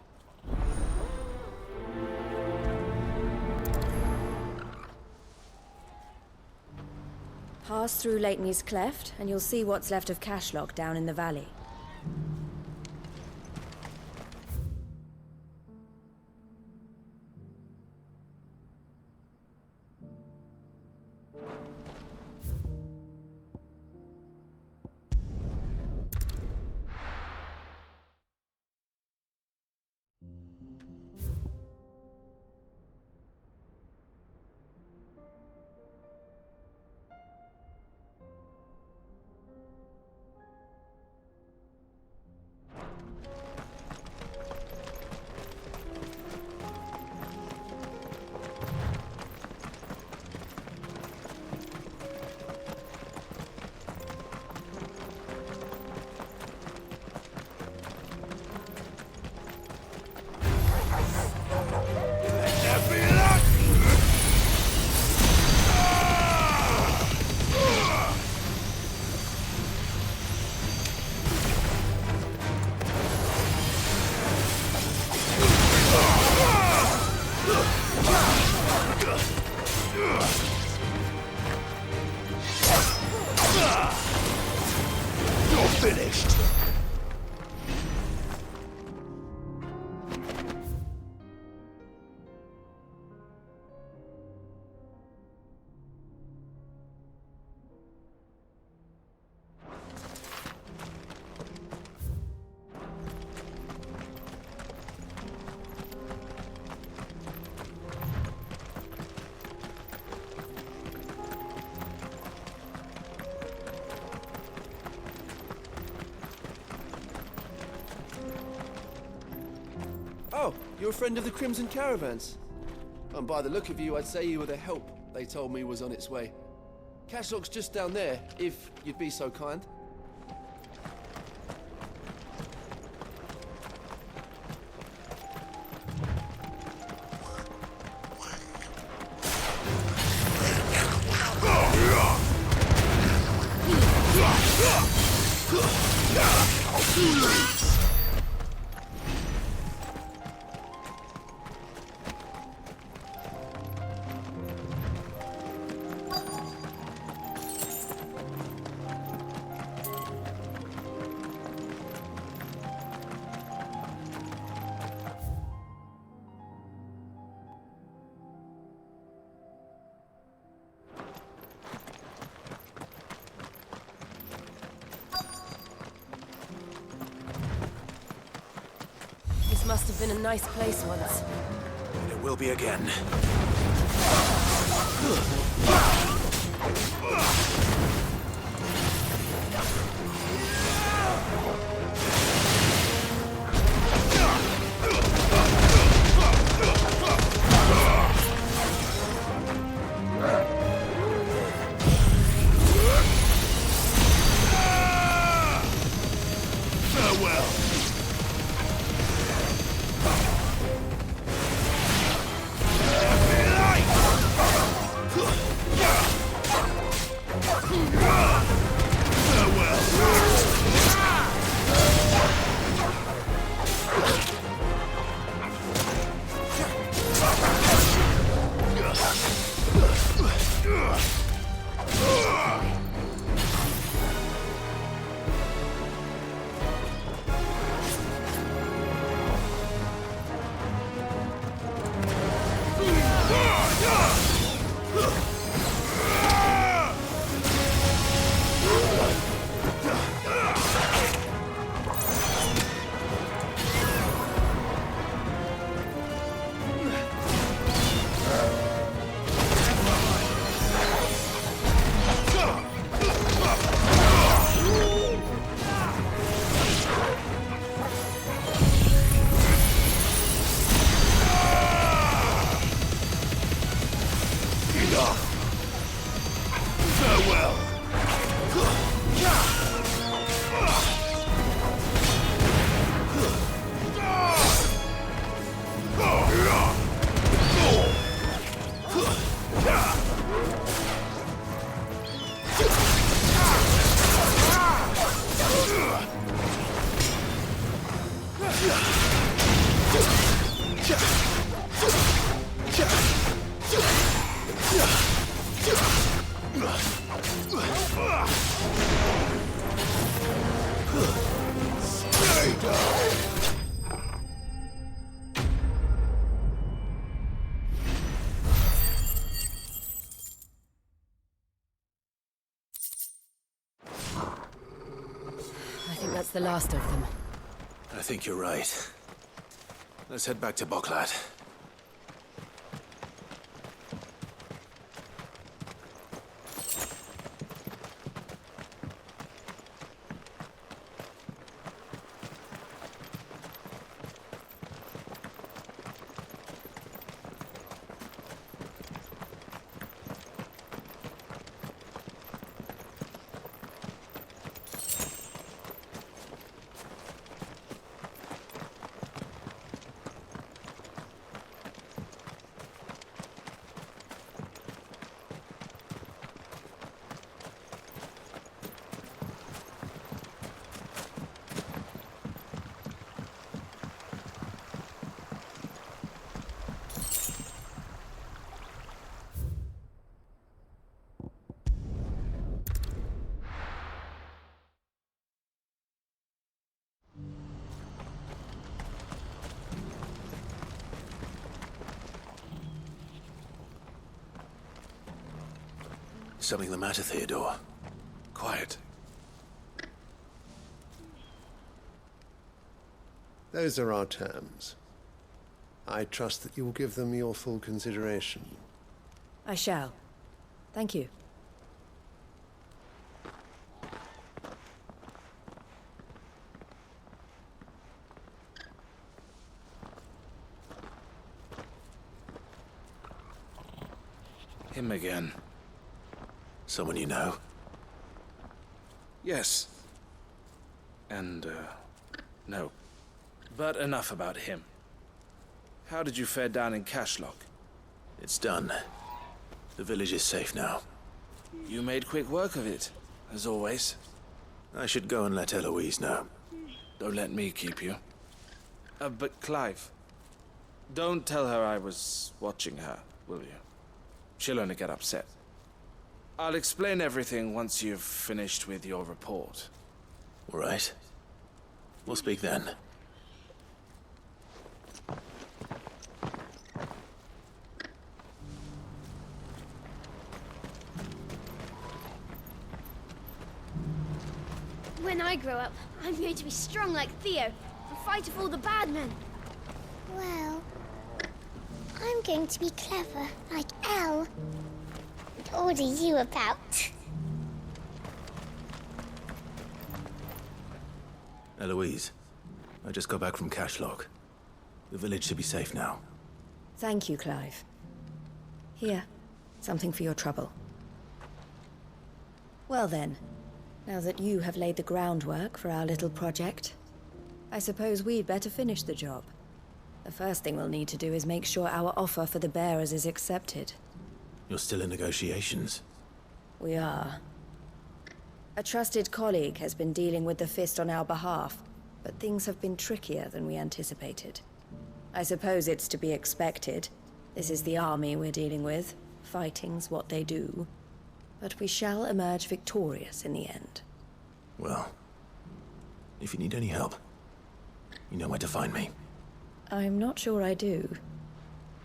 Speaker 2: Pass through Lateney's Cleft, and you'll see what's left of Cashlock down in the valley.
Speaker 5: Oh, you're a friend of the Crimson Caravans? And by the look of you, I'd say you were the help they told me was on its way. Cashlock's just down there, if you'd be so kind.
Speaker 2: This must have been a nice place once.
Speaker 8: And it will be again.
Speaker 11: That's the last of them.
Speaker 8: I think you're right. Let's head back to Boklat. Something the matter, Theodore? Quiet.
Speaker 12: Those are our terms. I trust that you will give them your full consideration.
Speaker 2: I shall. Thank you.
Speaker 10: Him again.
Speaker 8: Someone you know?
Speaker 10: Yes. And, no. But enough about him. How did you fare down in Cashlock?
Speaker 8: It's done. The village is safe now.
Speaker 10: You made quick work of it, as always.
Speaker 8: I should go and let Eloise know.
Speaker 10: Don't let me keep you. But Clive, don't tell her I was watching her, will you? She'll only get upset. I'll explain everything once you've finished with your report.
Speaker 8: All right. We'll speak then.
Speaker 25: When I grow up, I'm going to be strong like Theo and fight off all the bad men.
Speaker 13: Well, I'm going to be clever like Elle. What order you about?
Speaker 8: Eloise, I just got back from Cashlock. The village should be safe now.
Speaker 2: Thank you, Clive. Here, something for your trouble. Well then, now that you have laid the groundwork for our little project, I suppose we'd better finish the job. The first thing we'll need to do is make sure our offer for the bearers is accepted.
Speaker 8: You're still in negotiations?
Speaker 2: We are. A trusted colleague has been dealing with the Fist on our behalf, but things have been trickier than we anticipated. I suppose it's to be expected. This is the army we're dealing with. Fighting's what they do. But we shall emerge victorious in the end.
Speaker 8: Well, if you need any help, you know where to find me.
Speaker 2: I'm not sure I do,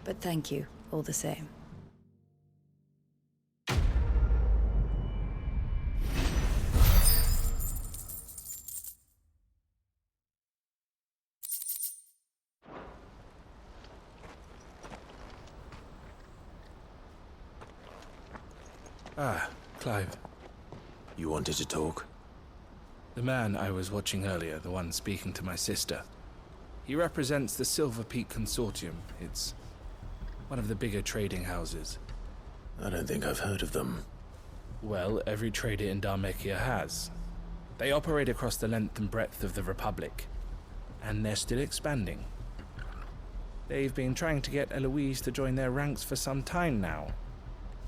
Speaker 2: but thank you all the same.
Speaker 10: Ah, Clive.
Speaker 8: You wanted to talk?
Speaker 10: The man I was watching earlier, the one speaking to my sister. He represents the Silver Peak Consortium. It's one of the bigger trading houses.
Speaker 8: I don't think I've heard of them.
Speaker 10: Well, every trader in Dharmekia has. They operate across the length and breadth of the Republic, and they're still expanding. They've been trying to get Eloise to join their ranks for some time now,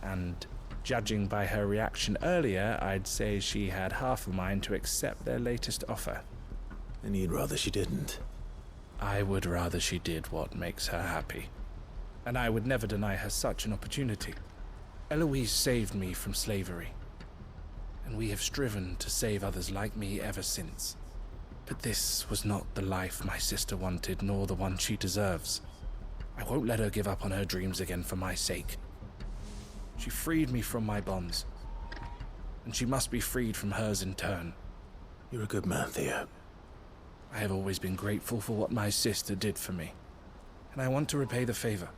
Speaker 10: and judging by her reaction earlier, I'd say she had half a mind to accept their latest offer.
Speaker 8: And you'd rather she didn't?
Speaker 10: I would rather she did what makes her happy. And I would never deny her such an opportunity. Eloise saved me from slavery, and we have striven to save others like me ever since. But this was not the life my sister wanted, nor the one she deserves. I won't let her give up on her dreams again for my sake. She freed me from my bonds, and she must be freed from hers in turn.
Speaker 8: You're a good man, Theo.
Speaker 10: I have always been grateful for what my sister did for me, and I want to repay the favor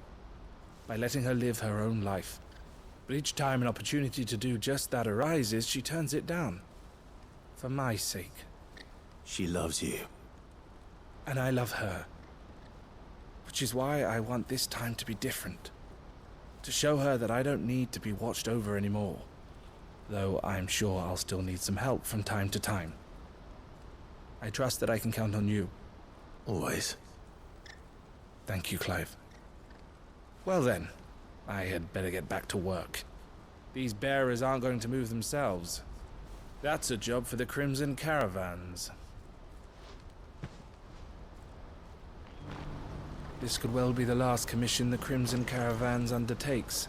Speaker 10: by letting her live her own life. But each time an opportunity to do just that arises, she turns it down. For my sake.
Speaker 8: She loves you.
Speaker 10: And I love her. Which is why I want this time to be different. To show her that I don't need to be watched over anymore. Though I'm sure I'll still need some help from time to time. I trust that I can count on you.
Speaker 8: Always.
Speaker 10: Thank you, Clive. Well then, I had better get back to work. These bearers aren't going to move themselves. That's a job for the Crimson Caravans. This could well be the last commission the Crimson Caravans undertakes.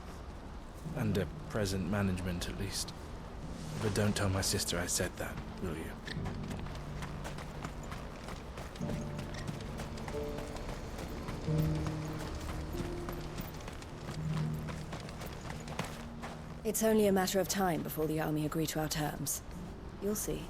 Speaker 10: Under present management, at least. But don't tell my sister I said that, will you?
Speaker 2: It's only a matter of time before the army agree to our terms. You'll see.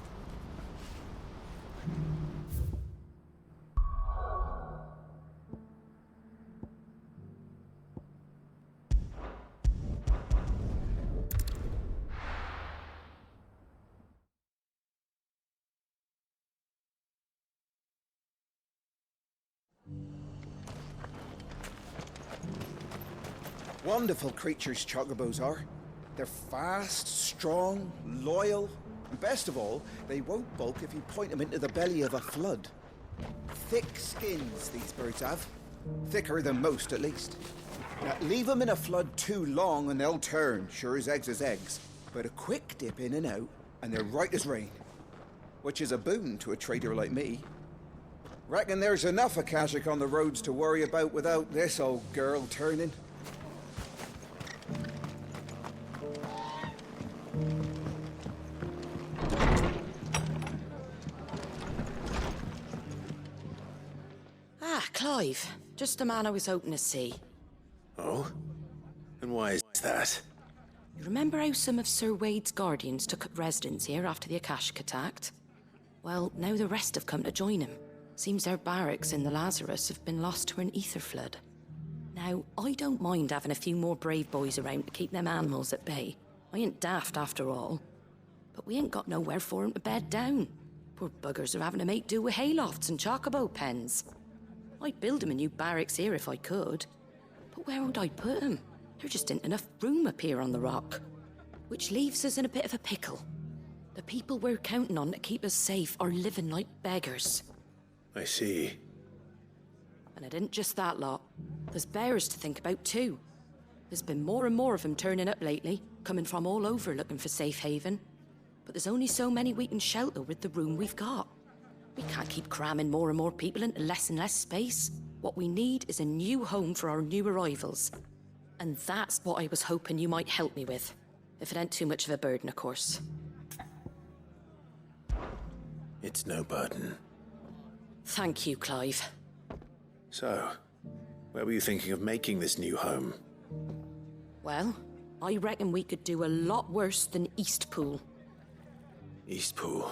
Speaker 4: Wonderful creatures chocobos are. They're fast, strong, loyal, and best of all, they won't balk if you point them into the belly of a flood. Thick skins these birds have. Thicker than most, at least. Now, leave them in a flood too long and they'll turn, sure as eggs is eggs. But a quick dip in and out, and they're right as rain. Which is a boon to a trader like me. Reckon there's enough Akashic on the roads to worry about without this old girl turning.
Speaker 31: Ah, Clive. Just the man I was hoping to see.
Speaker 8: Oh? And why is that?
Speaker 31: You remember how some of Sir Wade's guardians took up residence here after the Akashic attacked? Well, now the rest have come to join him. Seems their barracks in the Lazarus have been lost to an ether flood. Now, I don't mind having a few more brave boys around to keep them animals at bay. I ain't daft after all. But we ain't got nowhere for 'em to bed down. Poor buggers are having to make do with haylofts and chocobo pens. I'd build 'em a new barracks here if I could. But where would I put 'em? There just ain't enough room up here on the rock. Which leaves us in a bit of a pickle. The people we're counting on to keep us safe are living like beggars.
Speaker 8: I see.
Speaker 31: And it isn't just that lot. There's bearers to think about too. There's been more and more of them turning up lately, coming from all over looking for safe haven. But there's only so many we can shelter with the room we've got. We can't keep cramming more and more people into less and less space. What we need is a new home for our new arrivals. And that's what I was hoping you might help me with. If it ain't too much of a burden, of course.
Speaker 8: It's no burden.
Speaker 31: Thank you, Clive.
Speaker 8: So, where were you thinking of making this new home?
Speaker 31: Well, I reckon we could do a lot worse than Eastpool.
Speaker 8: Eastpool.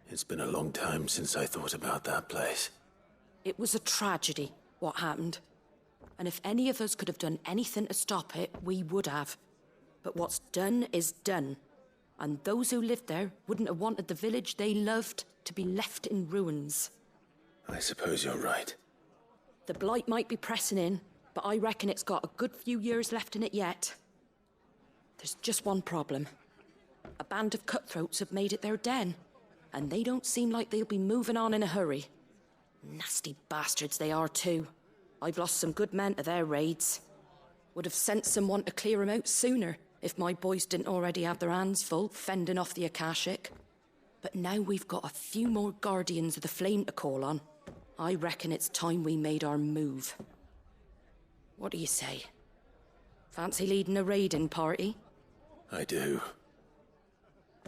Speaker 8: It's been a long time since I thought about that place.
Speaker 31: It was a tragedy, what happened. And if any of us could have done anything to stop it, we would have. But what's done is done. And those who lived there wouldn't have wanted the village they loved to be left in ruins.
Speaker 8: I suppose you're right.
Speaker 31: The blight might be pressing in, but I reckon it's got a good few years left in it yet. There's just one problem. A band of cutthroats have made it their den, and they don't seem like they'll be moving on in a hurry. Nasty bastards they are too. I've lost some good men to their raids. Would have sent someone to clear 'em out sooner, if my boys didn't already have their hands full fending off the Akashic. But now we've got a few more guardians of the flame to call on. I reckon it's time we made our move. What do you say? Fancy leading a raiding party?
Speaker 8: I do.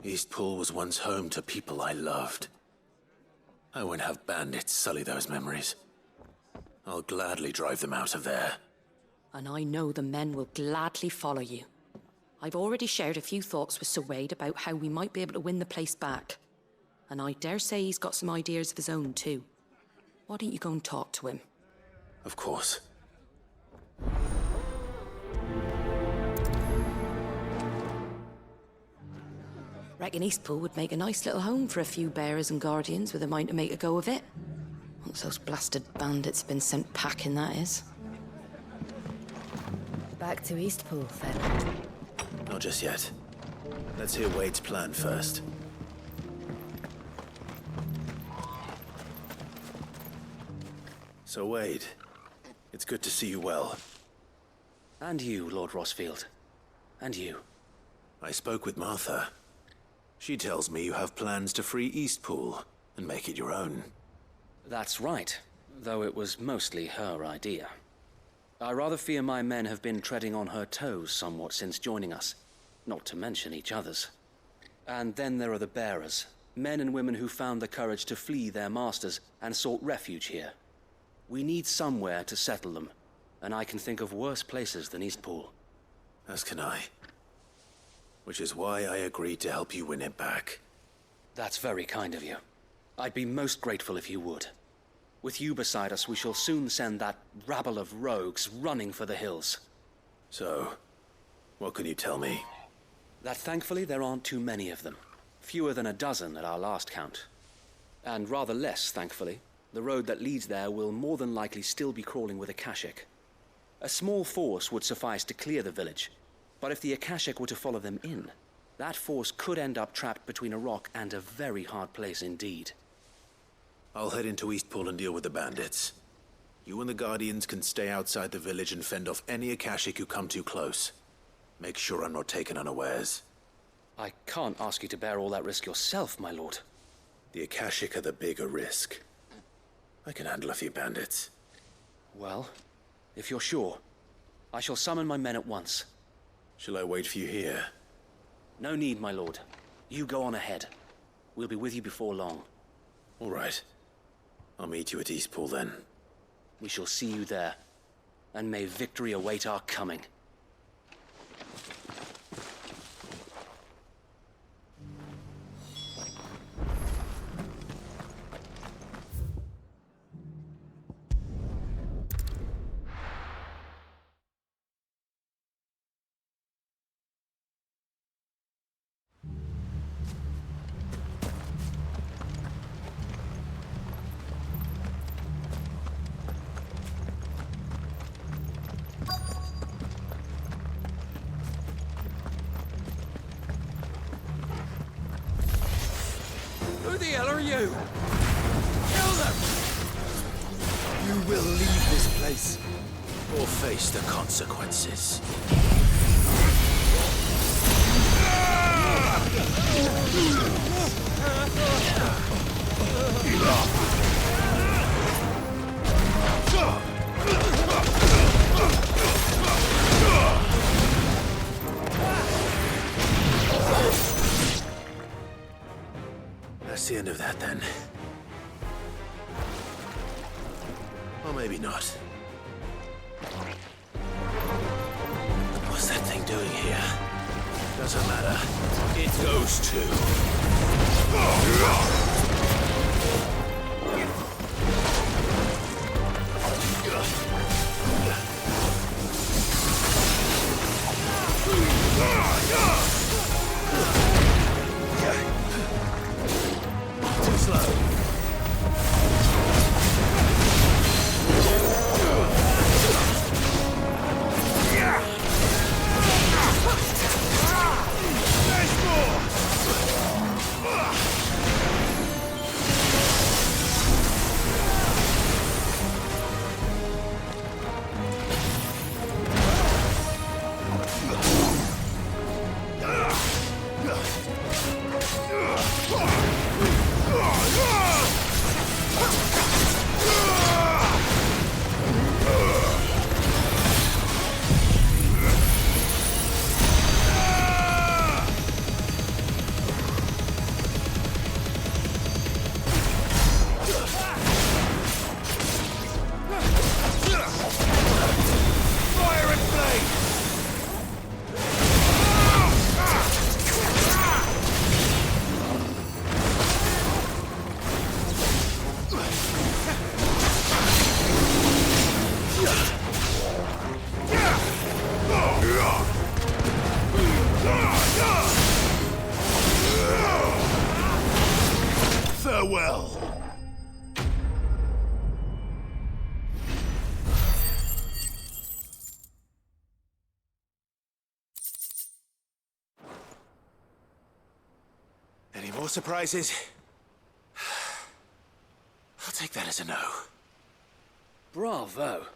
Speaker 8: Eastpool was once home to people I loved. I won't have bandits sully those memories. I'll gladly drive them out of there.
Speaker 31: And I know the men will gladly follow you. I've already shared a few thoughts with Sir Wade about how we might be able to win the place back. And I dare say he's got some ideas of his own, too. Why don't you go and talk to him?
Speaker 8: Of course.
Speaker 31: Reckon Eastpool would make a nice little home for a few bearers and guardians with a mind to make a go of it. Once those blasted bandits have been sent packing, that is.
Speaker 2: Back to Eastpool, then.
Speaker 8: Not just yet. Let's hear Wade's plan first. So, Wade, it's good to see you well.
Speaker 3: And you, Lord Rosfield. And you.
Speaker 8: I spoke with Martha. She tells me you have plans to free Eastpool and make it your own.
Speaker 3: That's right, though it was mostly her idea. I rather fear my men have been treading on her toes somewhat since joining us, not to mention each other's. And then there are the bearers, men and women who found the courage to flee their masters and sought refuge here. We need somewhere to settle them, and I can think of worse places than Eastpool.
Speaker 8: As can I. Which is why I agreed to help you win it back.
Speaker 3: That's very kind of you. I'd be most grateful if you would. With you beside us, we shall soon send that rabble of rogues running for the hills.
Speaker 8: So, what can you tell me?
Speaker 3: That thankfully there aren't too many of them. Fewer than a dozen at our last count. And rather less, thankfully. The road that leads there will more than likely still be crawling with Akashic. A small force would suffice to clear the village, but if the Akashic were to follow them in, that force could end up trapped between a rock and a very hard place indeed.
Speaker 8: I'll head into Eastpool and deal with the bandits. You and the Guardians can stay outside the village and fend off any Akashic who come too close. Make sure I'm not taken unawares.
Speaker 3: I can't ask you to bear all that risk yourself, my lord.
Speaker 8: The Akashic are the bigger risk. I can handle a few bandits.
Speaker 3: Well, if you're sure, I shall summon my men at once.
Speaker 8: Shall I wait for you here?
Speaker 3: No need, my lord. You go on ahead. We'll be with you before long.
Speaker 8: All right. I'll meet you at Eastpool then.
Speaker 3: We shall see you there, and may victory await our coming.
Speaker 1: Who the hell are you? Kill them!
Speaker 8: You will leave this place, or face the consequences. That's the end of that, then. Or maybe not. What's that thing doing here? Doesn't matter. It goes too. Too slow. Any more surprises? I'll take that as a no.
Speaker 3: Bravo.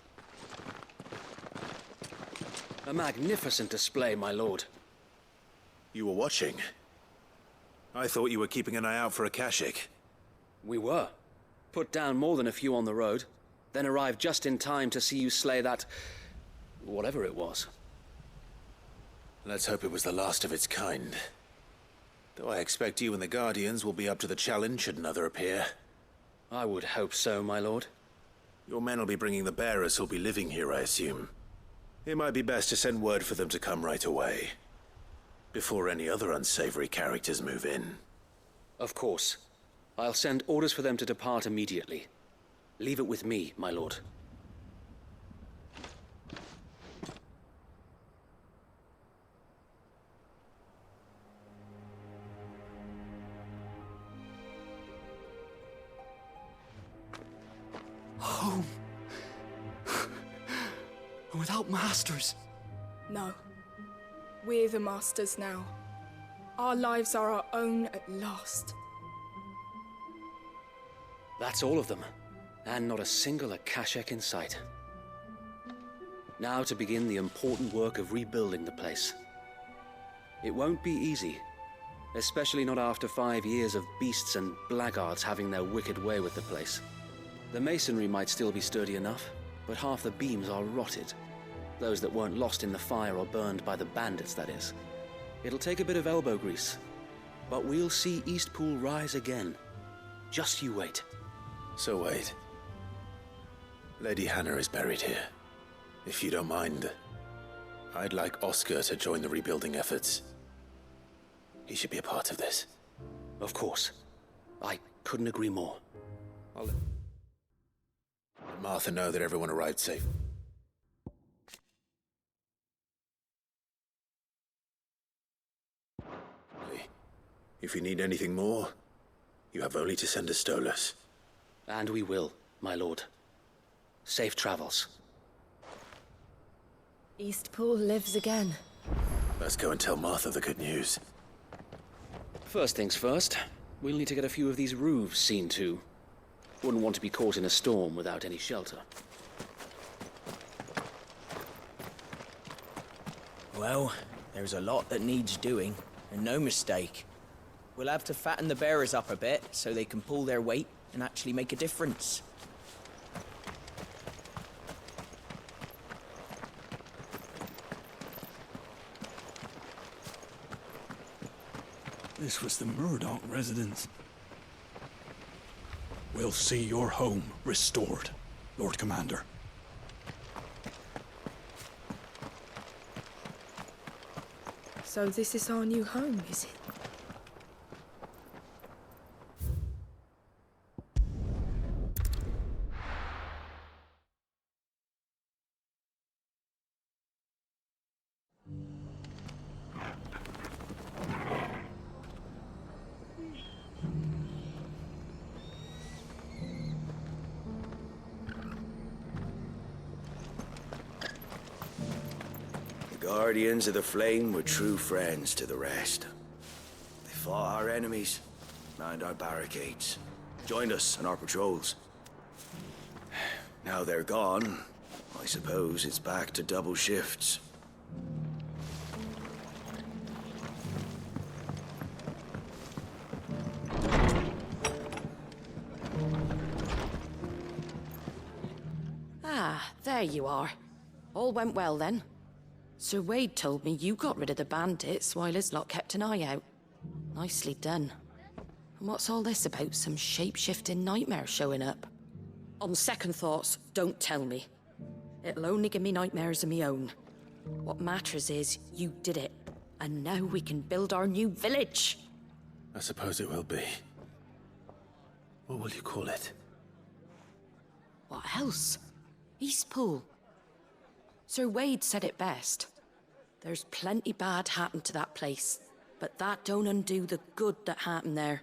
Speaker 3: A magnificent display, my lord.
Speaker 8: You were watching. I thought you were keeping an eye out for a Kashik.
Speaker 3: We were. Put down more than a few on the road, then arrived just in time to see you slay that... whatever it was.
Speaker 8: Let's hope it was the last of its kind. Though I expect you and the Guardians will be up to the challenge should another appear.
Speaker 3: I would hope so, my lord.
Speaker 8: Your men will be bringing the bearers who'll be living here, I assume. It might be best to send word for them to come right away, before any other unsavory characters move in.
Speaker 3: Of course. I'll send orders for them to depart immediately. Leave it with me, my lord.
Speaker 14: Home. Without masters.
Speaker 30: No. We're the masters now. Our lives are our own at last.
Speaker 3: That's all of them. And not a single Akashek in sight. Now to begin the important work of rebuilding the place. It won't be easy. Especially not after 5 years of beasts and blackguards having their wicked way with the place. The masonry might still be sturdy enough, but half the beams are rotted. Those that weren't lost in the fire or burned by the bandits, that is. It'll take a bit of elbow grease, but we'll see Eastpool rise again. Just you wait.
Speaker 8: So wait. Lady Hannah is buried here. If you don't mind, I'd like Oscar to join the rebuilding efforts. He should be a part of this.
Speaker 3: Of course. I couldn't agree more.
Speaker 8: I'll let Martha know that everyone arrived safe. If you need anything more, you have only to send a Stolas.
Speaker 3: And we will, my lord. Safe travels.
Speaker 2: Eastpool lives again.
Speaker 8: Let's go and tell Martha the good news.
Speaker 3: First things first, we'll need to get a few of these roofs seen to. Wouldn't want to be caught in a storm without any shelter.
Speaker 18: Well, there's a lot that needs doing, and no mistake. We'll have to fatten the bearers up a bit so they can pull their weight and actually make a difference.
Speaker 19: This was the Murdoch residence. We'll see your home restored, Lord Commander.
Speaker 30: So this is our new home, is it?
Speaker 20: Guardians of the Flame were true friends to the rest. They fought our enemies, manned our barricades, joined us on our patrols. Now they're gone, I suppose it's back to double shifts.
Speaker 31: Ah, there you are. All went well then. Sir Wade told me you got rid of the bandits while his lot kept an eye out. Nicely done. And what's all this about some shape-shifting nightmare showing up? On second thoughts, don't tell me. It'll only give me nightmares of my own. What matters is you did it, and now we can build our new village.
Speaker 8: I suppose it will be. What will you call it?
Speaker 31: What else? Eastpool. Sir Wade said it best. There's plenty bad happened to that place, but that don't undo the good that happened there.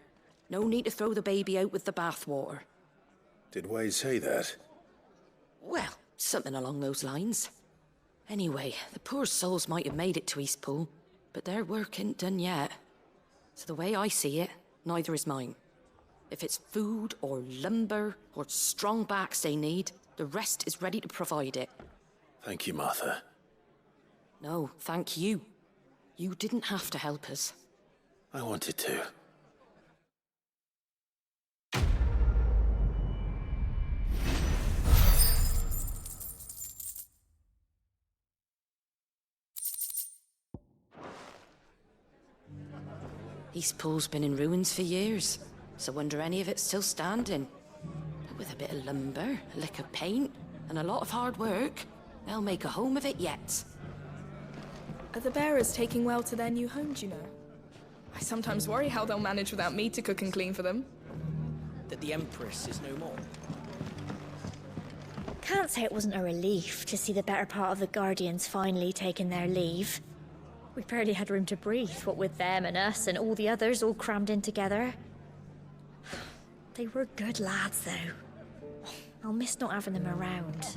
Speaker 31: No need to throw the baby out with the bathwater.
Speaker 8: Did Wade say that?
Speaker 31: Well, something along those lines. Anyway, the poor souls might have made it to Eastpool, but their work ain't done yet. So the way I see it,
Speaker 15: neither is mine. If it's food or lumber or strong backs they need, the rest is ready to provide it.
Speaker 8: Thank you, Martha.
Speaker 15: No, thank you. You didn't have to help us.
Speaker 8: I wanted to.
Speaker 15: East Pool's been in ruins for years, so wonder any of it's still standing. But with a bit of lumber, a lick of paint, and a lot of hard work, they'll make a home of it yet.
Speaker 30: Are the bearers taking well to their new home, do you know? I sometimes worry how they'll manage without me to cook and clean for them.
Speaker 18: That the Empress is no more.
Speaker 13: Can't say it wasn't a relief to see the better part of the Guardians finally taking their leave. We barely had room to breathe, what with them and us and all the others all crammed in together. They were good lads, though. I'll miss not having them around.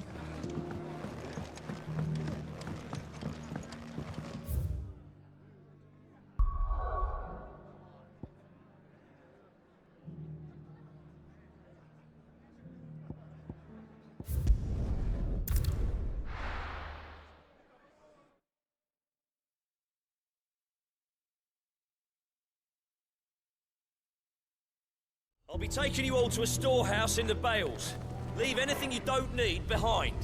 Speaker 16: I'll be taking you all to a storehouse in the Bales. Leave anything you don't need behind.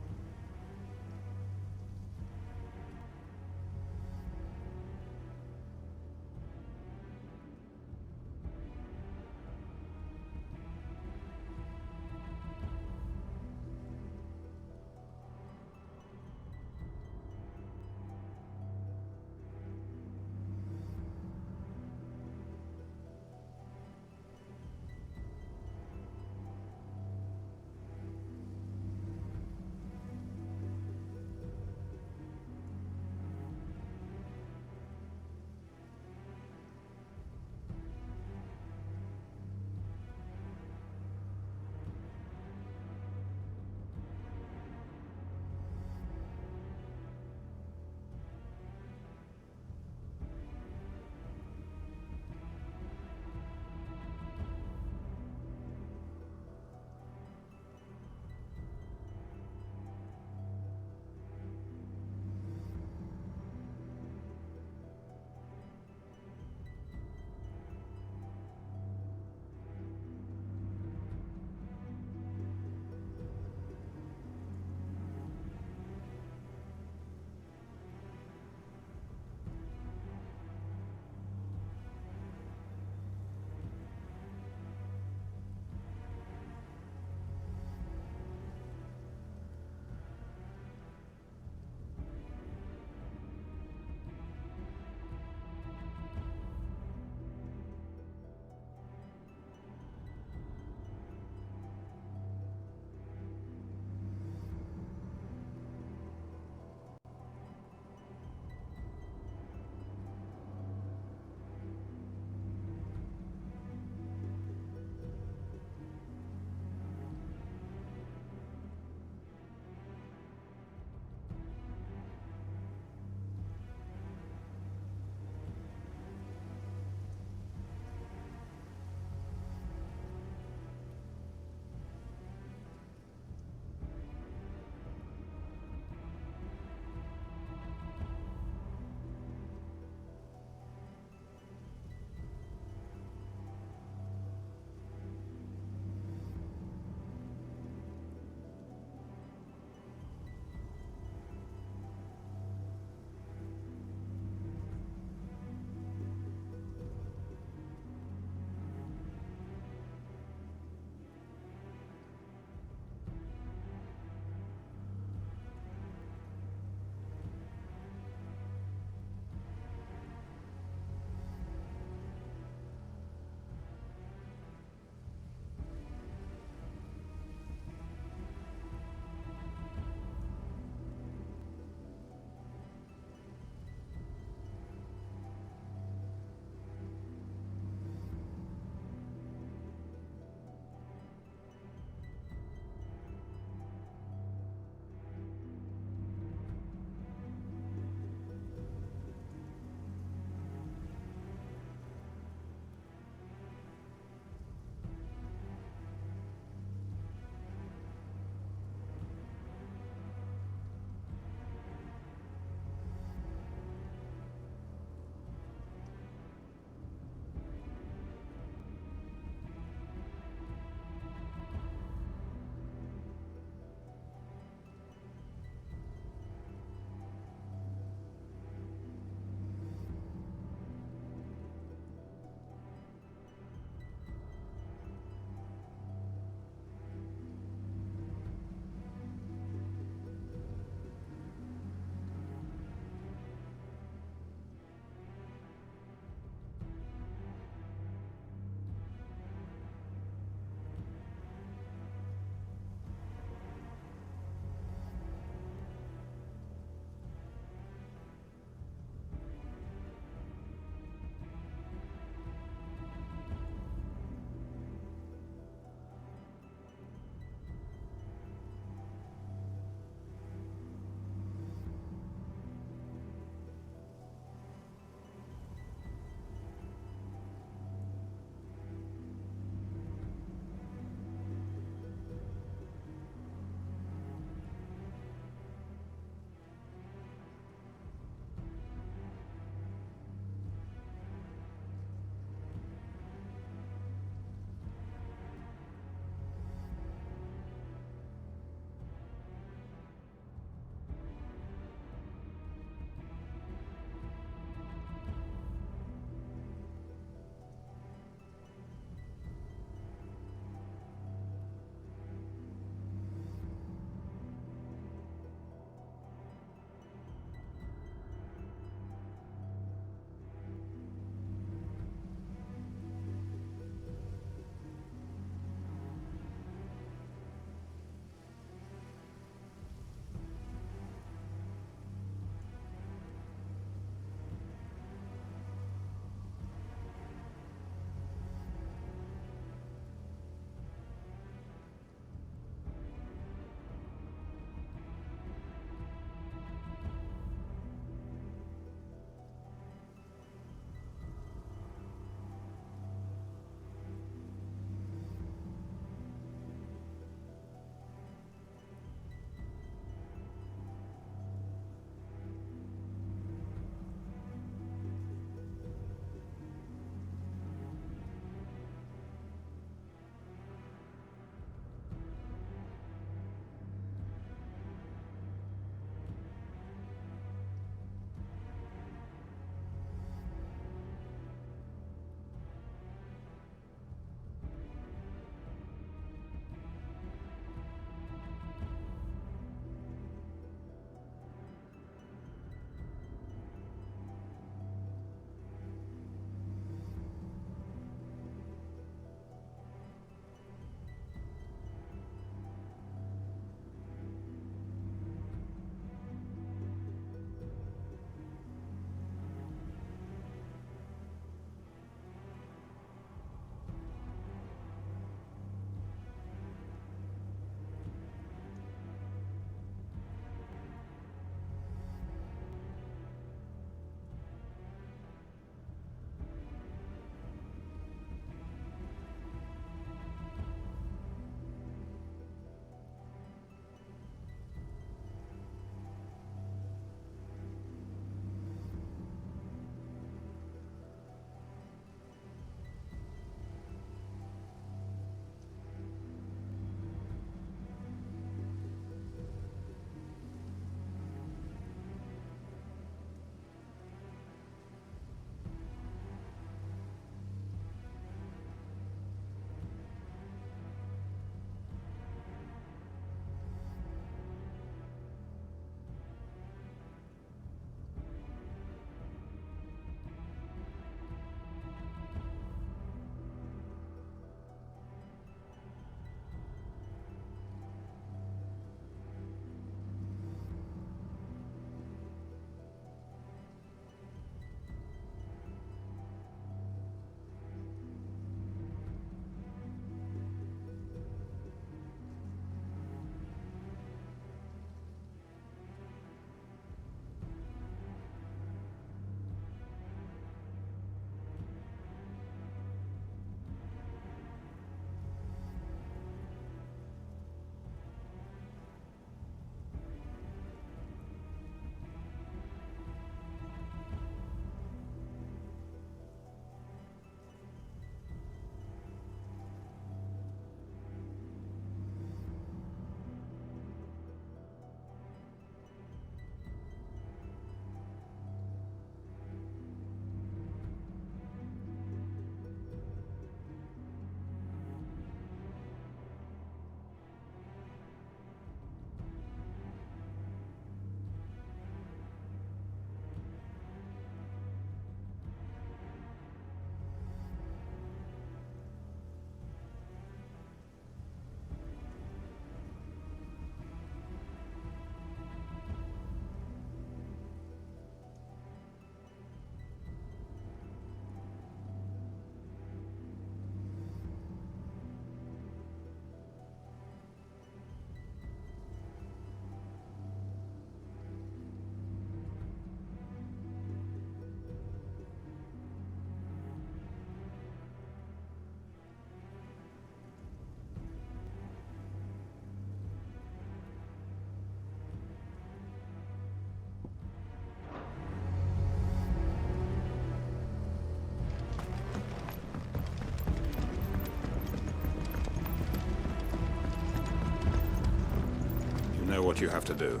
Speaker 6: know what you have to do.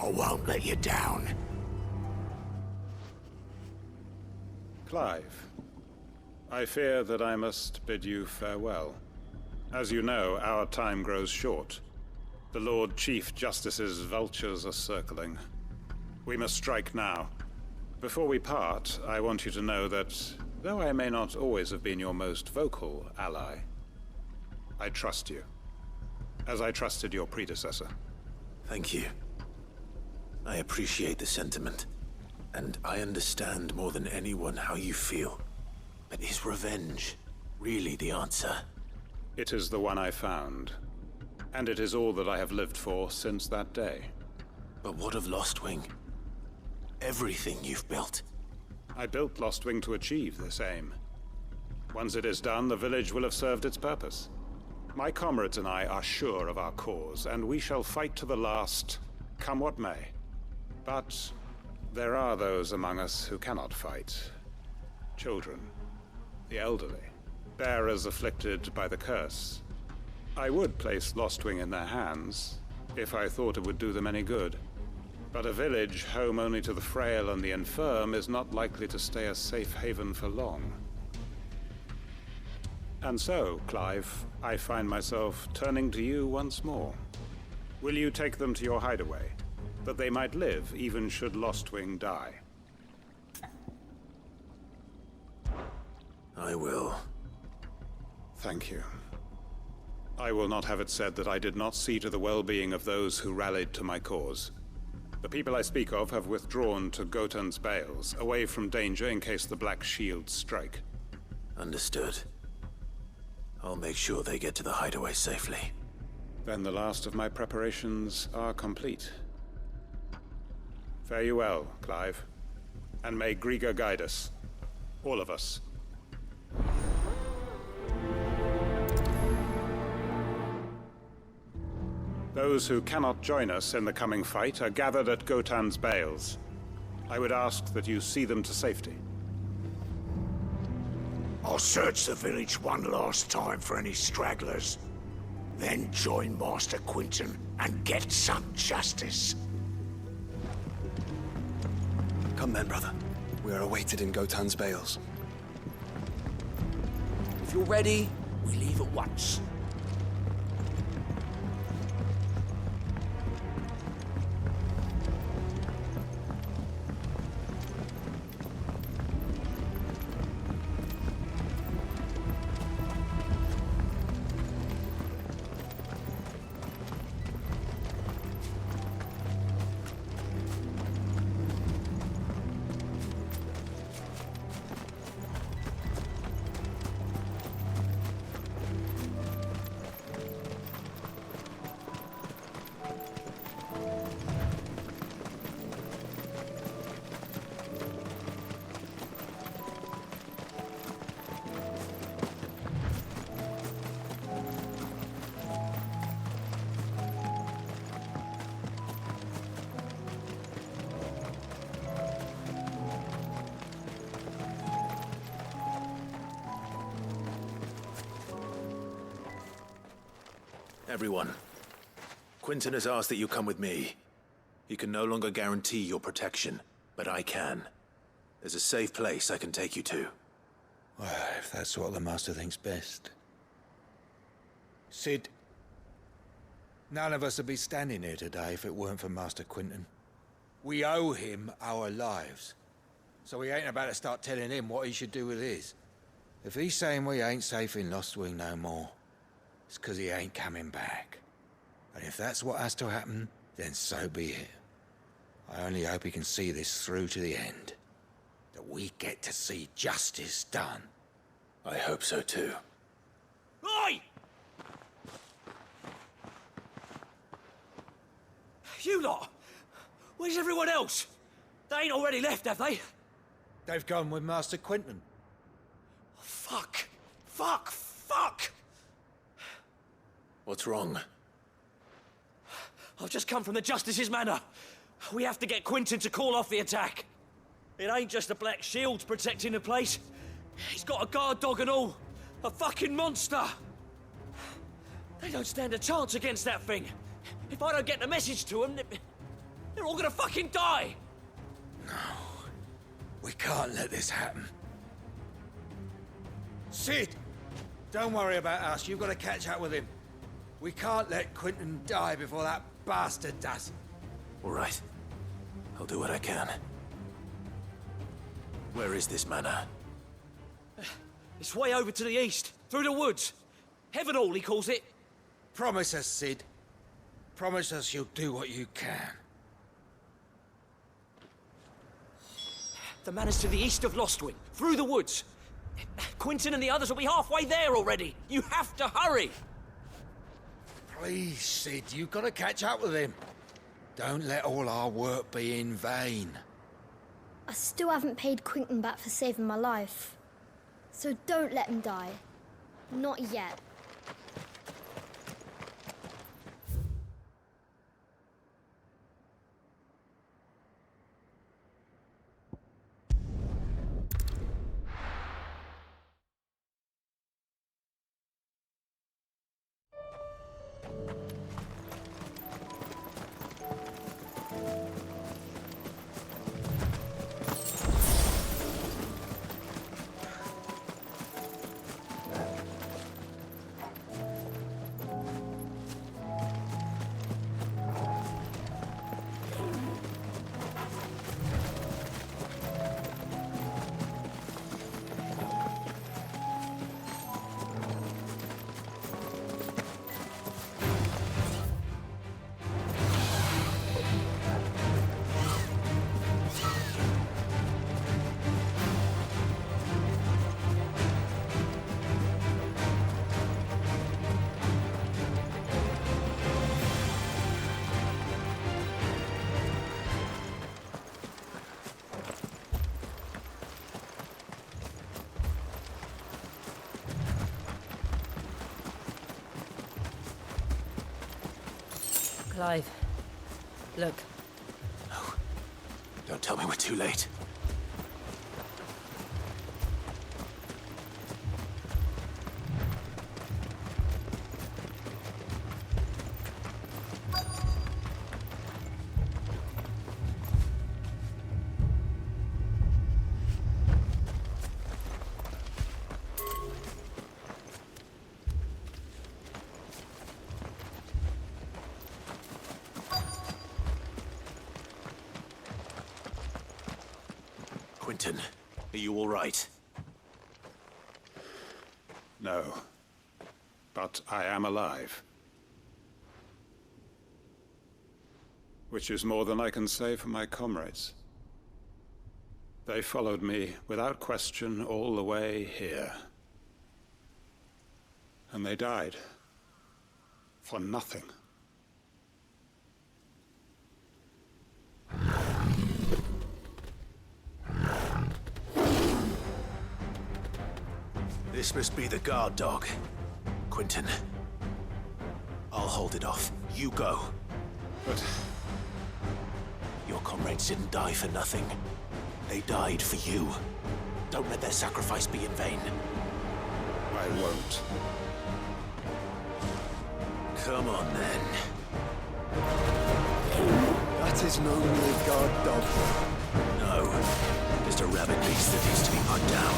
Speaker 7: I won't let you down.
Speaker 6: Clive, I fear that I must bid you farewell. As you know, our time grows short. The Lord Chief Justice's vultures are circling. We must strike now. Before we part, I want you to know that, though I may not always have been your most vocal ally, I trust you, as I trusted your predecessor.
Speaker 8: Thank you. I appreciate the sentiment, and I understand more than anyone how you feel. But is revenge really the answer?
Speaker 6: It is the one I found, and it is all that I have lived for since that day.
Speaker 8: But what of Lostwing? Everything you've built.
Speaker 6: I built Lostwing to achieve this aim. Once it is done, the village will have served its purpose. My comrades and I are sure of our cause, and we shall fight to the last, come what may. But there are those among us who cannot fight. Children, the elderly, bearers afflicted by the curse. I would place Lostwing in their hands, if I thought it would do them any good. But a village home only to the frail and the infirm is not likely to stay a safe haven for long. And so, Clive, I find myself turning to you once more. Will you take them to your hideaway, that they might live even should Lostwing die?
Speaker 8: I will.
Speaker 6: Thank you. I will not have it said that I did not see to the well-being of those who rallied to my cause. The people I speak of have withdrawn to Gotan's Bales, away from danger in case the Black Shields strike.
Speaker 8: Understood. I'll make sure they get to the hideaway safely.
Speaker 6: Then the last of my preparations are complete. Fare you well, Clive. And may Griga guide us. All of us. Those who cannot join us in the coming fight are gathered at Gotan's Bales. I would ask that you see them to safety.
Speaker 7: I'll search the village one last time for any stragglers. Then join Master Quinton and get some justice.
Speaker 14: Come then, brother. We are awaited in Gotan's Bales.
Speaker 16: If you're ready, we leave at once.
Speaker 8: Everyone, Quinton has asked that you come with me. He can no longer guarantee your protection, but I can. There's a safe place I can take you to.
Speaker 17: Well, if that's what the Master thinks best. Sid, none of us would be standing here today if it weren't for Master Quinton. We owe him our lives. So we ain't about to start telling him what he should do with his. If he's saying we ain't safe in Lostwing no more, it's 'cause he ain't coming back. And if that's what has to happen, then so be it. I only hope he can see this through to the end. That we get to see justice done.
Speaker 8: I hope so too.
Speaker 16: Oi! You lot! Where's everyone else? They ain't already left, have they?
Speaker 17: They've gone with Master Quinton.
Speaker 16: Fuck! Fuck! Fuck!
Speaker 8: What's wrong?
Speaker 16: I've just come from the Justice's Manor. We have to get Quinton to call off the attack. It ain't just the Black Shields protecting the place. He's got a guard dog and all. A fucking monster. They don't stand a chance against that thing. If I don't get the message to them, they're all gonna fucking die!
Speaker 17: We can't let this happen. Sid! Don't worry about us. You've got to catch up with him. We can't let Quentin die before that bastard does.
Speaker 8: All right. I'll do what I can. Where is this manor?
Speaker 16: It's way over to the east, through the woods. Heavenhall, he calls it.
Speaker 17: Promise us, Sid. Promise us you'll do what you can.
Speaker 16: The manor's to the east of Lostwing, through the woods. Quentin and the others will be halfway there already. You have to hurry.
Speaker 17: Please, Sid, you've got to catch up with him. Don't let all our work be in vain.
Speaker 25: I still haven't paid Quentin back for saving my life. So don't let him die. Not yet.
Speaker 2: Clive, look.
Speaker 8: No. Don't tell me we're too late. Quentin, are you all right?
Speaker 6: No. But I am alive. Which is more than I can say for my comrades. They followed me without question all the way here. And they died. For nothing.
Speaker 8: This must be the guard dog. Quentin. I'll hold it off. You go.
Speaker 6: But...
Speaker 8: your comrades didn't die for nothing. They died for you. Don't let their sacrifice be in vain.
Speaker 6: I won't.
Speaker 8: Come on, then.
Speaker 12: That is no mere guard dog.
Speaker 8: No. Just a rabid beast that needs to be put down.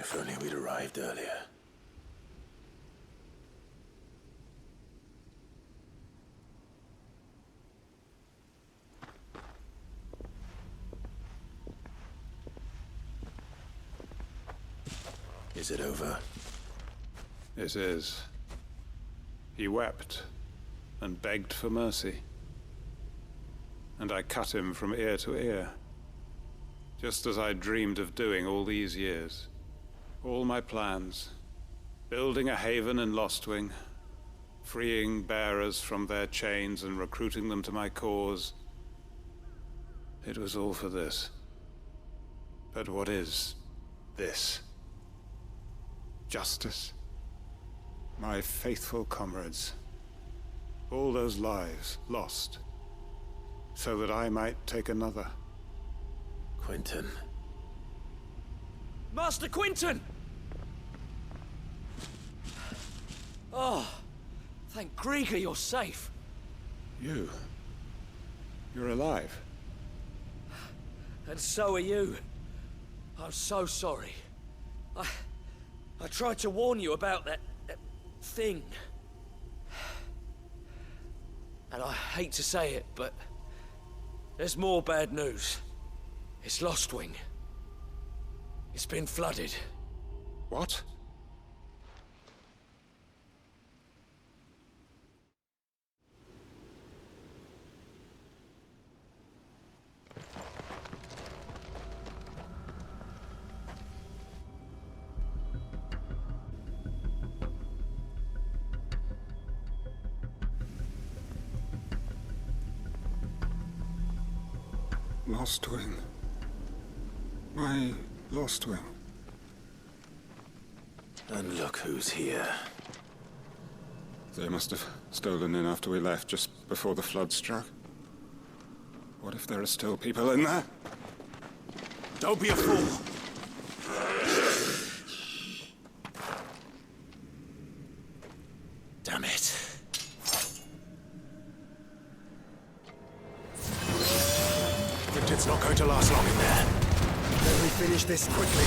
Speaker 8: If only we'd arrived earlier. Is it over?
Speaker 6: It is. He wept and begged for mercy. And I cut him from ear to ear. Just as I dreamed of doing all these years. All my plans. Building a haven in Lostwing. Freeing bearers from their chains and recruiting them to my cause. It was all for this. But what is this? Justice. My faithful comrades. All those lives lost. So that I might take another.
Speaker 8: Quentin.
Speaker 16: Master Quentin! Oh, thank Grieger you're safe.
Speaker 6: You're alive.
Speaker 16: And so are you. I'm so sorry. I tried to warn you about that thing. And I hate to say it, but there's more bad news. It's Lostwing. It's been flooded.
Speaker 6: What? Lostwing. My Lostwing.
Speaker 8: And look who's here.
Speaker 6: They must have stolen in after we left, just before the flood struck. What if there are still people in there?
Speaker 14: Don't be a fool!
Speaker 8: Damn it.
Speaker 14: It's not going to last long in there.
Speaker 12: Then we finish this quickly.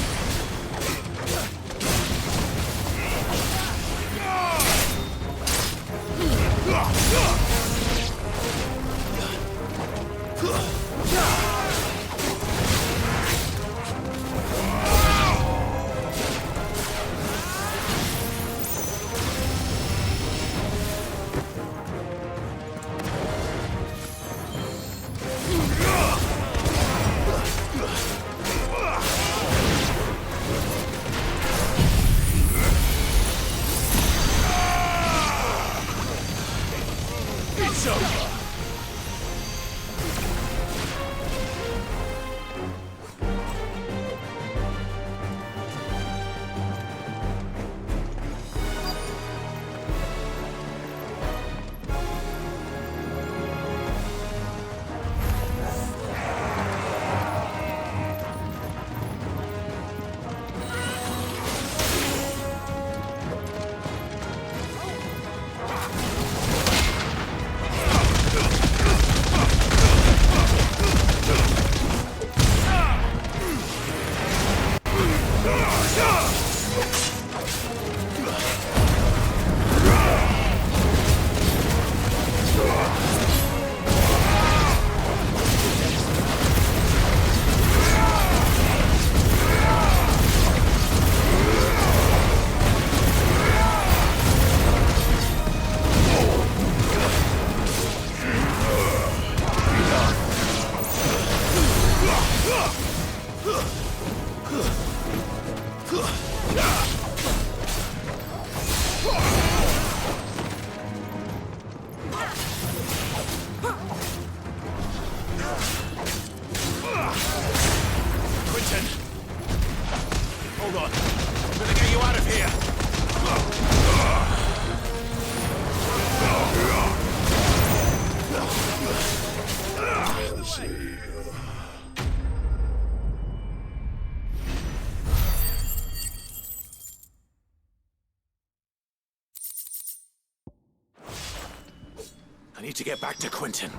Speaker 14: I need to get back to Quentin.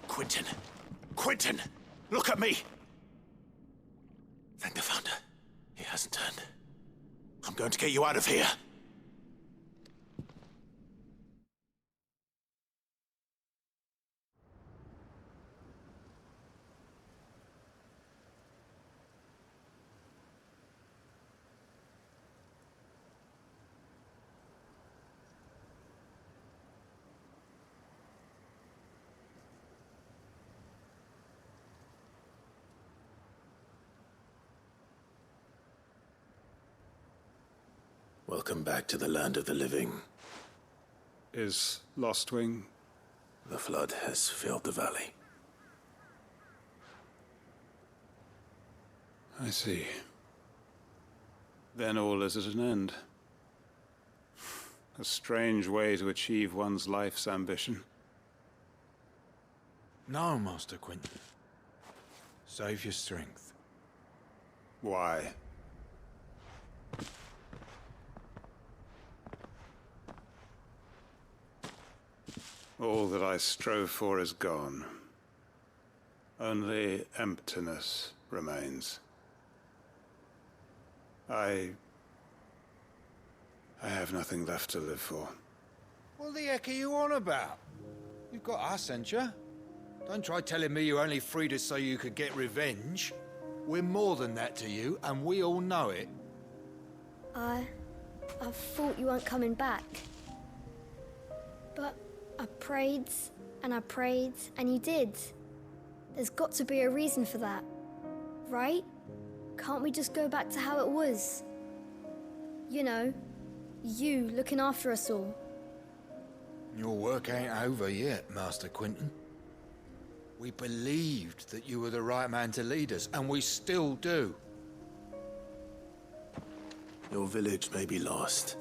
Speaker 7: Quentin! Quentin! Look at me!
Speaker 8: Thank the Founder. He hasn't turned. I'm going to get you out of here. Welcome back to the land of the living.
Speaker 6: Is Lostwing?
Speaker 8: The flood has filled the valley.
Speaker 6: I see. Then all is at an end. A strange way to achieve one's life's ambition.
Speaker 17: No, Master Quinton. Save your strength.
Speaker 6: Why? All that I strove for is gone. Only emptiness remains. I have nothing left to live for.
Speaker 17: What the heck are you on about? You've got us, ain't you? Don't try telling me you only freed us so you could get revenge. We're more than that to you, and we all know it.
Speaker 25: I thought you weren't coming back. But I prayed, and you did. There's got to be a reason for that, right? Can't we just go back to how it was? You know, you looking after us all.
Speaker 17: Your work ain't over yet, Master Quinton. We believed that you were the right man to lead us, and we still do.
Speaker 8: Your village may be lost,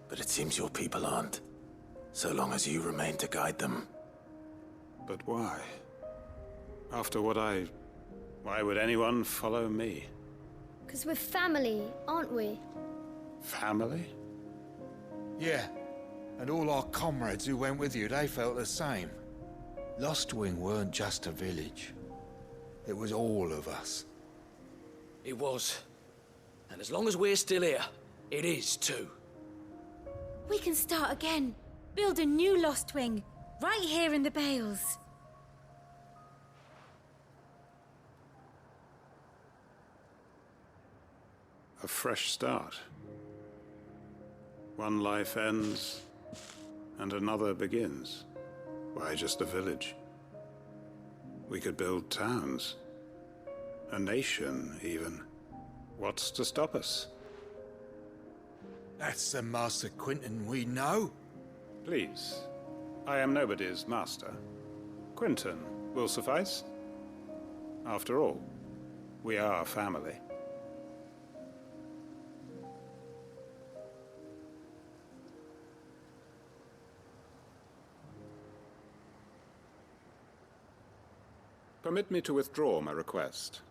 Speaker 8: but it seems your people aren't, so long as you remain to guide them.
Speaker 6: But why? After what why would anyone follow me?
Speaker 25: 'Cause we're family, aren't we?
Speaker 6: Family?
Speaker 17: Yeah, and all our comrades who went with you, they felt the same. Lostwing weren't just a village. It was all of us.
Speaker 16: It was. And as long as we're still here, it is too.
Speaker 5: We can start again. Build a new Lostwing, right here in the Bales.
Speaker 6: A fresh start. One life ends, and another begins. Why just a village? We could build towns. A nation, even. What's to stop us?
Speaker 17: That's the Master Quinton we know.
Speaker 6: Please. I am nobody's master. Quinton will suffice. After all, we are family. Permit me to withdraw my request.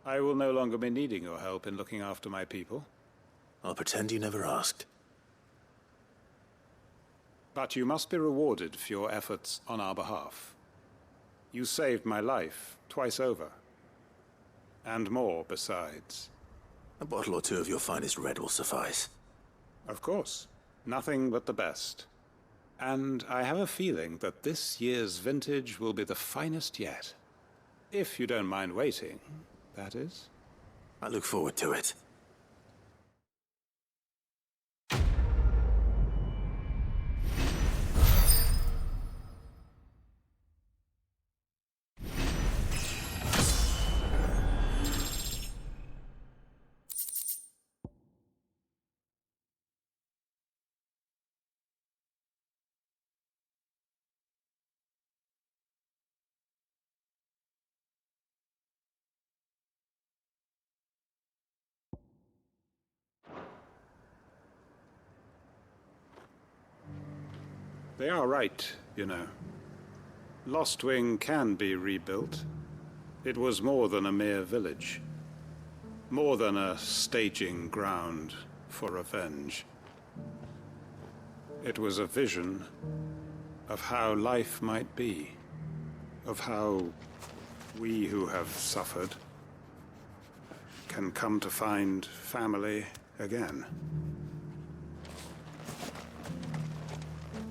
Speaker 6: I will no longer be needing your help in looking after my people.
Speaker 8: I'll pretend you never asked.
Speaker 6: But you must be rewarded for your efforts on our behalf. You saved my life twice over. And more besides.
Speaker 8: A bottle or two of your finest red will suffice.
Speaker 6: Of course. Nothing but the best. And I have a feeling that this year's vintage will be the finest yet. If you don't mind waiting, that is.
Speaker 8: I look forward to it.
Speaker 6: They are right, you know. Lostwing can be rebuilt. It was more than a mere village. More than a staging ground for revenge. It was a vision of how life might be. of how we who have suffered can come to find family again.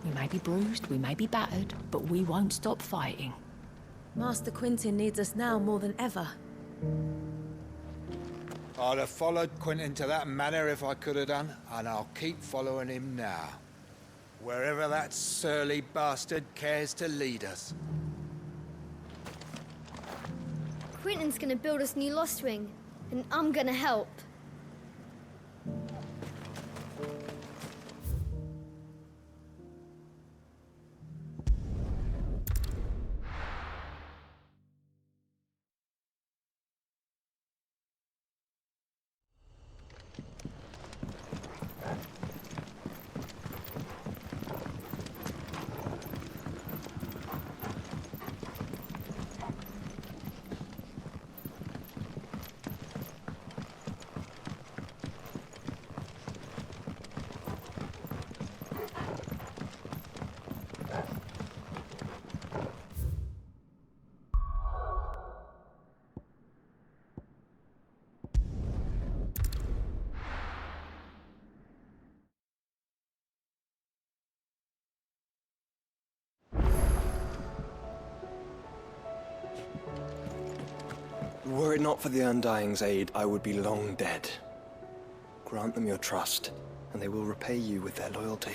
Speaker 31: We may be bruised, we may be battered, but we won't stop fighting.
Speaker 2: Master Quentin needs us now more than ever.
Speaker 17: I'd have followed Quentin to that manor if I could have done, and I'll keep following him now. Wherever that surly bastard cares to lead us.
Speaker 25: Quentin's gonna build us new Lost Wing, and I'm gonna help.
Speaker 14: Were it not for the Undying's aid, I would be long dead. Grant them your trust, and they will repay you with their loyalty.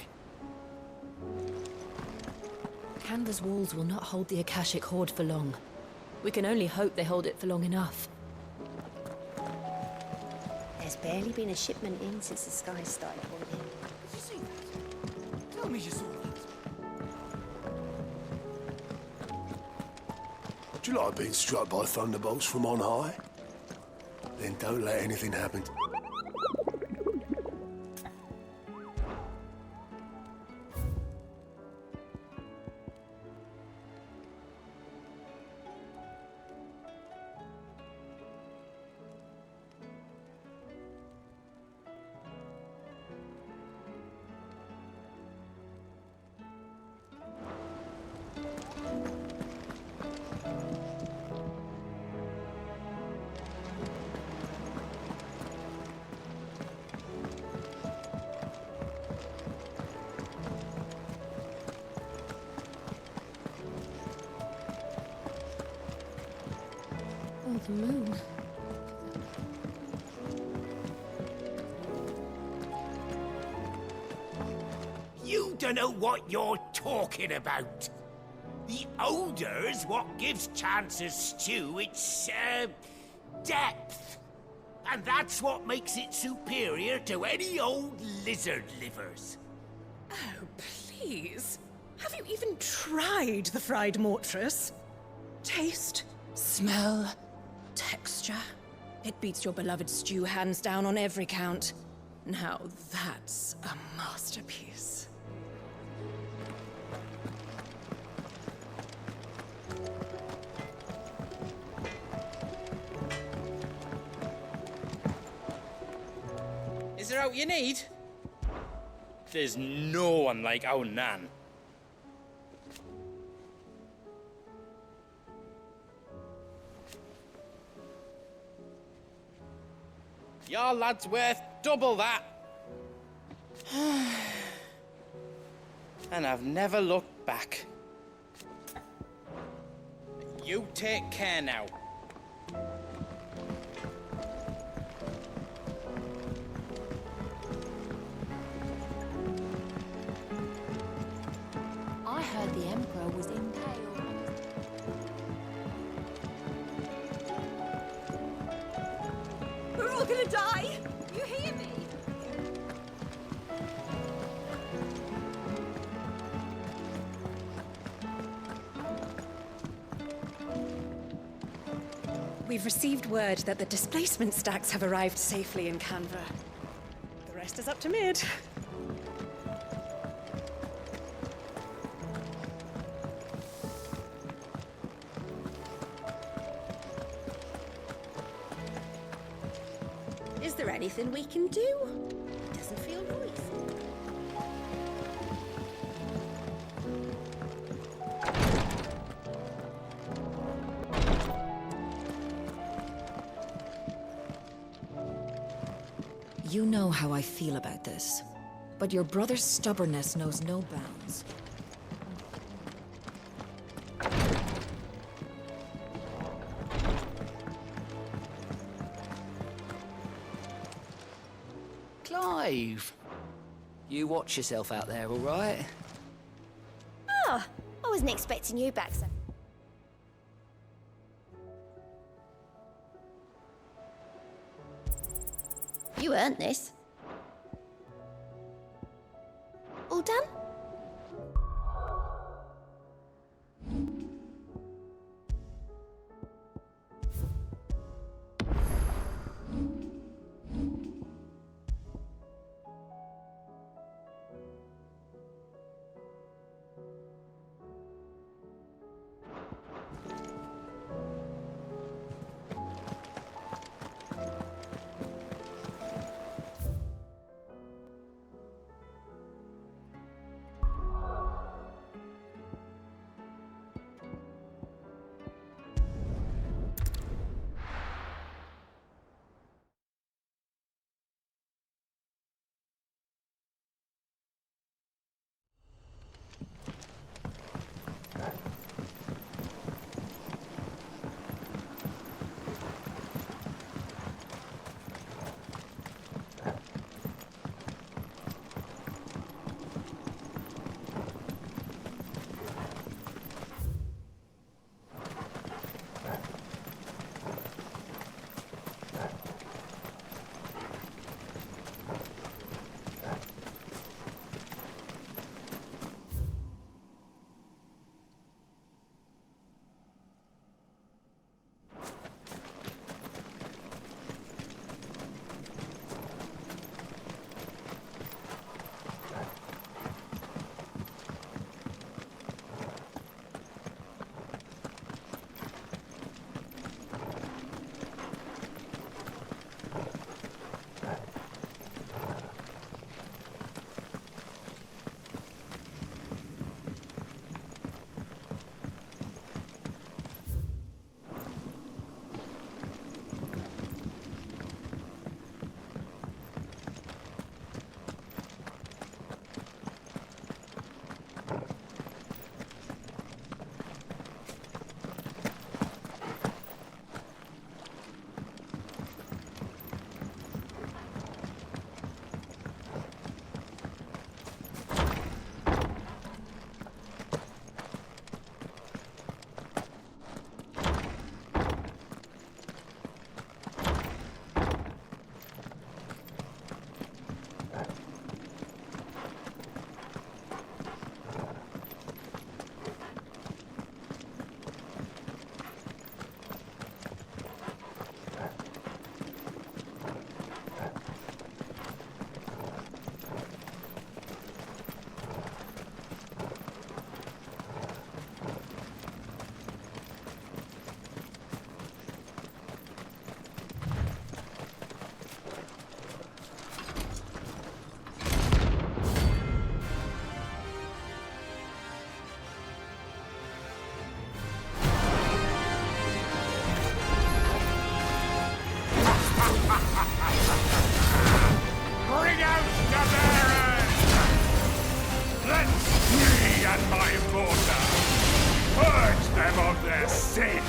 Speaker 31: Canva's walls will not hold the Akashic Horde for long. We can only hope they hold it for long enough.
Speaker 9: There's barely been a shipment in since the sky started pointing.
Speaker 7: Did you see that? Tell me you saw that.
Speaker 10: Do you like being struck by thunderbolts from on high? Then don't let anything happen.
Speaker 31: Oh, the moon.
Speaker 7: You don't know what you're talking about. The odor's what gives Chance's stew its, depth. And that's what makes it superior to any old lizard livers.
Speaker 11: Oh, please. Have you even tried the fried mortress? Taste, smell, texture. It beats your beloved stew hands down on every count. Now that's a masterpiece.
Speaker 16: Is there out you need? There's no one like our Nan. Your lad's worth double that. And I've never looked back. You take care now.
Speaker 31: I heard the Emperor was impaled.
Speaker 11: We're all gonna die! You hear me?
Speaker 2: We've received word that the displacement stacks have arrived safely in Canva. The rest is up to Mid. Is there anything we can do? It doesn't feel right.
Speaker 1: You know how I feel about this. But your brother's stubbornness knows no bounds.
Speaker 3: Clive! You watch yourself out there, all right?
Speaker 25: Oh, I wasn't expecting you back, sir. You earned this. All done?
Speaker 7: Bring out the bearers! Let me and my mortar purge them of their sin!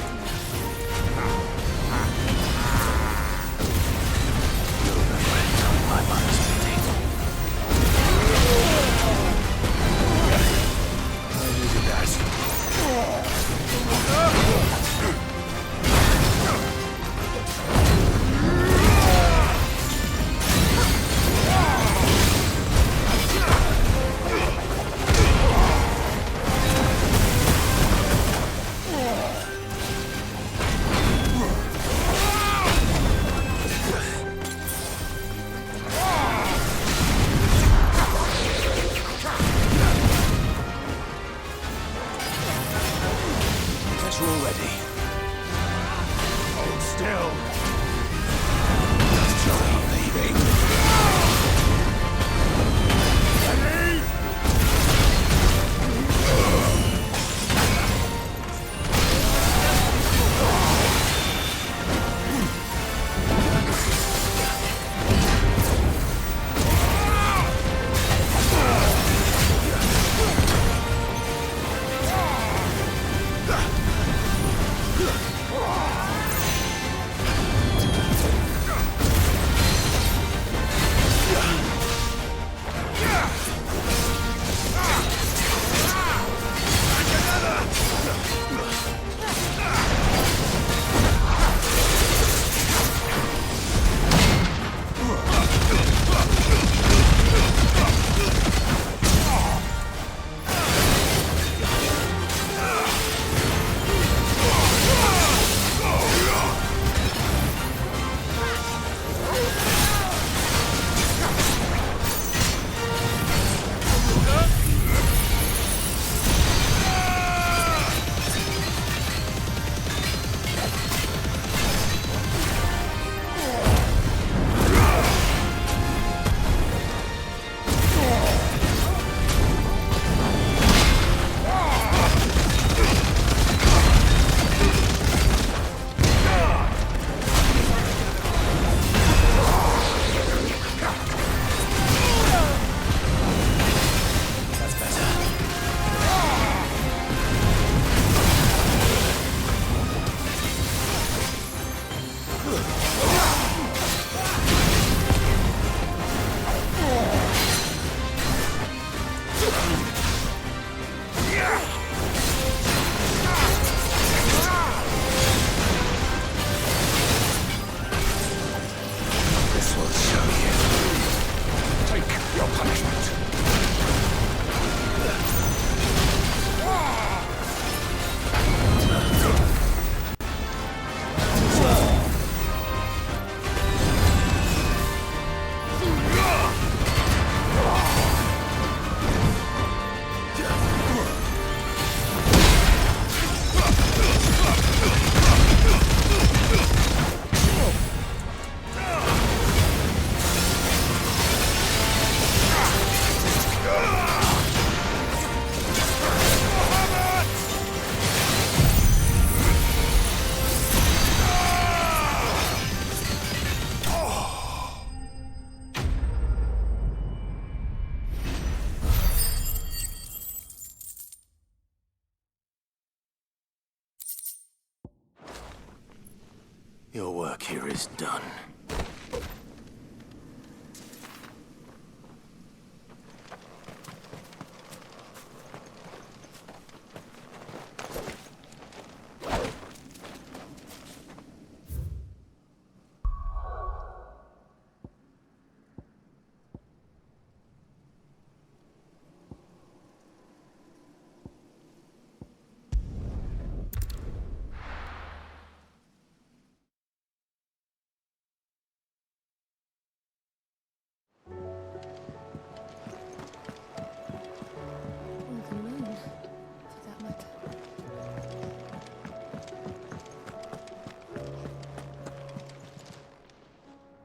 Speaker 8: Your work here is done.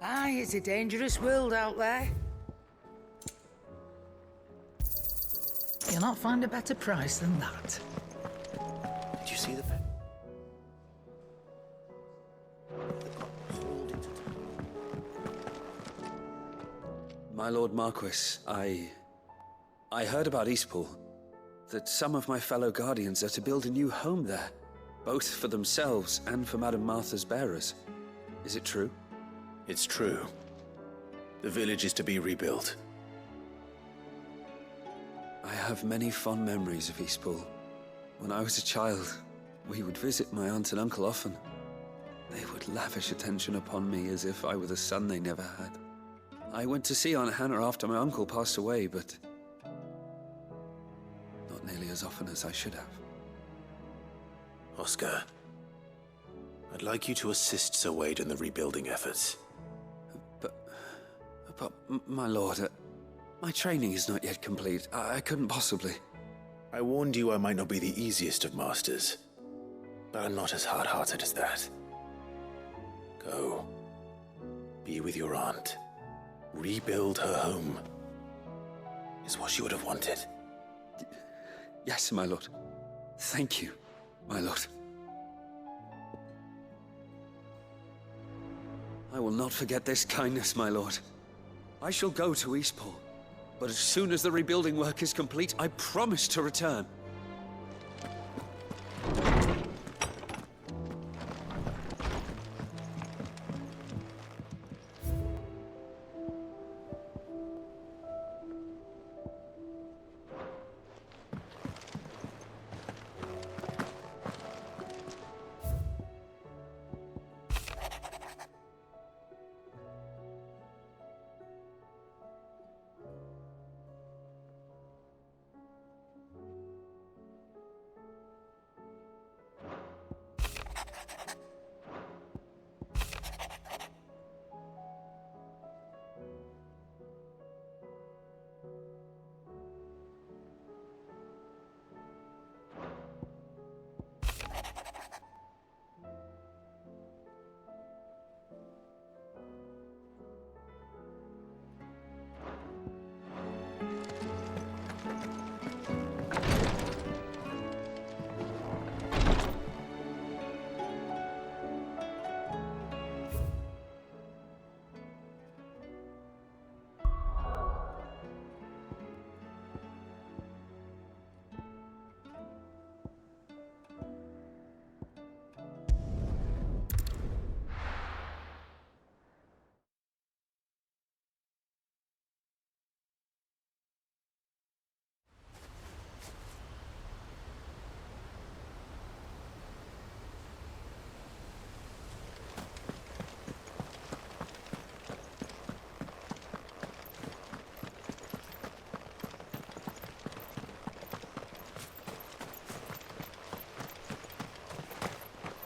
Speaker 4: Aye, it's a dangerous world out there. You'll not find a better price than that.
Speaker 8: Did you see the
Speaker 19: My Lord Marquis, I heard about Eastpool. That some of my fellow Guardians are to build a new home there, both for themselves and for Madame Martha's bearers. Is it true?
Speaker 8: It's true. The village is to be rebuilt.
Speaker 19: I have many fond memories of Eastpool. When I was a child, we would visit my aunt and uncle often. They would lavish attention upon me as if I were the son they never had. I went to see Aunt Hannah after my uncle passed away, but not nearly as often as I should have.
Speaker 8: Oscar, I'd like you to assist Sir Wade in the rebuilding efforts.
Speaker 19: But my lord, my training is not yet complete. I couldn't possibly.
Speaker 8: I warned you I might not be the easiest of masters, but I'm not as hard-hearted as that. Go. Be with your aunt. Rebuild her home. Is what she would have wanted.
Speaker 19: Yes, my lord. Thank you, my lord. I will not forget this kindness, my lord. I shall go to Eastpool, but as soon as the rebuilding work is complete, I promise to return.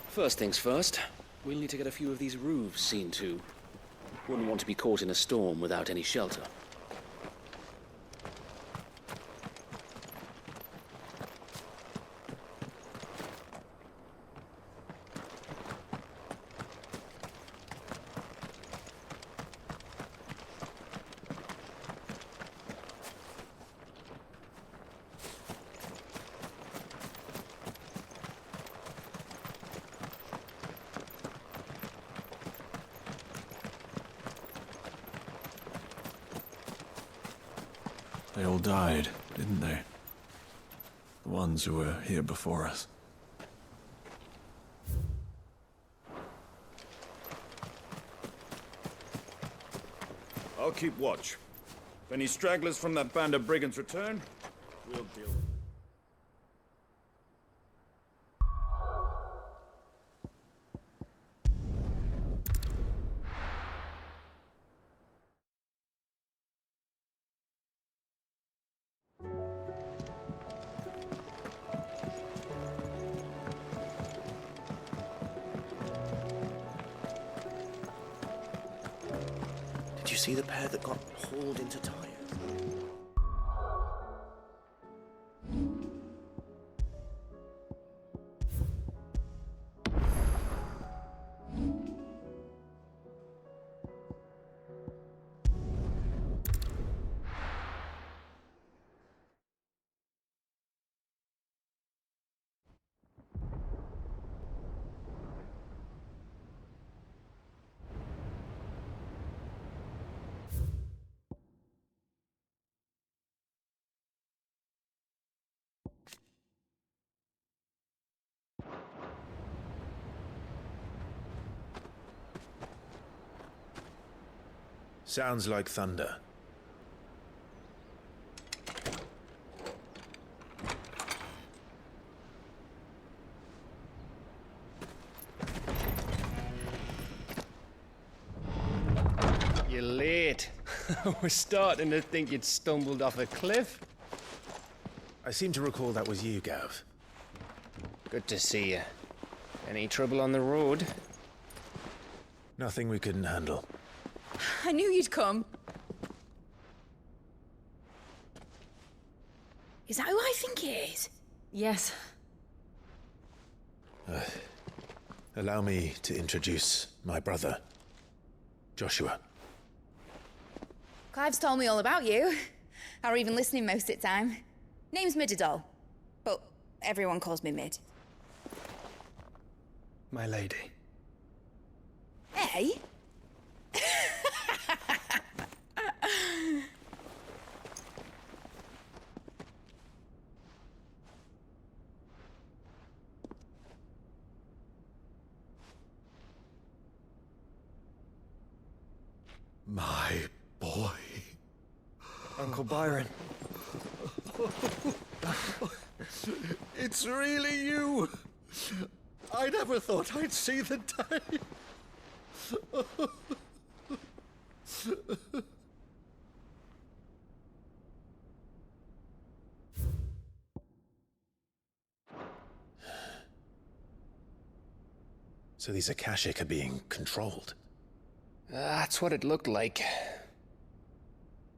Speaker 3: First things first, we'll need to get a few of these roofs seen to. Wouldn't want to be caught in a storm without any shelter.
Speaker 20: They all died, didn't they? The ones who were here before us.
Speaker 15: I'll keep watch. If any stragglers from that band of brigands return, we'll deal with them.
Speaker 8: Did you see the pair that got hauled into Tyre? Sounds like thunder.
Speaker 18: You're late. I was starting to think you'd stumbled off a cliff.
Speaker 8: I seem to recall that was you, Gav.
Speaker 18: Good to see you. Any trouble on the road?
Speaker 8: Nothing we couldn't handle.
Speaker 11: I knew you'd come. Is that who I think it is? Yes.
Speaker 8: Allow me to introduce my brother, Joshua.
Speaker 21: Clive's told me all about you. Or even listening most of the time. Name's Mididol, but everyone calls me Mid.
Speaker 14: My lady.
Speaker 21: Hey?
Speaker 17: My boy.
Speaker 14: Uncle Byron.
Speaker 17: It's really you. I never thought I'd see the day.
Speaker 8: So these Akashic are being controlled?
Speaker 18: That's what it looked like.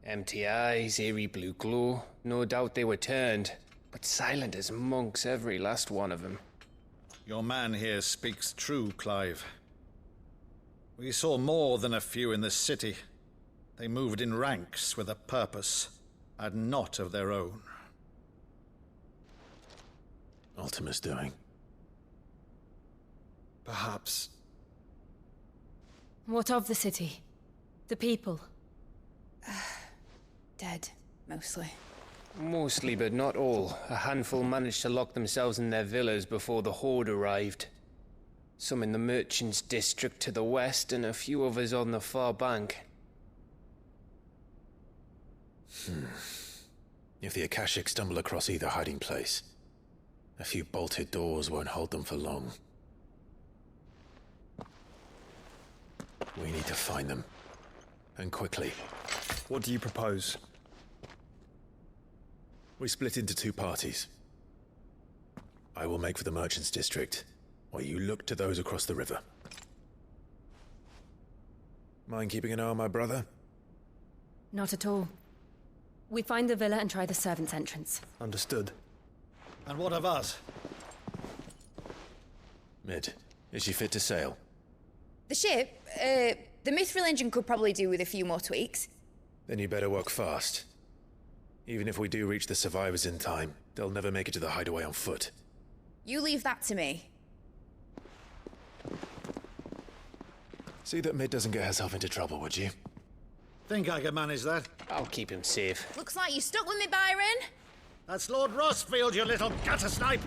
Speaker 18: Empty eyes, eerie blue glow. No doubt they were turned, but silent as monks, every last one of them.
Speaker 17: Your man here speaks true, Clive. We saw more than a few in the city. They moved in ranks with a purpose, and not of their own.
Speaker 8: Ultima's doing.
Speaker 14: Perhaps.
Speaker 11: What of the city? The people?
Speaker 21: Dead, mostly.
Speaker 18: Mostly, but not all. A handful managed to lock themselves in their villas before the Horde arrived. Some in the Merchants' District to the west, and a few others on the far bank.
Speaker 8: If the Akashic stumble across either hiding place, a few bolted doors won't hold them for long. We need to find them. And quickly.
Speaker 14: What do you propose?
Speaker 8: We split into two parties. I will make for the Merchants' District, while you look to those across the river. Mind keeping an eye on my brother?
Speaker 11: Not at all. We find the villa and try the servants' entrance.
Speaker 14: Understood.
Speaker 17: And what of us?
Speaker 8: Mid, is she fit to sail?
Speaker 21: The ship, the Mithril engine could probably do with a few more tweaks.
Speaker 8: Then you better work fast. Even if we do reach the survivors in time, they'll never make it to the hideaway on foot.
Speaker 21: You leave that to me.
Speaker 8: See that Mid doesn't get herself into trouble, would you?
Speaker 17: Think I can manage that?
Speaker 18: I'll keep him safe.
Speaker 21: Looks like you stuck with me, Byron.
Speaker 17: That's Lord Rossfield, you little gutter snipe!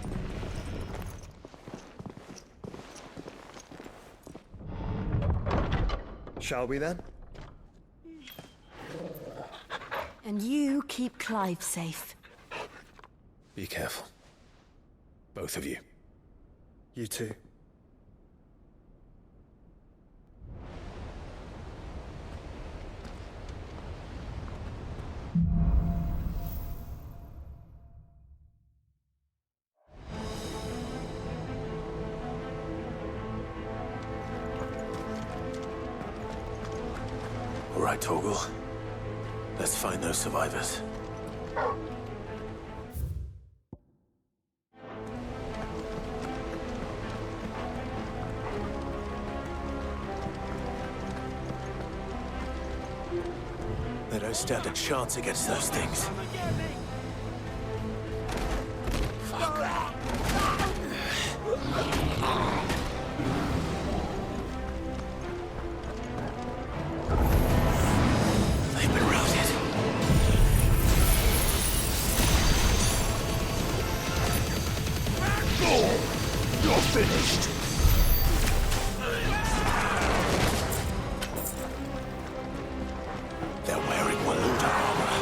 Speaker 14: Shall we then?
Speaker 5: And you keep Clive safe.
Speaker 8: Be careful. Both of you.
Speaker 14: You too.
Speaker 8: All right, Torgal. Let's find those survivors. They don't stand a chance against those things. They've been routed.
Speaker 10: You're finished.
Speaker 8: They're wearing Waluda armor.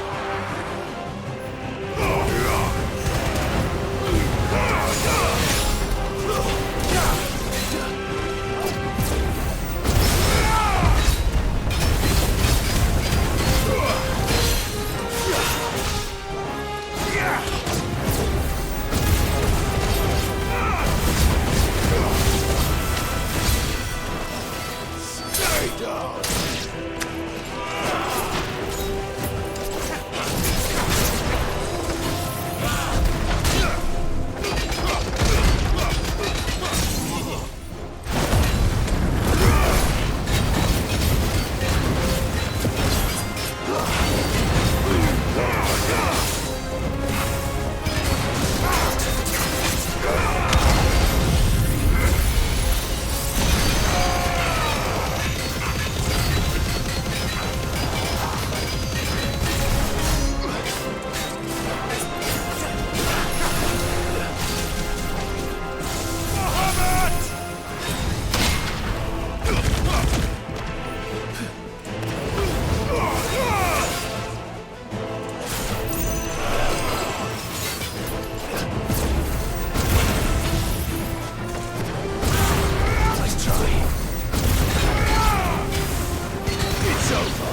Speaker 10: Stay down.
Speaker 8: Nice try.
Speaker 10: It's over.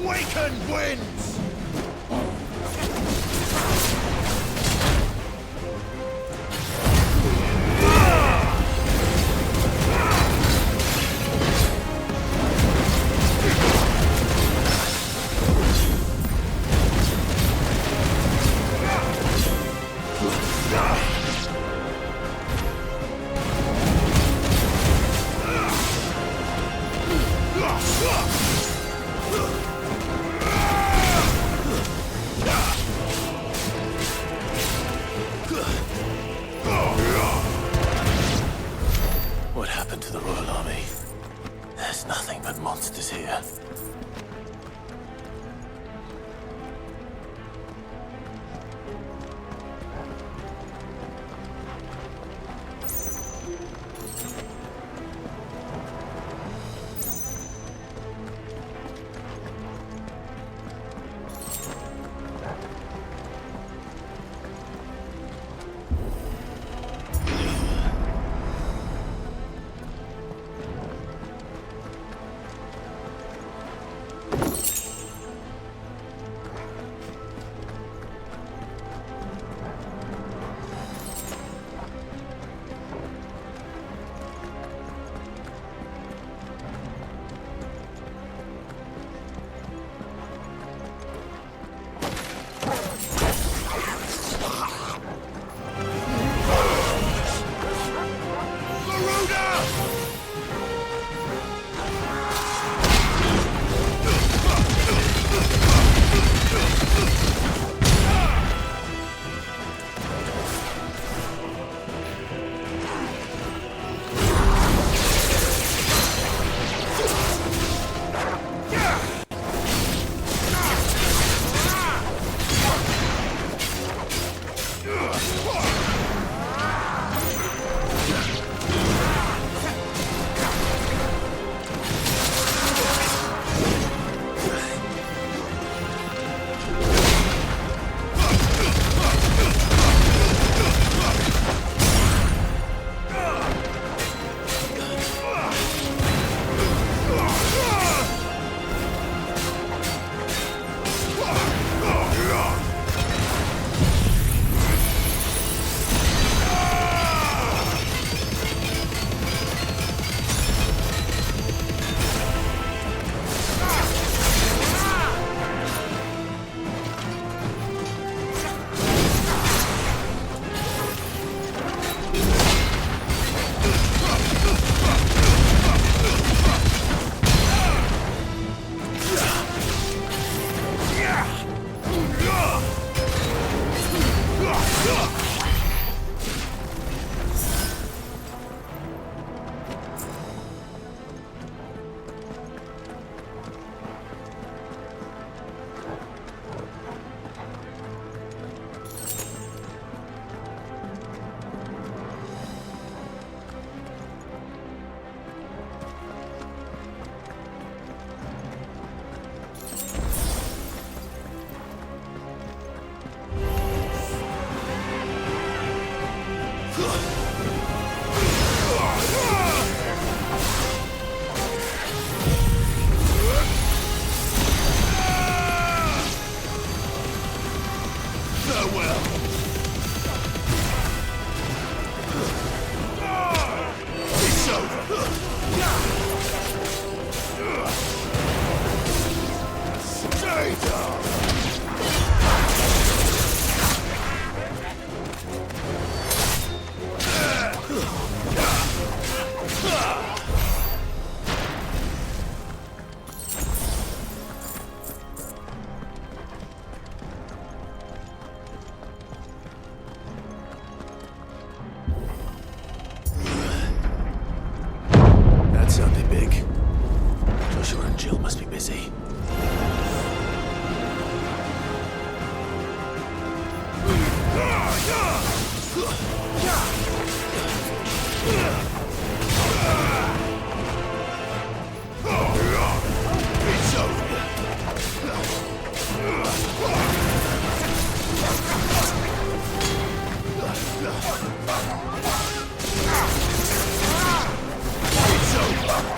Speaker 10: Waken wins!
Speaker 8: What happened to the Royal Army? There's nothing but monsters here. sounded big. Joshua and Jill must be busy. It's over.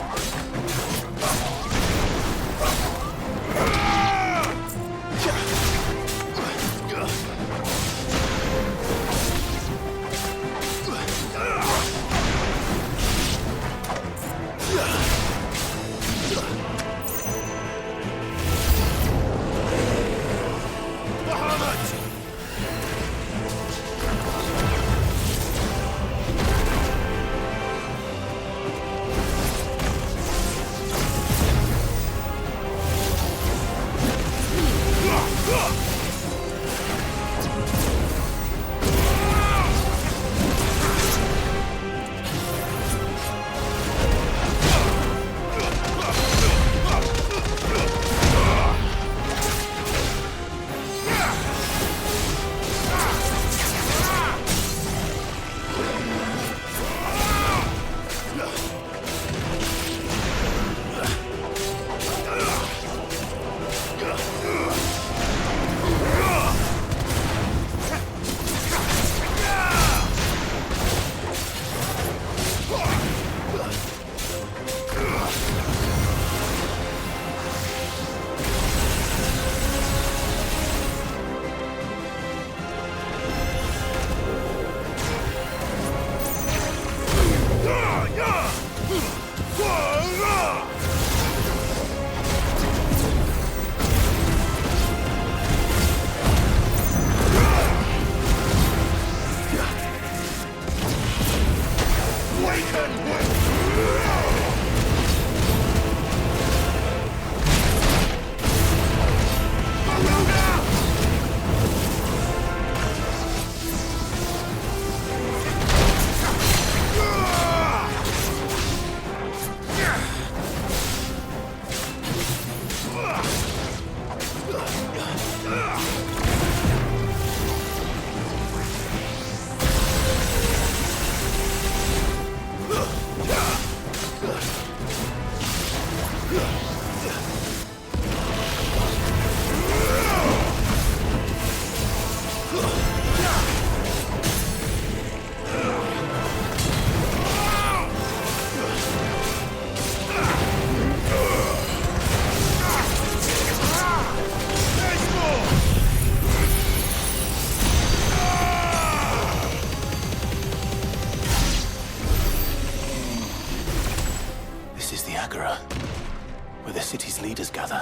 Speaker 8: Where the city's leaders gather.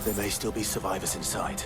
Speaker 8: There may still be survivors inside.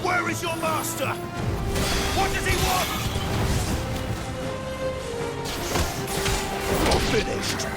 Speaker 7: Where is your master? What does he want? You're finished.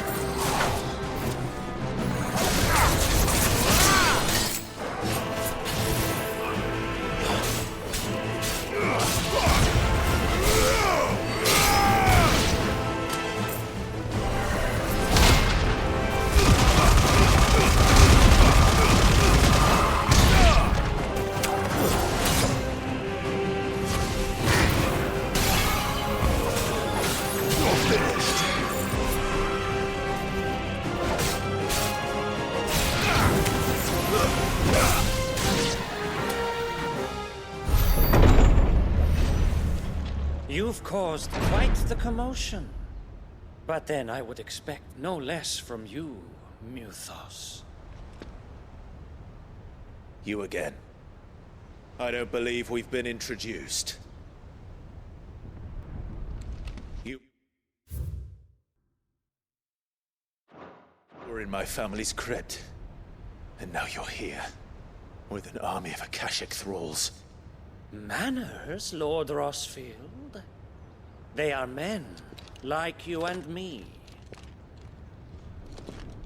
Speaker 16: You've caused quite the commotion. But then I would expect no less from you, Muthos.
Speaker 8: You again. I don't believe we've been introduced. You were in my family's crypt, and now you're here, with an army of Akashic thralls.
Speaker 16: Manners, Lord Rossfield? They are men, like you and me.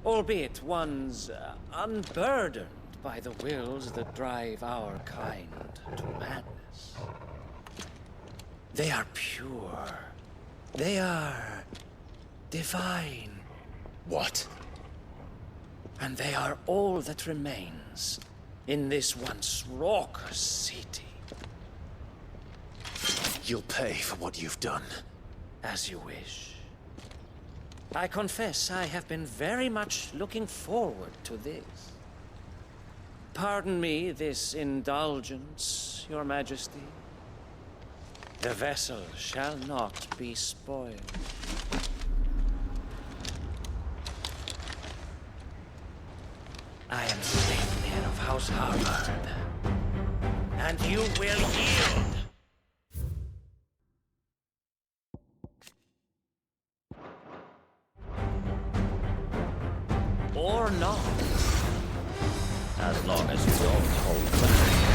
Speaker 16: Albeit ones unburdened by the wills that drive our kind to madness. They are pure. They are divine.
Speaker 8: What?
Speaker 16: And they are all that remains in this once raucous city.
Speaker 8: You'll pay for what you've done.
Speaker 16: As you wish. I confess I have been very much looking forward to this. Pardon me this indulgence, Your Majesty. The vessel shall not be spoiled. I am Sleipnir of House Harvard, and you will yield. Or not. As long as you don't hold back.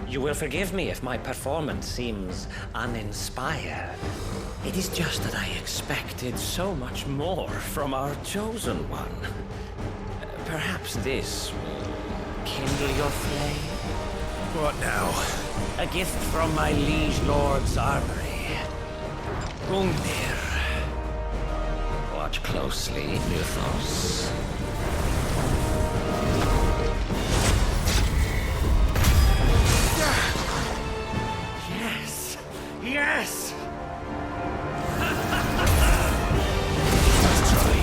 Speaker 16: You will forgive me if my performance seems uninspired. It is just that I expected so much more from our chosen one. Perhaps this will kindle your flame?
Speaker 8: What now?
Speaker 16: A gift from my liege lord's armory. Gungnir. Watch closely, Muthos. Yes! Yes!
Speaker 8: Let's try.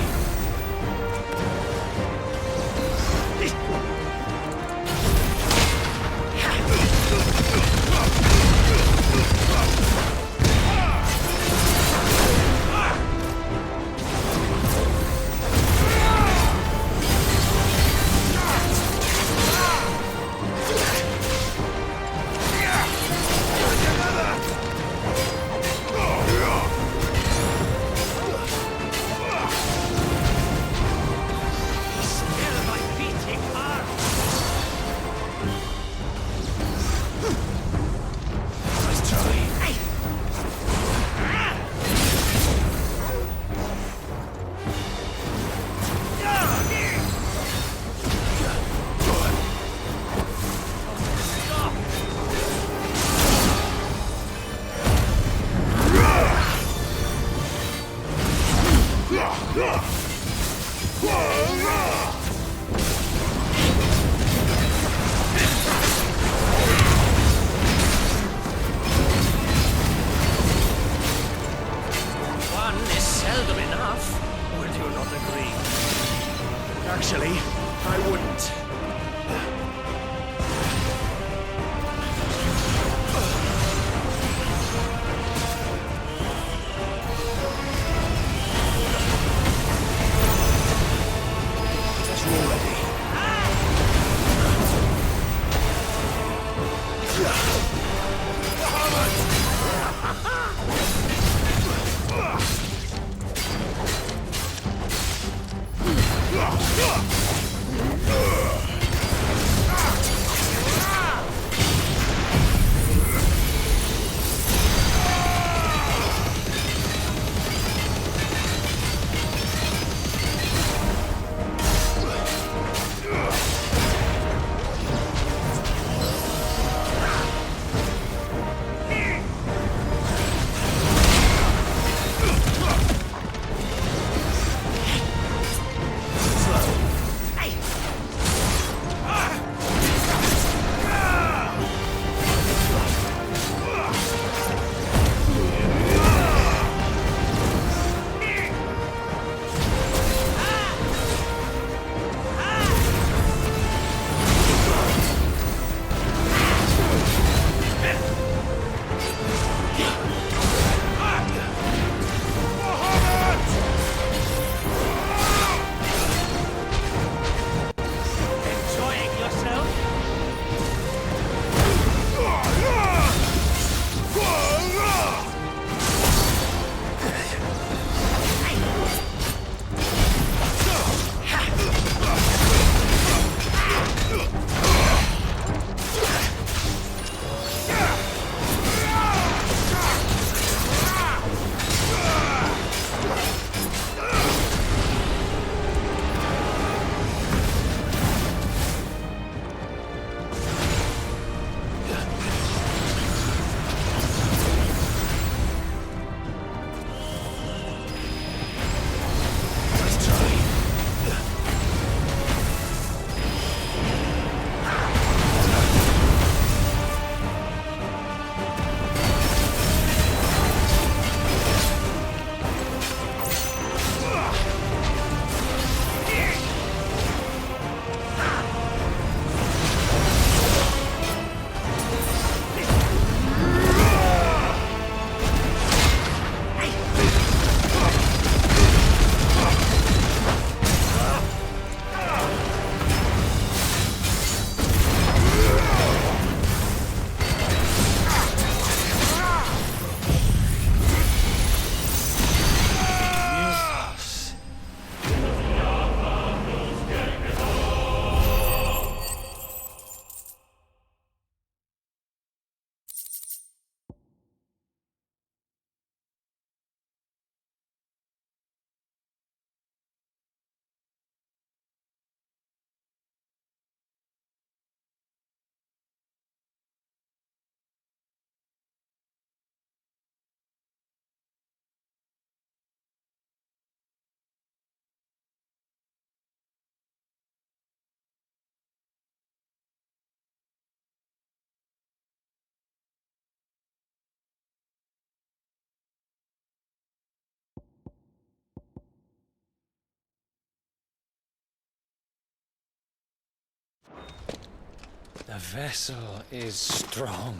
Speaker 16: The vessel is strong.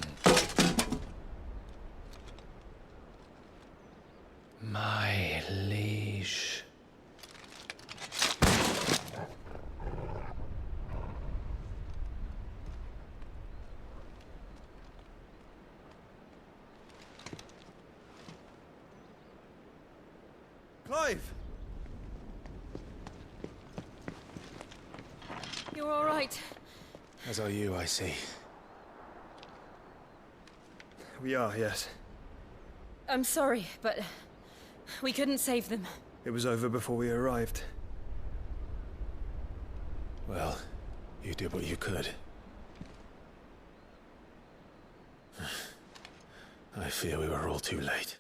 Speaker 16: My liege.
Speaker 14: Clive!
Speaker 11: You're all right.
Speaker 20: As are you, I see.
Speaker 14: We are, yes.
Speaker 11: I'm sorry, but we couldn't save them.
Speaker 14: It was over before we arrived.
Speaker 20: Well, you did what you could. I fear we were all too late.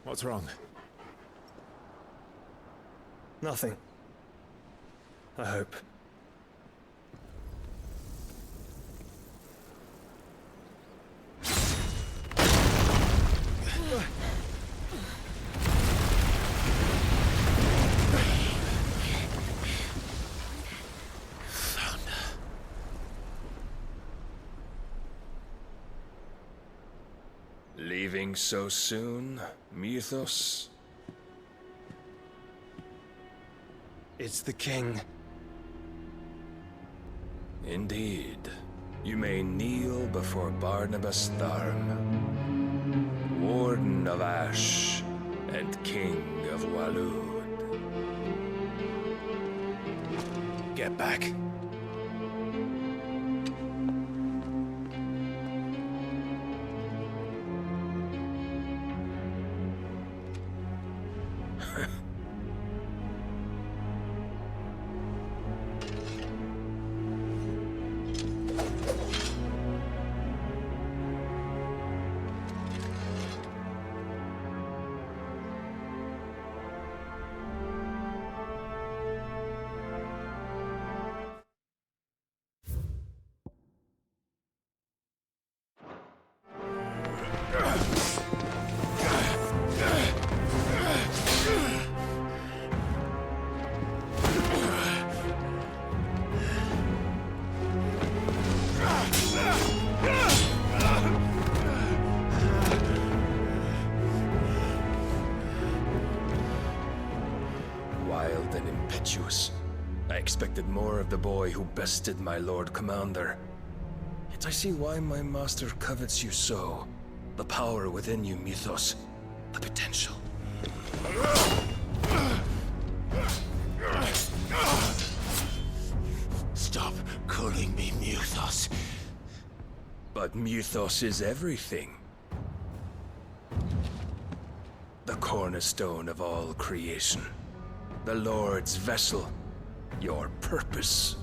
Speaker 20: What's wrong?
Speaker 14: Nothing. I hope.
Speaker 6: Leaving so soon, Mythos?
Speaker 14: It's the king.
Speaker 6: Indeed. You may kneel before Barnabas Tharm, Warden of Ash and King of Waloed.
Speaker 20: Get back.
Speaker 6: Wild and impetuous. I expected more of the boy who bested my Lord Commander. Yet I see why my master covets you so. The power within you, Mythos. The potential.
Speaker 7: Stop calling me Mythos.
Speaker 6: But Mythos is everything. The cornerstone of all creation. The Lord's vessel. Your purpose.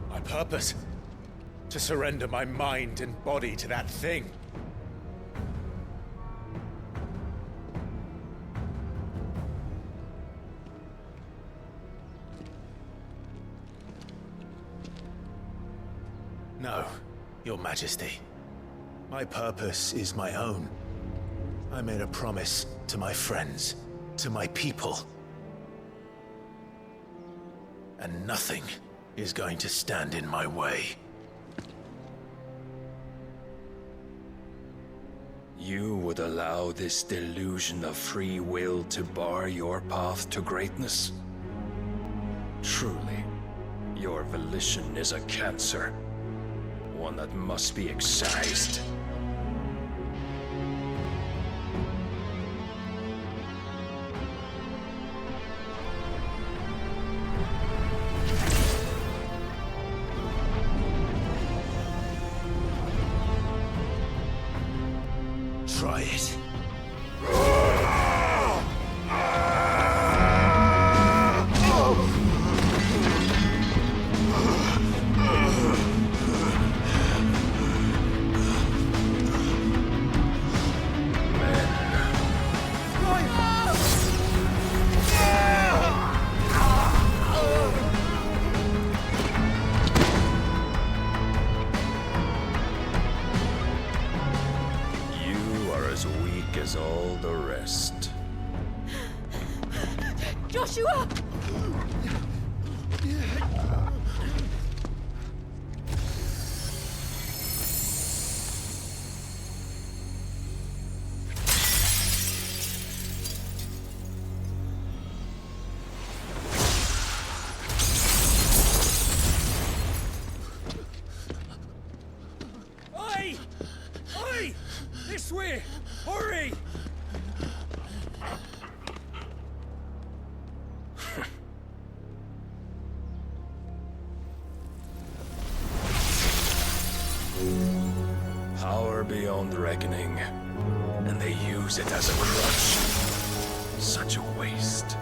Speaker 20: My purpose? To surrender my mind and body to that thing. No, Your Majesty. My purpose is my own. I made a promise to my friends, to my people. And nothing is going to stand in my way.
Speaker 6: You would allow this delusion of free will to bar your path to greatness? Truly, your volition is a cancer. One that must be excised.
Speaker 7: Try it.
Speaker 6: handle the rest.
Speaker 11: Joshua!
Speaker 6: Oi! Oi! This way! Hurry! Power beyond reckoning, and they use it as a crutch. Such a waste.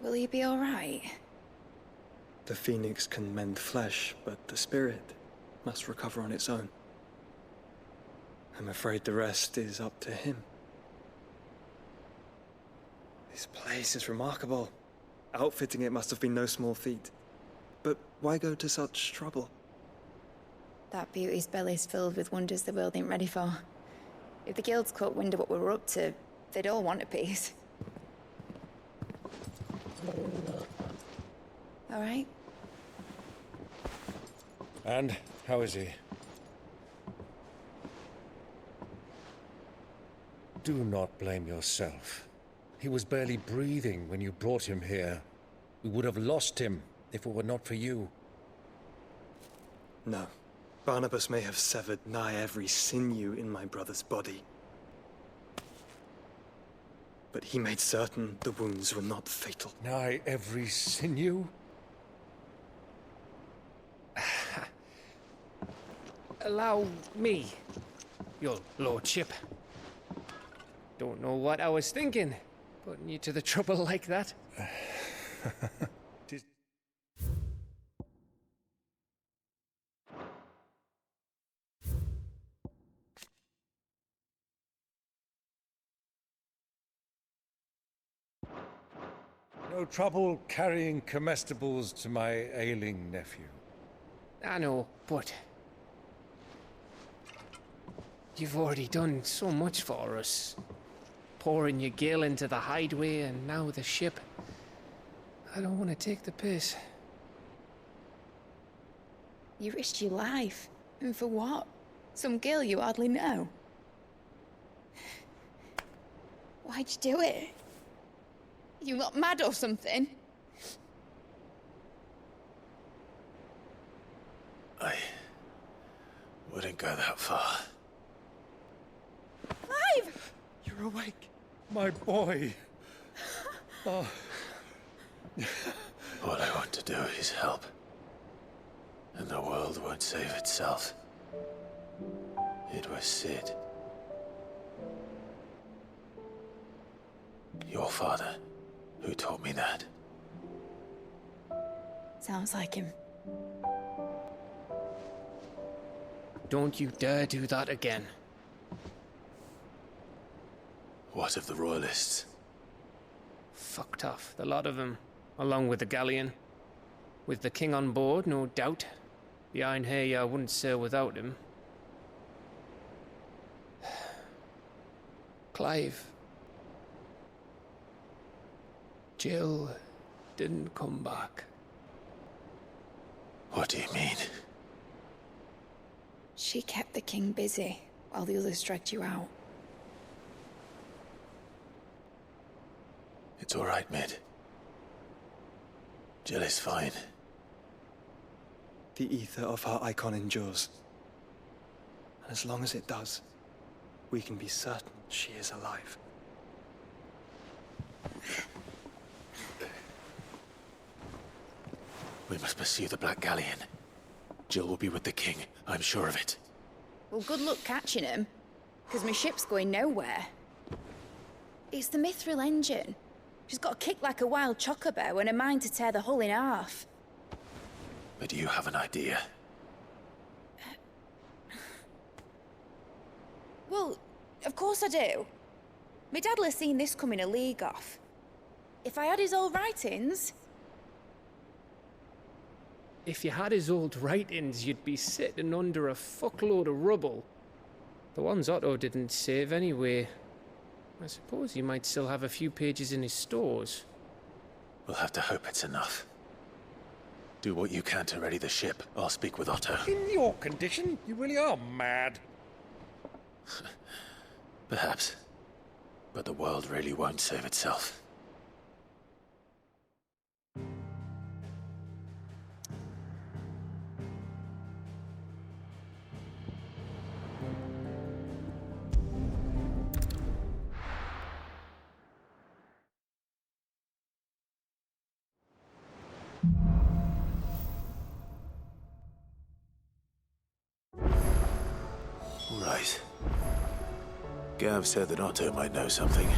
Speaker 21: Will he be all right?
Speaker 14: The phoenix can mend flesh, but the spirit must recover on its own. I'm afraid the rest is up to him. This place is remarkable. Outfitting it must have been no small feat. But why go to such trouble?
Speaker 21: That beauty's belly's filled with wonders the world ain't ready for. If the guilds caught wind of what we were up to, they'd all want a piece. All right?
Speaker 17: And how is he? Do not blame yourself. He was barely breathing when you brought him here. We would have lost him if it were not for you.
Speaker 14: No. Barnabas may have severed nigh every sinew in my brother's body. But he made certain the wounds were not fatal.
Speaker 17: Nigh every sinew?
Speaker 18: Allow me, your lordship. Don't know what I was thinking, putting you to the trouble like that.
Speaker 17: No trouble carrying comestibles to my ailing nephew.
Speaker 18: I know, but you've already done so much for us. Pouring your gil into the hideaway and now the ship. I don't want to take the piss.
Speaker 21: You risked your life. And for what? Some girl you hardly know. Why'd you do it? You not mad or something?
Speaker 8: I wouldn't go that far.
Speaker 21: Clive!
Speaker 17: You're awake. My boy. Oh.
Speaker 8: All I want to do is help. And the world won't save itself. It was Sid. Your father, who taught me that.
Speaker 21: Sounds like him.
Speaker 18: Don't you dare do that again.
Speaker 8: What of the Royalists?
Speaker 18: Fucked off, the lot of them, along with the galleon. With the king on board, no doubt. Behind here, I wouldn't sail without him. Clive. Jill didn't come back.
Speaker 8: What do you mean?
Speaker 21: She kept the king busy while the others dragged you out.
Speaker 8: It's all right, Mid. Jill is fine.
Speaker 14: the ether of her icon endures. And as long as it does, we can be certain she is alive.
Speaker 8: We must pursue the Black Galleon. Jill will be with the king, I'm sure of it.
Speaker 21: Well, good luck catching him, because my ship's going nowhere. It's the Mithril engine. She's got a kick like a wild chocobo and a mind to tear the hull in half.
Speaker 8: But you have an idea.
Speaker 21: Well, of course I do. My dad'll have seen this coming a league off. If I had his old writings...
Speaker 18: If you had his old writings, you'd be sitting under a fuckload of rubble. The ones Otto didn't save anyway. I suppose he might still have a few pages in his stores.
Speaker 8: We'll have to hope it's enough. Do what you can to ready the ship. I'll speak with Otto.
Speaker 17: In your condition, you really are mad.
Speaker 8: Perhaps. But the world really won't save itself. Right. Gav said that Otto might know something.